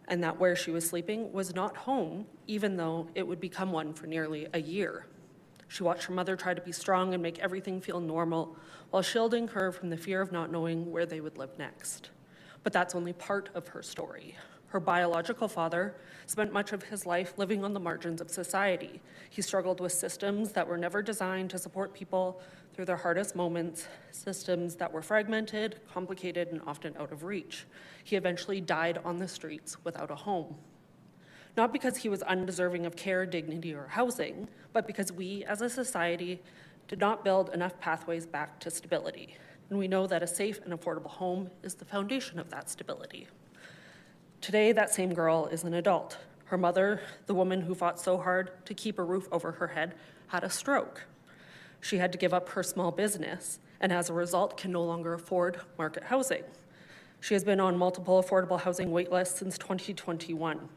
S18: And that where she was sleeping was not home, even though it would become one for nearly a year. She watched her mother try to be strong and make everything feel normal while shielding her from the fear of not knowing where they would live next. But that's only part of her story. Her biological father spent much of his life living on the margins of society. He struggled with systems that were never designed to support people through their hardest moments, systems that were fragmented, complicated, and often out of reach. He eventually died on the streets without a home. Not because he was undeserving of care, dignity, or housing, but because we as a society did not build enough pathways back to stability. And we know that a safe and affordable home is the foundation of that stability. Today, that same girl is an adult. Her mother, the woman who fought so hard to keep a roof over her head, had a stroke. She had to give up her small business, and as a result, can no longer afford market housing. She has been on multiple affordable housing wait lists since 2021.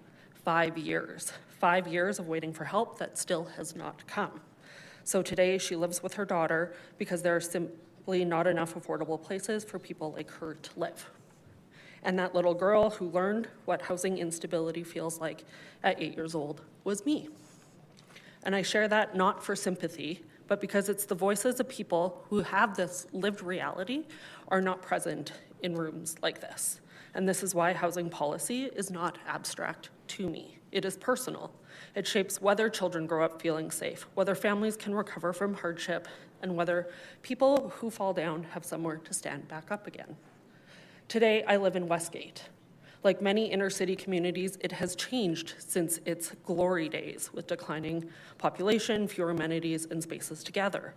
S18: 5 years. 5 years of waiting for help that still has not come. So today she lives with her daughter because there are simply not enough affordable places for people like her to live. And that little girl who learned what housing instability feels like at 8 years old was me. And I share that not for sympathy, but because it's the voices of people who have this lived reality are not present in rooms like this. And this is why housing policy is not abstract to me. It is personal. It shapes whether children grow up feeling safe, whether families can recover from hardship, and whether people who fall down have somewhere to stand back up again. Today, I live in Westgate. Like many inner city communities, it has changed since its glory days with declining population, fewer amenities, and spaces to gather.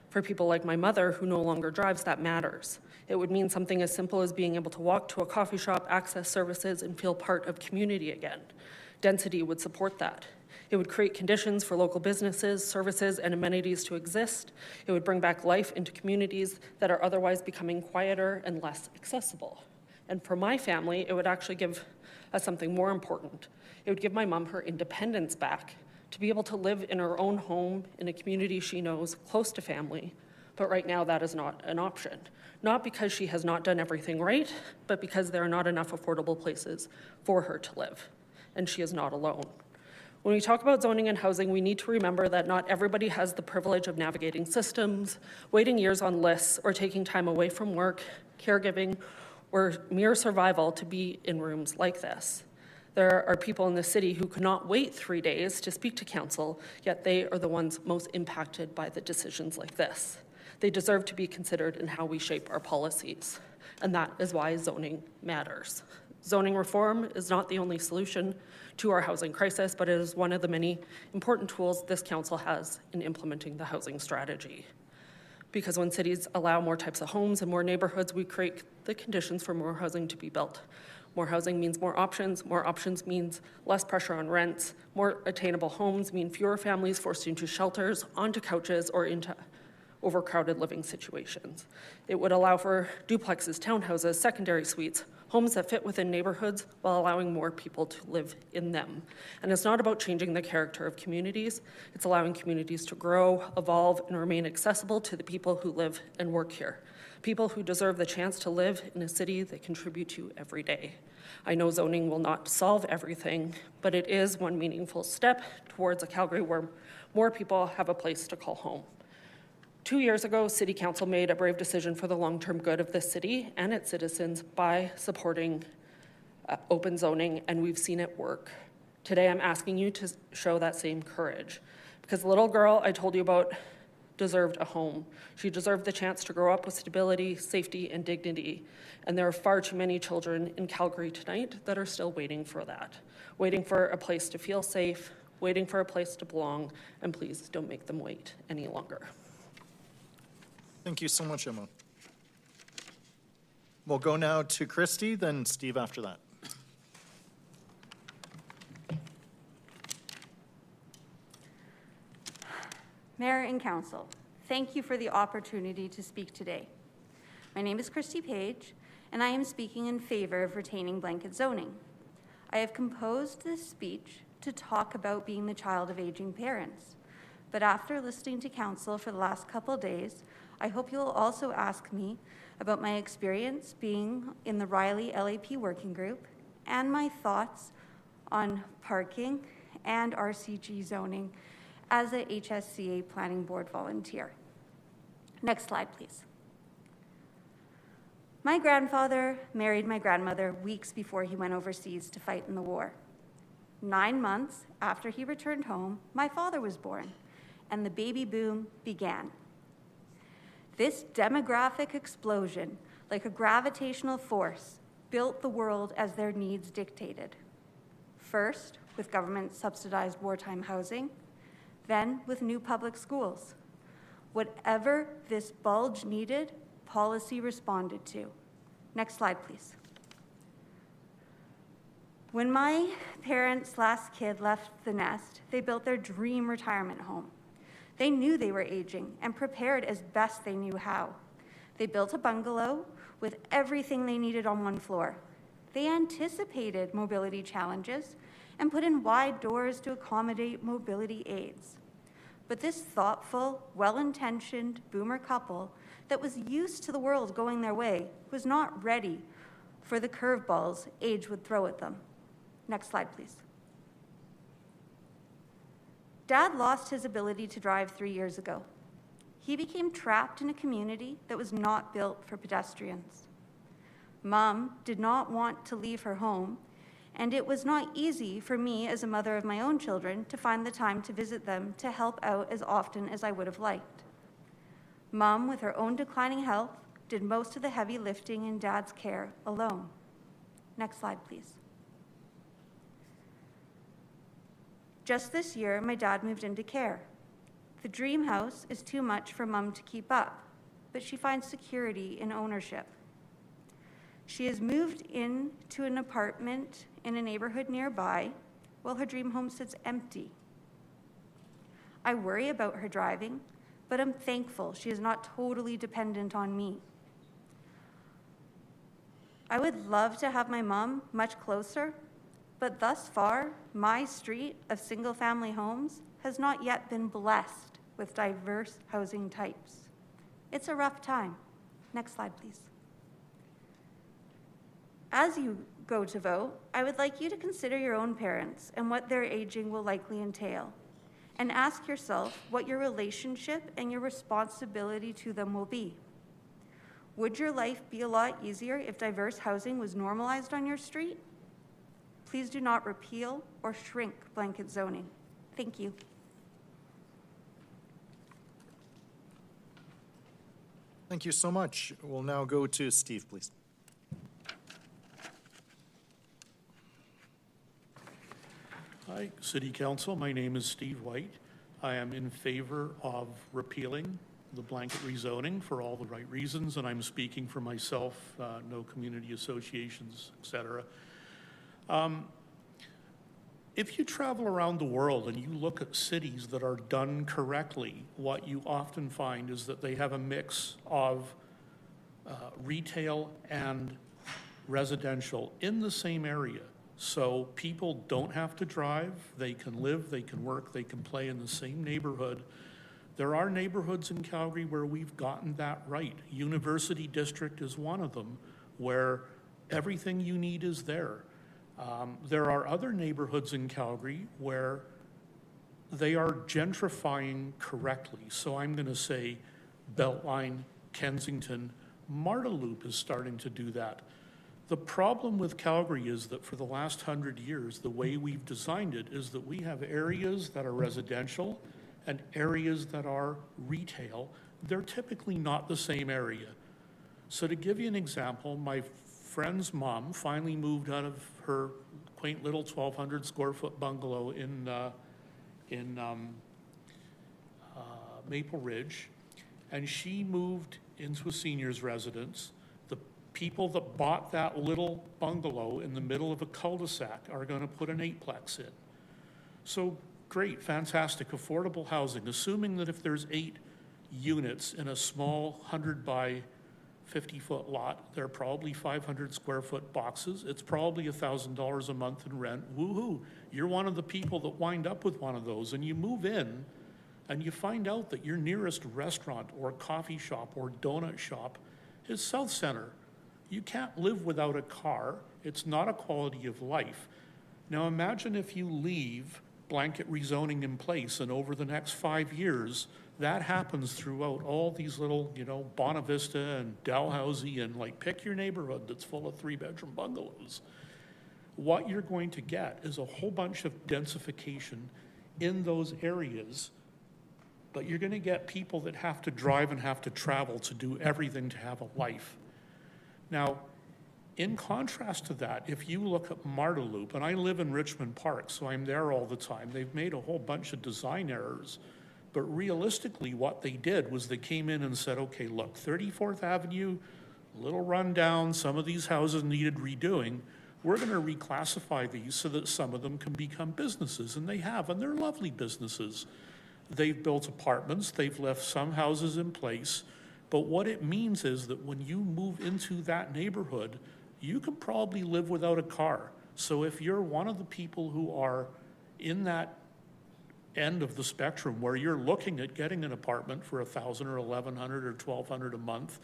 S18: For people like my mother who no longer drives, that matters. It would mean something as simple as being able to walk to a coffee shop, access services, and feel part of community again. Density would support that. It would create conditions for local businesses, services, and amenities to exist. It would bring back life into communities that are otherwise becoming quieter and less accessible. And for my family, it would actually give us something more important. It would give my mom her independence back, to be able to live in her own home in a community she knows, close to family. But right now, that is not an option. Not because she has not done everything right, but because there are not enough affordable places for her to live. And she is not alone. When we talk about zoning and housing, we need to remember that not everybody has the privilege of navigating systems, waiting years on lists, or taking time away from work, caregiving, or mere survival to be in rooms like this. There are people in the city who could not wait 3 days to speak to council, yet they are the ones most impacted by the decisions like this. They deserve to be considered in how we shape our policies, and that is why zoning matters. Zoning reform is not the only solution to our housing crisis, but it is one of the many important tools this council has in implementing the housing strategy. Because when cities allow more types of homes and more neighborhoods, we create the conditions for more housing to be built. More housing means more options means less pressure on rents, more attainable homes mean fewer families forced into shelters, onto couches, or into overcrowded living situations. It would allow for duplexes, townhouses, secondary suites, homes that fit within neighborhoods while allowing more people to live in them. And it's not about changing the character of communities, it's allowing communities to grow, evolve, and remain accessible to the people who live and work here. People who deserve the chance to live in a city they contribute to every day. I know zoning will not solve everything, but it is one meaningful step towards a Calgary where more people have a place to call home. 2 years ago, City Council made a brave decision for the long-term good of this city and its citizens by supporting open zoning, and we've seen it work. Today, I'm asking you to show that same courage, because the little girl I told you about deserved a home. She deserved the chance to grow up with stability, safety, and dignity, and there are far too many children in Calgary tonight that are still waiting for that, waiting for a place to feel safe, waiting for a place to belong, and please don't make them wait any longer.
S1: Thank you so much, Emma. We'll go now to Christy, then Steve after that.
S7: Mayor and Council, thank you for the opportunity to speak today. My name is Christy Paige, and I am speaking in favor of retaining blanket zoning. I have composed this speech to talk about being the child of aging parents, but after listening to Council for the last couple days, I hope you'll also ask me about my experience being in the Riley LAP working group and my thoughts on parking and RCG zoning as a HSCA Planning Board volunteer. Next slide, please. My grandfather married my grandmother weeks before he went overseas to fight in the war. 9 months after he returned home, my father was born, and the baby boom began. This demographic explosion, like a gravitational force, built the world as their needs dictated. First, with government-subsidized wartime housing, then with new public schools. Whatever this bulge needed, policy responded to. Next slide, please. When my parents' last kid left the nest, they built their dream retirement home. They knew they were aging and prepared as best they knew how. They built a bungalow with everything they needed on one floor. They anticipated mobility challenges and put in wide doors to accommodate mobility aids. But this thoughtful, well-intentioned boomer couple that was used to the world going their way was not ready for the curveballs age would throw at them. Next slide, please. Dad lost his ability to drive 3 years ago. He became trapped in a community that was not built for pedestrians. Mom did not want to leave her home, and it was not easy for me as a mother of my own children to find the time to visit them to help out as often as I would have liked. Mom, with her own declining health, did most of the heavy lifting in Dad's care alone. Next slide, please. Just this year, my dad moved into care. The dream house is too much for Mom to keep up, but she finds security in ownership. She has moved into an apartment in a neighborhood nearby while her dream home sits empty. I worry about her driving, but I'm thankful she is not totally dependent on me. I would love to have my mom much closer, but thus far, my street of single-family homes has not yet been blessed with diverse housing types. It's a rough time. Next slide, please. As you go to vote, I would like you to consider your own parents and what their aging will likely entail, and ask yourself what your relationship and your responsibility to them will be. Would your life be a lot easier if diverse housing was normalized on your street? Please do not repeal or shrink blanket zoning. Thank you.
S1: Thank you so much. We'll now go to Steve, please.
S19: Hi, City Council. My name is Steve White. I am in favor of repealing the blanket rezoning for all the right reasons, and I'm speaking for myself, no community associations, et cetera. If you travel around the world and you look at cities that are done correctly, what you often find is that they have a mix of retail and residential in the same area. So people don't have to drive, they can live, they can work, they can play in the same neighborhood. There are neighborhoods in Calgary where we've gotten that right. University District is one of them, where everything you need is there. There are other neighborhoods in Calgary where they are gentrifying correctly. So I'm going to say Beltline, Kensington, Marda Loop is starting to do that. The problem with Calgary is that for the last 100 years, the way we've designed it is that we have areas that are residential and areas that are retail. They're typically not the same area. So to give you an example, my friend's mom finally moved out of her quaint little 1,200 square foot bungalow in Maple Ridge, and she moved into a senior's residence. The people that bought that little bungalow in the middle of a cul-de-sac are going to put an 8-plex in. So great, fantastic, affordable housing, assuming that if there's 8 units in a small 100 by 50-foot lot, they're probably 500 square foot boxes. It's probably $1,000 a month in rent. Woohoo! You're one of the people that wind up with one of those, and you move in, and you find out that your nearest restaurant or coffee shop or donut shop is South Center. You can't live without a car. It's not a quality of life. Now imagine if you leave blanket rezoning in place, and over the next 5 years, that happens throughout all these little, Bonavista and Dalhousie, and pick your neighborhood that's full of 3-bedroom bungalows. What you're going to get is a whole bunch of densification in those areas, but you're going to get people that have to drive and have to travel to do everything to have a life. Now, in contrast to that, if you look at Marda Loop, and I live in Richmond Park, so I'm there all the time, they've made a whole bunch of design errors. But realistically, what they did was they came in and said, okay, look, 34th Avenue, a little rundown, some of these houses needed redoing. We're going to reclassify these so that some of them can become businesses, and they have, and they're lovely businesses. They've built apartments, they've left some houses in place, but what it means is that when you move into that neighborhood, you can probably live without a car. So if you're one of the people who are in that end of the spectrum where you're looking at getting an apartment for $1,000 or $1,100 or $1,200 a month,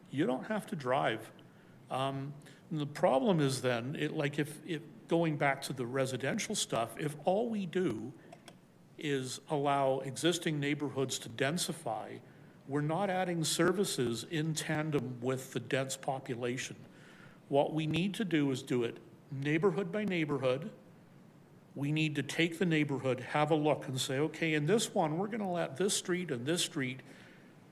S19: you don't have to drive. The problem is then, if going back to the residential stuff, if all we do is allow existing neighborhoods to densify, we're not adding services in tandem with the dense population. What we need to do is do it neighborhood by neighborhood. We need to take the neighborhood, have a look, and say, okay, in this one, we're going to let this street and this street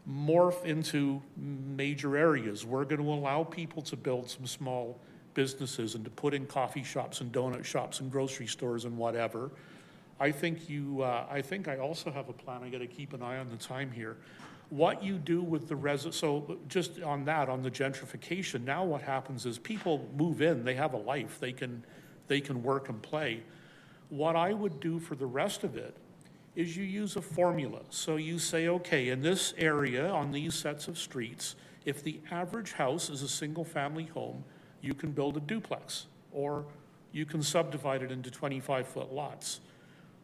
S19: morph into major areas. We're going to allow people to build some small businesses and to put in coffee shops and donut shops and grocery stores and whatever. I think I also have a plan. I got to keep an eye on the time here. What you do with the so just on that, on the gentrification, now what happens is people move in, they have a life, they can work and play. What I would do for the rest of it is you use a formula. So you say, okay, in this area, on these sets of streets, if the average house is a single-family home, you can build a duplex, or you can subdivide it into 25-foot lots.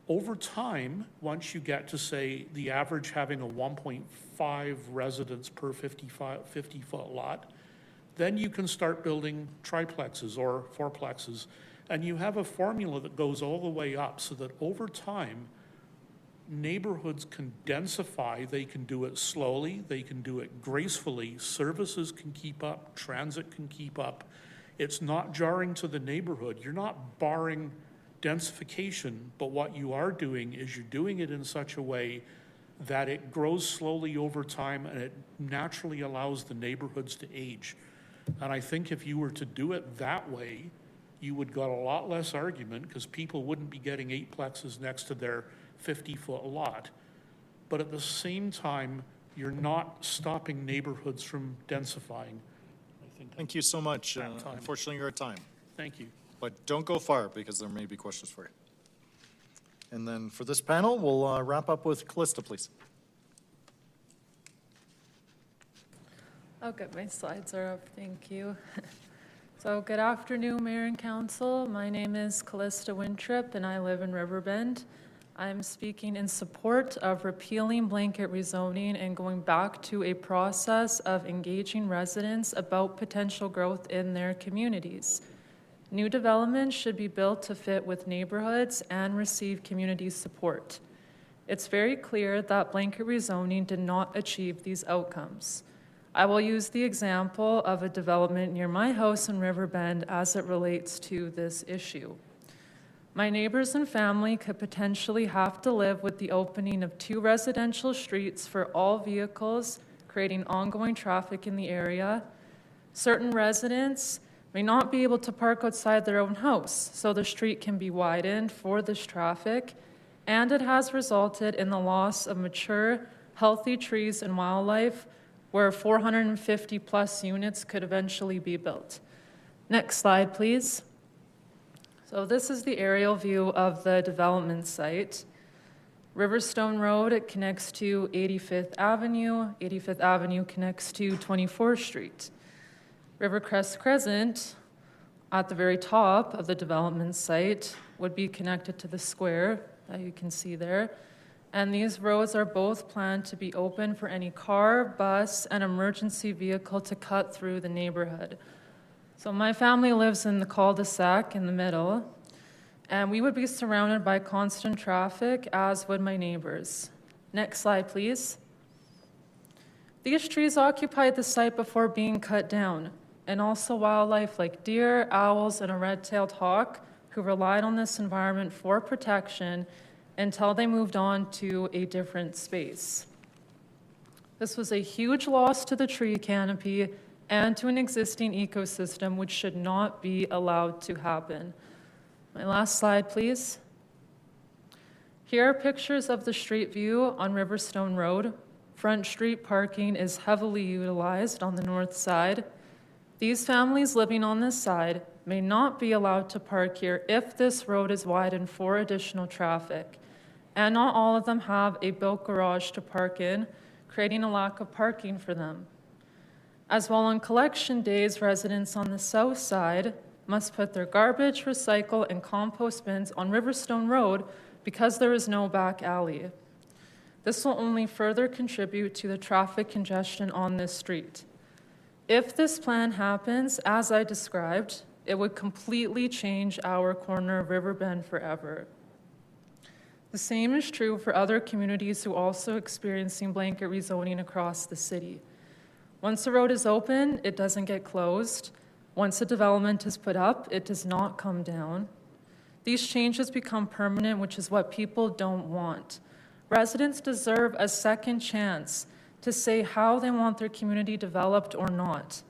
S19: Over time, once you get to, say, the average having a 1.5 residents per 50-foot lot, then you can start building triplexes or fourplexes. And you have a formula that goes all the way up so that over time, neighborhoods can densify. They can do it slowly, they can do it gracefully, services can keep up, transit can keep up. It's not jarring to the neighborhood. You're not barring densification, but what you are doing is you're doing it in such a way that it grows slowly over time and it naturally allows the neighborhoods to age. And I think if you were to do it that way, you would get a lot less argument because people wouldn't be getting 8 plexes next to their 50-foot lot. But at the same time, you're not stopping neighborhoods from densifying.
S1: Thank you so much. Unfortunately, you're at time.
S19: Thank you.
S1: But don't go far because there may be questions for you. And then for this panel, we'll wrap up with Callista, please.
S8: Okay, my slides are up, thank you. So good afternoon, Mayor and Council. My name is Callista Wintrip and I live in Riverbend. I'm speaking in support of repealing blanket rezoning and going back to a process of engaging residents about potential growth in their communities. New developments should be built to fit with neighborhoods and receive community support. It's very clear that blanket rezoning did not achieve these outcomes. I will use the example of a development near my house in Riverbend as it relates to this issue. My neighbors and family could potentially have to live with the opening of 2 residential streets for all vehicles, creating ongoing traffic in the area. Certain residents may not be able to park outside their own house, so the street can be widened for this traffic, and it has resulted in the loss of mature, healthy trees and wildlife where 450 plus units could eventually be built. Next slide, please. So this is the aerial view of the development site. Riverstone Road, it connects to 85th Avenue. 85th Avenue connects to 24th Street. Rivercrest Crescent, at the very top of the development site, would be connected to the square that you can see there. And these roads are both planned to be open for any car, bus, and emergency vehicle to cut through the neighborhood. So my family lives in the cul-de-sac in the middle, and we would be surrounded by constant traffic, as would my neighbors. Next slide, please. These trees occupied the site before being cut down, and also wildlife like deer, owls, and a red-tailed hawk who relied on this environment for protection until they moved on to a different space. This was a huge loss to the tree canopy and to an existing ecosystem, which should not be allowed to happen. My last slide, please. Here are pictures of the street view on Riverstone Road. Front street parking is heavily utilized on the north side. These families living on this side may not be allowed to park here if this road is widened for additional traffic. And not all of them have a built garage to park in, creating a lack of parking for them. As well, on collection days, residents on the south side must put their garbage, recycle, and compost bins on Riverstone Road because there is no back alley. This will only further contribute to the traffic congestion on this street. If this plan happens, as I described, it would completely change our corner of Riverbend forever. The same is true for other communities who are also experiencing blanket rezoning across the city. Once the road is open, it doesn't get closed. Once a development is put up, it does not come down. These changes become permanent, which is what people don't want. Residents deserve a second chance to say how they want their community developed or not.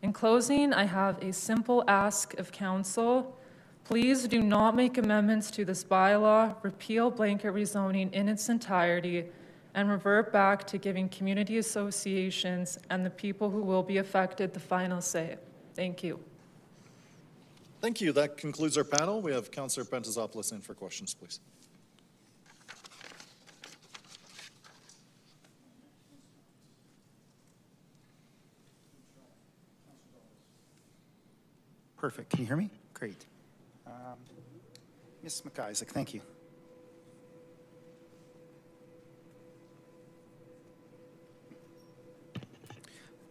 S8: In closing, I have a simple ask of council. Please do not make amendments to this bylaw, repeal blanket rezoning in its entirety, and revert back to giving community associations and the people who will be affected the final say. Thank you.
S1: Thank you. That concludes our panel. We have Councillor Pentazopoulos in for questions, please.
S2: Perfect. Can you hear me? Great. Ms. McKisac, thank you.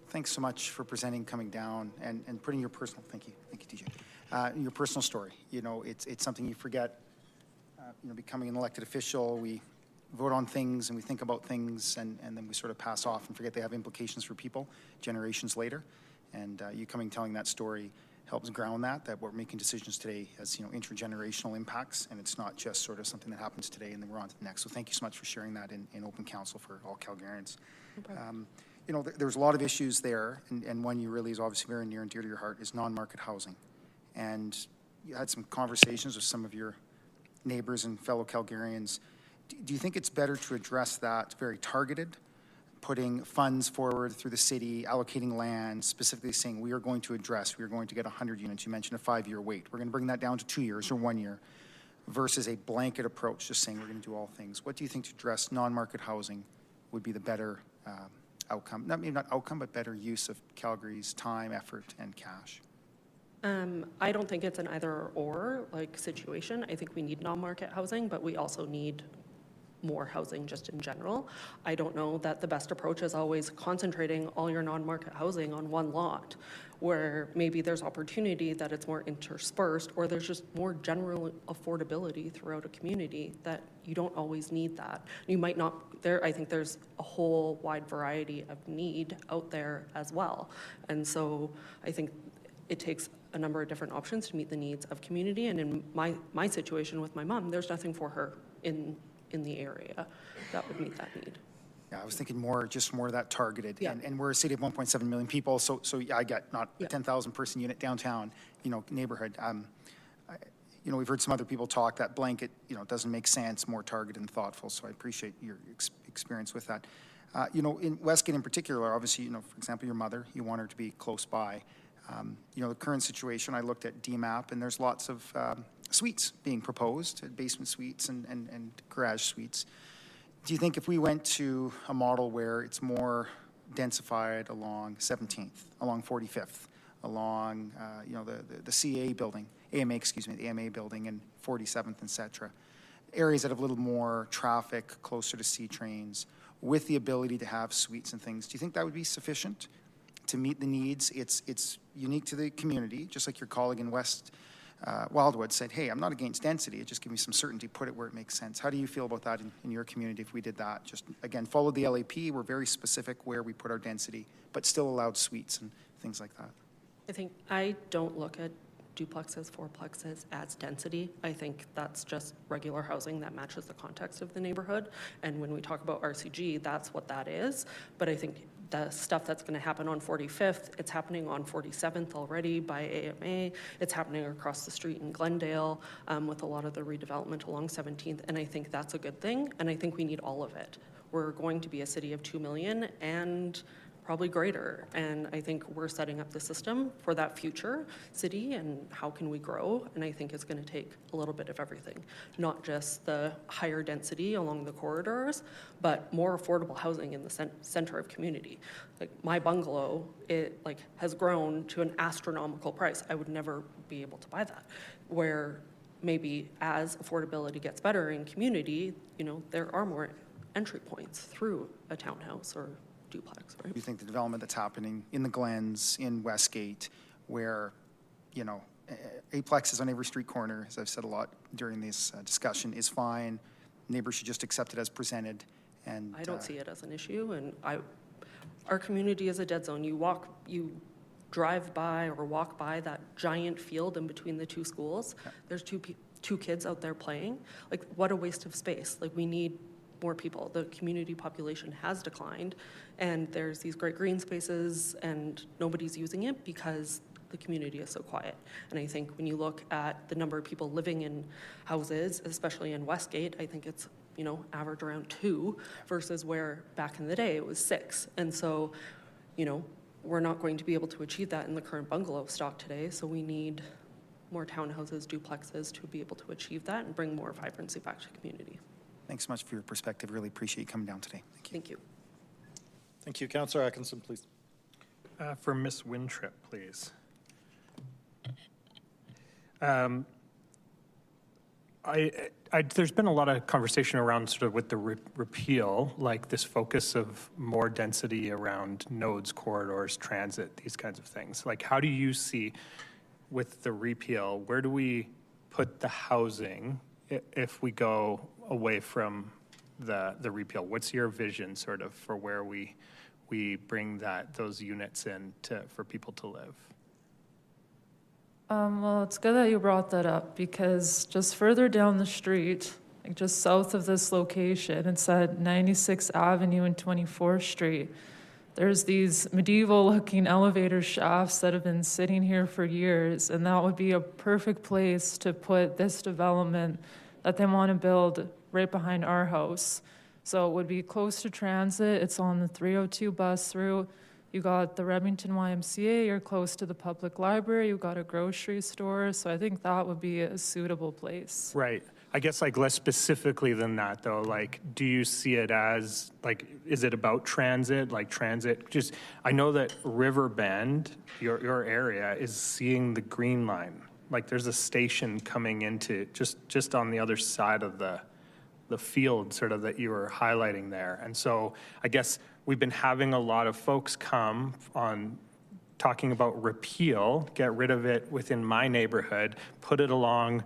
S2: Thanks so much for presenting, coming down, and putting your personal, thank you, TJ, your personal story. You know, it's something you forget, you know, becoming an elected official, we vote on things and we think about things and then we sort of pass off and forget they have implications for people generations later. And you coming telling that story helps ground that we're making decisions today as, intergenerational impacts, and it's not just sort of something that happens today and then we're on to the next. So thank you so much for sharing that in open council for all Calgarians. There's a lot of issues there, and one you really is obviously very near and dear to your heart is non-market housing. And you had some conversations with some of your neighbors and fellow Calgarians. Do you think it's better to address that very targeted, putting funds forward through the city, allocating land, specifically saying we are going to get 100 units. You mentioned a 5-year wait. We're going to bring that down to 2 years or 1 year versus a blanket approach, just saying we're going to do all things. What do you think to address non-market housing would be the better outcome? Maybe not outcome, but better use of Calgary's time, effort, and cash?
S18: I don't think it's an either or situation. I think we need non-market housing, but we also need more housing just in general. I don't know that the best approach is always concentrating all your non-market housing on one lot, where maybe there's opportunity that it's more interspersed, or there's just more general affordability throughout a community that you don't always need that. You might not, I think there's a whole wide variety of need out there as well. And so I think it takes a number of different options to meet the needs of community. And in my situation with my mom, there's nothing for her in the area that would meet that need.
S2: Yeah, I was thinking more of that targeted. Yeah. And we're a city of 1.7 million people, so yeah, I get not a 10,000 person unit downtown, neighborhood. We've heard some other people talk that blanket, doesn't make sense, more targeted and thoughtful. So I appreciate your experience with that. In Westgate in particular, obviously, for example, your mother, you want her to be close by. The current situation, I looked at DMAP, and there's lots of suites being proposed, basement suites and garage suites. Do you think if we went to a model where it's more densified along 17th, along 45th, along the CA building, the AMA building, and 47th, etc., areas that have a little more traffic, closer to C trains, with the ability to have suites and things, do you think that would be sufficient to meet the needs? It's unique to the community, just like your colleague in Wildwood said, hey, I'm not against density, it just gives me some certainty, put it where it makes sense. How do you feel about that in your community if we did that? Just, again, follow the LAP, we're very specific where we put our density, but still allowed suites and things like that.
S18: I think I don't look at duplexes, fourplexes as density. I think that's just regular housing that matches the context of the neighborhood. And when we talk about RCG, that's what that is. But I think the stuff that's going to happen on 45th, it's happening on 47th already by AMA. It's happening across the street in Glendale with a lot of the redevelopment along 17th. And I think that's a good thing. And I think we need all of it. We're going to be a city of 2 million and probably greater. And I think we're setting up the system for that future city and how can we grow. And I think it's going to take a little bit of everything, not just the higher density along the corridors, but more affordable housing in the center of community. Like my bungalow, it has grown to an astronomical price. I would never be able to buy that. Where maybe as affordability gets better in community, there are more entry points through a townhouse or duplex, right?
S2: Do you think the development that's happening in the Glens, in Westgate, where, aplexes on every street corner, as I've said a lot during this discussion, is fine, neighbors should just accept it as presented, and...
S18: I don't see it as an issue, and our community is a dead zone. You drive by or walk by that giant field in between the two schools, there's two kids out there playing. What a waste of space. We need more people. The community population has declined, and there's these great green spaces, and nobody's using it because the community is so quiet. And I think when you look at the number of people living in houses, especially in Westgate, I think it's average around 2 versus where back in the day it was 6. And so, we're not going to be able to achieve that in the current bungalow stock today. So we need more townhouses, duplexes to be able to achieve that and bring more vibrancy back to the community.
S2: Thanks so much for your perspective. Really appreciate you coming down today.
S18: Thank you.
S1: Thank you. Councillor Atkinson, please.
S13: For Ms. Wintrip, please. There's been a lot of conversation around sort of with the repeal, this focus of more density around nodes, corridors, transit, these kinds of things. How do you see with the repeal, where do we put the housing if we go away from the repeal? What's your vision sort of for where we bring those units in for people to live?
S8: Well, it's good that you brought that up because just further down the street, like just south of this location, it's at 96th Avenue and 24th Street. There's these medieval-looking elevator shafts that have been sitting here for years, and that would be a perfect place to put this development that they want to build right behind our house. So it would be close to transit. It's on the 302 bus route. You got the Remington YMCA, you're close to the public library, you've got a grocery store, so I think that would be a suitable place.
S13: Right. I guess like less specifically than that though, like do you see it as like, is it about transit, like transit? Just, I know that Riverbend, your area is seeing the green line. Like there's a station coming into just on the other side of the field sort of that you were highlighting there. And so I guess we've been having a lot of folks come on talking about repeal, get rid of it within my neighborhood, put it along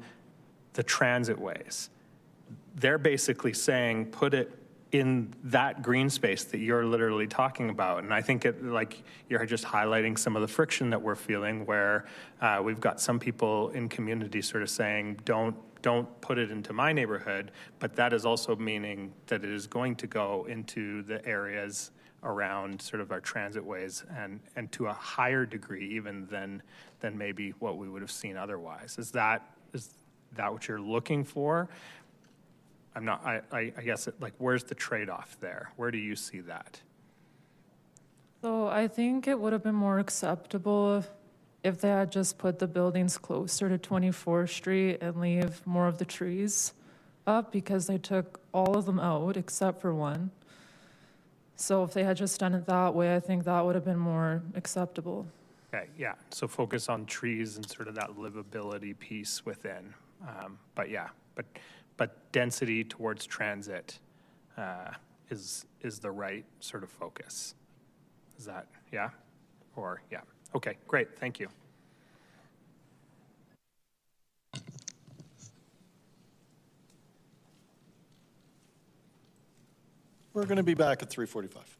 S13: the transit ways. They're basically saying, put it in that green space that you're literally talking about. And I think it, like you're just highlighting some of the friction that we're feeling where we've got some people in community sort of saying, don't put it into my neighborhood, but that is also meaning that it is going to go into the areas around sort of our transit ways and to a higher degree even than maybe what we would have seen otherwise. Is that what you're looking for? I'm not, I guess, like, where's the trade-off there? Where do you see that?
S8: So I think it would have been more acceptable if they had just put the buildings closer to 24th Street and leave more of the trees up because they took all of them out except for one. So if they had just done it that way, I think that would have been more acceptable.
S13: Okay, yeah, so focus on trees and sort of that livability piece within. But yeah, but density towards transit is the right sort of focus. Is that, yeah? Or, yeah. Okay, great, thank you.
S1: We're going to be back at 3:45.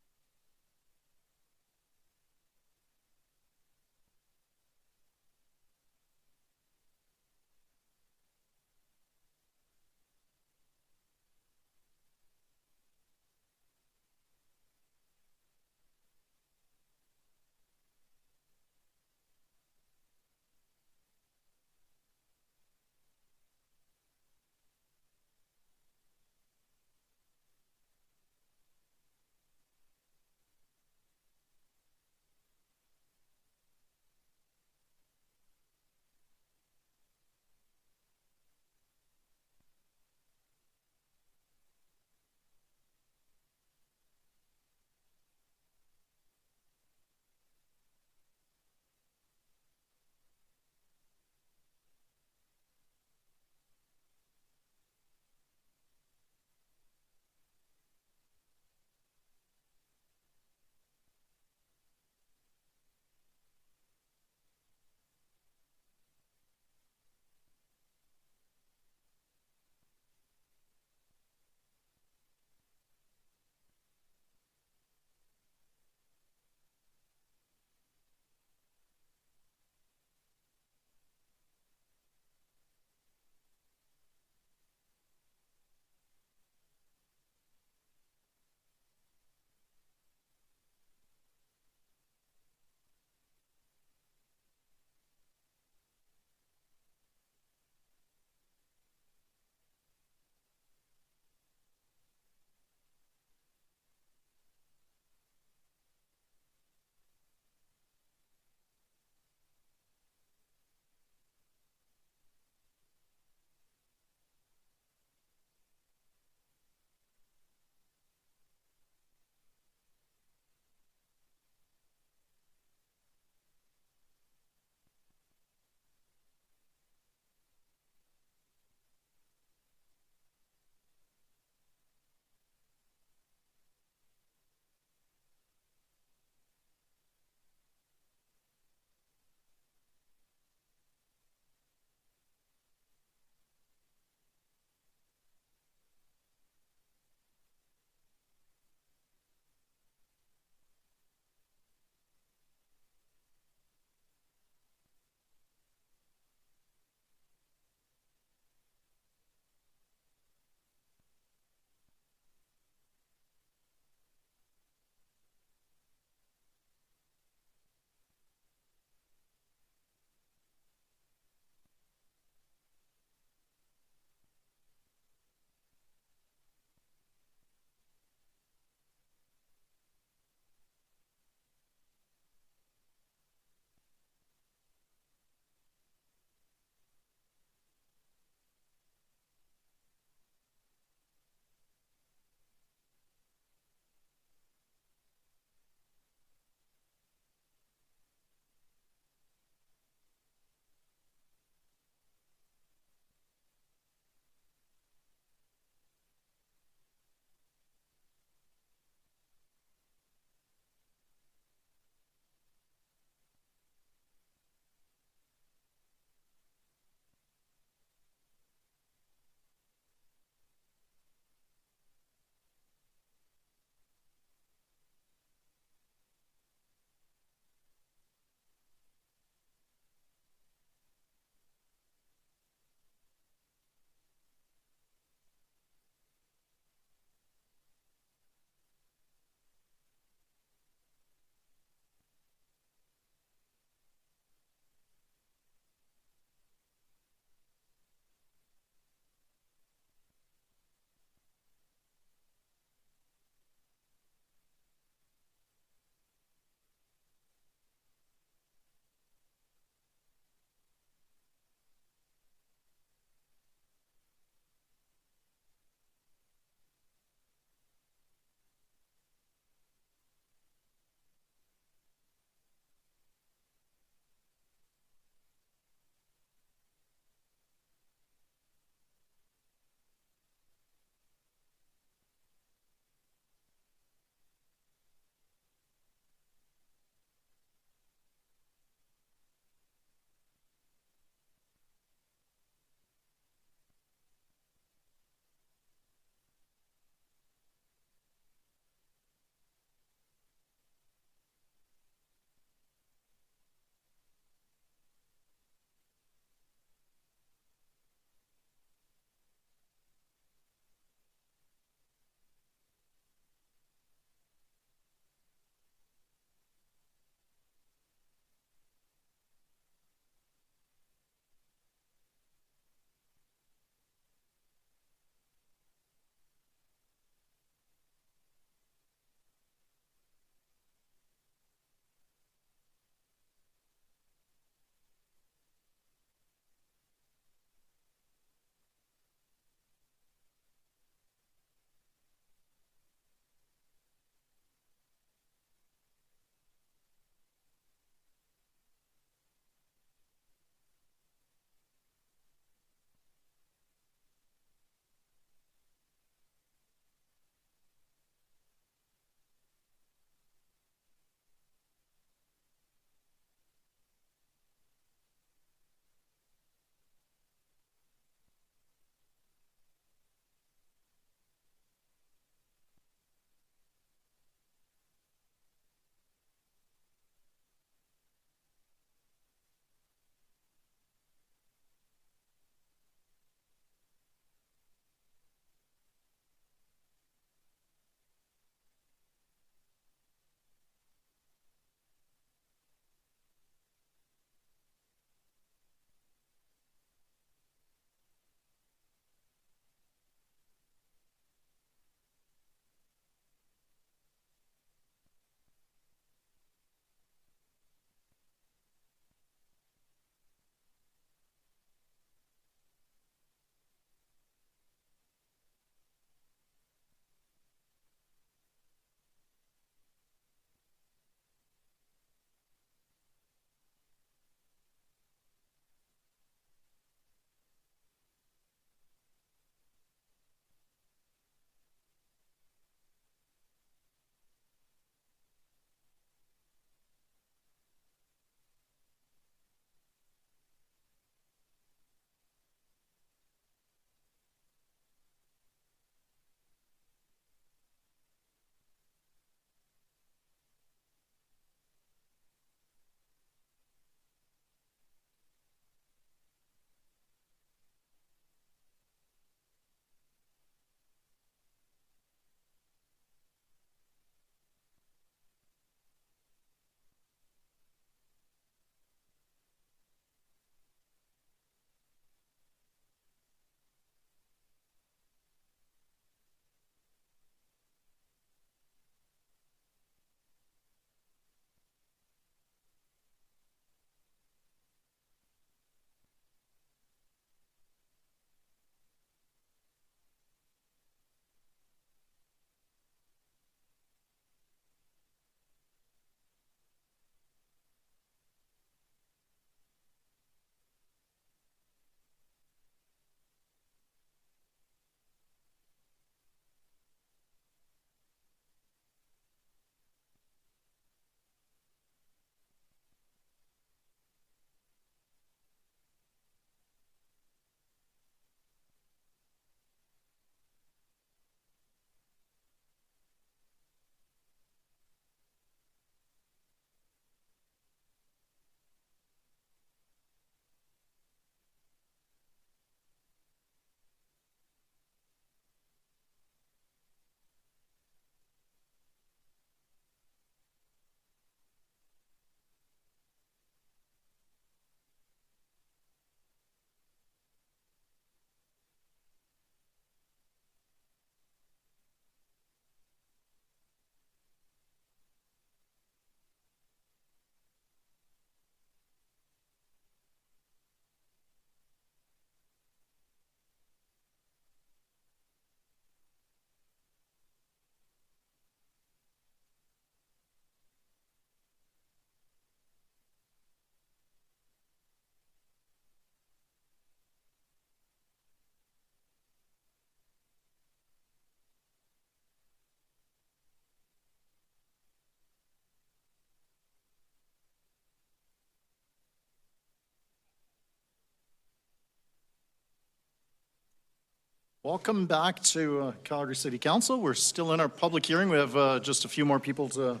S1: Welcome back to Calgary City Council. We're still in our public hearing. We have just a few more people to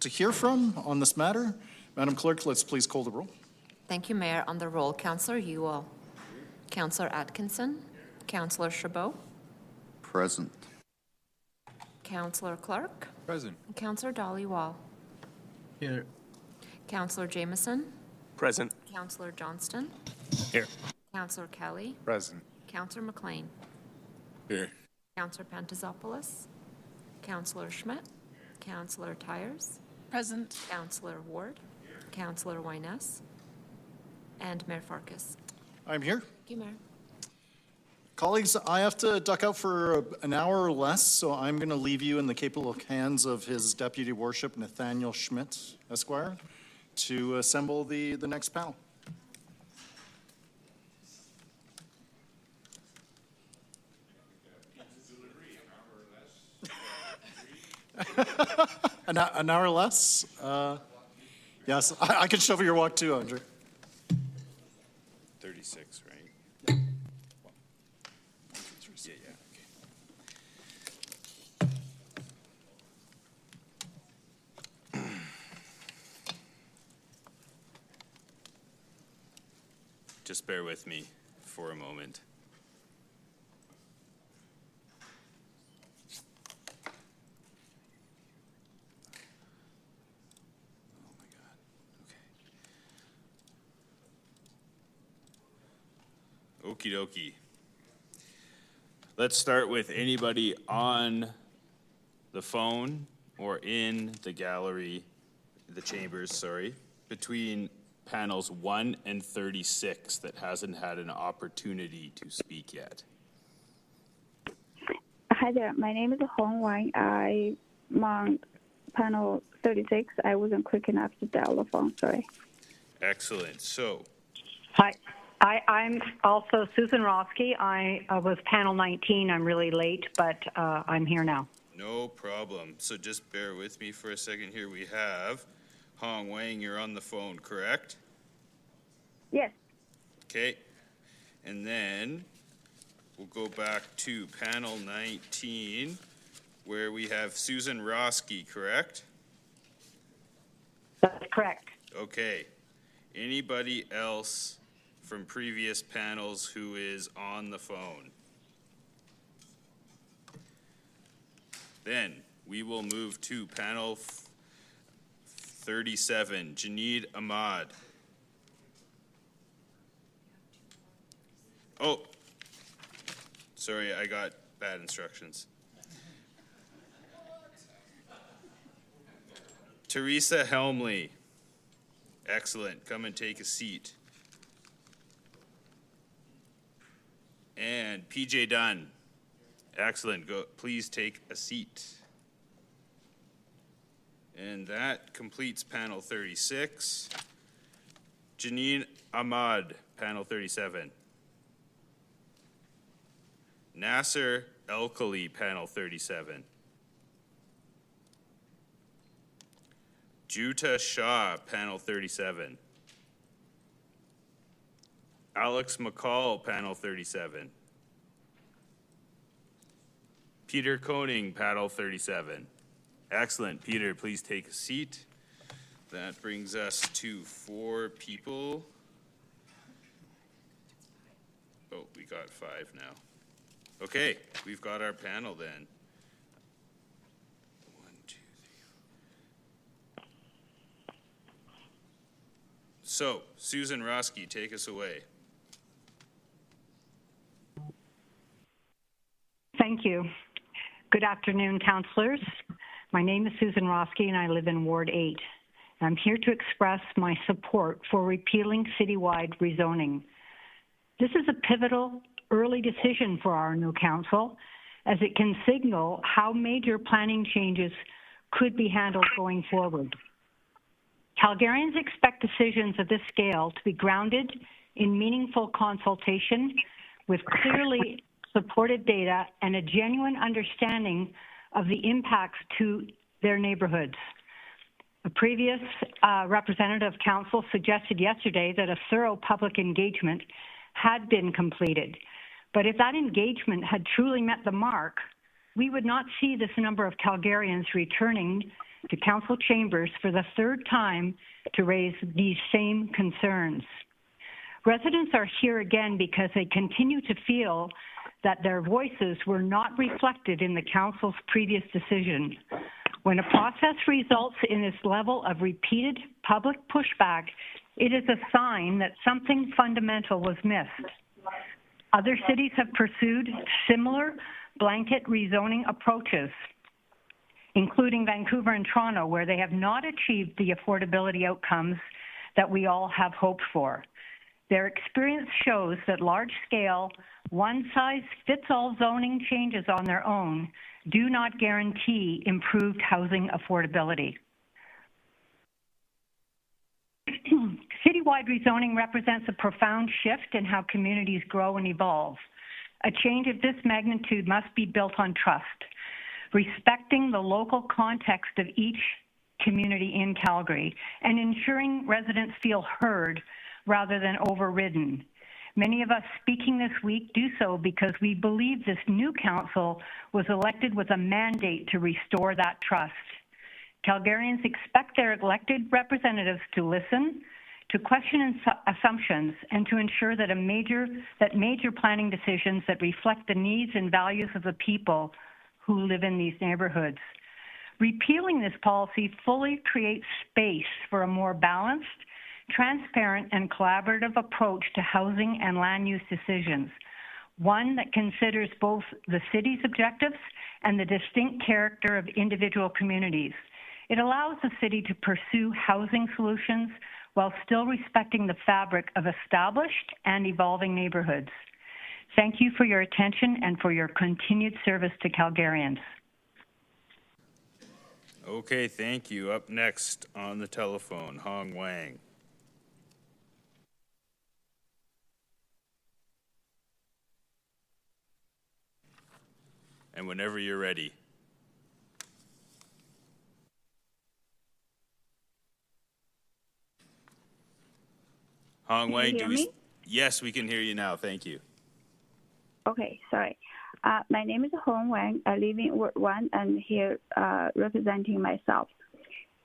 S1: hear from on this matter. Madam Clerk, let's please call the roll.
S6: Thank you, Mayor. On the roll, Councillor Ewell, Councillor Atkinson, Councillor Chabot,
S20: Present.
S6: Councillor Clark,
S20: Present.
S6: Councillor Dhaliwal,
S20: Here.
S6: Councillor Jameson,
S20: Present.
S6: Councillor Johnston,
S20: Here.
S6: Councillor Kelly,
S20: Present.
S6: Councillor McLean,
S20: Here.
S6: Councillor Pantazopoulos, Councillor Schmidt, Councillor Tyers,
S3: Present.
S6: Councillor Ward, Councillor Wyness, and Mayor Farkas.
S1: I'm here.
S6: Thank you, Mayor.
S1: Colleagues, I have to duck out for an hour or less, so I'm going to leave you in the capable hands of His Deputy Worship, Nathaniel Schmidt, Esquire, to assemble the next panel. An hour less? Yes, I can shovel your walk too, Andre.
S9: 36, right? Yeah, yeah, okay. Just bear with me for a moment. Okie dokie. Let's start with anybody on the phone or in the gallery, the chambers, sorry, between panels 1 and 36 that hasn't had an opportunity to speak yet.
S22: Hi there. My name is Wang. I'm on panel 36. I wasn't quick enough to dial the phone. Sorry.
S9: Excellent. So.
S23: Hi. I'm also Susan Rosski. I was panel 19. I'm really late, but I'm here now.
S9: No problem. So just bear with me for a second here. We have Wang, you're on the phone, correct?
S22: Yes.
S9: Okay. And then we'll go back to panel 19, where we have Susan Rosski, correct?
S23: That's correct.
S9: Okay. Anybody else from previous panels who is on the phone? Then we will move to panel 37, Janeed Ahmad. Oh, sorry, I got bad instructions. Teresa Helmley. Excellent. Come and take a seat. And PJ Dunn. Excellent. Go. Please take a seat. And that completes panel 36. Janeed Ahmad, panel 37. Nasser Elkali, panel 37. Juta Shah, panel 37. Alex McCall, panel 37. Peter Koning, panel 37. Excellent. Peter, please take a seat. That brings us to 4 people. Oh, we got 5 now. Okay, we've got our panel then. 1, 2, 3. So, Susan Rosski, take us away.
S23: Thank you. Good afternoon, councillors. My name is Susan Rosski, and I live in Ward 8. I'm here to express my support for repealing citywide rezoning. This is a pivotal early decision for our new council, as it can signal how major planning changes could be handled going forward. Calgarians expect decisions of this scale to be grounded in meaningful consultation with clearly supported data and a genuine understanding of the impacts to their neighborhoods. A previous representative of council suggested yesterday that a thorough public engagement had been completed, But if that engagement had truly met the mark, we would not see this number of Calgarians returning to council chambers for the third time to raise these same concerns. Residents are here again because they continue to feel that their voices were not reflected in the council's previous decision. When a process results in this level of repeated public pushback, it is a sign that something fundamental was missed. Other cities have pursued similar blanket rezoning approaches, including Vancouver and Toronto, where they have not achieved the affordability outcomes that we all have hoped for. Their experience shows that large-scale, one-size-fits-all zoning changes on their own do not guarantee improved housing affordability. Citywide rezoning represents a profound shift in how communities grow and evolve. A change of this magnitude must be built on trust, respecting the local context of each community in Calgary and ensuring residents feel heard rather than overridden. Many of us speaking this week do so because we believe this new council was elected with a mandate to restore that trust. Calgarians expect their elected representatives to listen, to question assumptions, and to ensure that major planning decisions that reflect the needs and values of the people who live in these neighborhoods. Repealing this policy fully creates space for a more balanced, transparent, and collaborative approach to housing and land use decisions, one that considers both the city's objectives and the distinct character of individual communities. It allows the city to pursue housing solutions while still respecting the fabric of established and evolving neighborhoods. Thank you for your attention and for your continued service to Calgarians.
S9: Okay, thank you. Up next on the telephone, Wang. And whenever you're ready. Wang,
S22: do we?
S9: Yes, we can hear you now. Thank you.
S22: Okay, sorry. My name is Wang. I live in Ward 1 and here representing myself.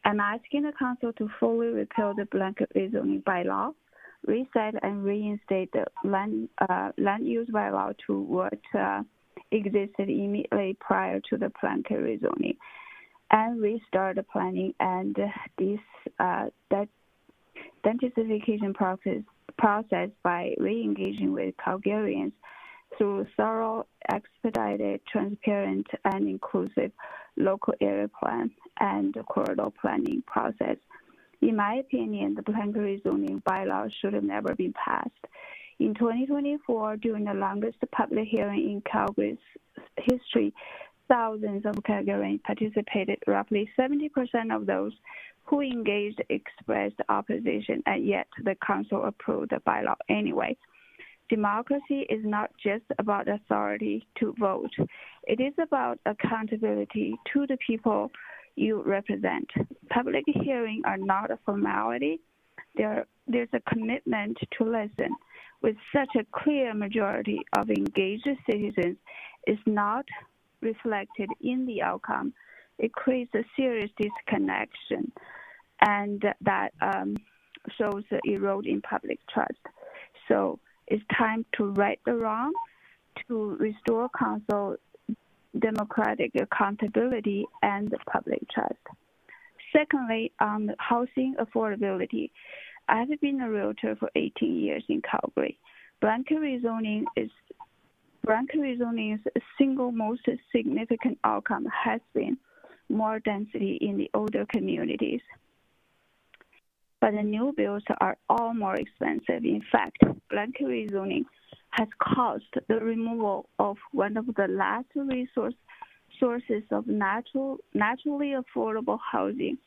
S22: I'm asking the council to fully repeal the blanket rezoning bylaw, reset and reinstate the land use bylaw to what existed immediately prior to the blanket rezoning, and restart the planning and this densification process by re-engaging with Calgarians through thorough, expedited, transparent, and inclusive local area plan and corridor planning process. In my opinion, the blanket rezoning bylaw should have never been passed. In 2024, during the longest public hearing in Calgary's history, thousands of Calgarians participated. Roughly 70% of those who engaged expressed opposition, and yet the council approved the bylaw anyway. Democracy is not just about authority to vote. It is about accountability to the people you represent. Public hearings are not a formality. There's a commitment to listen. With such a clear majority of engaged citizens, is not reflected in the outcome. It creates a serious disconnection, and that shows the erode in public trust. So it's time to right the wrong, to restore council democratic accountability and public trust. Secondly, on housing affordability, I have been a realtor for 18 years in Calgary. Blanket rezoning is the single most significant outcome has been more density in the older communities. But the new builds are all more expensive. In fact, blanket rezoning has caused the removal of one of the last sources of naturally affordable housing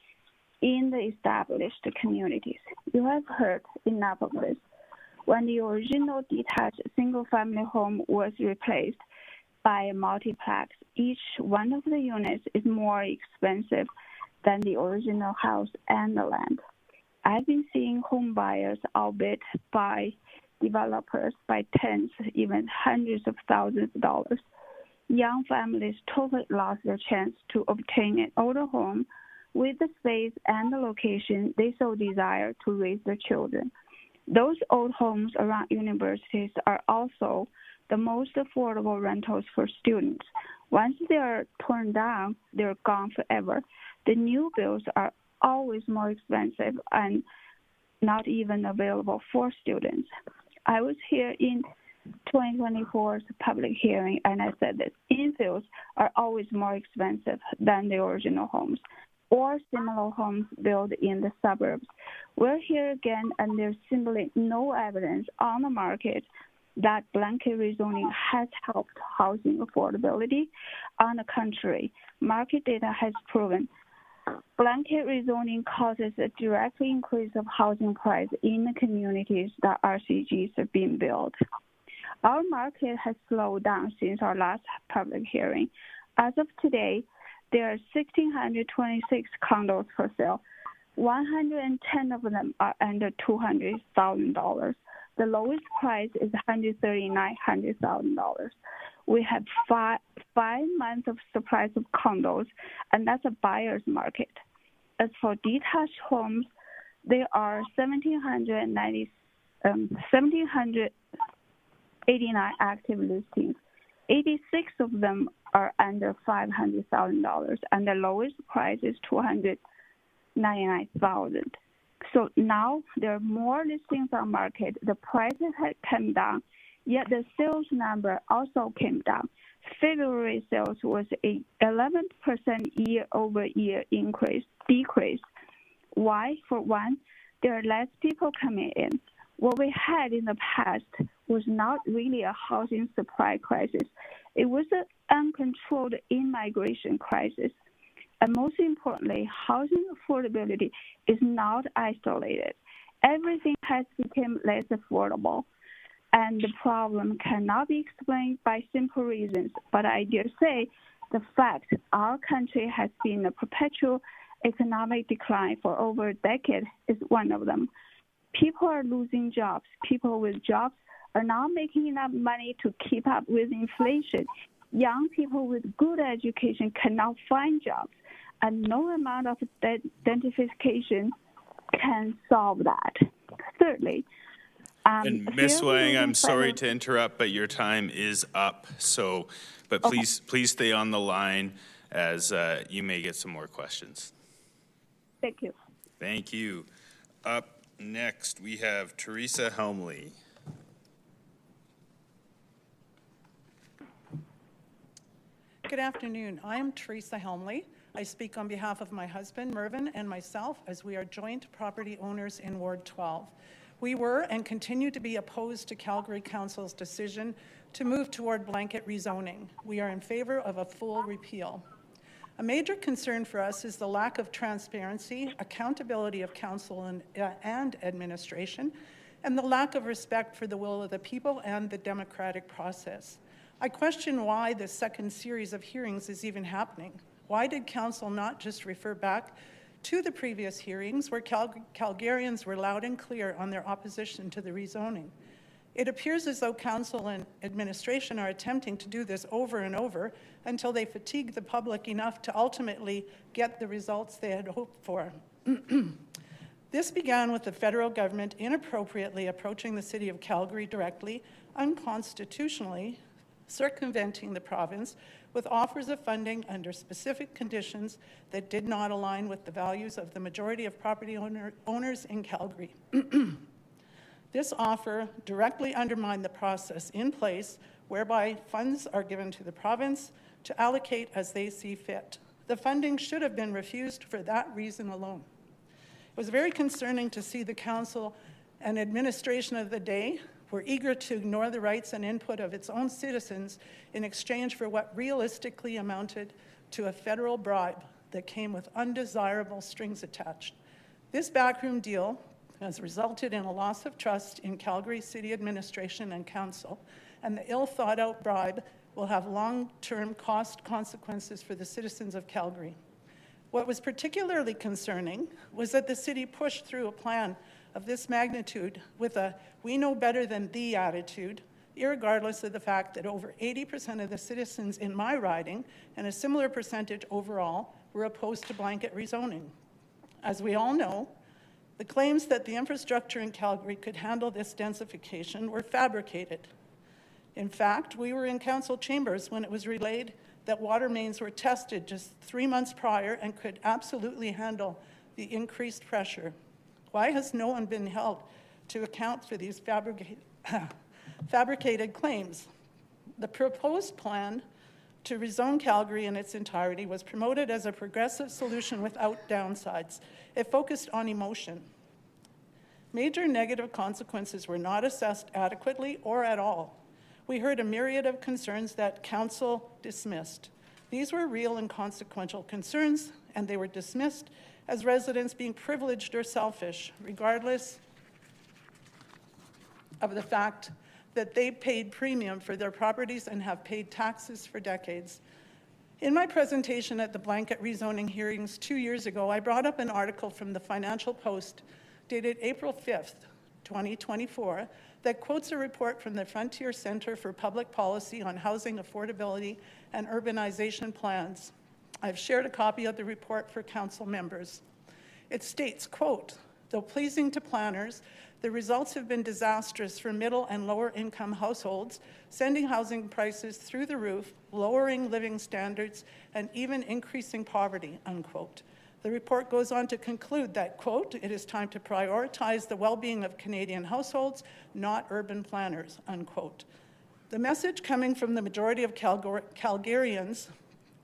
S22: in the established communities. You have heard enough of this. When the original detached single-family home was replaced by a multiplex, each one of the units is more expensive than the original house and the land. I've been seeing home buyers outbid by developers by tens, even hundreds of thousands of dollars. Young families totally lost their chance to obtain an older home with the space and the location they so desire to raise their children. Those old homes around universities are also the most affordable rentals for students. Once they are torn down, they're gone forever. The new builds are always more expensive and not even available for students. I was here in 2024's public hearing, and I said that infills are always more expensive than the original homes or similar homes built in the suburbs. We're here again, and there's simply no evidence on the market that blanket rezoning has helped housing affordability. On the contrary, market data has proven blanket rezoning causes a direct increase of housing price in the communities that RCGs are being built. Our market has slowed down since our last public hearing. As of today, there are 1,626 condos for sale. 110 of them are under $200,000. The lowest price is $139,000. We have five months of supply of condos, and that's a buyer's market. As for detached homes, there are 1,789 active listings. 86 of them are under $500,000, and the lowest price is $299,000. So now there are more listings on market. The prices have come down, yet the sales number also came down. February sales was a 11% year-over-year decrease. Why? For one, there are less people coming in. What we had in the past was not really a housing supply crisis. It was an uncontrolled immigration crisis. And most importantly, housing affordability is not isolated. Everything has become less affordable, and the problem cannot be explained by simple reasons. But I dare say the fact our country has been in a perpetual economic decline for over a decade is one of them. People are losing jobs. People with jobs are not making enough money to keep up with inflation. Young people with good education cannot find jobs, and no amount of identification can solve that. Thirdly,
S9: and Ms. Wang, I'm sorry to interrupt, but your time is up. So, but please stay on the line, as you may get some more questions.
S22: Thank you.
S9: Thank you. Up next, we have Teresa Helmley.
S10: Good afternoon. I am Teresa Helmley. I speak on behalf of my husband, Mervyn, and myself, as we are joint property owners in Ward 12. We were and continue to be opposed to Calgary Council's decision to move toward blanket rezoning. We are in favor of a full repeal. A major concern for us is the lack of transparency, accountability of council and administration, and the lack of respect for the will of the people and the democratic process. I question why this second series of hearings is even happening. Why did council not just refer back to the previous hearings where Calgarians were loud and clear on their opposition to the rezoning? It appears as though council and administration are attempting to do this over and over until they fatigue the public enough to ultimately get the results they had hoped for. This began with the federal government inappropriately approaching the city of Calgary directly, unconstitutionally, circumventing the province with offers of funding under specific conditions that did not align with the values of the majority of property owners in Calgary. This offer directly undermined the process in place whereby funds are given to the province to allocate as they see fit. The funding should have been refused for that reason alone. It was very concerning to see the council and administration of the day were eager to ignore the rights and input of its own citizens in exchange for what realistically amounted to a federal bribe that came with undesirable strings attached. This backroom deal has resulted in a loss of trust in Calgary City Administration and Council, and the ill-thought-out bribe will have long-term cost consequences for the citizens of Calgary. What was particularly concerning was that the city pushed through a plan of this magnitude with a "we know better than thee" attitude, irregardless of the fact that over 80% of the citizens in my riding, and a similar percentage overall, were opposed to blanket rezoning. As we all know, the claims that the infrastructure in Calgary could handle this densification were fabricated. In fact, we were in council chambers when it was relayed that water mains were tested just 3 months prior and could absolutely handle the increased pressure. Why has no one been held to account for these fabricated claims? The proposed plan to rezone Calgary in its entirety was promoted as a progressive solution without downsides. It focused on emotion. Major negative consequences were not assessed adequately or at all. We heard a myriad of concerns that council dismissed. These were real and consequential concerns, and they were dismissed as residents being privileged or selfish, regardless of the fact that they paid premium for their properties and have paid taxes for decades. In my presentation at the blanket rezoning hearings 2 years ago, I brought up an article from the Financial Post dated April 5th, 2024, that quotes a report from the Frontier Centre for Public Policy on Housing Affordability and Urbanization Plans. I've shared a copy of the report for council members. It states, quote, "Though pleasing to planners, the results have been disastrous for middle and lower income households, sending housing prices through the roof, lowering living standards, and even increasing poverty," unquote. The report goes on to conclude that, quote, "It is time to prioritize the well-being of Canadian households, not urban planners," unquote. The message coming from the majority of Calgarians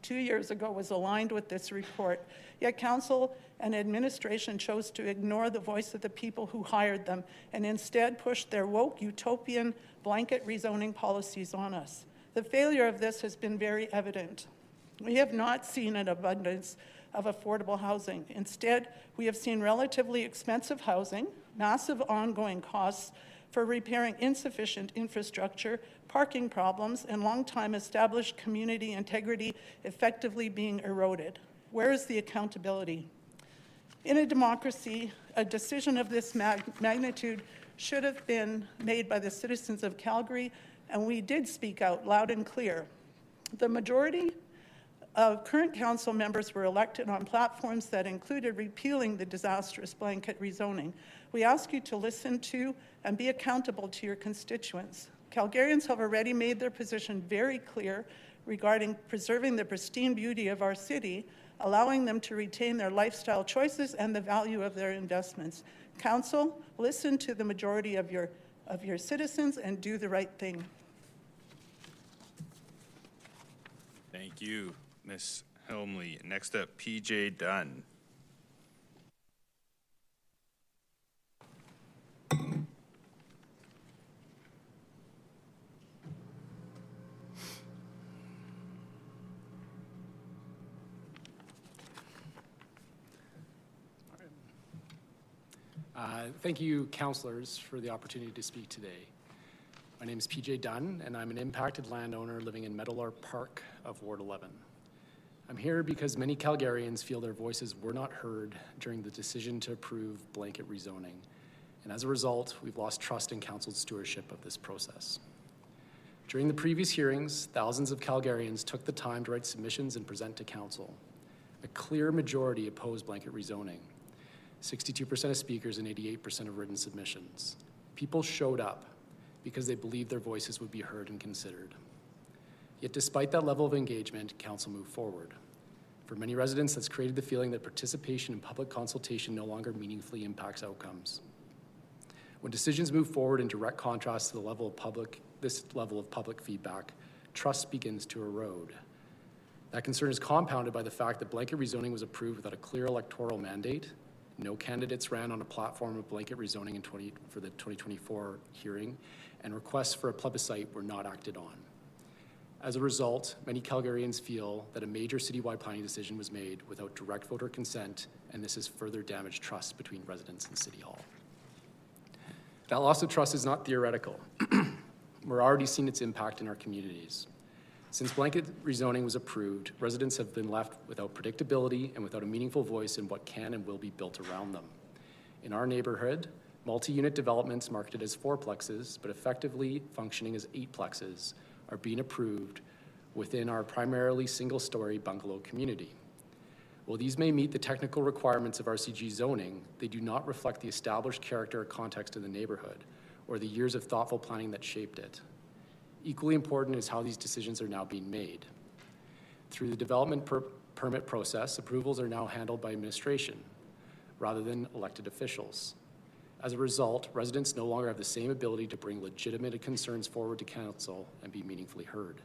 S10: 2 years ago was aligned with this report, yet council and administration chose to ignore the voice of the people who hired them and instead pushed their woke utopian blanket rezoning policies on us. The failure of this has been very evident. We have not seen an abundance of affordable housing. Instead, we have seen relatively expensive housing, massive ongoing costs for repairing insufficient infrastructure, parking problems, and long-time established community integrity effectively being eroded. Where is the accountability? In a democracy, a decision of this magnitude should have been made by the citizens of Calgary, and we did speak out loud and clear. The majority of current council members were elected on platforms that included repealing the disastrous blanket rezoning. We ask you to listen to and be accountable to your constituents. Calgarians have already made their position very clear regarding preserving the pristine beauty of our city, allowing them to retain their lifestyle choices and the value of their investments. Council, listen to the majority of your citizens and do the right thing.
S9: Thank you, Ms. Helmley. Next up, PJ Dunn.
S14: Thank you, councillors, for the opportunity to speak today. My name is PJ Dunn, and I'm an impacted landowner living in Meadowlark Park of Ward 11. I'm here because many Calgarians feel their voices were not heard during the decision to approve blanket rezoning, and as a result, we've lost trust in council's stewardship of this process. During the previous hearings, thousands of Calgarians took the time to write submissions and present to council. A clear majority opposed blanket rezoning. 62% of speakers and 88% of written submissions. People showed up because they believed their voices would be heard and considered. Yet despite that level of engagement, council moved forward. For many residents, that's created the feeling that participation in public consultation no longer meaningfully impacts outcomes. When decisions move forward in direct contrast to this level of public feedback, trust begins to erode. That concern is compounded by the fact that blanket rezoning was approved without a clear electoral mandate. No candidates ran on a platform of blanket rezoning for the 2024 hearing, and requests for a plebiscite were not acted on. As a result, many Calgarians feel that a major citywide planning decision was made without direct voter consent, and this has further damaged trust between residents and City Hall. That loss of trust is not theoretical. We're already seeing its impact in our communities. Since blanket rezoning was approved, residents have been left without predictability and without a meaningful voice in what can and will be built around them. In our neighborhood, Multi-unit developments marketed as fourplexes, but effectively functioning as eightplexes, are being approved within our primarily single-story bungalow community. While these may meet the technical requirements of RCG zoning, they do not reflect the established character or context of the neighborhood or the years of thoughtful planning that shaped it. Equally important is how these decisions are now being made. Through the development permit process, approvals are now handled by administration rather than elected officials. As a result, residents no longer have the same ability to bring legitimate concerns forward to council and be meaningfully heard.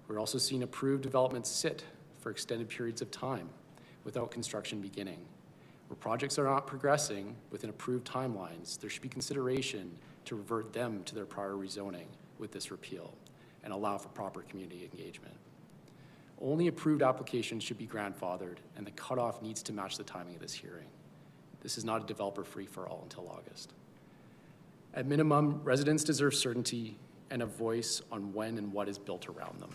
S14: We're also seeing approved developments sit for extended periods of time without construction beginning. Where projects are not progressing within approved timelines, there should be consideration to revert them to their prior rezoning with this repeal and allow for proper community engagement. Only approved applications should be grandfathered, and the cutoff needs to match the timing of this hearing. This is not a developer free-for-all until August. At minimum, residents deserve certainty and a voice on when and what is built around them.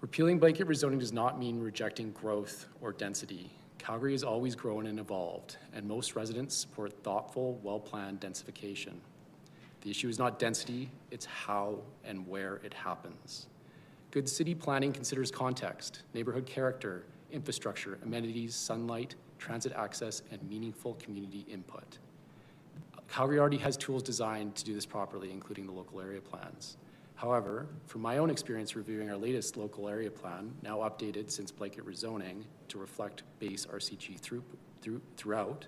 S14: Repealing blanket rezoning does not mean rejecting growth or density. Calgary has always grown and evolved, and most residents support thoughtful, well-planned densification. The issue is not density, it's how and where it happens. Good city planning considers context, neighborhood character, infrastructure, amenities, sunlight, transit access, and meaningful community input. Calgary already has tools designed to do this properly, including the local area plans. However, from my own experience reviewing our latest local area plan, now updated since blanket rezoning to reflect base RCG throughout,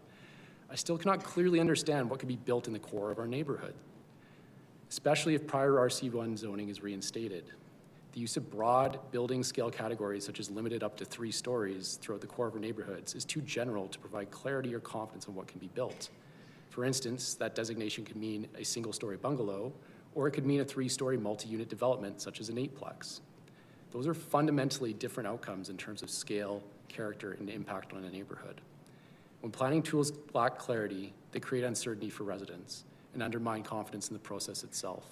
S14: I still cannot clearly understand what could be built in the core of our neighborhood, especially if prior RC1 zoning is reinstated. The use of broad building scale categories such as limited up to 3 stories throughout the core of our neighborhoods is too general to provide clarity or confidence on what can be built. For instance, that designation could mean a single-story bungalow, or it could mean a 3-story multi-unit development such as an 8-plex. Those are fundamentally different outcomes in terms of scale, character, and impact on a neighborhood. When planning tools lack clarity, they create uncertainty for residents and undermine confidence in the process itself.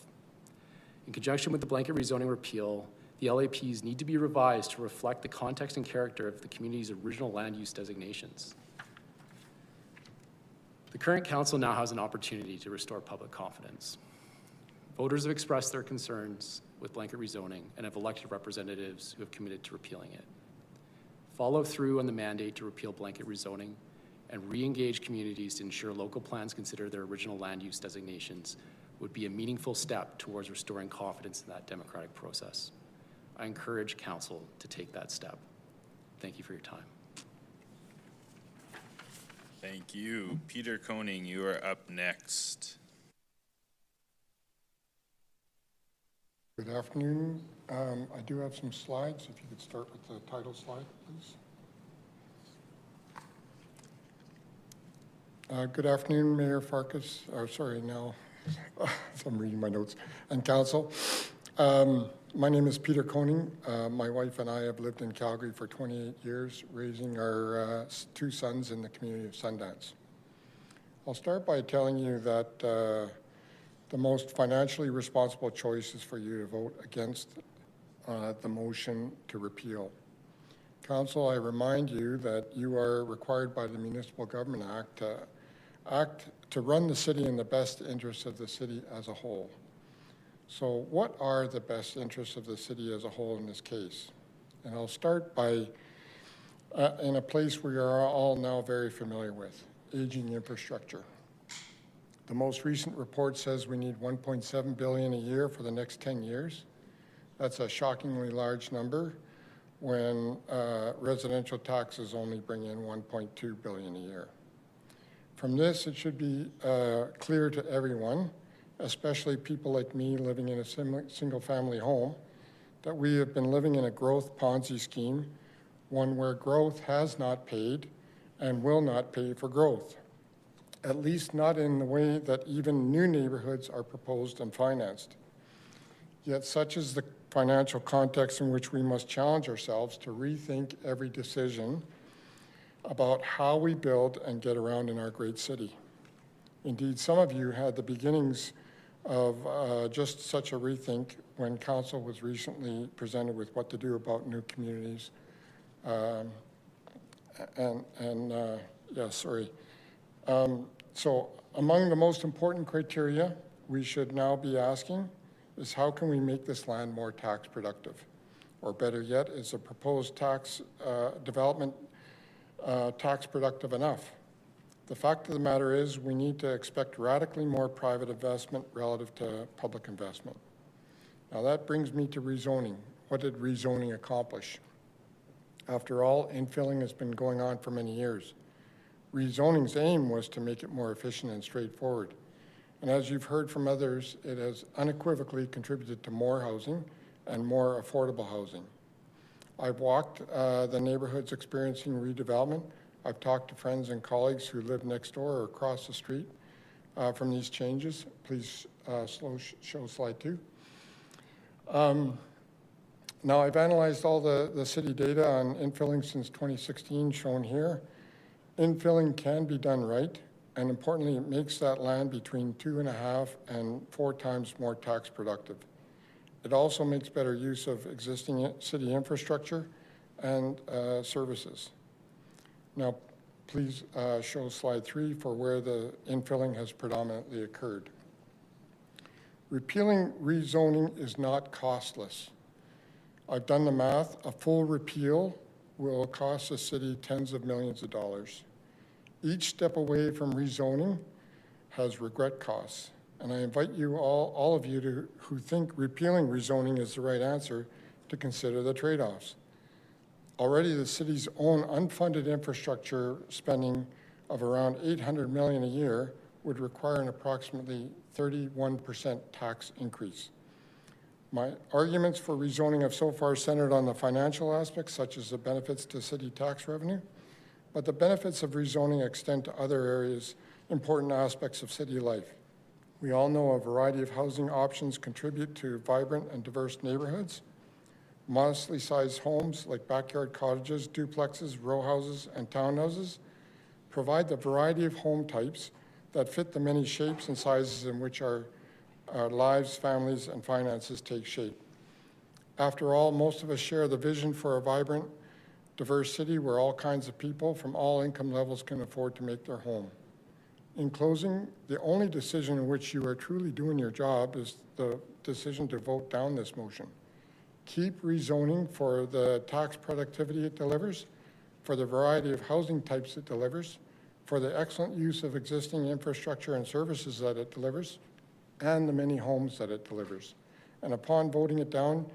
S14: In conjunction with the blanket rezoning repeal, the LAPs need to be revised to reflect the context and character of the community's original land use designations. The current council now has an opportunity to restore public confidence. Voters have expressed their concerns with blanket rezoning and have elected representatives who have committed to repealing it. Follow through on the mandate to repeal blanket rezoning and re-engage communities to ensure local plans consider their original land use designations would be a meaningful step towards restoring confidence in that democratic process. I encourage council to take that step. Thank you for your time.
S9: Thank you. Peter Koning, you are up next.
S5: Good afternoon. I do have some slides. If you could start with the title slide, please. Good afternoon, Mayor Farkas. Now I'm reading my notes. And council. My name is Peter Koning. My wife and I have lived in Calgary for 28 years, raising our 2 sons in the community of Sundance. I'll start by telling you that the most financially responsible choice is for you to vote against the motion to repeal. Council, I remind you that you are required by the Municipal Government Act to run the city in the best interests of the city as a whole. So what are the best interests of the city as a whole in this case? And I'll start by in a place we are all now very familiar with, aging infrastructure. The most recent report says we need $1.7 billion a year for the next 10 years. That's a shockingly large number when residential taxes only bring in $1.2 billion a year. From this, it should be clear to everyone, especially people like me living in a single-family home, that we have been living in a growth Ponzi scheme, one where growth has not paid and will not pay for growth, at least not in the way that even new neighborhoods are proposed and financed. Yet such is the financial context in which we must challenge ourselves to rethink every decision about how we build and get around in our great city. Indeed, some of you had the beginnings of just such a rethink when council was recently presented with what to do about new communities. So among the most important criteria we should now be asking is how can we make this land more tax productive? Or better yet, is the proposed tax development tax productive enough? The fact of the matter is we need to expect radically more private investment relative to public investment. Now that brings me to rezoning. What did rezoning accomplish? After all, infilling has been going on for many years. Rezoning's aim was to make it more efficient and straightforward. And as you've heard from others, it has unequivocally contributed to more housing and more affordable housing. I've walked the neighborhoods experiencing redevelopment. I've talked to friends and colleagues who live next door or across the street from these changes. Please show slide 2. Now I've analyzed all the city data on infilling since 2016 shown here. Infilling can be done right, and importantly, it makes that land between 2.5 and 4 times more tax productive. It also makes better use of existing city infrastructure and services. Now, please show slide 3 for where the infilling has predominantly occurred. Repealing rezoning is not costless. I've done the math. A full repeal will cost the city tens of millions of dollars. Each step away from rezoning has regret costs. And I invite you all of you who think repealing rezoning is the right answer to consider the trade-offs. Already the city's own unfunded infrastructure spending of around $800 million a year would require an approximately 31% tax increase. My arguments for rezoning have so far centered on the financial aspects, such as the benefits to city tax revenue, but the benefits of rezoning extend to other areas, important aspects of city life. We all know a variety of housing options contribute to vibrant and diverse neighborhoods. Modestly sized homes like backyard cottages, duplexes, row houses, and townhouses provide the variety of home types that fit the many shapes and sizes in which our lives, families, and finances take shape. After all, most of us share the vision for a vibrant, diverse city where all kinds of people from all income levels can afford to make their home. In closing, the only decision in which you are truly doing your job is the decision to vote down this motion. Keep rezoning for the tax productivity it delivers, for the variety of housing types it delivers, for the excellent use of existing infrastructure and services that it delivers, and the many homes that it delivers. And upon voting it down,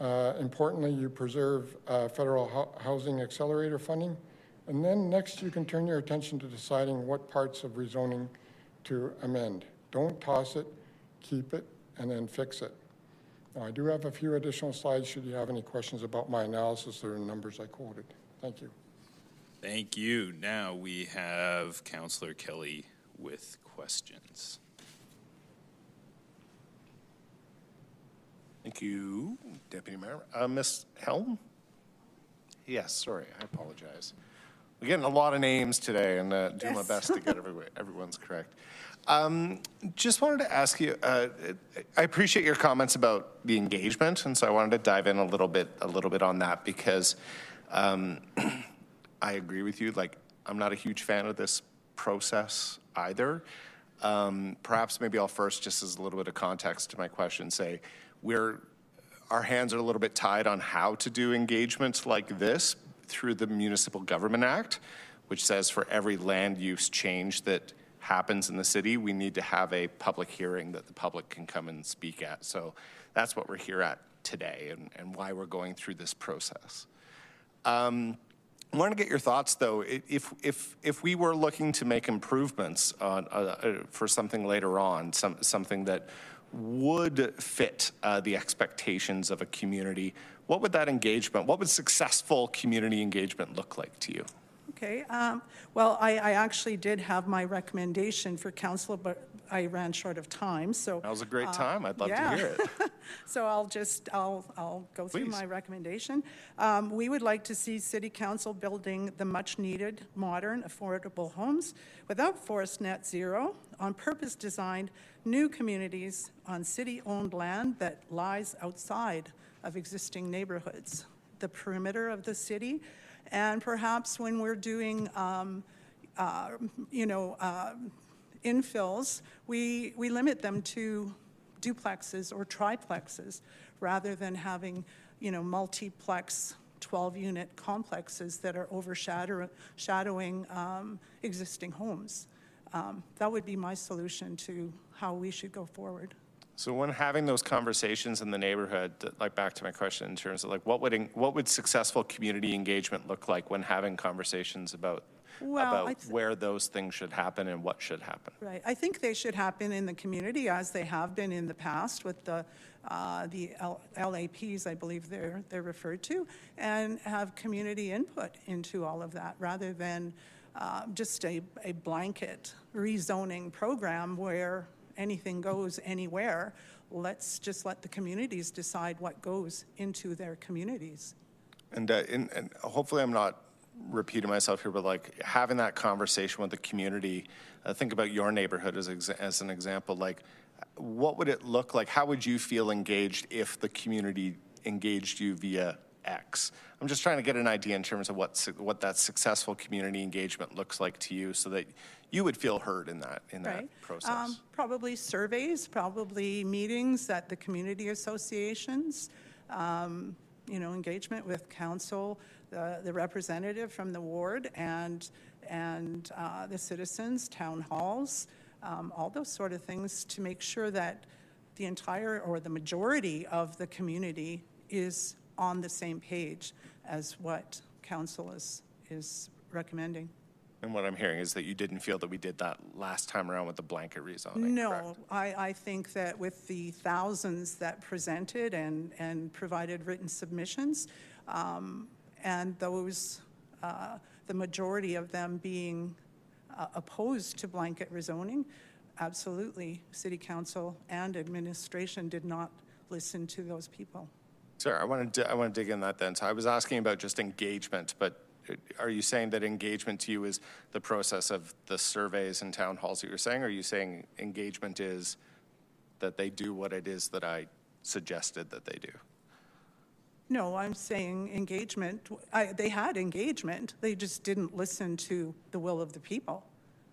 S5: importantly, you preserve federal housing accelerator funding. And then next you can turn your attention to deciding what parts of rezoning to amend. Don't toss it, keep it, and then fix it. Now, I do have a few additional slides should you have any questions about my analysis or the numbers I quoted. Thank you.
S9: Thank you. Now we have Councillor Kelly with questions.
S15: Thank you, Deputy Mayor. Ms. Helm? Yes, sorry, I apologize. We're getting a lot of names today and doing my best to get everyone's correct. Just wanted to ask you, I appreciate your comments about the engagement, and so I wanted to dive in a little bit on that because I agree with you. Like, I'm not a huge fan of this process either. Perhaps maybe I'll first, just as a little bit of context to my question, say our hands are a little bit tied on how to do engagement like this through the Municipal Government Act, which says for every land use change that happens in the city, we need to have a public hearing that the public can come and speak at. So that's what we're here at today and why we're going through this process. I want to get your thoughts, though. If we were looking to make improvements on, for something later on, something that would fit the expectations of a community, what would that engagement, what would successful community engagement look like to you?
S10: Okay, well, I actually did have my recommendation for council, but I ran short of time, so.
S15: That was a great time. I'd love to hear it.
S10: So I'll go through my recommendation. We would like to see City Council building the much-needed, modern, affordable homes without forced net zero, on purpose designed new communities on city-owned land that lies outside of existing neighborhoods, the perimeter of the city, and perhaps when we're doing, infills, we limit them to duplexes or triplexes rather than having, multiplex 12-unit complexes that are overshadowing existing homes. That would be my solution to how we should go forward.
S15: So when having those conversations in the neighborhood, like back to my question in terms of like what would successful community engagement look like when having conversations about where those things should happen and what should happen?
S10: Right. I think they should happen in the community as they have been in the past with the LAPs, I believe they're referred to, and have community input into all of that rather than just a blanket rezoning program where anything goes anywhere. Let's just let the communities decide what goes into their communities.
S15: And hopefully I'm not repeating myself here, but like having that conversation with the community, think about your neighborhood as an example, like what would it look like? How would you feel engaged if the community engaged you via X? I'm just trying to get an idea in terms of what that successful community engagement looks like to you so that you would feel heard in that process.
S10: Probably surveys, probably meetings at the community associations, engagement with council, the representative from the ward and the citizens, town halls, all those sort of things to make sure that the entire or the majority of the community is on the same page as what council is recommending.
S15: And what I'm hearing is that you didn't feel that we did that last time around with the blanket rezoning,
S10: No,
S15: correct?
S10: I think that with the thousands that presented and provided written submissions, and those, the majority of them being opposed to blanket rezoning, absolutely, City Council and administration did not listen to those people.
S15: Sir, I want to dig in that then. So I was asking about just engagement, but are you saying that engagement to you is the process of the surveys and town halls that you're saying? Or are you saying engagement is that they do what it is that I suggested that they do?
S10: No, I'm saying engagement. They had engagement. They just didn't listen to the will of the people.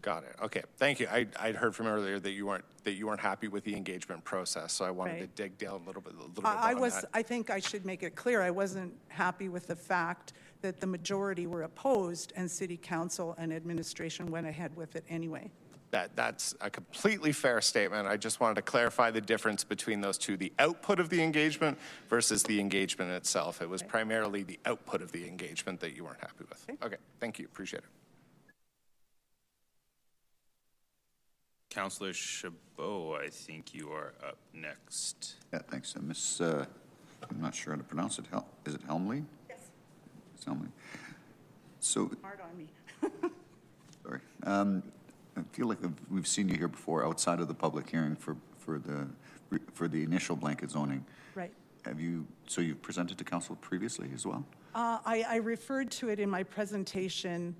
S15: Got it. Okay, thank you. I'd heard from earlier that you weren't happy with the engagement process, so I wanted to dig down a little bit on that.
S10: I think I should make it clear. I wasn't happy with the fact that the majority were opposed and City Council and administration went ahead with it anyway.
S15: That's a completely fair statement. I just wanted to clarify the difference between those two, the output of the engagement versus the engagement itself. It was primarily the output of the engagement that you weren't happy with. Okay, thank you. Appreciate it.
S9: Councillor Chabot, I think you are up next.
S11: Yeah, thanks. I'm not sure how to pronounce it. Is it Helmley?
S10: Yes.
S11: It's Helmley. So,
S10: hard on me.
S11: sorry. I feel like we've seen you here before outside of the public hearing for the initial blanket zoning.
S10: Right.
S11: So you've presented to council previously as well?
S10: I referred to it in my presentation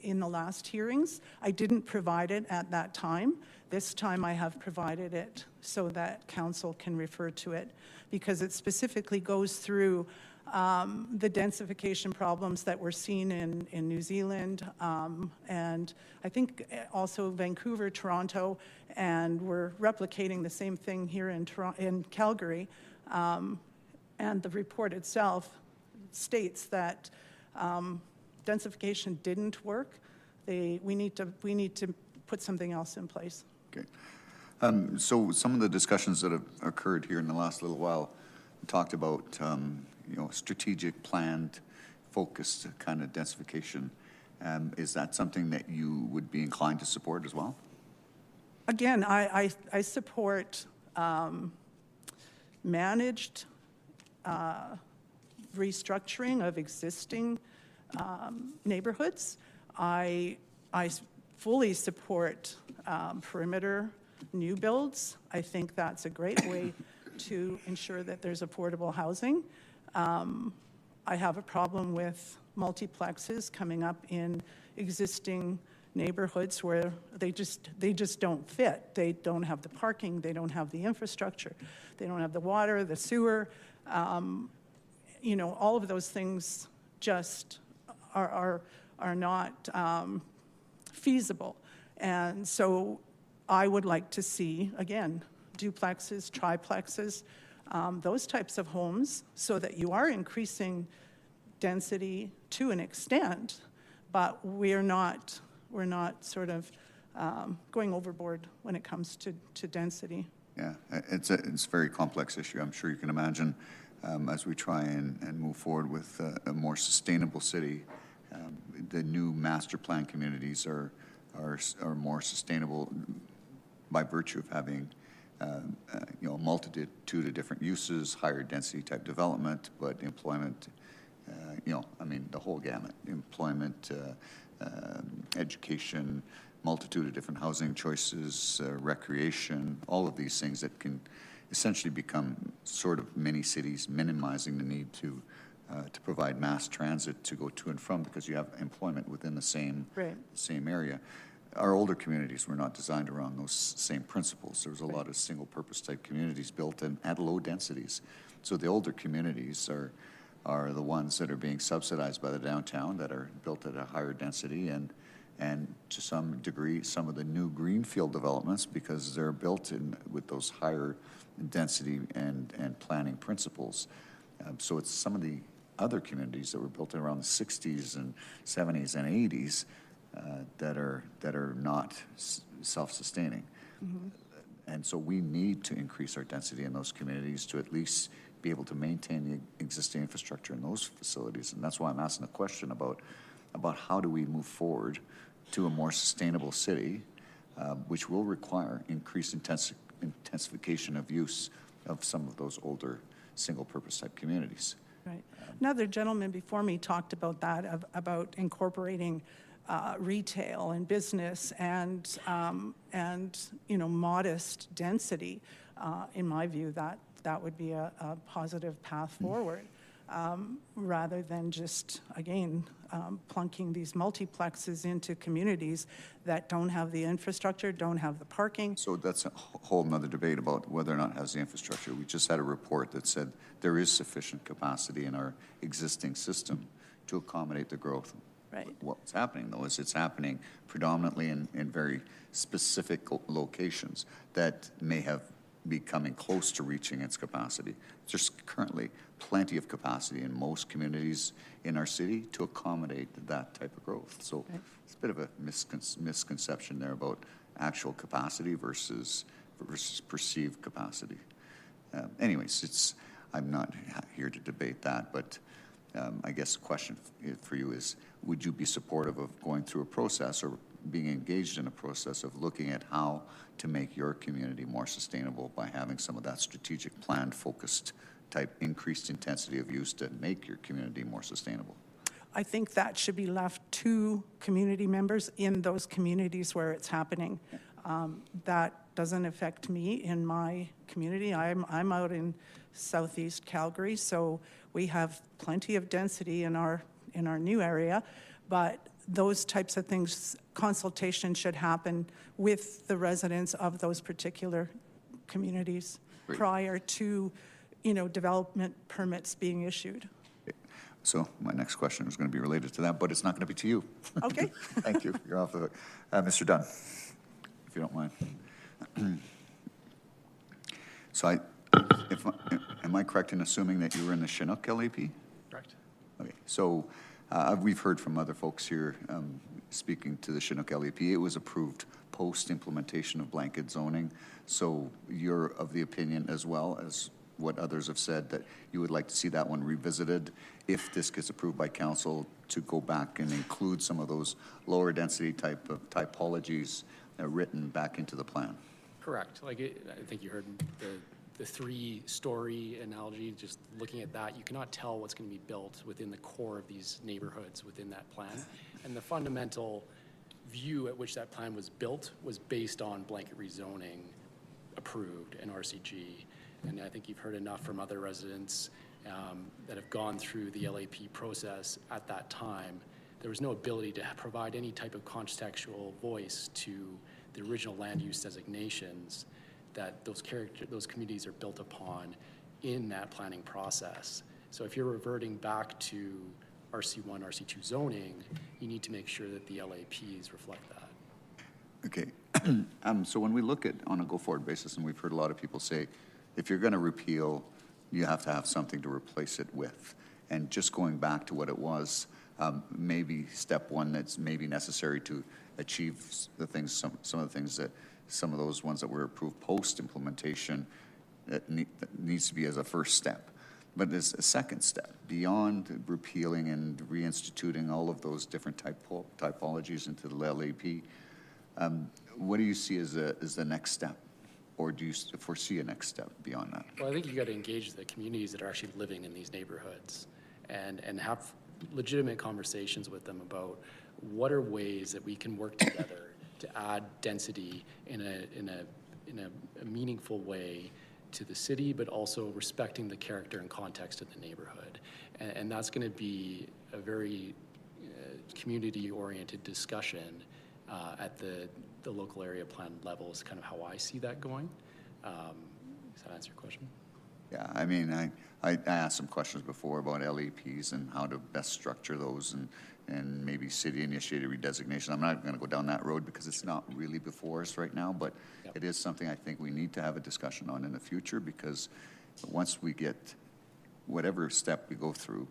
S10: in the last hearings. I didn't provide it at that time. This time I have provided it so that council can refer to it because it specifically goes through the densification problems that we're seeing in New Zealand and I think also Vancouver, Toronto, and we're replicating the same thing here in Calgary. And the report itself states that densification didn't work. We need to put something else in place.
S11: Okay. So some of the discussions that have occurred here in the last little while talked about strategic, planned, focused kind of densification. Is that something that you would be inclined to support as well?
S10: Again, I support managed restructuring of existing neighborhoods. I fully support perimeter new builds. I think that's a great way to ensure that there's affordable housing. I have a problem with multiplexes coming up in existing neighborhoods where they just don't fit. They don't have the parking, they don't have the infrastructure, they don't have the water, the sewer. All of those things just are not feasible. And so I would like to see, again, duplexes, triplexes, those types of homes, so that you are increasing density to an extent, but we're not sort of going overboard when it comes to density.
S11: Yeah, it's a very complex issue. I'm sure you can imagine as we try and move forward with a more sustainable city. The new master plan communities are more sustainable by virtue of having you know, a multitude of different uses, higher density type development, but employment, you know, I mean, the whole gamut, employment, education, multitude of different housing choices, recreation, all of these things that can essentially become sort of mini cities, minimizing the need to provide mass transit to go to and from, because you have employment within the same area. Our older communities were not designed around those same principles. There was a lot of single-purpose type communities built in at low densities. So the older communities are the ones that are being subsidized by the downtown, that are built at a higher density, and to some degree, some of the new greenfield developments, because they're built in with those higher density and planning principles. So it's some of the other communities that were built around the 60s and 70s and 80s that are not self-sustaining. Mm-hmm. And so we need to increase our density in those communities to at least be able to maintain the existing infrastructure in those facilities. And that's why I'm asking the question about how do we move forward to a more sustainable city, which will require increased intensification of use of some of those older single-purpose type communities.
S10: Right. Another gentleman before me talked about that, about incorporating retail and business and you know, modest density. In my view, that would be a positive path forward, rather than just, again, plunking these multiplexes into communities that don't have the infrastructure, don't have the parking.
S11: So that's a whole nother debate about whether or not it has the infrastructure. We just had a report that said there is sufficient capacity in our existing system to accommodate the growth.
S10: Right.
S11: What's happening, though, is it's happening predominantly in very specific locations that may have be coming close to reaching its capacity. There's currently plenty of capacity in most communities in our city to accommodate that type of growth. So it's a bit of a misconception there about actual capacity versus perceived capacity. Anyways, I'm not here to debate that, but I guess the question for you is, would you be supportive of going through a process or being engaged in a process of looking at how to make your community more sustainable by having some of that strategic plan focused type increased intensity of use to make your community more sustainable?
S10: I think that should be left to community members in those communities where it's happening. That doesn't affect me in my community. I'm out in southeast Calgary, so we have plenty of density in our new area, but those types of things, consultation should happen with the residents of those particular communities prior to, you know, development permits being issued.
S11: So my next question is going to be related to that, but it's not going to be to you.
S10: Okay.
S11: Thank you. You're off the hook. Mr. Dunn, if you don't mind. So am I correct in assuming that you were in the Chinook LAP?
S14: Correct.
S11: Okay. So we've heard from other folks here speaking to the Chinook LAP. It was approved post-implementation of blanket zoning. So you're of the opinion, as well as what others have said, that you would like to see that one revisited if this gets approved by council, to go back and include some of those lower density type of typologies written back into the plan.
S14: Correct. Like I think you heard the three-story analogy. Just looking at that, you cannot tell what's going to be built within the core of these neighborhoods within that plan. And the fundamental view at which that plan was built was based on blanket rezoning approved and RCG. And I think you've heard enough from other residents that have gone through the LAP process at that time. There was no ability to provide any type of contextual voice to the original land use designations that those communities are built upon in that planning process. So if you're reverting back to RC1, RC2 zoning, you need to make sure that the LAPs reflect that.
S11: Okay. So when we look at on a go-forward basis, and we've heard a lot of people say, if you're going to repeal, you have to have something to replace it with. And just going back to what it was, maybe step one that's maybe necessary to achieve the things, some of the things that, some of those ones that were approved post-implementation, that needs to be as a first step. But as a second step, beyond repealing and reinstituting all of those different typologies into the LAP, what do you see as the next step? Or do you foresee a next step beyond that?
S14: Well, I think you got to engage the communities that are actually living in these neighborhoods and have legitimate conversations with them about what are ways that we can work together to add density in a meaningful way to the city, but also respecting the character and context of the neighborhood. And that's going to be a very community-oriented discussion at the local area plan level is kind of how I see that going. Does that answer your question?
S11: Yeah, I mean, I asked some questions before about LEPs and how to best structure those and maybe city-initiated redesignation. I'm not going to go down that road because it's not really before us right now, but it is something I think we need to have a discussion on in the future, because once we get whatever step we go through,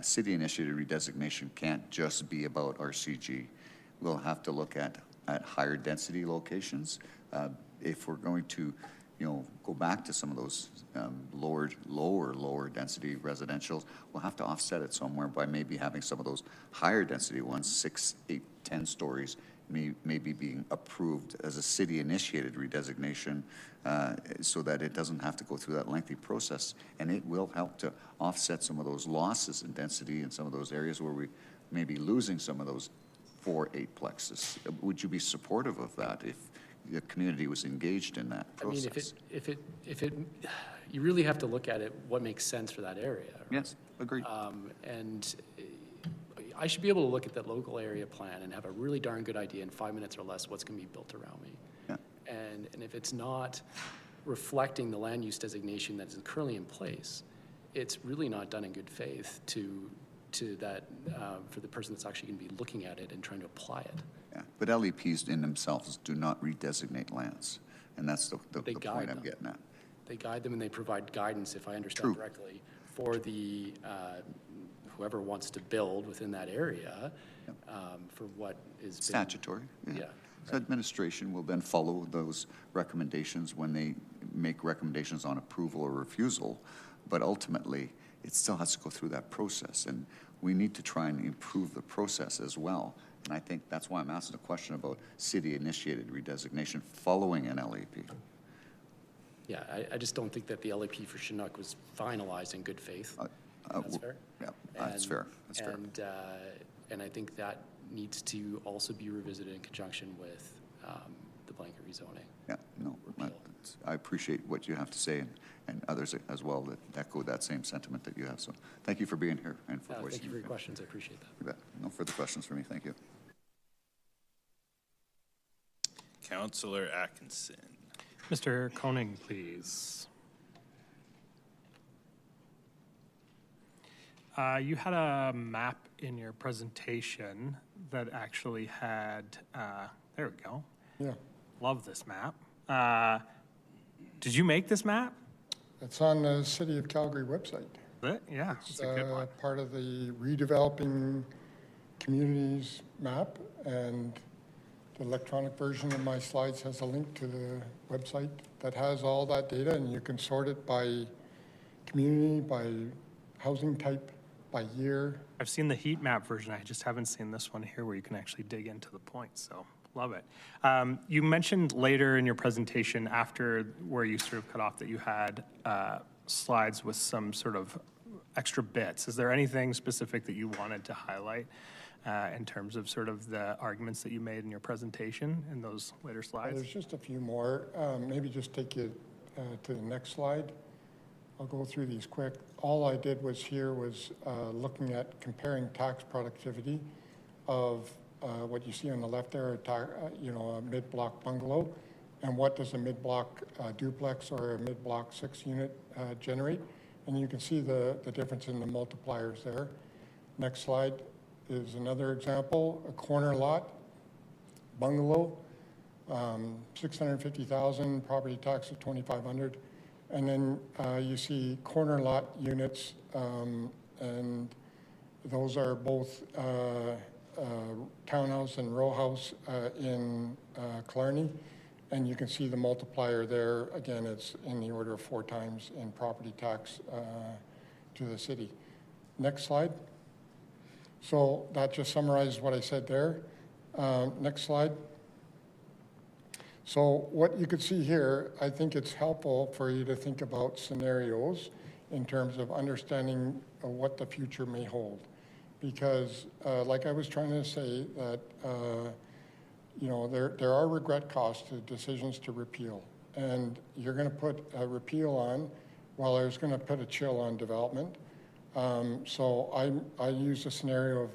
S11: city-initiated redesignation can't just be about RCG. We'll have to look at higher density locations. If we're going to, go back to some of those lower density residentials, we'll have to offset it somewhere by maybe having some of those higher density ones, 6, 8, 10 stories, maybe being approved as a city-initiated redesignation, so that it doesn't have to go through that lengthy process. And it will help to offset some of those losses in density in some of those areas where we may be losing some of those 4, 8 plexes. Would you be supportive of that if the community was engaged in that process?
S14: I mean, if it, you really have to look at it, what makes sense for that area. Right?
S11: Yes, agreed.
S14: And I should be able to look at that local area plan and have a really darn good idea in 5 minutes or less what's going to be built around me.
S11: Yeah.
S14: And if it's not reflecting the land use designation that is currently in place, it's really not done in good faith to that for the person that's actually going to be looking at it and trying to apply it.
S11: Yeah, but LEPs in themselves do not redesignate lands, and that's the point I'm getting at.
S14: They guide them and they provide guidance, if I understand correctly, for the whoever wants to build within that area for what is
S11: statutory.
S14: Yeah.
S11: So administration will then follow those recommendations when they make recommendations on approval or refusal, but ultimately it still has to go through that process, and we need to try and improve the process as well. And I think that's why I'm asking a question about city-initiated redesignation following an LAP.
S14: Yeah, I just don't think that the LAP for Chinook was finalized in good faith. That's fair.
S11: Yeah, that's fair. That's fair.
S14: And I think that needs to also be revisited in conjunction with the blanket rezoning.
S11: Yeah, no, I appreciate what you have to say, and others as well that echo that same sentiment that you have. So thank you for being here and for voicing.
S14: Thank you for your questions. I appreciate that.
S11: You bet. No further questions for me. Thank you.
S9: Councillor Atkinson.
S13: Mr. Koning, please. You had a map in your presentation that actually had, there we go.
S5: Yeah.
S13: Love this map. Did you make this map?
S5: It's on the City of Calgary website.
S13: Yeah, it's a good one.
S5: Part of the redeveloping communities map, and the electronic version of my slides has a link to the website that has all that data, and you can sort it by community, by housing type, by year.
S13: I've seen the heat map version. I just haven't seen this one here where you can actually dig into the points, so love it. You mentioned later in your presentation, after where you sort of cut off, that you had slides with some sort of extra bits. Is there anything specific that you wanted to highlight in terms of sort of the arguments that you made in your presentation in those later slides?
S5: There's just a few more. Maybe just take you to the next slide. I'll go through these quick. All I did was looking at comparing tax productivity of what you see on the left there, a mid-block bungalow, and what does a mid-block duplex or a mid-block 6-unit generate. And you can see the difference in the multipliers there. Next slide is another example, a corner lot, bungalow, $650,000, property tax of $2,500. And then you see corner lot units, and those are both townhouse and row house in Killarney. And you can see the multiplier there. Again, it's in the order of 4 times in property tax to the city. Next slide. So that just summarizes what I said there. Next slide. So what you could see here, I think it's helpful for you to think about scenarios in terms of understanding what the future may hold. Because like I was trying to say, that you know, there are regret costs to decisions to repeal. And you're going to put a repeal on while there's going to put a chill on development. So I use a scenario of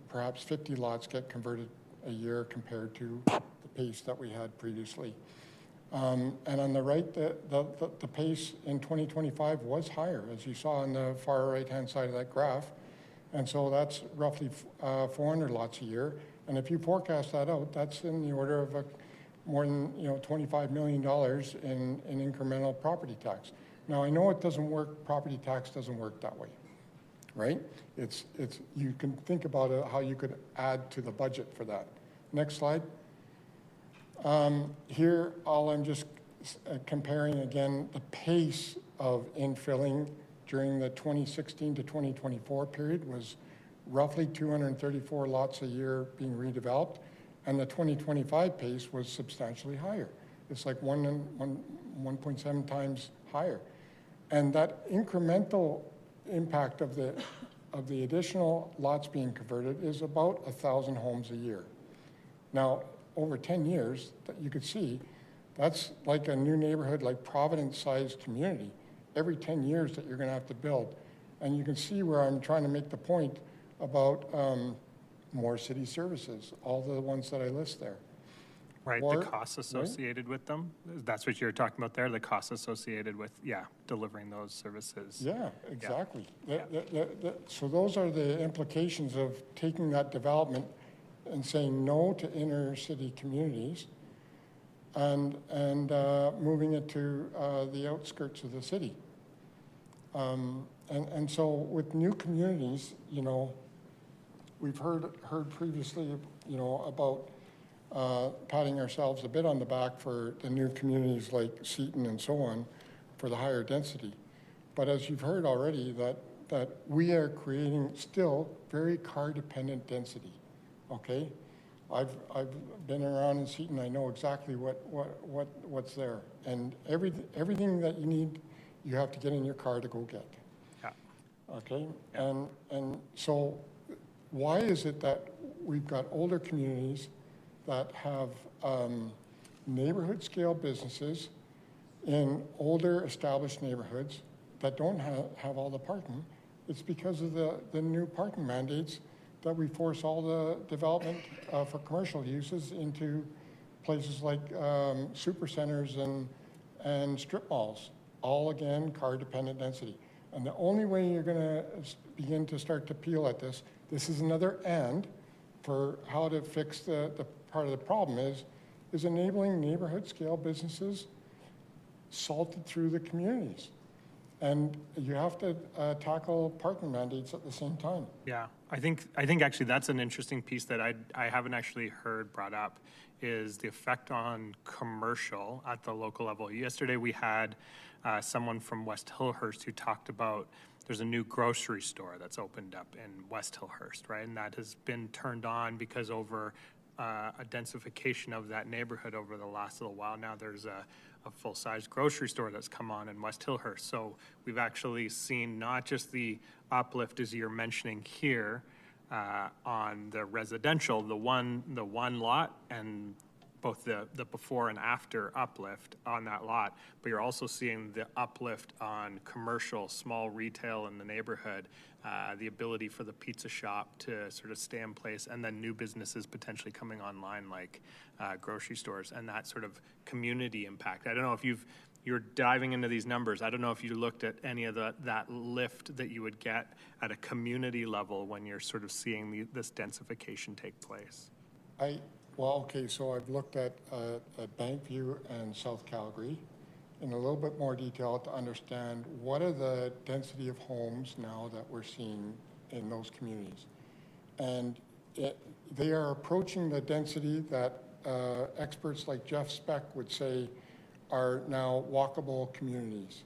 S5: perhaps 50 lots get converted a year compared to the pace that we had previously. And on the right, the pace in 2025 was higher, as you saw on the far right-hand side of that graph. And so that's roughly 400 lots a year. And if you forecast that out, that's in the order of more than $25 million in incremental property tax. Now, I know it doesn't work, property tax doesn't work that way, right? You can think about it, how you could add to the budget for that. Next slide. Here, I'm just comparing again the pace of infilling during the 2016 to 2024 period was roughly 234 lots a year being redeveloped, and the 2025 pace was substantially higher. It's like 1.7 times higher. And that incremental impact of the additional lots being converted is about 1,000 homes a year. Now, over 10 years, that you could see, that's like a new neighborhood, like Providence-sized community, every 10 years that you're going to have to build. And you can see where I'm trying to make the point about more city services, all the ones that I list there.
S13: Right, the costs associated with them. That's what you're talking about there, the costs associated with, delivering those services.
S5: Yeah, exactly. Yeah. So those are the implications of taking that development and saying no to inner city communities and moving it to the outskirts of the city. And so with new communities, we've heard previously, about patting ourselves a bit on the back for the new communities like Seton and so on for the higher density. But as you've heard already, that we are creating still very car-dependent density, okay? I've been around in Seton, I know exactly what's there. And everything that you need, you have to get in your car to go get.
S13: Yeah.
S5: Okay? Yeah. And so why is it that we've got older communities that have neighborhood scale businesses in older established neighborhoods that don't have all the parking? It's because of the new parking mandates that we force all the development for commercial uses into places like super centers and strip malls, all again car dependent density. And the only way you're going to begin to start to peel at this is another and for how to fix the part of the problem is enabling neighborhood scale businesses salted through the communities. And you have to tackle parking mandates at the same time.
S13: Yeah, I think actually that's an interesting piece that I haven't actually heard brought up is the effect on commercial at the local level. Yesterday we had someone from West Hillhurst who talked about there's a new grocery store that's opened up in West Hillhurst, right? And that has been turned on because over a densification of that neighborhood over the last little while. Now there's a full-size grocery store that's come on in West Hillhurst. So we've actually seen not just the uplift as you're mentioning here on the residential, the one lot, and both the before and after uplift on that lot, but you're also seeing the uplift on commercial, small retail in the neighborhood, the ability for the pizza shop to sort of stay in place, and then new businesses potentially coming online like grocery stores, and that sort of community impact. I don't know if you're diving into these numbers. I don't know if you looked at any of that lift that you would get at a community level when you're sort of seeing this densification take place.
S5: Well, okay, so I've looked at Bankview and South Calgary in a little bit more detail to understand what are the density of homes now that we're seeing in those communities. And they are approaching the density that experts like Jeff Speck would say are now walkable communities.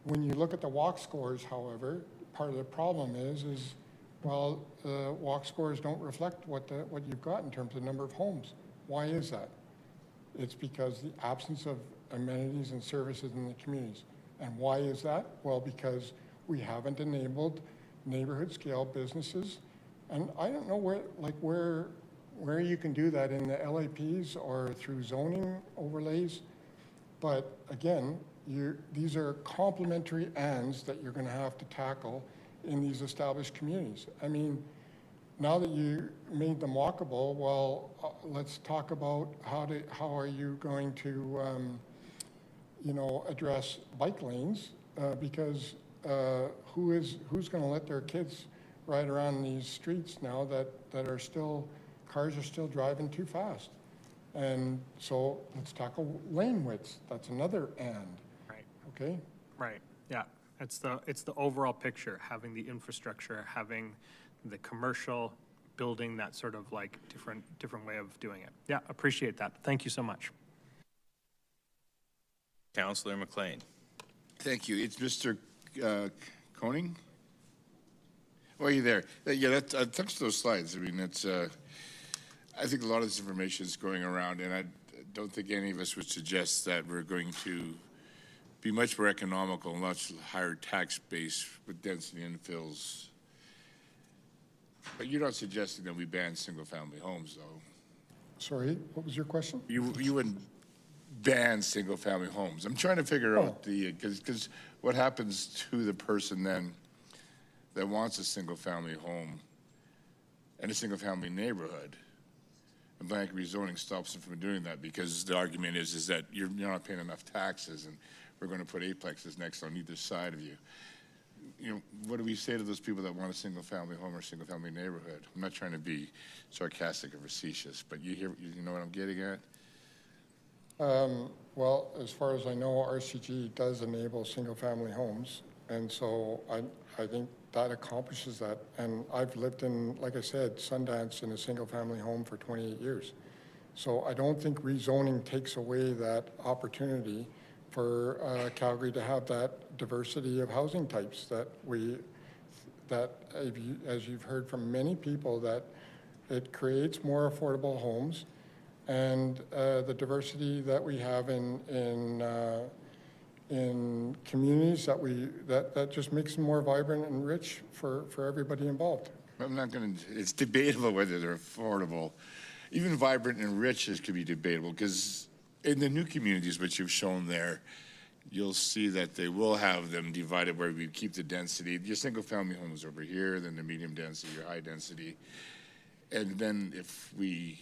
S5: When you look at the walk scores, however, part of the problem is well, the walk scores don't reflect what you've got in terms of number of homes. Why is that? It's because the absence of amenities and services in the communities. And why is that? Well, because we haven't enabled neighborhood scale businesses. And I don't know where you can do that in the LAPs or through zoning overlays. But again, these are complementary ands that you're going to have to tackle in these established communities. I mean, now that you made them walkable, well, let's talk about how are you going to, address bike lanes? Because who's going to let their kids ride around these streets now that are still, cars are still driving too fast? And so let's tackle lane widths. That's another and.
S13: Right.
S5: Okay?
S13: Right, yeah. It's the overall picture, having the infrastructure, having the commercial, building that sort of like different way of doing it. Yeah, appreciate that. Thank you so much.
S9: Councillor McLean.
S4: Thank you. It's Mr. Koning. Oh, are you there? Yeah, I touched those slides. I mean, it's. I think a lot of this information is going around, and I don't think any of us would suggest that we're going to be much more economical and much higher tax base with density infills. But you're not suggesting that we ban single-family homes, though.
S5: Sorry, what was your question?
S4: You wouldn't ban single-family homes. I'm trying to figure out because what happens to the person then that wants a single-family home and a single-family neighborhood? And blanket rezoning stops them from doing that because the argument is that you're not paying enough taxes and we're going to put aplexes next on either side of you. You know, what do we say to those people that want a single-family home or single-family neighborhood? I'm not trying to be sarcastic or facetious, but you know what I'm getting at?
S5: Well, as far as I know, RCG does enable single-family homes, and so I think that accomplishes that. And I've lived in, like I said, Sundance in a single-family home for 28 years. So I don't think rezoning takes away that opportunity for Calgary to have that diversity of housing types as you've heard from many people, that it creates more affordable homes, and the diversity that we have in communities that just makes them more vibrant and rich for everybody involved.
S4: I'm not going to, it's debatable whether they're affordable. Even vibrant and rich could be debatable, because in the new communities, which you've shown there, you'll see that they will have them divided where we keep the density. Your single-family homes over here, then the medium density, your high density. And then if we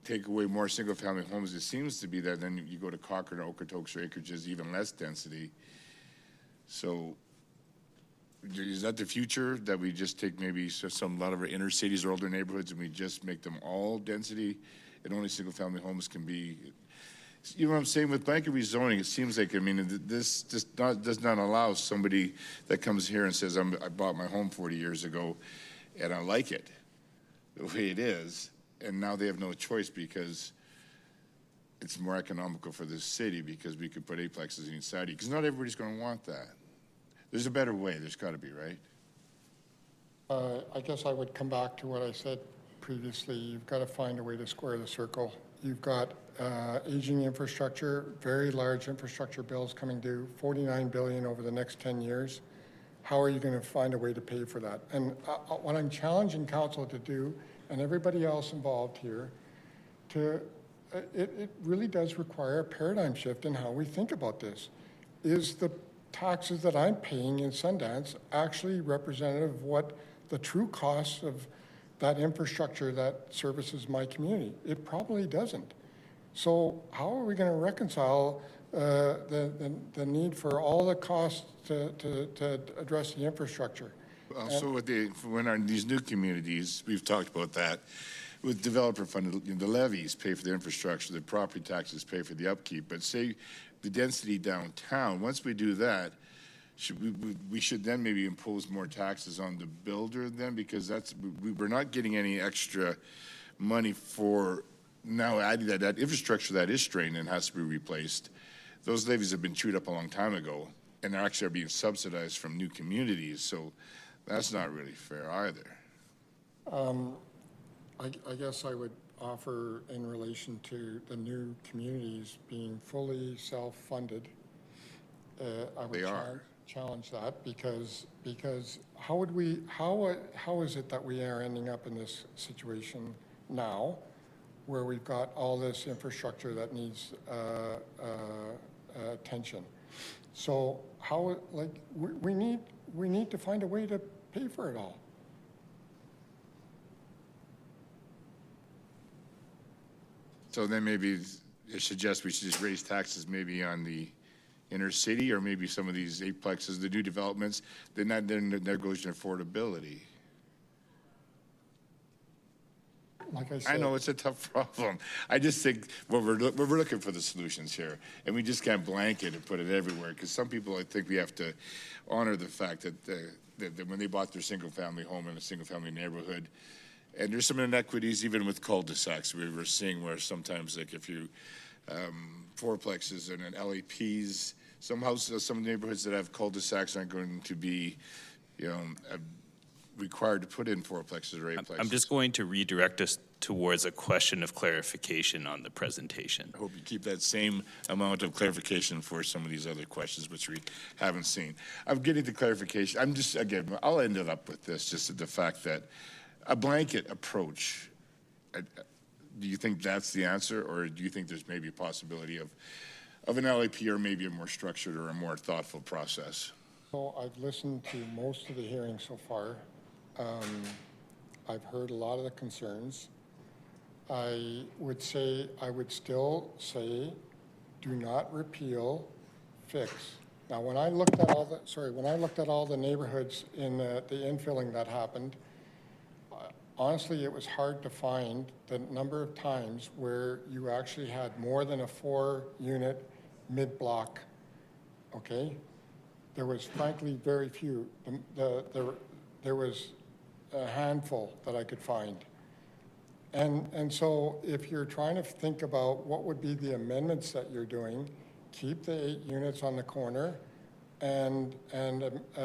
S4: take away more single-family homes, it seems to be that then you go to Cochrane or Okotoks or acreages, even less density. So is that the future, that we just take maybe a lot of our inner cities or older neighborhoods and we just make them all density and only single-family homes can be? You know what I'm saying? With blanket rezoning, it seems like, I mean, this just does not allow somebody that comes here and says, I bought my home 40 years ago and I like it the way it is, and now they have no choice because it's more economical for the city because we could put aplexes inside you, because not everybody's going to want that. There's a better way. There's got to be, right?
S5: I guess I would come back to what I said previously. You've got to find a way to square the circle. You've got aging infrastructure, very large infrastructure bills coming due, $49 billion over the next 10 years. How are you going to find a way to pay for that? And what I'm challenging council to do, and everybody else involved here, it really does require a paradigm shift in how we think about this. Is the taxes that I'm paying in Sundance actually representative of what the true costs of that infrastructure that services my community? It probably doesn't. So how are we going to reconcile the need for all the costs to address the infrastructure?
S4: Also, these new communities, we've talked about that, with developer funded, you know, the levies pay for the infrastructure, the property taxes pay for the upkeep. But say the density downtown, once we do that, we should then maybe impose more taxes on the builder then, because we're not getting any extra money for now adding that infrastructure that is strained and has to be replaced. Those levies have been chewed up a long time ago, and they're actually being subsidized from new communities, so that's not really fair either.
S5: I guess I would offer in relation to the new communities being fully self-funded. I would challenge that because how is it that we are ending up in this situation now, where we've got all this infrastructure that needs attention? So how, like, we need to find a way to pay for it all.
S4: So then maybe it suggests we should just raise taxes maybe on the inner city, or maybe some of these eightplexes, the new developments, then there goes your affordability.
S5: Like I said,
S4: I know it's a tough problem. I just think we're looking for the solutions here, and we just can't blanket and put it everywhere, because some people, I think we have to honor the fact that when they bought their single-family home in a single-family neighborhood, and there's some inequities even with cul-de-sacs we were seeing, where sometimes, like, if you fourplexes and LAPs, some houses, some neighborhoods that have cul-de-sacs aren't going to be, you know, required to put in fourplexes or eightplexes.
S9: I'm just going to redirect us towards a question of clarification on the presentation.
S4: I hope you keep that same amount of clarification for some of these other questions, which we haven't seen. I'm getting to clarification. I'm just, again, I'll end it up with this, just the fact that a blanket approach, do you think that's the answer, or do you think there's maybe a possibility of an LAP, or maybe a more structured or a more thoughtful process?
S5: So I've listened to most of the hearings so far. I've heard a lot of the concerns. I would still say, do not repeal, fix. Now, when I looked at all the neighborhoods in the infilling that happened, honestly, it was hard to find the number of times where you actually had more than a 4-unit mid-block, okay? There was frankly very few. There was a handful that I could find. And so if you're trying to think about what would be the amendments that you're doing, keep the 8 units on the corner and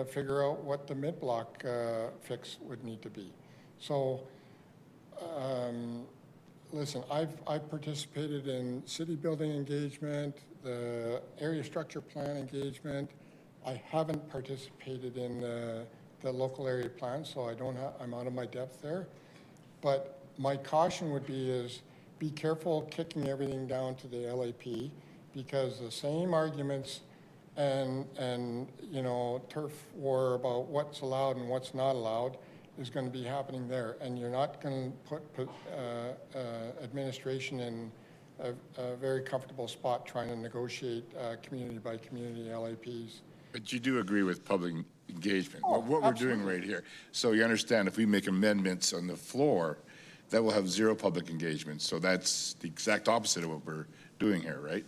S5: figure out what the mid-block fix would need to be. So, listen, I've participated in city building engagement, the area structure plan engagement. I haven't participated in the local area plan, so I'm out of my depth there. But my caution would be careful kicking everything down to the LAP, because the same arguments and you know, turf war about what's allowed and what's not allowed is going to be happening there, and you're not going to put administration in a very comfortable spot trying to negotiate community by community LAPs.
S4: But you do agree with public engagement,
S5: Oh,
S4: what we're doing right here. So you understand, if we make amendments on the floor, that will have zero public engagement. So that's the exact opposite of what we're doing here, right?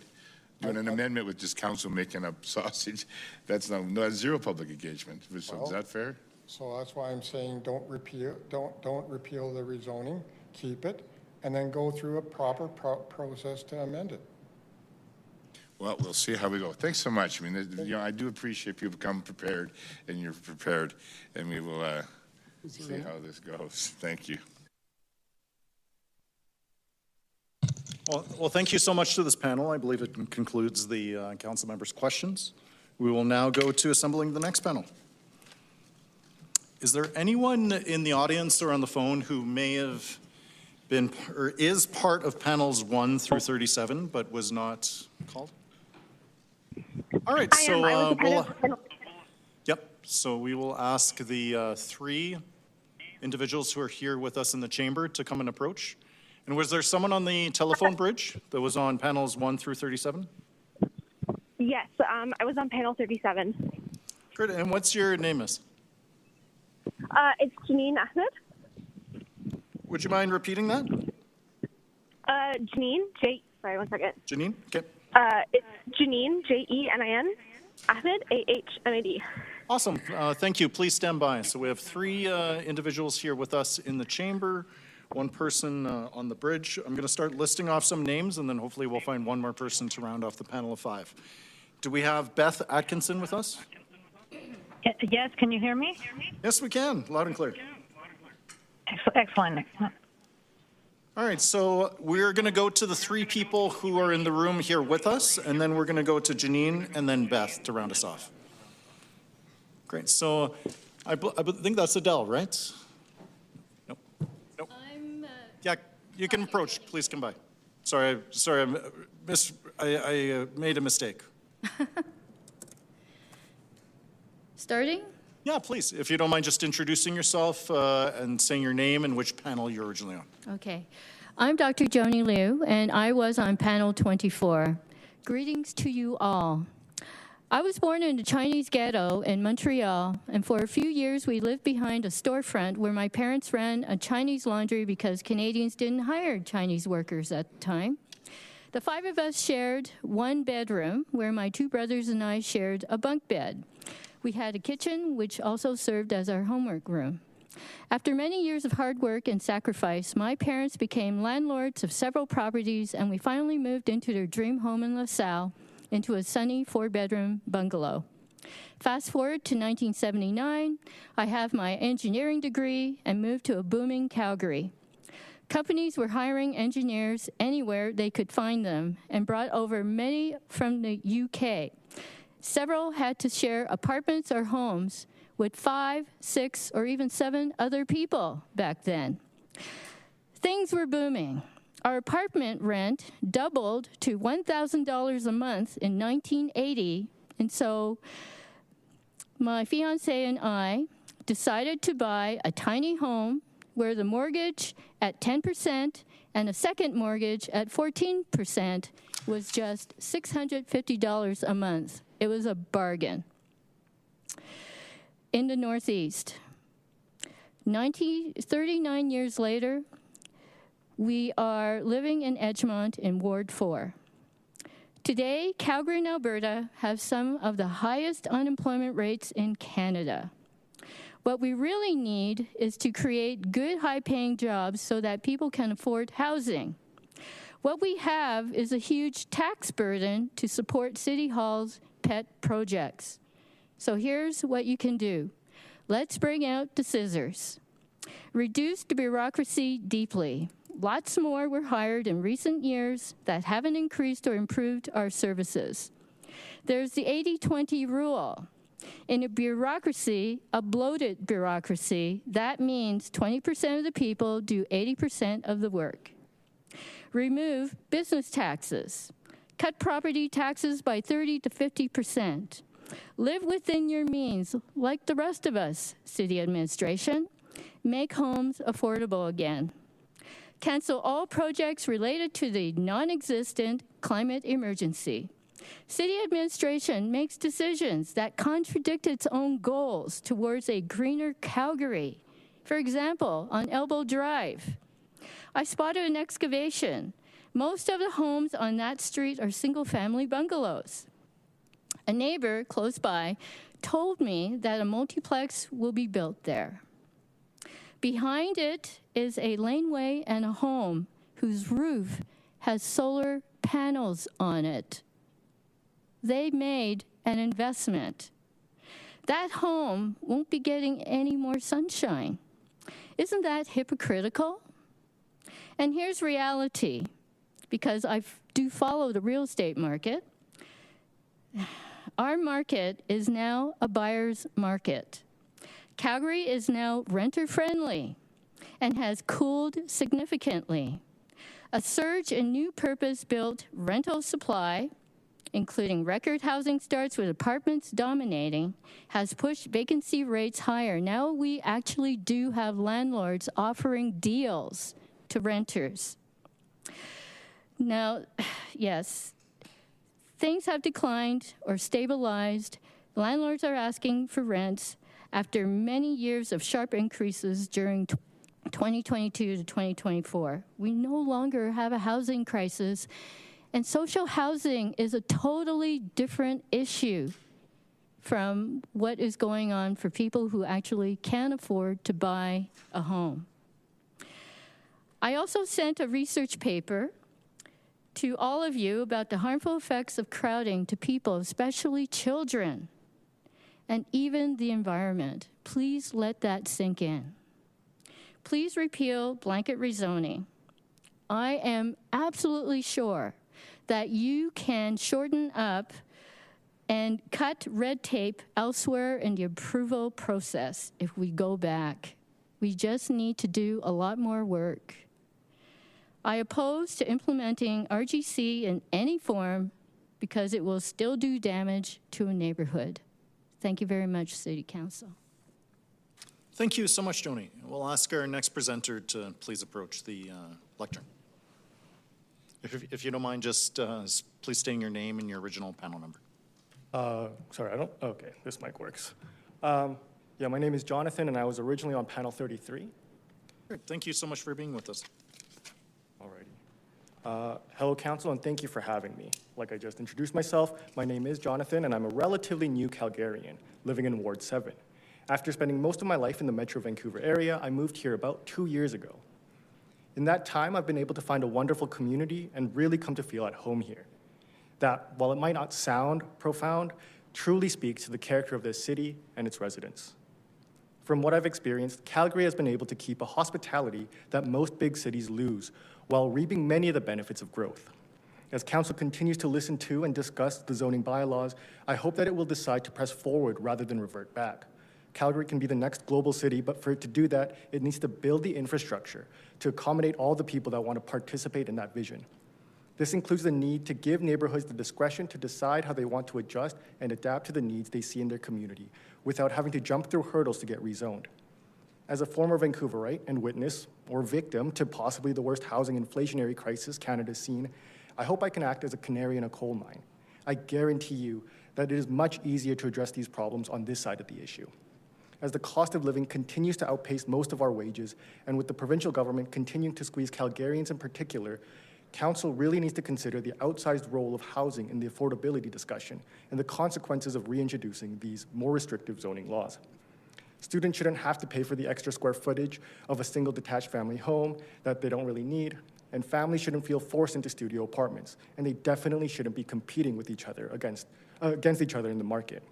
S4: Doing an amendment with just council making up sausage, that's zero public engagement. So is that fair?
S5: So that's why I'm saying don't repeal the rezoning, keep it, and then go through a proper process to amend it.
S4: Well, we'll see how we go. Thanks so much. I mean, you know, I do appreciate people come prepared, and you're prepared, and we will see how this goes. Thank you.
S1: Well, thank you so much to this panel. I believe it concludes the council members' questions. We will now go to assembling the next panel. Is there anyone in the audience or on the phone who may have been or is part of panels 1 through 37 but was not called? All right, so we will ask the 3 individuals who are here with us in the chamber to come and approach. And was there someone on the telephone bridge that was on panels 1 through 37?
S16: Yes, I was on panel 37.
S1: Great, and what's your name, miss?
S16: It's Janine Ahmed.
S1: Would you mind repeating that?
S16: Janine, sorry, one second.
S1: Janine? Okay.
S16: It's Janine, Jenin, Ahmed, Ahmid.
S1: Awesome. Thank you. Please stand by. So we have 3 individuals here with us in the chamber, 1 person on the bridge. I'm going to start listing off some names, and then hopefully we'll find 1 more person to round off the panel of 5. Do we have Beth Atkinson with us?
S12: Yes, can you hear me?
S1: Yes, we can. Loud and clear.
S12: Excellent.
S1: All right, so we're going to go to the 3 people who are in the room here with us, and then we're going to go to Janine and then Beth to round us off. Great. So I think that's Adele, right? Nope. Nope. Yeah, you can approach. Please come by. Sorry, I made a mistake.
S17: Starting?
S1: Yeah, please. If you don't mind just introducing yourself and saying your name and which panel you're originally on.
S17: Okay. I'm Dr. Joni Liu, and I was on panel 24. Greetings to you all. I was born in a Chinese ghetto in Montreal, and for a few years we lived behind a storefront where my parents ran a Chinese laundry because Canadians didn't hire Chinese workers at the time. The 5 of us shared 1 bedroom where my 2 brothers and I shared a bunk bed. We had a kitchen, which also served as our homework room. After many years of hard work and sacrifice, my parents became landlords of several properties, and we finally moved into their dream home in LaSalle, into a sunny 4-bedroom bungalow. Fast forward to 1979, I have my engineering degree and moved to a booming Calgary. Companies were hiring engineers anywhere they could find them and brought over many from the UK. Several had to share apartments or homes with 5, 6, or even 7 other people back then. Things were booming. Our apartment rent doubled to $1,000 a month in 1980, and so my fiancé and I decided to buy a tiny home where the mortgage at 10% and a second mortgage at 14% was just $650 a month. It was a bargain. In the Northeast, 39 years later, we are living in Edgemont in Ward 4. Today, Calgary and Alberta have some of the highest unemployment rates in Canada. What we really need is to create good, high-paying jobs so that people can afford housing. What we have is a huge tax burden to support City Hall's pet projects. So here's what you can do. Let's bring out the scissors. Reduce the bureaucracy deeply. Lots more were hired in recent years that haven't increased or improved our services. There's the 80-20 rule. In a bureaucracy, a bloated bureaucracy, that means 20% of the people do 80% of the work. Remove business taxes. Cut property taxes by 30 to 50%. Live within your means, like the rest of us, city administration. Make homes affordable again. Cancel all projects related to the non-existent climate emergency. City administration makes decisions that contradict its own goals towards a greener Calgary. For example, on Elbow Drive, I spotted an excavation. Most of the homes on that street are single-family bungalows. A neighbor close by told me that a multiplex will be built there. Behind it is a laneway and a home whose roof has solar panels on it. They made an investment. That home won't be getting any more sunshine. Isn't that hypocritical? And here's reality, because I do follow the real estate market. Our market is now a buyer's market. Calgary is now renter-friendly and has cooled significantly. A surge in new purpose-built rental supply, including record housing starts with apartments dominating, has pushed vacancy rates higher. Now we actually do have landlords offering deals to renters. Now, yes, things have declined or stabilized. Landlords are asking for rents after many years of sharp increases during 2022 to 2024. We no longer have a housing crisis, and social housing is a totally different issue from what is going on for people who actually can afford to buy a home. I also sent a research paper to all of you about the harmful effects of crowding to people, especially children, and even the environment. Please let that sink in. Please repeal blanket rezoning. I am absolutely sure that you can shorten up and cut red tape elsewhere in the approval process if we go back. We just need to do a lot more work. I oppose to implementing RGC in any form because it will still do damage to a neighborhood. Thank you very much, City Council.
S1: Thank you so much, Joni. We'll ask our next presenter to please approach the lectern. If you don't mind, just please stating your name and your original panel number.
S7: Sorry, okay, this mic works. Yeah, my name is Jonathan, and I was originally on panel 33.
S1: Great. Thank you so much for being with us.
S7: Alrighty. Hello, Council, and thank you for having me. Like I just introduced myself, my name is Jonathan, and I'm a relatively new Calgarian living in Ward 7. After spending most of my life in the Metro Vancouver area, I moved here about 2 years ago. In that time, I've been able to find a wonderful community and really come to feel at home here. That, while it might not sound profound, truly speaks to the character of this city and its residents. From what I've experienced, Calgary has been able to keep a hospitality that most big cities lose, while reaping many of the benefits of growth. As Council continues to listen to and discuss the zoning bylaws, I hope that it will decide to press forward rather than revert back. Calgary can be the next global city, but for it to do that, it needs to build the infrastructure to accommodate all the people that want to participate in that vision. This includes the need to give neighborhoods the discretion to decide how they want to adjust and adapt to the needs they see in their community without having to jump through hurdles to get rezoned. As a former Vancouverite and witness or victim to possibly the worst housing inflationary crisis Canada's seen, I hope I can act as a canary in a coal mine. I guarantee you that it is much easier to address these problems on this side of the issue. As the cost of living continues to outpace most of our wages, and with the provincial government continuing to squeeze Calgarians in particular, Council really needs to consider the outsized role of housing in the affordability discussion and the consequences of reintroducing these more restrictive zoning laws. Students shouldn't have to pay for the extra square footage of a single detached family home that they don't really need, and families shouldn't feel forced into studio apartments, and they definitely shouldn't be competing with each other against each other in the market.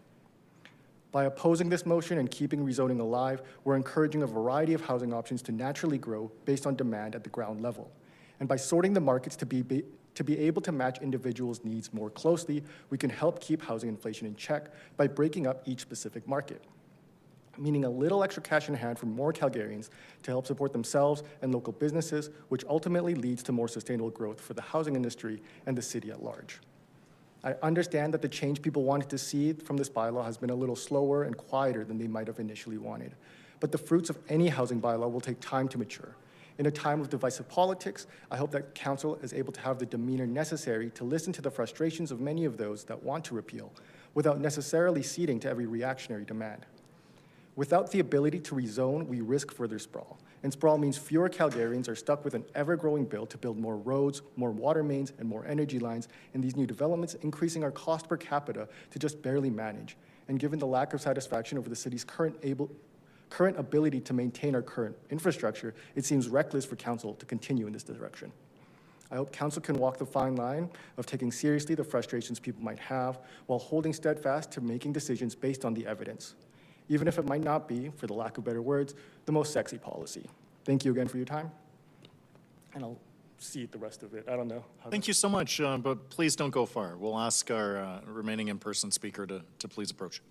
S7: By opposing this motion and keeping rezoning alive, we're encouraging a variety of housing options to naturally grow based on demand at the ground level. And by sorting the markets to be able to match individuals' needs more closely, we can help keep housing inflation in check by breaking up each specific market, meaning a little extra cash in hand for more Calgarians to help support themselves and local businesses, which ultimately leads to more sustainable growth for the housing industry and the city at large. I understand that the change people wanted to see from this bylaw has been a little slower and quieter than they might have initially wanted. But the fruits of any housing bylaw will take time to mature. In a time of divisive politics, I hope that Council is able to have the demeanor necessary to listen to the frustrations of many of those that want to repeal, without necessarily ceding to every reactionary demand. Without the ability to rezone, we risk further sprawl. And sprawl means fewer Calgarians are stuck with an ever-growing bill to build more roads, more water mains, and more energy lines in these new developments, increasing our cost per capita to just barely manage. And given the lack of satisfaction over the city's current ability to maintain our current infrastructure, it seems reckless for Council to continue in this direction. I hope Council can walk the fine line of taking seriously the frustrations people might have while holding steadfast to making decisions based on the evidence, even if it might not be, for the lack of better words, the most sexy policy. Thank you again for your time, and I'll see the rest of it. I don't know.
S1: Thank you so much, but please don't go far. We'll ask our remaining in-person speaker to please approach.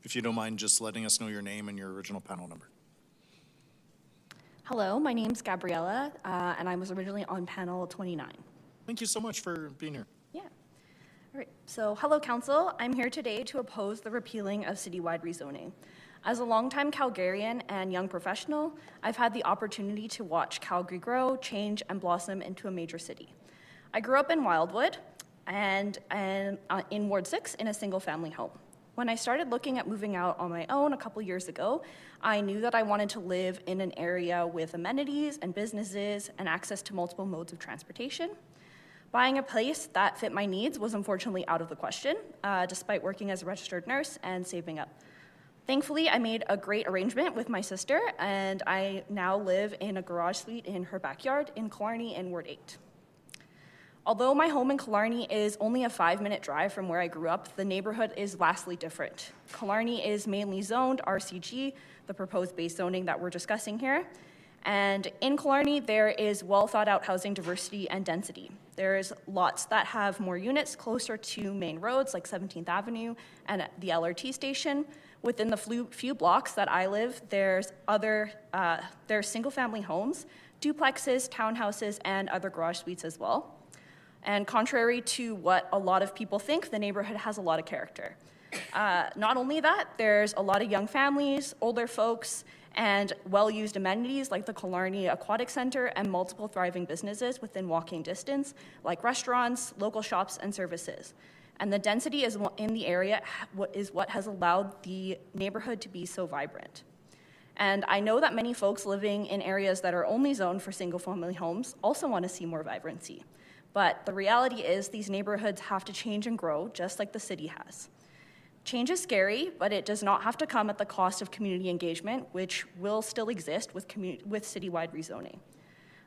S1: If you don't mind just letting us know your name and your original panel number.
S19: Hello, my name's Gabriella, and I was originally on panel 29.
S1: Thank you so much for being here.
S19: Yeah. All right, so hello, Council. I'm here today to oppose the repealing of citywide rezoning. As a longtime Calgarian and young professional, I've had the opportunity to watch Calgary grow, change, and blossom into a major city. I grew up in Wildwood and in Ward 6 in a single-family home. When I started looking at moving out on my own a couple years ago, I knew that I wanted to live in an area with amenities and businesses and access to multiple modes of transportation. Buying a place that fit my needs was unfortunately out of the question, despite working as a registered nurse and saving up. Thankfully, I made a great arrangement with my sister, and I now live in a garage suite in her backyard in Killarney in Ward 8. Although my home in Killarney is only a 5-minute drive from where I grew up, the neighborhood is vastly different. Killarney is mainly zoned RCG, the proposed base zoning that we're discussing here. And in Killarney, there is well thought out housing diversity and density. There's lots that have more units closer to main roads like 17th Avenue and the LRT station. Within the few blocks that I live, there's single family homes, duplexes, townhouses, and other garage suites as well. And contrary to what a lot of people think, the neighborhood has a lot of character. Not only that, there's a lot of young families, older folks, and well-used amenities like the Killarney Aquatic Center and multiple thriving businesses within walking distance, like restaurants, local shops, and services. And the density in the area is what has allowed the neighborhood to be so vibrant. And I know that many folks living in areas that are only zoned for single-family homes also want to see more vibrancy. But the reality is these neighborhoods have to change and grow, just like the city has. Change is scary, but it does not have to come at the cost of community engagement, which will still exist with citywide rezoning.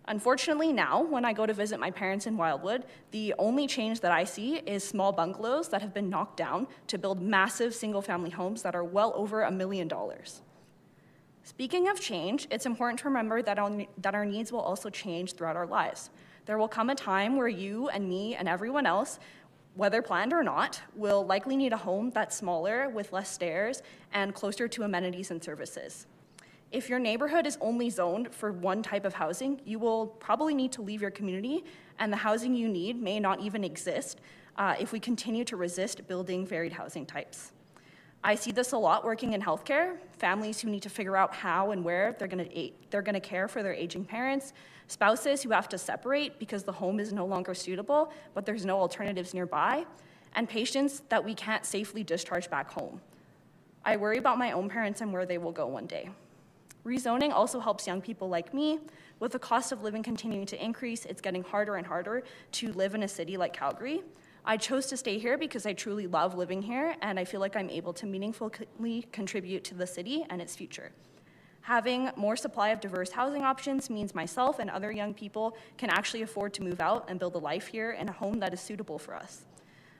S19: Unfortunately now, when I go to visit my parents in Wildwood, the only change that I see is small bungalows that have been knocked down to build massive single-family homes that are well over $1 million. Speaking of change, it's important to remember that our needs will also change throughout our lives. There will come a time where you and me and everyone else, whether planned or not, will likely need a home that's smaller, with less stairs, and closer to amenities and services. If your neighborhood is only zoned for one type of housing, you will probably need to leave your community, and the housing you need may not even exist if we continue to resist building varied housing types. I see this a lot working in healthcare, families who need to figure out how and where they're gonna care for their aging parents, spouses who have to separate because the home is no longer suitable, but there's no alternatives nearby, and patients that we can't safely discharge back home. I worry about my own parents and where they will go one day. Rezoning also helps young people like me. With the cost of living continuing to increase, it's getting harder and harder to live in a city like Calgary. I chose to stay here because I truly love living here, and I feel like I'm able to meaningfully contribute to the city and its future. Having more supply of diverse housing options means myself and other young people can actually afford to move out and build a life here in a home that is suitable for us.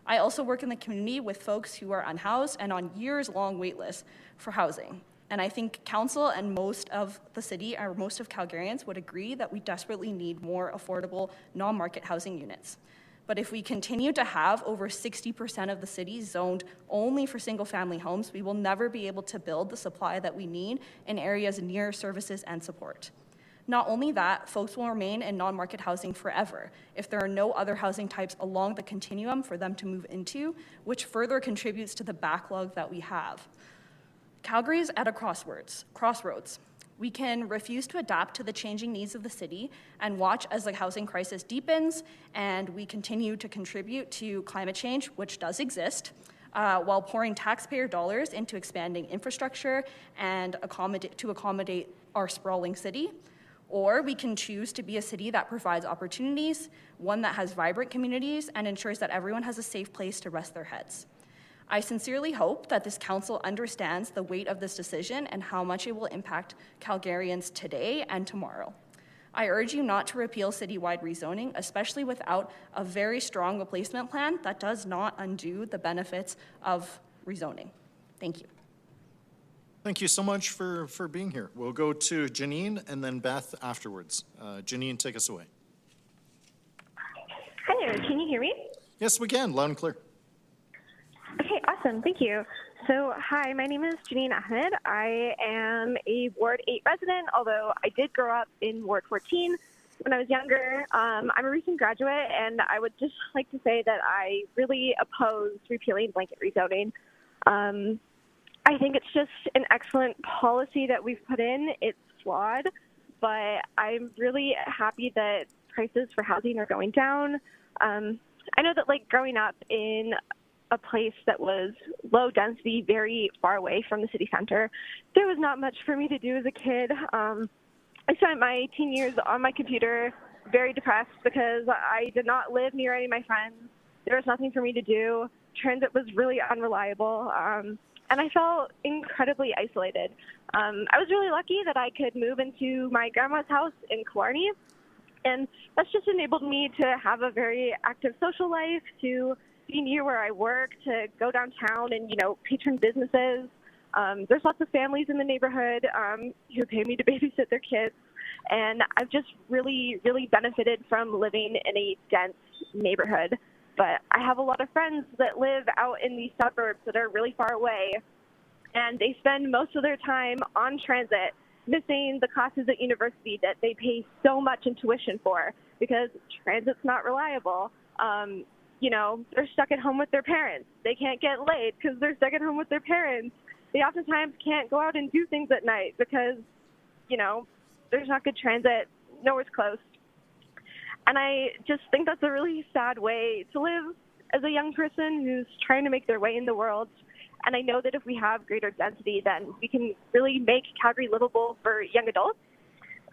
S19: I also work in the community with folks who are unhoused and on years-long wait lists for housing. And I think council and most of the city, or most of Calgarians, would agree that we desperately need more affordable, non-market housing units. But if we continue to have over 60% of the city zoned only for single-family homes, we will never be able to build the supply that we need in areas near services and support. Not only that, folks will remain in non-market housing forever if there are no other housing types along the continuum for them to move into, which further contributes to the backlog that we have. Calgary is at a crossroads. We can refuse to adapt to the changing needs of the city and watch as the housing crisis deepens and we continue to contribute to climate change, which does exist, while pouring taxpayer dollars into expanding infrastructure and to accommodate our sprawling city. Or we can choose to be a city that provides opportunities, one that has vibrant communities and ensures that everyone has a safe place to rest their heads. I sincerely hope that this council understands the weight of this decision and how much it will impact Calgarians today and tomorrow. I urge you not to repeal citywide rezoning, especially without a very strong replacement plan that does not undo the benefits of rezoning. Thank you.
S1: Thank you so much for being here. We'll go to Janine and then Beth afterwards. Janine, take us away.
S16: Hi there, can you hear me?
S1: Yes, we can, loud and clear.
S16: Okay, awesome, thank you. So, hi, my name is Janine Ahmed. I am a Ward 8 resident, although I did grow up in Ward 14 when I was younger. I'm a recent graduate, and I would just like to say that I really oppose repealing blanket rezoning. I think it's just an excellent policy that we've put in. It's flawed, but I'm really happy that prices for housing are going down. I know that, like, growing up in a place that was low density, very far away from the city center. There was not much for me to do as a kid. I spent my teen years on my computer, very depressed because I did not live near any of my friends. There was nothing for me to do. Transit was really unreliable, and I felt incredibly isolated. I was really lucky that I could move into my grandma's house in Killarney, and that's just enabled me to have a very active social life, to be near where I work, to go downtown and, patron businesses. There's lots of families in the neighborhood who pay me to babysit their kids, and I've just really, really benefited from living in a dense neighborhood. But I have a lot of friends that live out in these suburbs that are really far away, and they spend most of their time on transit, missing the classes at university that they pay so much in tuition for because transit's not reliable. They're stuck at home with their parents. They can't get laid because they're stuck at home with their parents. They oftentimes can't go out and do things at night because, there's not good transit, nowhere's close. And I just think that's a really sad way to live as a young person who's trying to make their way in the world. And I know that if we have greater density, then we can really make Calgary livable for young adults.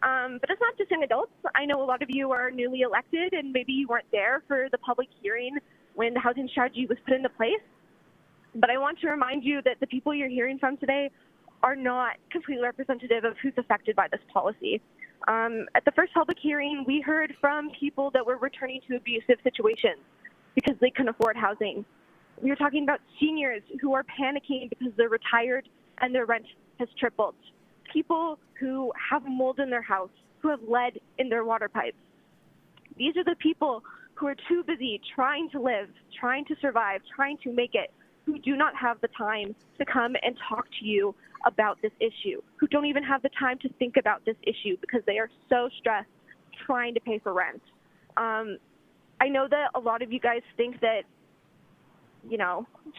S16: But it's not just young adults. I know a lot of you are newly elected, and maybe you weren't there for the public hearing when the housing strategy was put into place. But I want to remind you that the people you're hearing from today are not completely representative of who's affected by this policy. At the first public hearing, we heard from people that were returning to abusive situations because they couldn't afford housing. We were talking about seniors who are panicking because they're retired and their rent has tripled. People who have mold in their house, who have lead in their water pipes. These are the people who are too busy trying to live, trying to survive, trying to make it, who do not have the time to come and talk to you about this issue, who don't even have the time to think about this issue because they are so stressed trying to pay for rent. I know that a lot of you guys think that,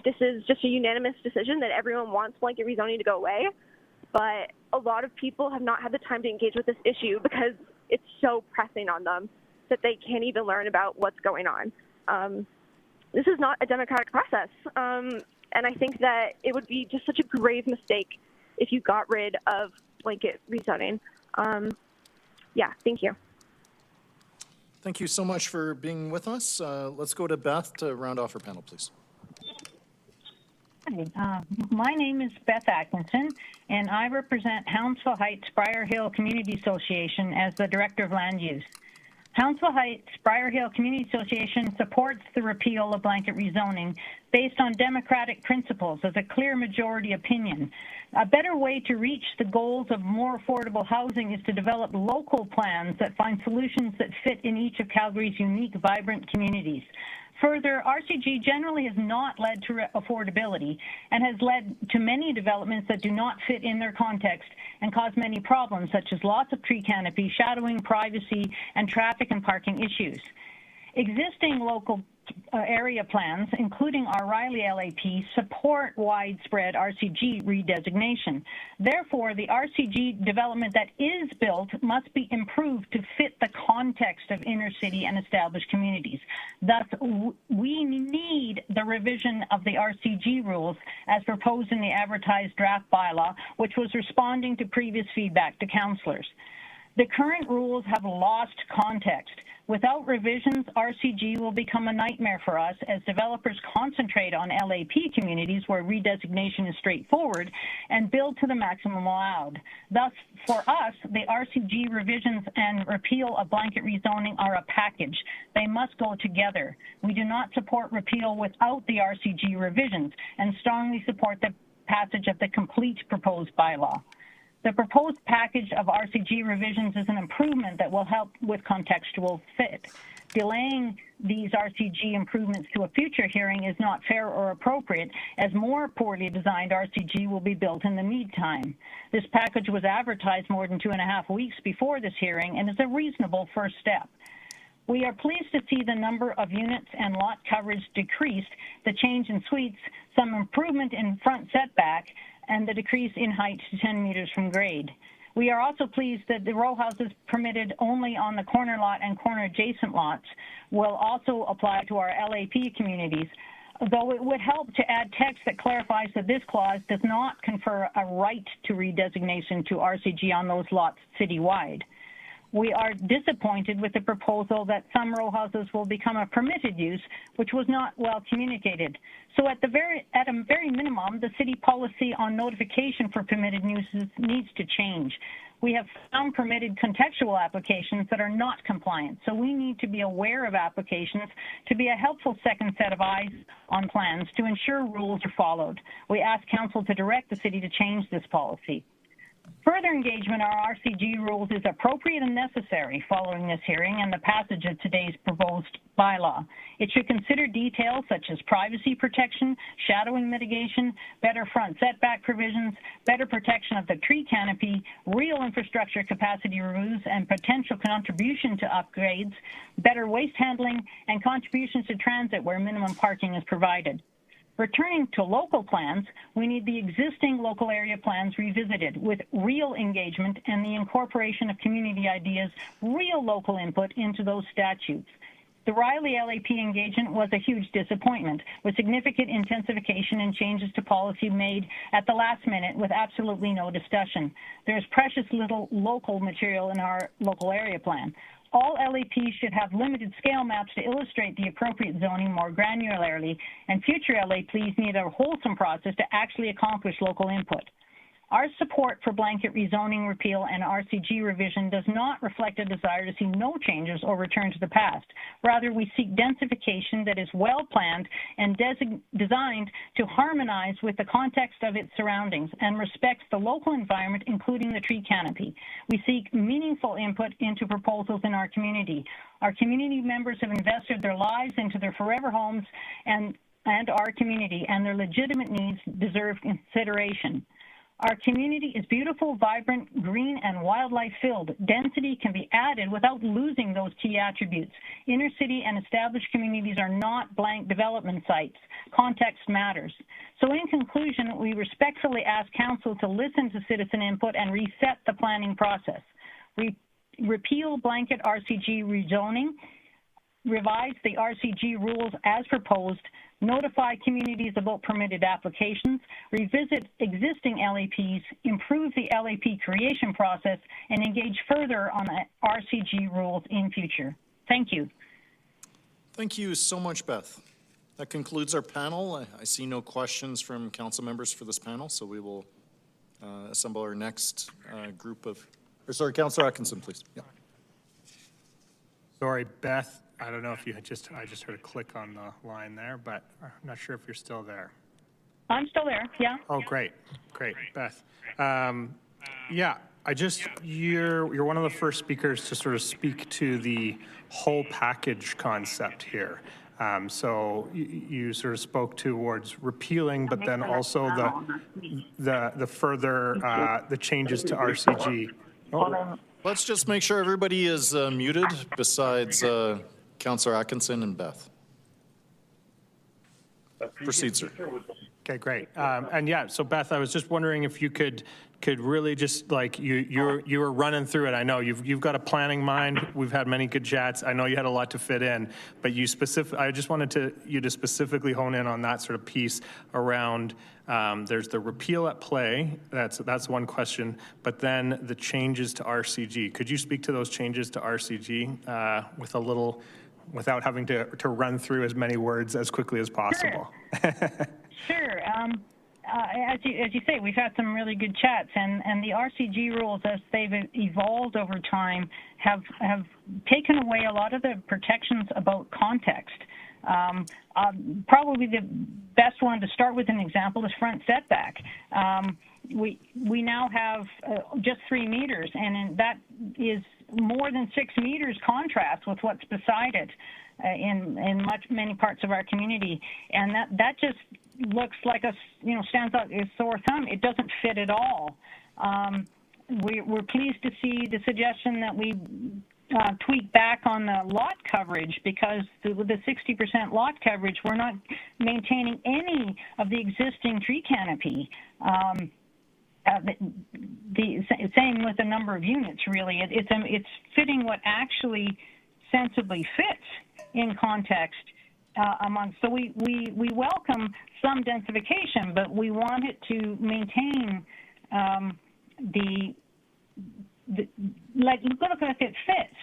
S16: this is just a unanimous decision that everyone wants blanket rezoning to go away, but a lot of people have not had the time to engage with this issue because it's so pressing on them that they can't even learn about what's going on. This is not a democratic process, and I think that it would be just such a grave mistake if you got rid of blanket rezoning. Thank you.
S1: Thank you so much for being with us. Let's go to Beth to round off our panel, please.
S23: Hi, my name is Beth Atkinson, and I represent Hounsville Heights Briar Hill Community Association as the Director of Land Use. Hounsville Heights Briar Hill Community Association supports the repeal of blanket rezoning based on democratic principles as a clear majority opinion. A better way to reach the goals of more affordable housing is to develop local plans that find solutions that fit in each of Calgary's unique, vibrant communities. Further, RCG generally has not led to affordability and has led to many developments that do not fit in their context and cause many problems, such as loss of tree canopy, shadowing, privacy, and traffic and parking issues. Existing local area plans, including our Riley LAP, support widespread RCG redesignation. Therefore, the RCG development that is built must be improved to fit the context of inner city and established communities. Thus, we need the revision of the RCG rules as proposed in the advertised draft bylaw, which was responding to previous feedback to councillors. The current rules have lost context. Without revisions, RCG will become a nightmare for us as developers concentrate on LAP communities where redesignation is straightforward and build to the maximum allowed. Thus, for us, the RCG revisions and repeal of blanket rezoning are a package. They must go together. We do not support repeal without the RCG revisions and strongly support the passage of the complete proposed bylaw. The proposed package of RCG revisions is an improvement that will help with contextual fit. Delaying these RCG improvements to a future hearing is not fair or appropriate, as more poorly designed RCG will be built in the meantime. This package was advertised more than 2.5 weeks before this hearing and is a reasonable first step. We are pleased to see the number of units and lot coverage decreased, the change in suites, some improvement in front setback, and the decrease in height to 10 meters from grade. We are also pleased that the row houses permitted only on the corner lot and corner adjacent lots will also apply to our LAP communities. though it would help to add text that clarifies that this clause does not confer a right to redesignation to RCG on those lots citywide. We are disappointed with the proposal that some row houses will become a permitted use, which was not well communicated. So at a very minimum, the city policy on notification for permitted uses needs to change. We have some permitted contextual applications that are not compliant, so we need to be aware of applications to be a helpful second set of eyes on plans to ensure rules are followed. We ask council to direct the city to change this policy. Further engagement on RCG rules is appropriate and necessary following this hearing and the passage of today's proposed bylaw. It should consider details such as privacy protection, shadowing mitigation, better front setback provisions, better protection of the tree canopy, real infrastructure capacity reviews and potential contribution to upgrades, better waste handling, and contributions to transit where minimum parking is provided. Returning to local plans, we need the existing local area plans revisited with real engagement and the incorporation of community ideas, real local input into those statutes. The Riley LAP engagement was a huge disappointment, with significant intensification and changes to policy made at the last minute with absolutely no discussion. There's precious little local material in our local area plan. All LAPs should have limited scale maps to illustrate the appropriate zoning more granularly, and future LAPs need a wholesome process to actually accomplish local input. Our support for blanket rezoning repeal and RCG revision does not reflect a desire to see no changes or return to the past. Rather, we seek densification that is well planned and designed to harmonize with the context of its surroundings and respects the local environment, including the tree canopy. We seek meaningful input into proposals in our community. Our community members have invested their lives into their forever homes and our community, and their legitimate needs deserve consideration. Our community is beautiful, vibrant, green, and wildlife-filled. Density can be added without losing those key attributes. Inner city and established communities are not blank development sites. Context matters. So in conclusion, we respectfully ask council to listen to citizen input and reset the planning process. Repeal blanket RCG rezoning, revise the RCG rules as proposed, notify communities about permitted applications, revisit existing LAPs, improve the LAP creation process, and engage further on RCG rules in future. Thank you.
S1: Thank you so much, Beth. That concludes our panel. I see no questions from council members for this panel, so we will assemble our next group of, sorry, Councillor Atkinson, please. Yeah.
S13: Sorry, Beth. I don't know if I just heard a click on the line there, but I'm not sure if you're still there.
S23: I'm still there, yeah.
S13: Oh, great, Beth. Yeah, you're one of the first speakers to sort of speak to the whole package concept here. So you sort of spoke towards repealing, but then also the further the changes to RCG. Oh.
S1: Let's just make sure everybody is muted besides Councillor Atkinson and Beth. Proceed, sir.
S13: Okay, great. And yeah, so Beth, I was just wondering if you could really just like you were running through it. I know you've got a planning mind. We've had many good chats. I know you had a lot to fit in, but I just wanted you to specifically hone in on that sort of piece around. There's the repeal at play. That's one question. But then the changes to RCG. Could you speak to those changes to RCG with a little, without having to run through as many words as quickly as possible?
S23: Sure. As you say, we've had some really good chats, and the RCG rules, as they've evolved over time, have taken away a lot of the protections about context. Probably the best one to start with an example is front setback. We now have just 3 meters, and that is more than 6 meters contrast with what's beside it in many parts of our community, and that just looks like stands out as sore thumb. It doesn't fit at all. We're pleased to see the suggestion that we tweak back on the lot coverage, because with the 60% lot coverage, we're not maintaining any of the existing tree canopy. Same with the number of units, really. It's fitting what actually sensibly fits in context So we welcome some densification, but we want it to maintain look if it fits.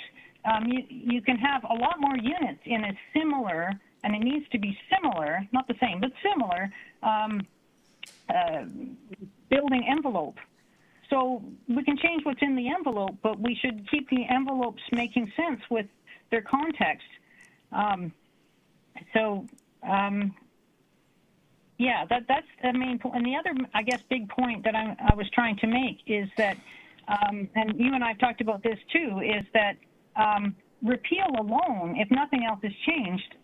S23: You can have a lot more units in a similar, and it needs to be similar, not the same, but similar building envelope. So we can change what's in the envelope, but we should keep the envelopes making sense with their context. Yeah, that's the main point. And the other, I guess, big point that I was trying to make is that, and you and I have talked about this too, is that repeal alone, if nothing else is changed,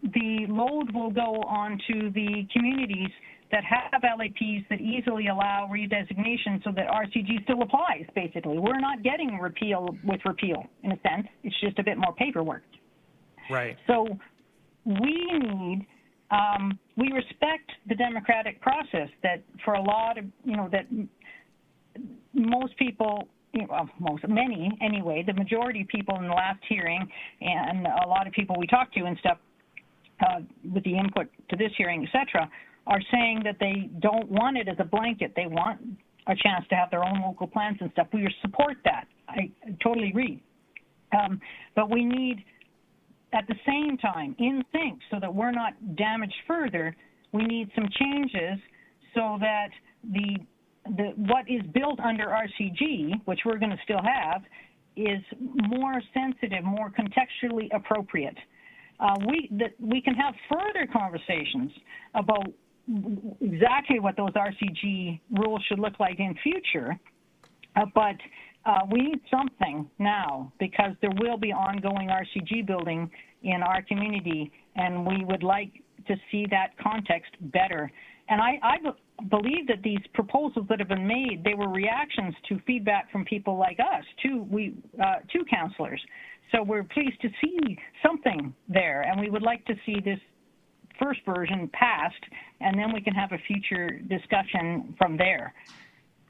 S23: the load will go on to the communities that have LAPs that easily allow redesignation so that RCG still applies, basically. We're not getting repeal with repeal, in a sense. It's just a bit more paperwork.
S13: Right.
S23: So we need, we respect the democratic process that for a lot of, that most people, many anyway, the majority of people in the last hearing and a lot of people we talked to and stuff with the input to this hearing, et cetera, are saying that they don't want it as a blanket. They want a chance to have their own local plans and stuff. We support that. I totally agree. But we need, at the same time, in sync, so that we're not damaged further, we need some changes so that what is built under RCG, which we're going to still have, is more sensitive, more contextually appropriate. We can have further conversations about exactly what those RCG rules should look like in future, but we need something now because there will be ongoing RCG building in our community, and we would like to see that context better. And I believe that these proposals that have been made, they were reactions to feedback from people like us, two councillors. So we're pleased to see something there, and we would like to see this first version passed, and then we can have a future discussion from there.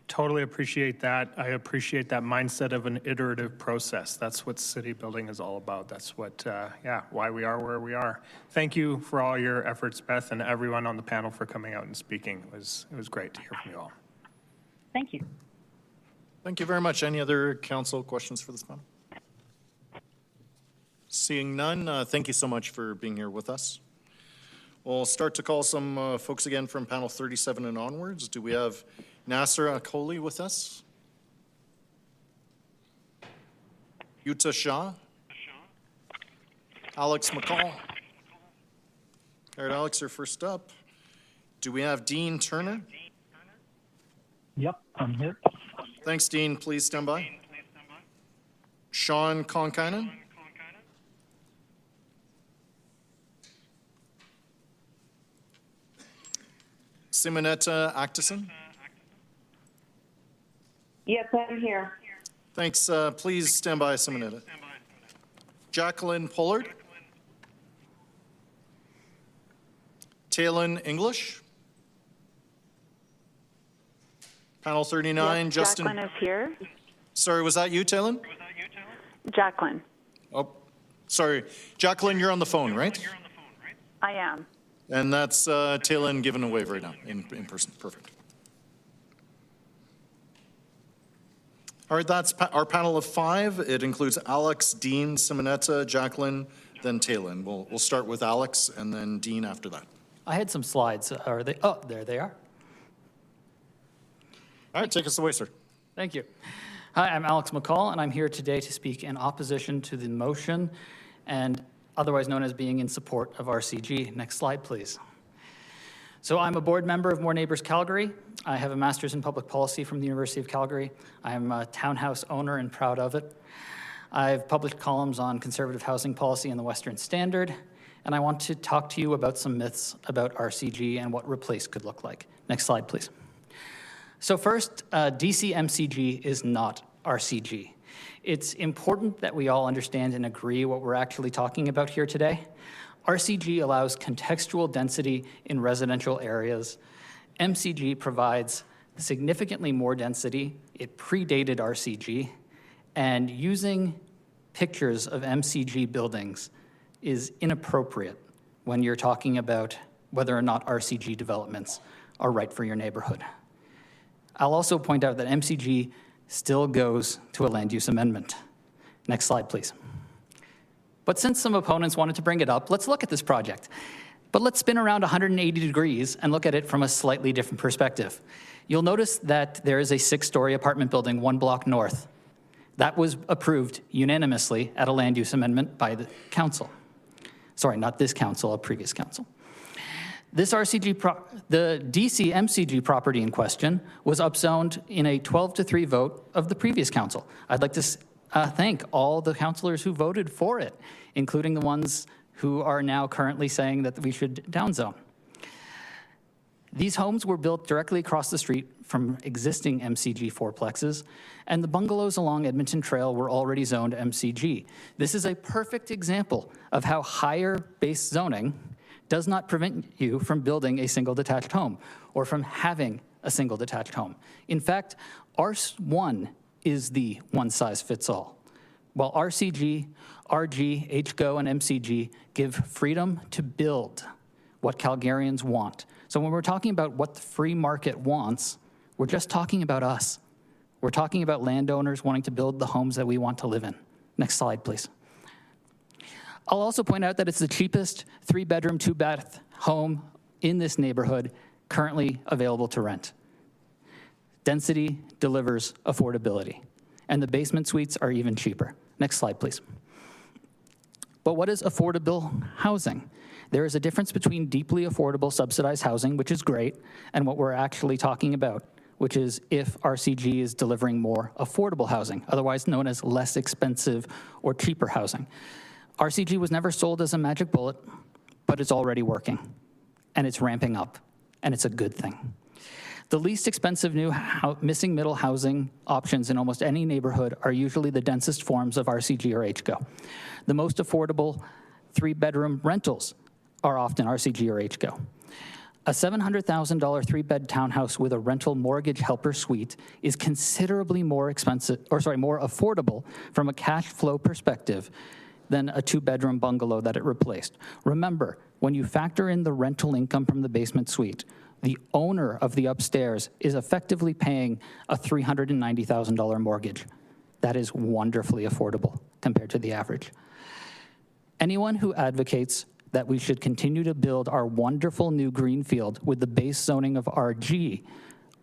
S13: Totally appreciate that. I appreciate that mindset of an iterative process. That's what city building is all about. That's what, why we are where we are. Thank you for all your efforts, Beth, and everyone on the panel for coming out and speaking. It was great to hear from you all.
S23: Thank you.
S1: Thank you very much. Any other council questions for this panel? Seeing none, thank you so much for being here with us. We'll start to call some folks again from panel 37 and onwards. Do we have Nasser Akoli with us? Yuta Shah? Alex McCall? All right, Alex, you're first up. Do we have Dean Turner?
S2: Yep, I'm here.
S1: Thanks, Dean. Please stand by. Sean Konkainen? Simonetta Actison?
S18: Yes, I'm here.
S1: Thanks. Please stand by, Simonetta. Jacqueline Pullard? Talen English? Panel 39,
S18: yes,
S1: Justin.
S18: Jacqueline is here.
S1: Sorry, was that you, Talen?
S18: Jacqueline.
S1: Oh, sorry. Jacqueline, you're on the phone, right?
S18: I am.
S1: And that's Talen giving a wave right now in person. Perfect. All right, that's our panel of 5. It includes Alex, Dean, Simonetta, Jacqueline, then Talen. We'll start with Alex and then Dean after that.
S2: I had some slides. Are they? Oh, there they are.
S1: All right, take us away, sir.
S2: Thank you. Hi, I'm Alex McCall, and I'm here today to speak in opposition to the motion and otherwise known as being in support of RCG. Next slide, please. So I'm a board member of More Neighbours Calgary. I have a master's in public policy from the University of Calgary. I'm a townhouse owner and proud of it. I've published columns on conservative housing policy in the Western Standard, and I want to talk to you about some myths about RCG and what replace could look like. Next slide, please. So first, DCMCG is not RCG. It's important that we all understand and agree what we're actually talking about here today. RCG allows contextual density in residential areas. MCG provides significantly more density. It predated RCG. And using pictures of MCG buildings is inappropriate. when you're talking about whether or not RCG developments are right for your neighborhood. I'll also point out that MCG still goes to a land use amendment. Next slide, please. But since some opponents wanted to bring it up, let's look at this project. But let's spin around 180 degrees and look at it from a slightly different perspective. You'll notice that there is a 6-story apartment building 1 block north. That was approved unanimously at a land use amendment by the council. Sorry, not this council, a previous council. This the DC MCG property in question was upzoned in a 12-3 vote of the previous council. I'd like to thank all the councilors who voted for it, including the ones who are now currently saying that we should downzone. These homes were built directly across the street from existing MCG fourplexes, and the bungalows along Edmonton Trail were already zoned MCG. This is a perfect example of how higher base zoning does not prevent you from building a single detached home or from having a single detached home. In fact, R1 is the one-size-fits-all, while RCG, RG, HGO, and MCG give freedom to build what Calgarians want. So when we're talking about what the free market wants, we're just talking about us. We're talking about landowners wanting to build the homes that we want to live in. Next slide, please. I'll also point out that it's the cheapest 3-bedroom, 2-bath home in this neighborhood currently available to rent. Density delivers affordability, and the basement suites are even cheaper. Next slide, please. But what is affordable housing? There is a difference between deeply affordable subsidized housing, which is great, and what we're actually talking about, which is if RCG is delivering more affordable housing, otherwise known as less expensive or cheaper housing. RCG was never sold as a magic bullet, but it's already working, and it's ramping up, and it's a good thing. The least expensive new missing middle housing options in almost any neighborhood are usually the densest forms of RCG or HGO. The most affordable 3-bedroom rentals are often RCG or HGO. A $700,000 3-bed townhouse with a rental mortgage helper suite is considerably more more affordable from a cash flow perspective than a 2-bedroom bungalow that it replaced. Remember, when you factor in the rental income from the basement suite, the owner of the upstairs is effectively paying a $390,000 mortgage. That is wonderfully affordable compared to the average. Anyone who advocates that we should continue to build our wonderful new greenfield with the base zoning of RG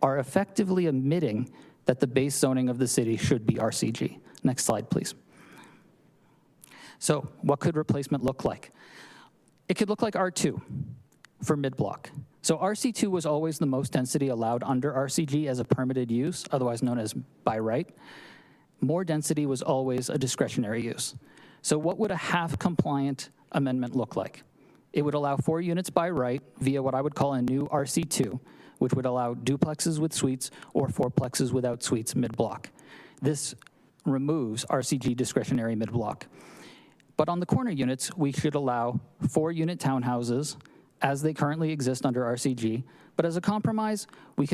S2: are effectively admitting that the base zoning of the city should be RCG. Next slide, please. So what could replacement look like? It could look like R2 for mid-block. So RC2 was always the most density allowed under RCG as a permitted use, otherwise known as by right. More density was always a discretionary use. So what would a half-compliant amendment look like? It would allow 4 units by right via what I would call a new RC2, which would allow duplexes with suites or fourplexes without suites mid-block. This removes RCG discretionary mid-block. But on the corner units, we should allow 4-unit townhouses as they currently exist under RCG, but as a compromise, we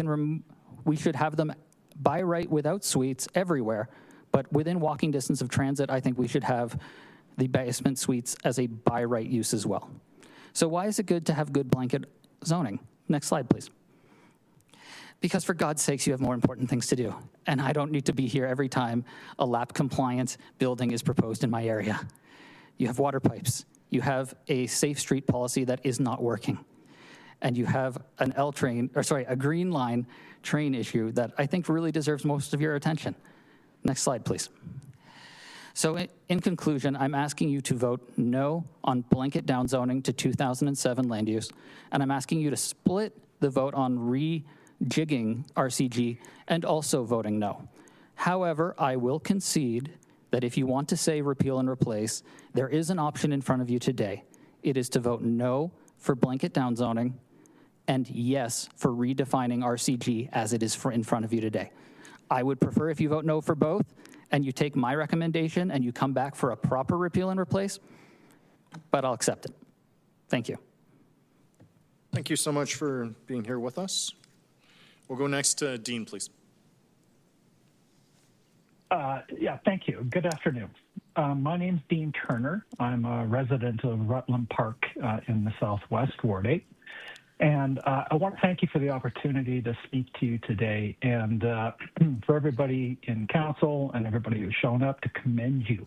S2: should have them by right without suites everywhere, but within walking distance of transit, I think we should have the basement suites as a by right use as well. So why is it good to have good blanket zoning? Next slide, please. Because for God's sakes, you have more important things to do, and I don't need to be here every time a LAP-compliant building is proposed in my area. You have water pipes. You have a safe street policy that is not working. And you have an a green line train issue that I think really deserves most of your attention. Next slide, please. So in conclusion, I'm asking you to vote no on blanket downzoning to 2007 land use, and I'm asking you to split the vote on rejigging RCG and also voting no. However, I will concede that if you want to say repeal and replace, there is an option in front of you today. It is to vote no for blanket downzoning and yes for redefining RCG as it is in front of you today. I would prefer if you vote no for both and you take my recommendation and you come back for a proper repeal and replace, but I'll accept it. Thank you.
S1: Thank you so much for being here with us. We'll go next to Dean, please.
S8: Yeah, thank you. Good afternoon. My name's Dean Turner. I'm a resident of Rutland Park in the Southwest, Ward 8. And I want to thank you for the opportunity to speak to you today, and for everybody in council and everybody who's shown up, to commend you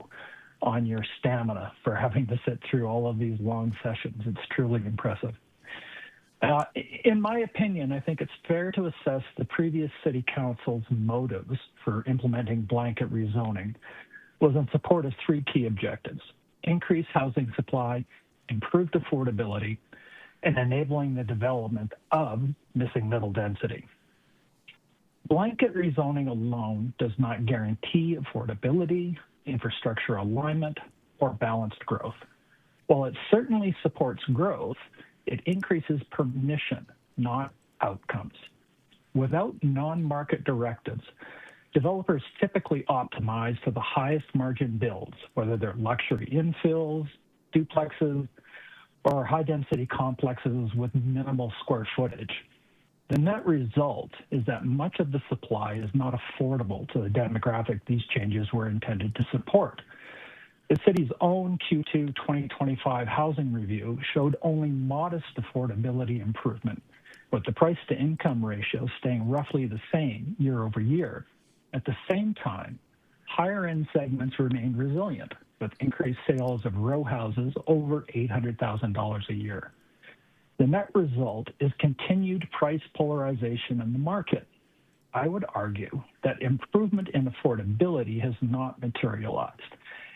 S8: on your stamina for having to sit through all of these long sessions. It's truly impressive. In my opinion, I think it's fair to assess the previous city council's motives for implementing blanket rezoning was in support of three key objectives: increase housing supply, improved affordability, and enabling the development of missing middle density. Blanket rezoning alone does not guarantee affordability, infrastructure alignment, or balanced growth. While it certainly supports growth, it increases permission, not outcomes. Without non-market directives, developers typically optimize for the highest margin builds, whether they're luxury infills, duplexes, or high-density complexes with minimal square footage. The net result is that much of the supply is not affordable to the demographic these changes were intended to support. The city's own Q2 2025 housing review showed only modest affordability improvement, with the price-to-income ratio staying roughly the same year over year. At the same time, higher-end segments remained resilient, with increased sales of row houses over $800,000 a year. The net result is continued price polarization in the market. I would argue that improvement in affordability has not materialized,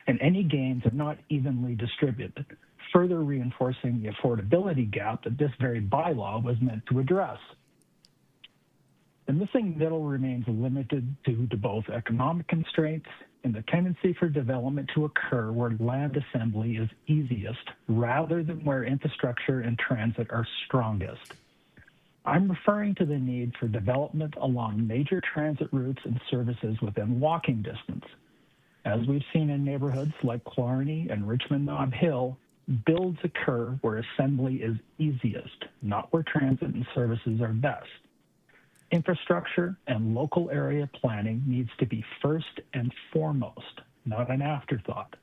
S8: and any gains are not evenly distributed, further reinforcing the affordability gap that this very bylaw was meant to address. The missing middle remains limited due to both economic constraints and the tendency for development to occur where land assembly is easiest rather than where infrastructure and transit are strongest. I'm referring to the need for development along major transit routes and services within walking distance. As we've seen in neighborhoods like Clarny and Richmond Nob Hill, builds occur where assembly is easiest, not where transit and services are best. Infrastructure and local area planning needs to be first and foremost, not an afterthought.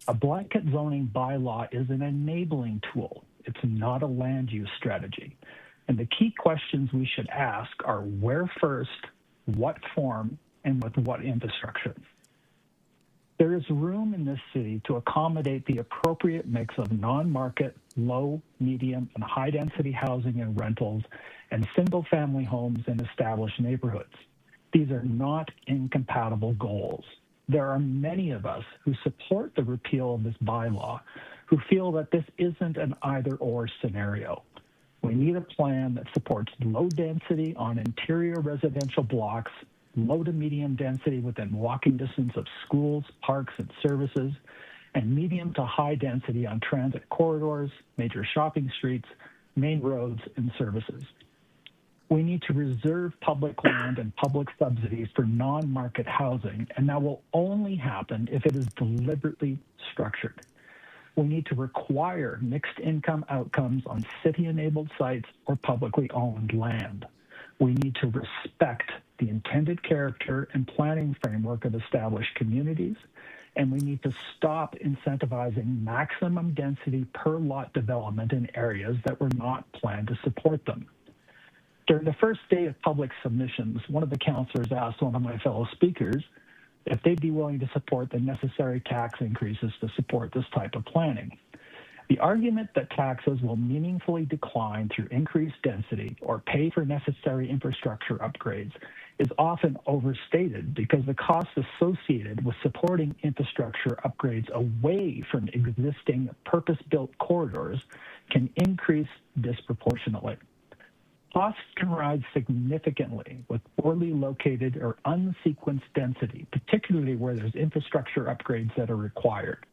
S8: A blanket zoning bylaw is an enabling tool. It's not a land use strategy. And the key questions we should ask are where first, what form, and with what infrastructure. There is room in this city to accommodate the appropriate mix of non-market, low, medium, and high-density housing and rentals and single-family homes in established neighborhoods. These are not incompatible goals. There are many of us who support the repeal of this bylaw who feel that this isn't an either-or scenario. We need a plan that supports low density on interior residential blocks, low to medium density within walking distance of schools, parks, and services, and medium to high density on transit corridors, major shopping streets, main roads, and services. We need to reserve public land and public subsidies for non-market housing, and that will only happen if it is deliberately structured. We need to require mixed income outcomes on city-enabled sites or publicly owned land. We need to respect the intended character and planning framework of established communities, and we need to stop incentivizing maximum density per lot development in areas that were not planned to support them. During the first day of public submissions, one of the councillors asked one of my fellow speakers if they'd be willing to support the necessary tax increases to support this type of planning. The argument that taxes will meaningfully decline through increased density or pay for necessary infrastructure upgrades is often overstated because the costs associated with supporting infrastructure upgrades away from existing purpose-built corridors can increase disproportionately. Costs can rise significantly with poorly located or unsequenced density, particularly where there's infrastructure upgrades that are required.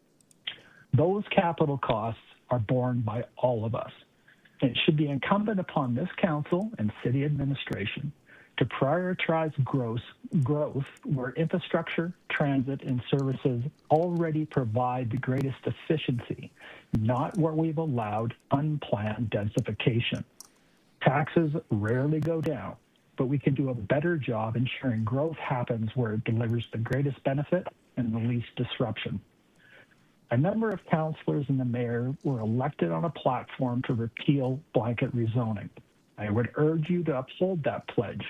S8: Those capital costs are borne by all of us. And it should be incumbent upon this council and city administration to prioritize growth where infrastructure, transit, and services already provide the greatest efficiency, not where we've allowed unplanned densification. Taxes rarely go down, but we can do a better job ensuring growth happens where it delivers the greatest benefit and the least disruption. A number of councillors and the mayor were elected on a platform to repeal blanket rezoning. I would urge you to uphold that pledge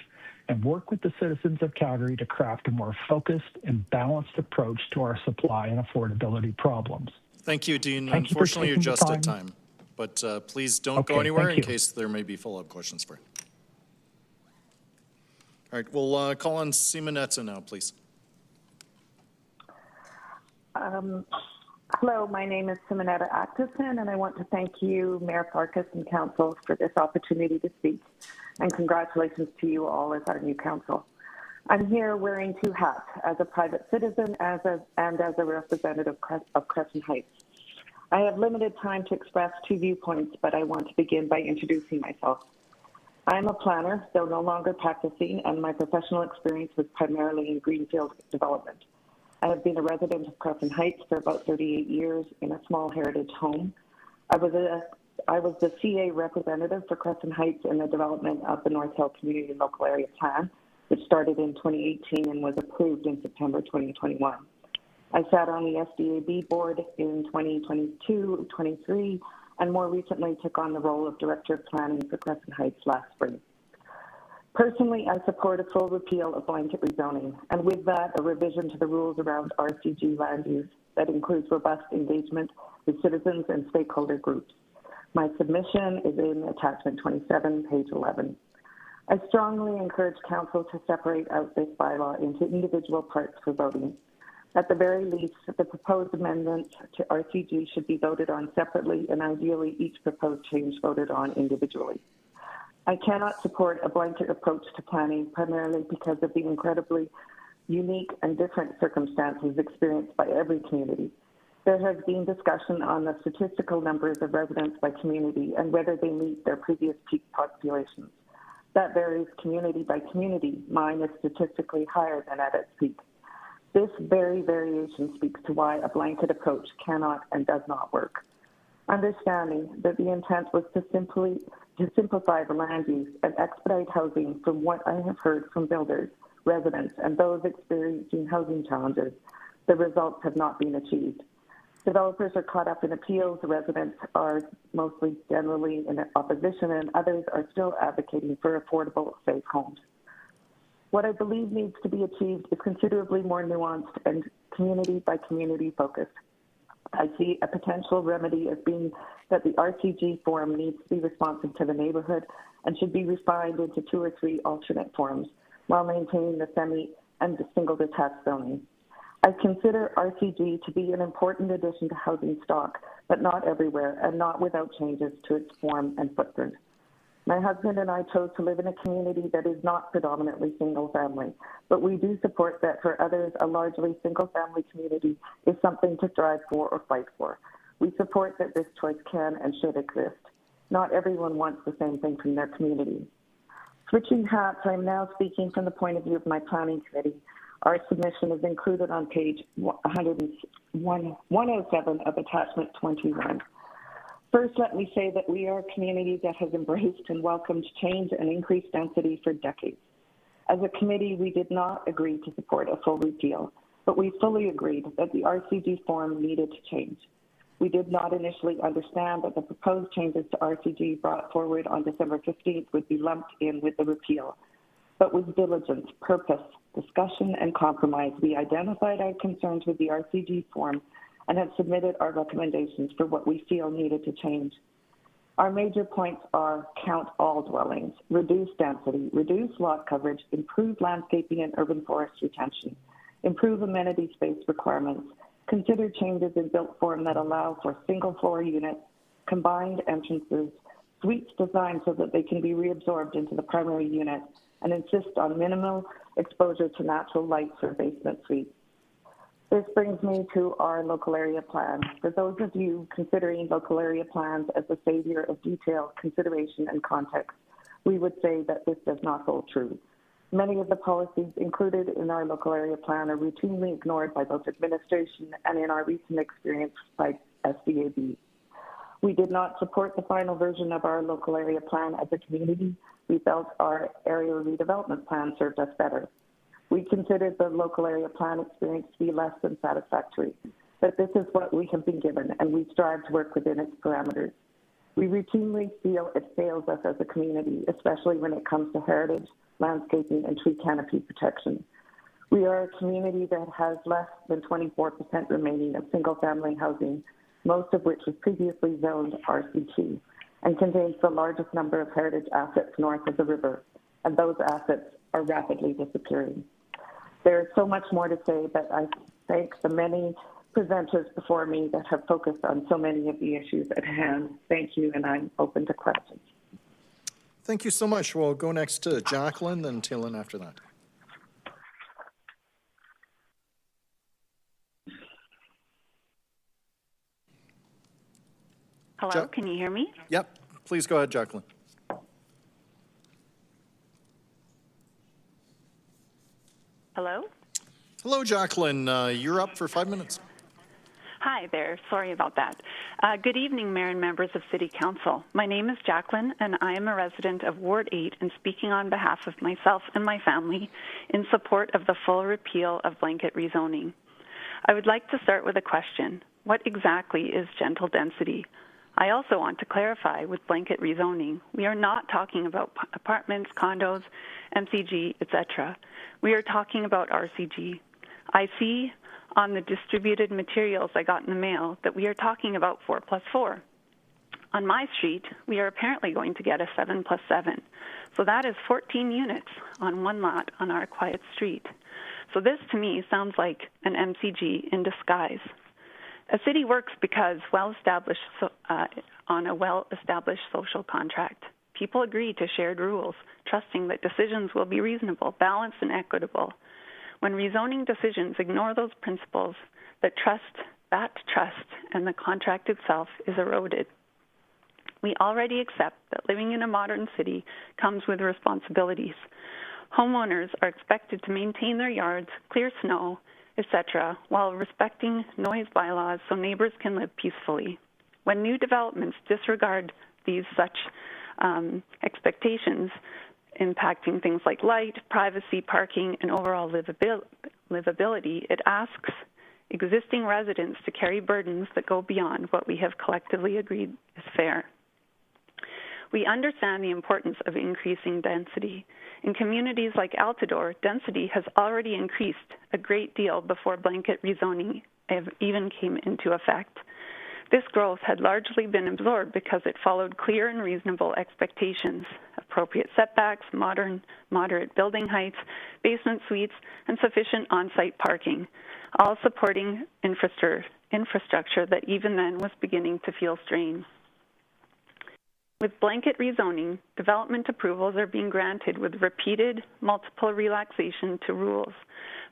S8: and work with the citizens of Calgary to craft a more focused and balanced approach to our supply and affordability problems.
S1: Thank you, Dean.
S8: Thank you for
S1: Unfortunately, you're
S8: taking the
S1: just at
S8: time.
S1: time. But please don't go
S8: Okay,
S1: anywhere
S8: thank
S1: in
S8: you.
S1: case there may be follow-up questions for you. All right, we'll call on Simonetta now, please.
S3: Hello, my name is Simonetta Atkinson, and I want to thank you, Mayor Farkas and Council, for this opportunity to speak, and congratulations to you all as our new council. I'm here wearing two hats, as a private citizen and as a representative of Crescent Heights. I have limited time to express two viewpoints, but I want to begin by introducing myself. I'm a planner, though no longer practicing, and my professional experience was primarily in greenfield development. I have been a resident of Crescent Heights for about 38 years in a small heritage home. I was the CA representative for Crescent Heights in the development of the North Hill Community Local Area Plan, which started in 2018 and was approved in September 2021. I sat on the SDAB board in 2022-23, and more recently took on the role of Director of Planning for Crescent Heights last spring. Personally, I support a full repeal of blanket rezoning, and with that, a revision to the rules around RCG land use that includes robust engagement with citizens and stakeholder groups. My submission is in attachment 27, page 11. I strongly encourage Council to separate out this bylaw into individual parts for voting. At the very least, the proposed amendment to RCG should be voted on separately, and ideally each proposed change voted on individually. I cannot support a blanket approach to planning, primarily because of the incredibly unique and different circumstances experienced by every community. There has been discussion on the statistical numbers of residents by community and whether they meet their previous peak populations. That varies community by community. Mine is statistically higher than at its peak. This very variation speaks to why a blanket approach cannot and does not work. Understanding that the intent was to simplify the land use and expedite housing, from what I have heard from builders, residents, and those experiencing housing challenges, the results have not been achieved. Developers are caught up in appeals, residents are mostly generally in opposition, and others are still advocating for affordable, safe homes. What I believe needs to be achieved is considerably more nuanced and community by community focused. I see a potential remedy as being that the RCG form needs to be responsive to the neighborhood and should be refined into 2 or 3 alternate forms while maintaining the semi and the single detached zoning. I consider RCG to be an important addition to housing stock, but not everywhere and not without changes to its form and footprint. My husband and I chose to live in a community that is not predominantly single family, but we do support that for others, a largely single family community is something to strive for or fight for. We support that this choice can and should exist. Not everyone wants the same thing from their community. Switching hats, I'm now speaking from the point of view of my planning committee. Our submission is included on page 107 of attachment 21. First, let me say that we are a community that has embraced and welcomed change and increased density for decades. As a committee, we did not agree to support a full repeal, but we fully agreed that the RCG form needed to change. We did not initially understand that the proposed changes to RCG brought forward on December 15th would be lumped in with the repeal. But with diligence, purpose, discussion, and compromise, we identified our concerns with the RCG form and have submitted our recommendations for what we feel needed to change. Our major points are count all dwellings, reduce density, reduce lot coverage, improve landscaping and urban forest retention, improve amenity space requirements, consider changes in built form that allow for single floor units, combined entrances, suites designed so that they can be reabsorbed into the primary unit, and insist on minimal exposure to natural light for basement suites. This brings me to our local area plan. For those of you considering local area plans as the savior of detail, consideration, and context, we would say that this does not hold true. Many of the policies included in our local area plan are routinely ignored by both administration and, in our recent experience, by SDAB. We did not support the final version of our local area plan as a community. We felt our area redevelopment plan served us better. We considered the local area plan experience to be less than satisfactory. but this is what we have been given, and we strive to work within its parameters. We routinely feel it fails us as a community, especially when it comes to heritage, landscaping, and tree canopy protection. We are a community that has less than 24% remaining of single-family housing, most of which was previously zoned RC2, and contains the largest number of heritage assets north of the river, and those assets are rapidly disappearing. There is so much more to say, but I thank the many presenters before me that have focused on so many of the issues at hand. Thank you, and I'm open to questions.
S1: Thank you so much. We'll go next to Jacqueline, then Talen after that.
S18: Hello, can you hear me?
S1: Yep. Please go ahead, Jacqueline.
S18: Hello?
S1: Hello, Jacqueline. You're up for 5 minutes.
S18: Hi there. Sorry about that. Good evening, Mayor and members of City Council. My name is Jacqueline, and I am a resident of Ward 8 and speaking on behalf of myself and my family in support of the full repeal of blanket rezoning. I would like to start with a question. What exactly is gentle density? I also want to clarify with blanket rezoning, we are not talking about apartments, condos, MCG, etc. We are talking about RCG. I see on the distributed materials I got in the mail that we are talking about 4+4. On my street, we are apparently going to get a 7+7. So that is 14 units on one lot on our quiet street. So this to me sounds like an MCG in disguise. A city works because on a well-established social contract. People agree to shared rules, trusting that decisions will be reasonable, balanced, and equitable. When rezoning decisions ignore those principles, that trust and the contract itself is eroded. We already accept that living in a modern city comes with responsibilities. Homeowners are expected to maintain their yards, clear snow, etc., while respecting noise bylaws so neighbors can live peacefully. When new developments disregard these such expectations, impacting things like light, privacy, parking, and overall livability, it asks existing residents to carry burdens that go beyond what we have collectively agreed is fair. We understand the importance of increasing density. In communities like Altadore, density has already increased a great deal before blanket rezoning even came into effect. This growth had largely been absorbed because it followed clear and reasonable expectations, appropriate setbacks, moderate building heights, basement suites, and sufficient on-site parking, all supporting infrastructure that even then was beginning to feel strained. With blanket rezoning, development approvals are being granted with repeated multiple relaxation to rules,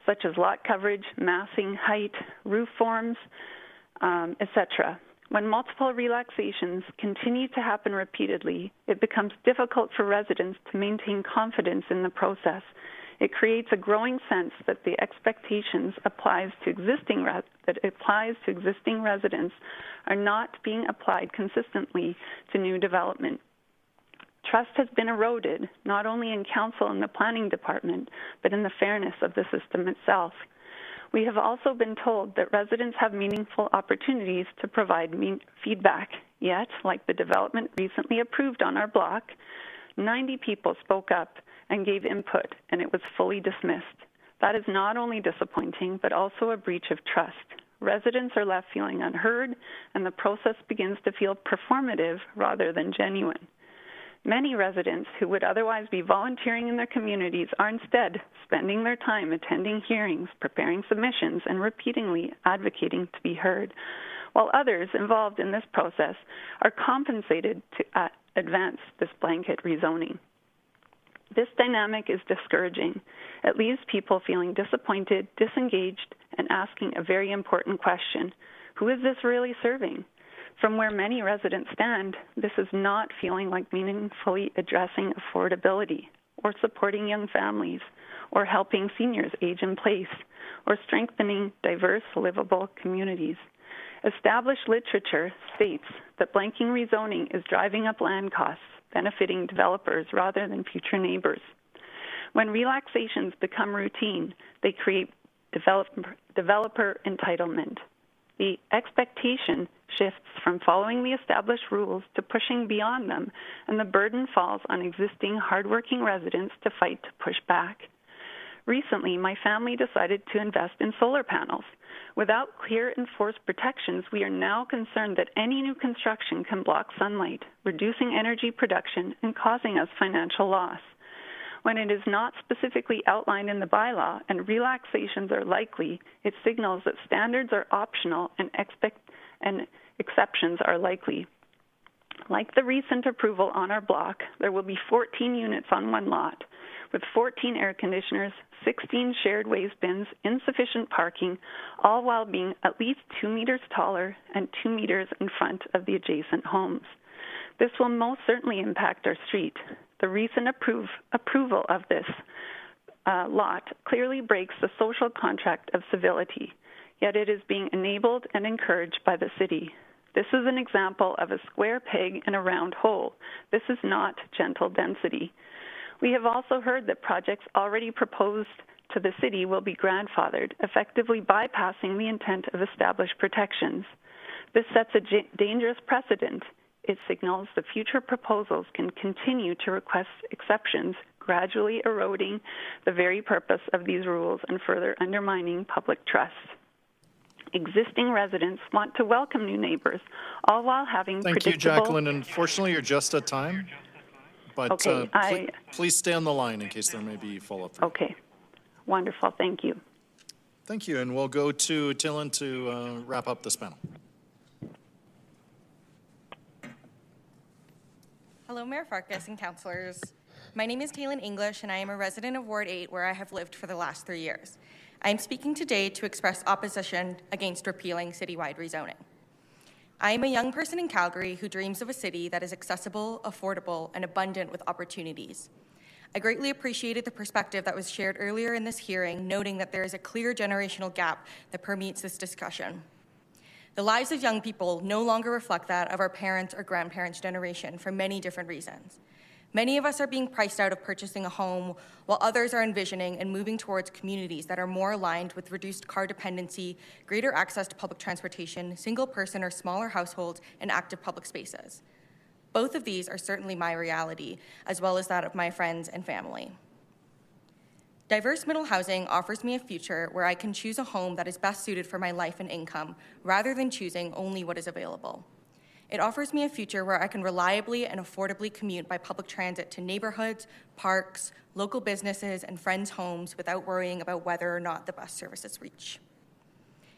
S18: such as lot coverage, massing, height, roof forms, etc. When multiple relaxations continue to happen repeatedly, it becomes difficult for residents to maintain confidence in the process. It creates a growing sense that the expectations applies to existing residents are not being applied consistently to new development. Trust has been eroded, not only in council and the planning department, but in the fairness of the system itself. We have also been told that residents have meaningful opportunities to provide feedback, yet, like the development recently approved on our block, 90 people spoke up and gave input, and it was fully dismissed. That is not only disappointing, but also a breach of trust. Residents are left feeling unheard, and the process begins to feel performative rather than genuine. Many residents who would otherwise be volunteering in their communities are instead spending their time attending hearings, preparing submissions, and repeatedly advocating to be heard, while others involved in this process are compensated to advance this blanket rezoning. This dynamic is discouraging. It leaves people feeling disappointed, disengaged, and asking a very important question. Who is this really serving? From where many residents stand, this is not feeling like meaningfully addressing affordability, or supporting young families, or helping seniors age in place, or strengthening diverse, livable communities. Established literature states that blanking rezoning is driving up land costs, benefiting developers rather than future neighbors. When relaxations become routine, they create developer entitlement. The expectation shifts from following the established rules to pushing beyond them, and the burden falls on existing hardworking residents to fight to push back. Recently, my family decided to invest in solar panels. Without clear enforced protections, we are now concerned that any new construction can block sunlight, reducing energy production and causing us financial loss. When it is not specifically outlined in the bylaw and relaxations are likely, it signals that standards are optional and exceptions are likely. Like the recent approval on our block, there will be 14 units on one lot, with 14 air conditioners, 16 shared waste bins, insufficient parking, all while being at least 2 meters taller and 2 meters in front of the adjacent homes. This will most certainly impact our street. The recent approval of this lot clearly breaks the social contract of civility, yet it is being enabled and encouraged by the city. This is an example of a square peg in a round hole. This is not gentle density. We have also heard that projects already proposed to the city will be grandfathered, effectively bypassing the intent of established protections. This sets a dangerous precedent. It signals that future proposals can continue to request exceptions, gradually eroding the very purpose of these rules and further undermining public trust. Existing residents want to welcome new neighbors, all while having
S1: Thank
S18: predictable...
S1: you, Jacqueline. Unfortunately, you're just at time. But
S18: Okay,
S1: please stay on the line in case there may be follow-up.
S18: Okay, wonderful. Thank you.
S1: Thank you, and we'll go to Talen to wrap up this panel.
S6: Hello, Mayor Farkas and councillors. My name is Talen English, and I am a resident of Ward 8, where I have lived for the last 3 years. I am speaking today to express opposition against repealing citywide rezoning. I am a young person in Calgary who dreams of a city that is accessible, affordable, and abundant with opportunities. I greatly appreciated the perspective that was shared earlier in this hearing, noting that there is a clear generational gap that permeates this discussion. The lives of young people no longer reflect that of our parents' or grandparents' generation for many different reasons. Many of us are being priced out of purchasing a home, while others are envisioning and moving towards communities that are more aligned with reduced car dependency, greater access to public transportation, single-person or smaller households, and active public spaces. Both of these are certainly my reality, as well as that of my friends and family. Diverse middle housing offers me a future where I can choose a home that is best suited for my life and income, rather than choosing only what is available. It offers me a future where I can reliably and affordably commute by public transit to neighborhoods, parks, local businesses, and friends' homes without worrying about whether or not the bus services reach.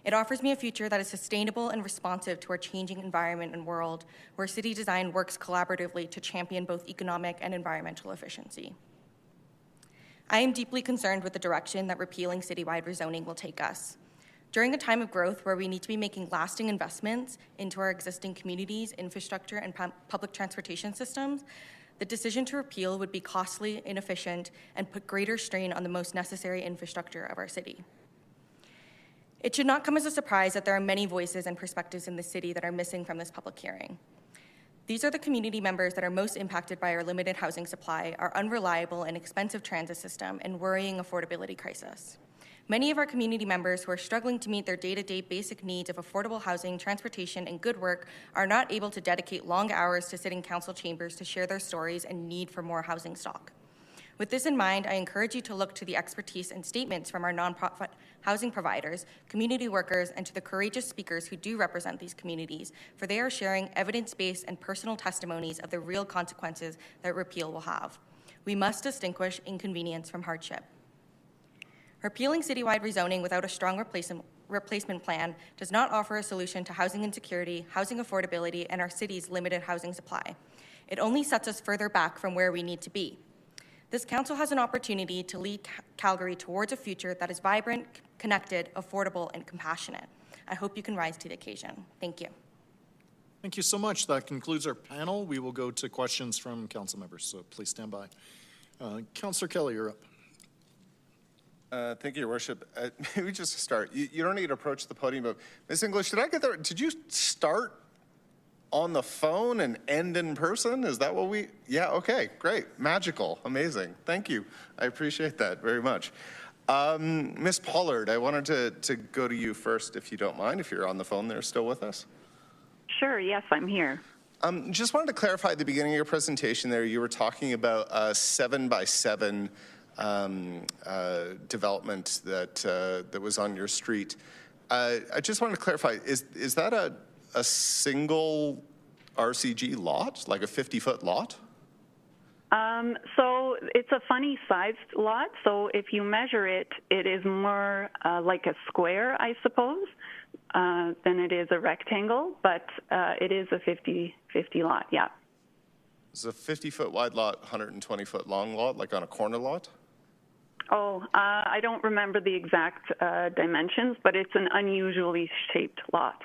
S6: It offers me a future that is sustainable and responsive to our changing environment and world, where city design works collaboratively to champion both economic and environmental efficiency. I am deeply concerned with the direction that repealing citywide rezoning will take us. During a time of growth where we need to be making lasting investments into our existing communities, infrastructure, and public transportation systems, the decision to repeal would be costly, inefficient, and put greater strain on the most necessary infrastructure of our city. It should not come as a surprise that there are many voices and perspectives in the city that are missing from this public hearing. These are the community members that are most impacted by our limited housing supply, our unreliable and expensive transit system, and worrying affordability crisis. Many of our community members who are struggling to meet their day-to-day basic needs of affordable housing, transportation, and good work are not able to dedicate long hours to sit in council chambers to share their stories and need for more housing stock. With this in mind, I encourage you to look to the expertise and statements from our nonprofit housing providers, community workers, and to the courageous speakers who do represent these communities, for they are sharing evidence-based and personal testimonies of the real consequences that repeal will have. We must distinguish inconvenience from hardship. Repealing citywide rezoning without a strong replacement plan does not offer a solution to housing insecurity, housing affordability, and our city's limited housing supply. It only sets us further back from where we need to be. This council has an opportunity to lead Calgary towards a future that is vibrant, connected, affordable, and compassionate. I hope you can rise to the occasion. Thank you.
S1: Thank you so much. That concludes our panel. We will go to questions from council members, so please stand by. Councillor Kelly, you're up.
S15: Thank you, Your Worship. Maybe just to start, you don't need to approach the podium, but Ms. English, did I get that? Did you start on the phone and end in person? Is that what yeah, okay, great, magical, amazing. Thank you. I appreciate that very much. Ms. Pullard, I wanted to go to you first, if you don't mind, if you're on the phone there still with us.
S18: Sure, yes, I'm here.
S15: Just wanted to clarify at the beginning of your presentation there, you were talking about a 7x7 development that was on your street. I just wanted to clarify, is that a single RCG lot, like a 50-foot lot?
S18: So it's a funny sized lot. So if you measure it, it is more like a square, I suppose, than it is a rectangle, but it is a 50 lot, yeah.
S15: It's a 50-foot wide lot, 120-foot long lot, like on a corner lot?
S18: Oh, I don't remember the exact dimensions, but it's an unusually shaped lot.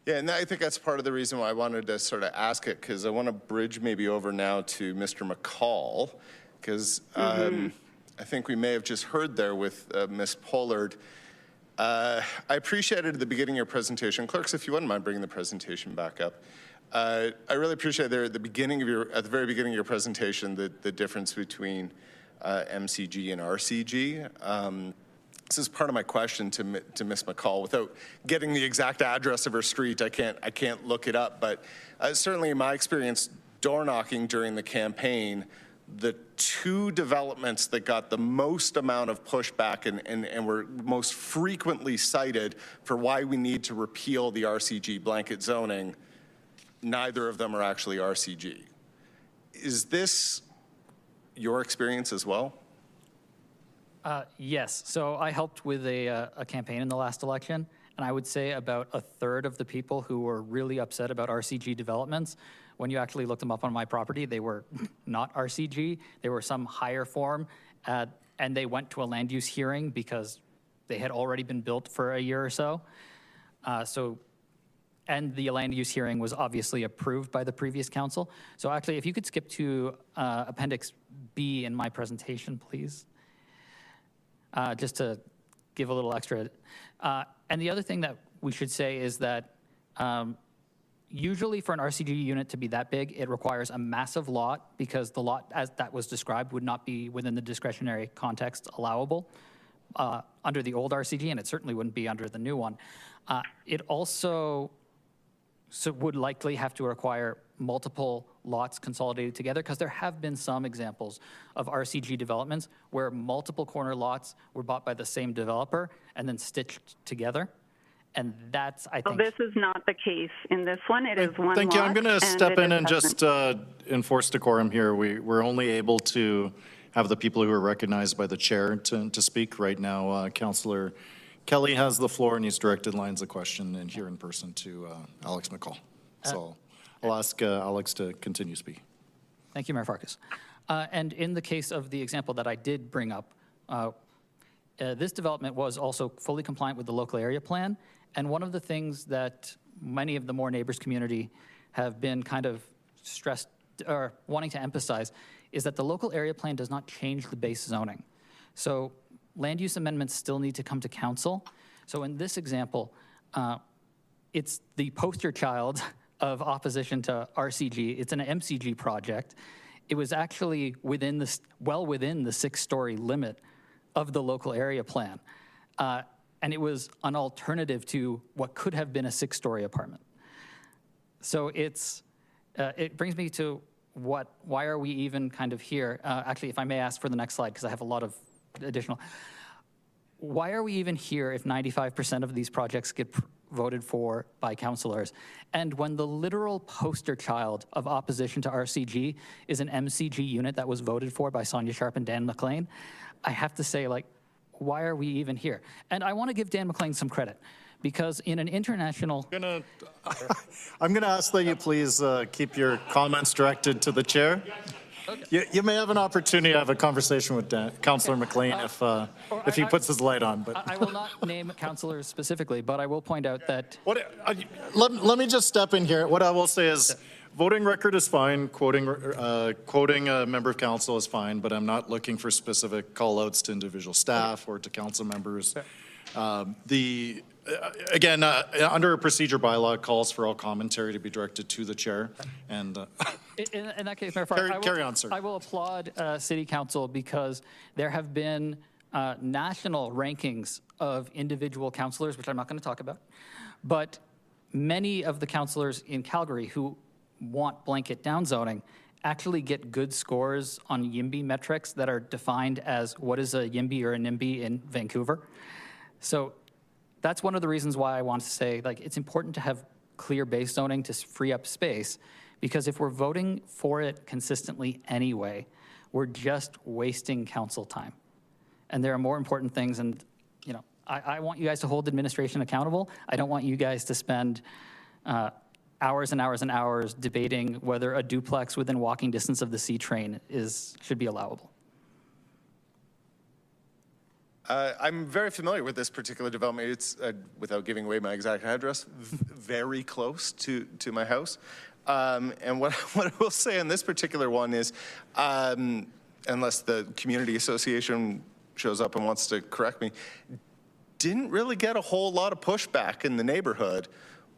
S15: Yeah, and I think that's part of the reason why I wanted to sort of ask it, because I want to bridge maybe over now to Mr. McCall, because I think we may have just heard there with Ms. Pullard. I appreciated at the beginning of your presentation, clerks, if you wouldn't mind bringing the presentation back up. I really appreciate there at the very beginning of your presentation, the difference between MCG and RCG. This is part of my question to Ms. McCall. Without getting the exact address of her street, I can't look it up. But certainly in my experience door knocking during the campaign, the two developments that got the most amount of pushback and were most frequently cited for why we need to repeal the RCG blanket zoning, neither of them are actually RCG. Is this your experience as well?
S2: Yes. So I helped with a campaign in the last election, and I would say about a third of the people who were really upset about RCG developments, when you actually looked them up on my property, they were not RCG. They were some higher form, and they went to a land use hearing because they had already been built for a year or so. And the land use hearing was obviously approved by the previous council. So actually, if you could skip to Appendix B in my presentation, please. Just to give a little extra. And the other thing that we should say is that usually for an RCG unit to be that big, it requires a massive lot because the lot as that was described would not be within the discretionary context allowable under the old RCG, and it certainly wouldn't be under the new one. It also would likely have to require multiple lots consolidated together because there have been some examples of RCG developments where multiple corner lots were bought by the same developer and then stitched together. And that's, I think...
S18: So this is not the case in this one. It is one lot.
S1: Thank you. I'm going to step in and just enforce decorum here. We're only able to have the people who are recognized by the chair to speak right now. Councillor Kelly has the floor, and he's directed lines of question and here in person to Alex McCall. So I'll ask Alex to continue speaking.
S2: Thank you, Mayor Farkas. And in the case of the example that I did bring up, this development was also fully compliant with the local area plan. And one of the things that many of the More Neighbors community have been kind of stressed or wanting to emphasize is that the local area plan does not change the base zoning. So land use amendments still need to come to council. So in this example, it's the poster child of opposition to RCG. It's an MCG project. It was actually within the, well within the 6-story limit of the local area plan. And it was an alternative to what could have been a 6-story apartment. So it's, it brings me to why are we even kind of here? Actually, if I may ask for the next slide, because I have a lot of additional. Why are we even here if 95% of these projects get voted for by councillors? And when the literal poster child of opposition to RCG is an MCG unit that was voted for by Sonia Sharp and Dan McLean, I have to say, like, why are we even here? And I want to give Dan McLean some credit, because in an international...
S1: I'm going to ask that you please keep your comments directed to the chair. Okay. You may have an opportunity to have a conversation with Councillor McLean if he puts his light on. But
S2: I will not name councillors specifically, but I will point out that...
S1: Let me just step in here. What I will say is voting record is fine. Quoting a member of council is fine, but I'm not looking for specific call-outs to individual staff or to council members. Again, under a procedure bylaw, calls for all commentary to be directed to the chair. And
S2: in that case, Mayor
S1: carry on, sir.
S2: I will applaud City Council because there have been national rankings of individual councillors, which I'm not going to talk about, but many of the councillors in Calgary who want blanket downzoning actually get good scores on YIMBY metrics that are defined as what is a YIMBY or a NIMBY in Vancouver. So that's one of the reasons why I want to say, like, it's important to have clear base zoning to free up space, because if we're voting for it consistently anyway, we're just wasting council time. And there are more important things, and you know, I want you guys to hold administration accountable. I don't want you guys to spend hours and hours and hours debating whether a duplex within walking distance of the C train should be allowable.
S15: I'm very familiar with this particular development. It's, without giving away my exact address, very close to my house. And what I will say on this particular one is, unless the community association shows up and wants to correct me, didn't really get a whole lot of pushback in the neighborhood,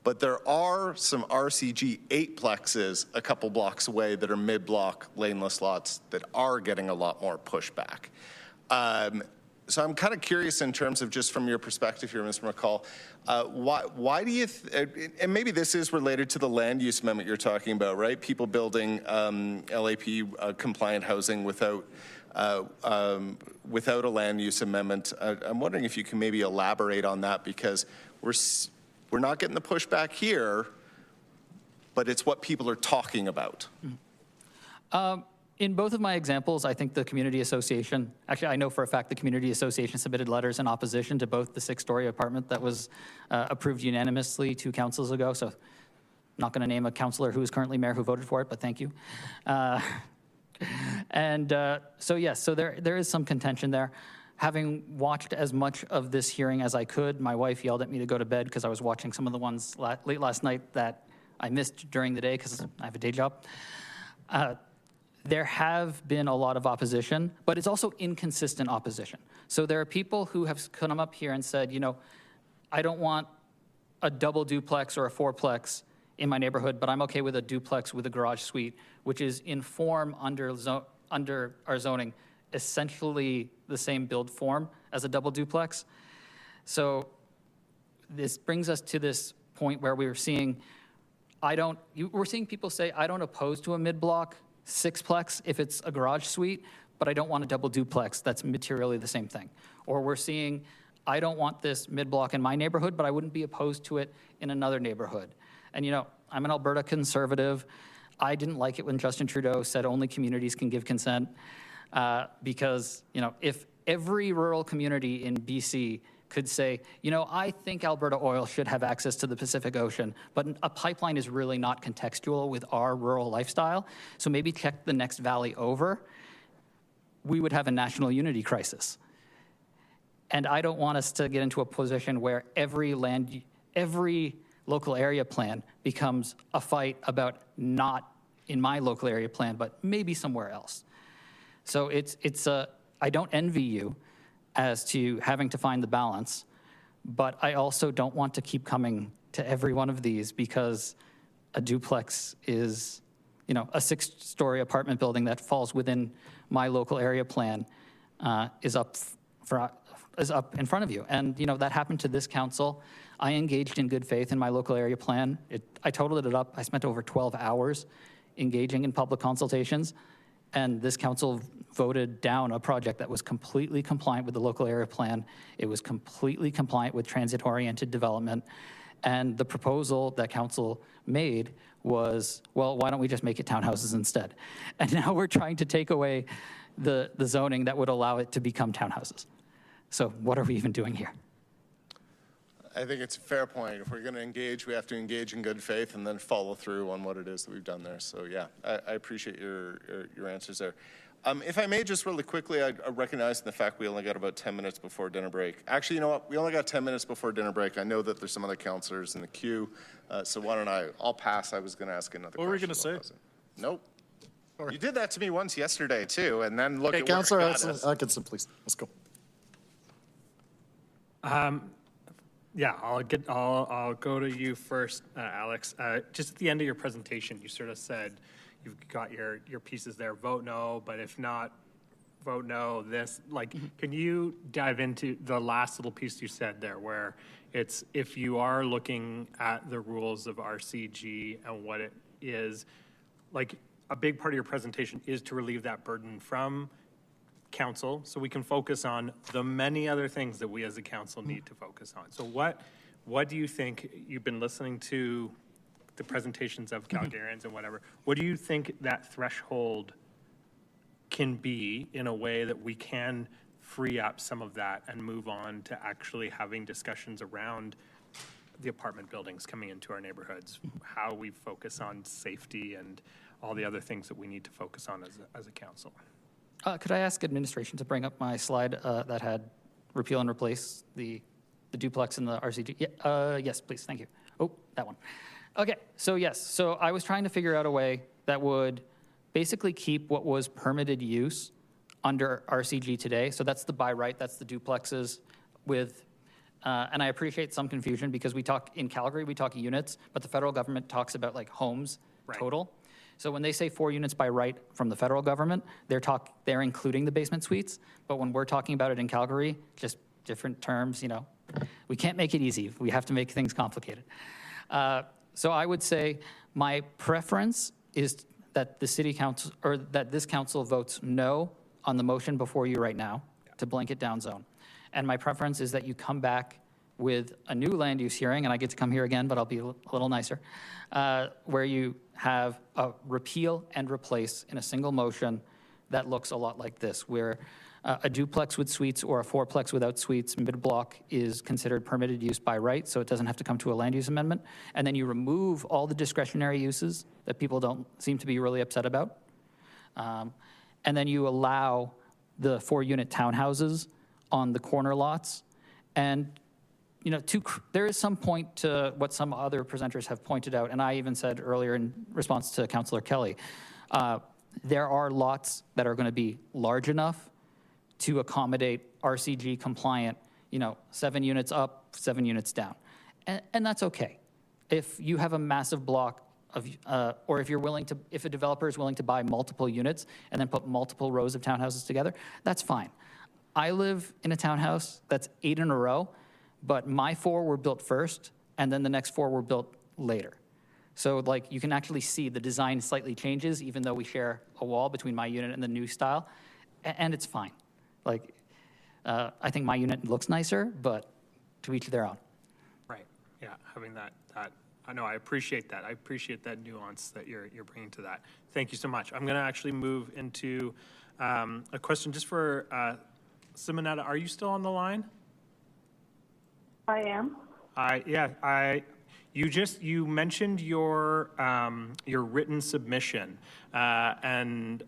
S15: but there are some RCG 8-plexes a couple blocks away that are mid-block laneless lots that are getting a lot more pushback. So I'm kind of curious in terms of just from your perspective here, Mr. McCall, why do you, and maybe this is related to the land use amendment you're talking about, right? People building LAP compliant housing without a land use amendment. I'm wondering if you can maybe elaborate on that, because we're not getting the pushback here, but it's what people are talking about.
S2: In both of my examples, I think the community association, actually I know for a fact the community association submitted letters in opposition to both the 6-story apartment that was approved unanimously 2 councils ago. So I'm not going to name a councillor who is currently mayor who voted for it, but thank you. So yes, so there is some contention there. Having watched as much of this hearing as I could, my wife yelled at me to go to bed because I was watching some of the ones late last night that I missed during the day because I have a day job. There have been a lot of opposition, but it's also inconsistent opposition. So there are people who have come up here and said, you know, I don't want a double duplex or a 4-plex in my neighborhood, but I'm okay with a duplex with a garage suite, which is in form under our zoning, essentially the same build form as a double duplex. So this brings us to this point where we're seeing, we're seeing people say, I don't oppose to a mid-block 6-plex if it's a garage suite, but I don't want a double duplex that's materially the same thing. Or we're seeing, I don't want this mid-block in my neighborhood, but I wouldn't be opposed to it in another neighborhood. And you know, I'm an Alberta conservative. I didn't like it when Justin Trudeau said only communities can give consent, because you know, if every rural community in BC could say, you know, I think Alberta Oil should have access to the Pacific Ocean, but a pipeline is really not contextual with our rural lifestyle, so maybe check the next valley over, we would have a national unity crisis. And I don't want us to get into a position where every local area plan becomes a fight about not in my local area plan, but maybe somewhere else. So I don't envy you as to having to find the balance, but I also don't want to keep coming to every one of these because a duplex is, you know, a 6-story apartment building that falls within my local area plan is up in front of you. And, you know, that happened to this council. I engaged in good faith in my local area plan. I totaled it up. I spent over 12 hours engaging in public consultations, and this council voted down a project that was completely compliant with the local area plan. It was completely compliant with transit-oriented development. And the proposal that council made was, well, why don't we just make it townhouses instead? And now we're trying to take away the zoning that would allow it to become townhouses. So what are we even doing here?
S15: I think it's a fair point. If we're going to engage, we have to engage in good faith and then follow through on what it is that we've done there. So yeah, I appreciate your answers there. If I may just really quickly, I recognize the fact we only got about 10 minutes before dinner break. Actually, you know what? We only got 10 minutes before dinner break. I know that there's some other councillors in the queue. So why don't I'll pass. I was going to ask another question.
S1: What were you going to say?
S15: Nope. You did that to me once yesterday too, and then look at
S1: Councillor
S15: Atkinson,
S1: please, let's go.
S13: Yeah, I'll go to you first, Alex. Just at the end of your presentation, you sort of said you've got your pieces there. Vote no, but if not vote no, this, like, can you dive into the last little piece you said there where it's, if you are looking at the rules of RCG and what it is, like, a big part of your presentation is to relieve that burden from council so we can focus on the many other things that we as a council need to focus on. So what do you think, you've been listening to the presentations of Calgarians and whatever, what do you think that threshold can be in a way that we can free up some of that and move on to actually having discussions around the apartment buildings coming into our neighborhoods, how we focus on safety and all the other things that we need to focus on as a council?
S2: Could I ask administration to bring up my slide that had repeal and replace the duplex in the RCG? Yeah, yes, please, thank you. Oh, that one. Okay, so yes, so I was trying to figure out a way that would basically keep what was permitted use under RCG today. So that's the by right, that's the duplexes with, and I appreciate some confusion because we talk, in Calgary, we talk units, but the federal government talks about like homes total. So when they say 4 units by right from the federal government, they're including the basement suites. But when we're talking about it in Calgary, just different terms, you know, we can't make it easy. We have to make things complicated. So I would say my preference is that the city council, or that this council votes no on the motion before you right now to blanket down zone. And my preference is that you come back with a new land use hearing, and I get to come here again, but I'll be a little nicer, where you have a repeal and replace in a single motion that looks a lot like this, where a duplex with suites or a fourplex without suites mid-block is considered permitted use by right, so it doesn't have to come to a land use amendment. And then you remove all the discretionary uses that people don't seem to be really upset about. And then you allow the 4-unit townhouses on the corner lots. And you know, there is some point to what some other presenters have pointed out, and I even said earlier in response to Councillor Kelly, there are lots that are going to be large enough to accommodate RCG compliant, you know, 7 units up, 7 units down. And that's okay. If you have a massive block of, or if a developer is willing to buy multiple units and then put multiple rows of townhouses together, that's fine. I live in a townhouse that's 8 in a row, but my 4 were built first, and then the next 4 were built later. So like you can actually see the design slightly changes, even though we share a wall between my unit and the new style, and it's fine. Like, I think my unit looks nicer, but to each their own.
S13: Right, yeah, having that, I know, I appreciate that. I appreciate that nuance that you're bringing to that. Thank you so much. I'm gonna actually move into a question just for Simonetta. Are you still on the line?
S3: I am.
S13: You mentioned your written submission, and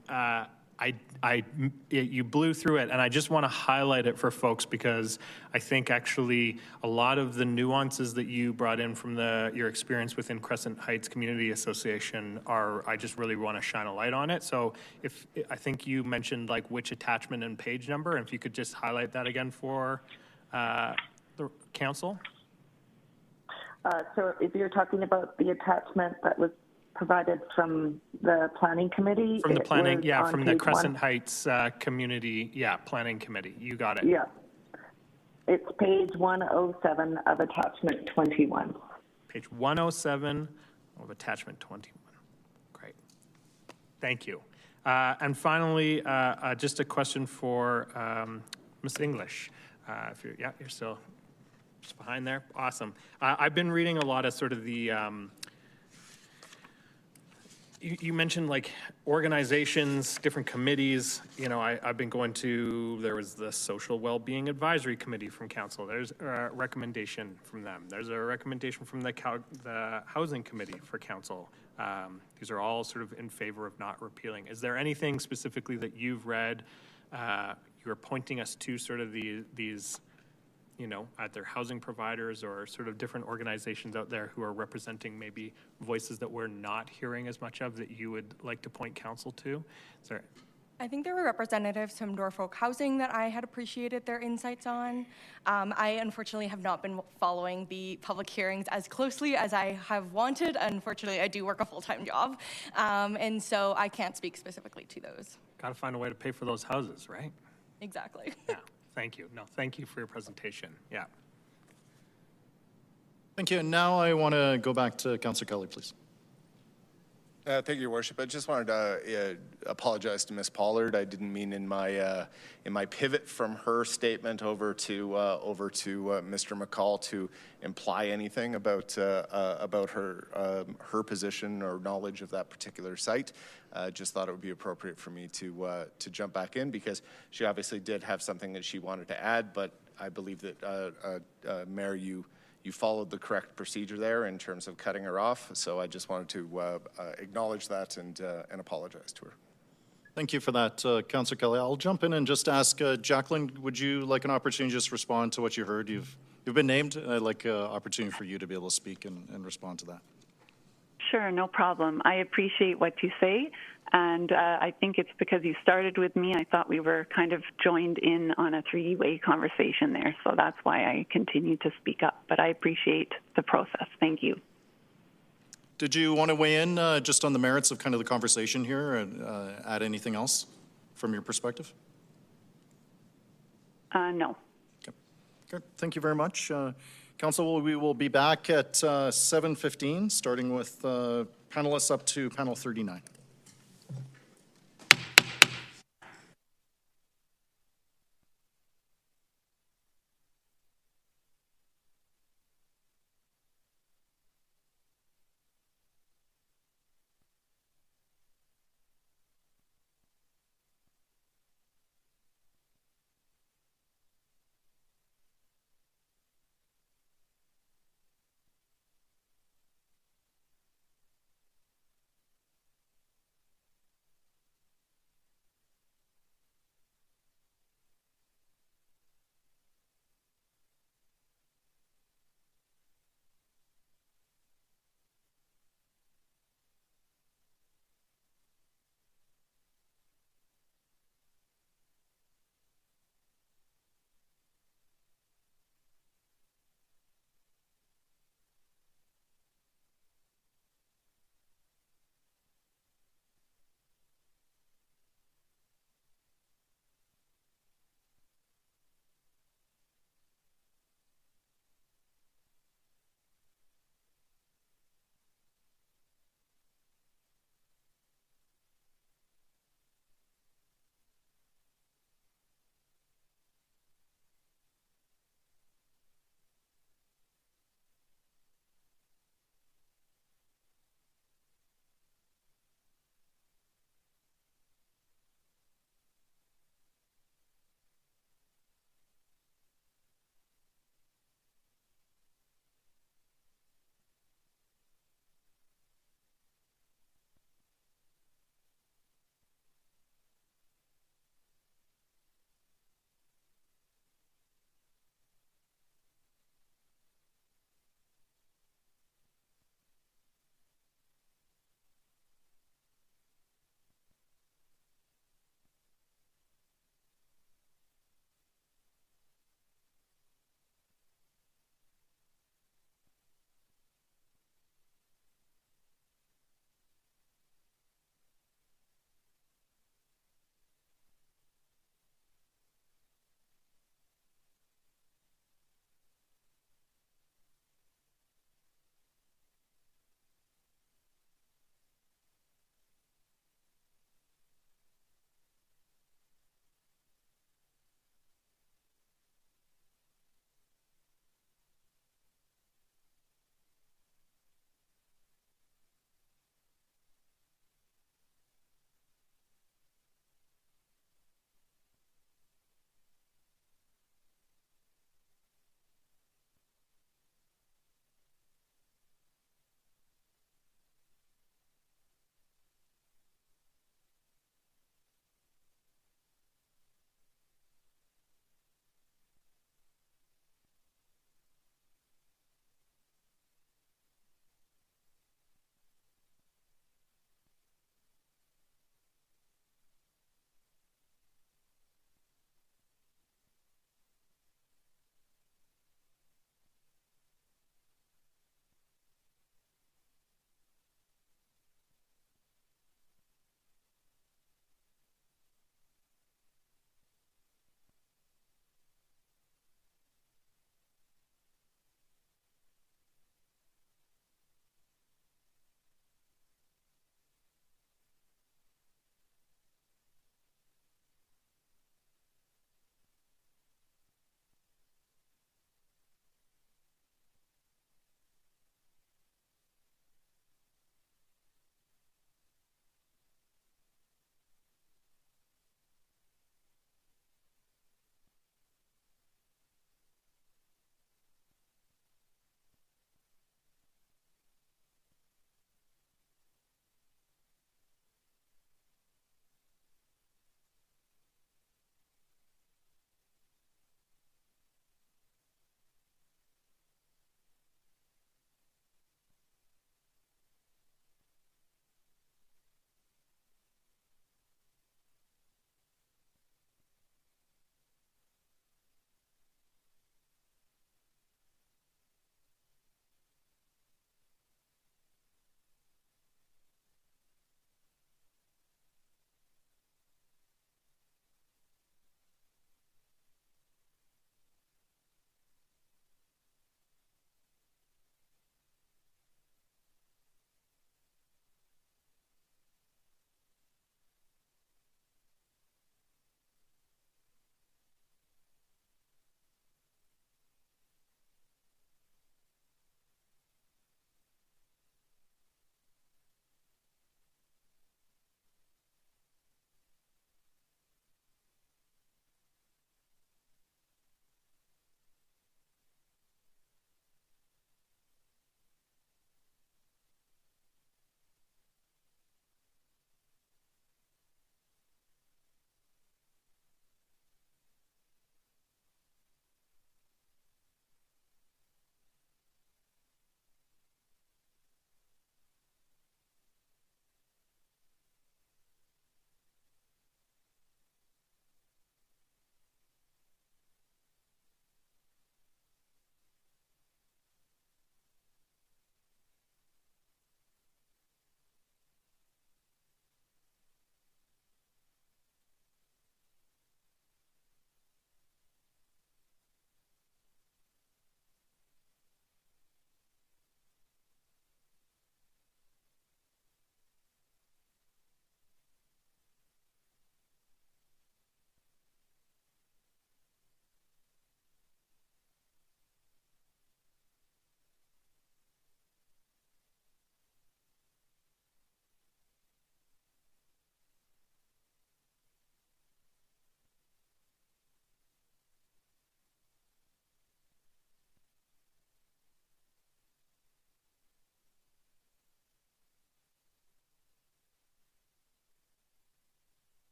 S13: you blew through it, and I just want to highlight it for folks because I think actually a lot of the nuances that you brought in from your experience within Crescent Heights Community Association I just really want to shine a light on it. So I think you mentioned like which attachment and page number, and if you could just highlight that again for the council.
S3: So if you're talking about the attachment that was provided from the planning committee.
S13: From the planning, yeah, from the Crescent Heights Community, Planning Committee. You got it.
S3: Yeah. It's page 107 of attachment 21.
S13: Page 107 of attachment 21. Great. Thank you. And finally, just a question for Ms. English. If you're still just behind there. Awesome. I've been reading a lot of sort of the, you mentioned like organizations, different committees. You know, I've been going to, there was the Social Wellbeing Advisory Committee from Council. There's a recommendation from them. There's a recommendation from the Housing Committee for Council. These are all sort of in favor of not repealing. Is there anything specifically that you've read, you're pointing us to sort of these, you know, either housing providers or sort of different organizations out there who are representing maybe voices that we're not hearing as much of that you would like to point council to? Is there
S6: I think there were representatives from Norfolk Housing that I had appreciated their insights on. I unfortunately have not been following the public hearings as closely as I have wanted. Unfortunately, I do work a full-time job, and so I can't speak specifically to those.
S13: Got to find a way to pay for those houses, right?
S6: Exactly.
S13: Yeah, thank you. No, thank you for your presentation. Yeah.
S1: Thank you. And now I want to go back to Councillor Kelly, please.
S15: Thank you, Your Worship. I just wanted to apologize to Ms. Pollard. I didn't mean in my pivot from her statement over to Mr. McCall to imply anything about her position or knowledge of that particular site. Just thought it would be appropriate for me to jump back in because she obviously did have something that she wanted to add, but I believe that Mayor, you followed the correct procedure there in terms of cutting her off. So I just wanted to acknowledge that and apologize to her.
S1: Thank you for that, Councillor Kelly. I'll jump in and just ask Jacqueline, would you like an opportunity to just respond to what you heard? You've been named. I'd like an opportunity for you to be able to speak and respond to that.
S18: Sure, no problem. I appreciate what you say, and I think it's because you started with me. I thought we were kind of joined in on a three-way conversation there, so that's why I continue to speak up. But I appreciate the process. Thank you.
S1: Did you want to weigh in just on the merits of kind of the conversation here and add anything else from your perspective?
S18: No.
S1: Okay. Good. Thank you very much. Council, we will be back at 7:15, starting with panelists up to panel 39.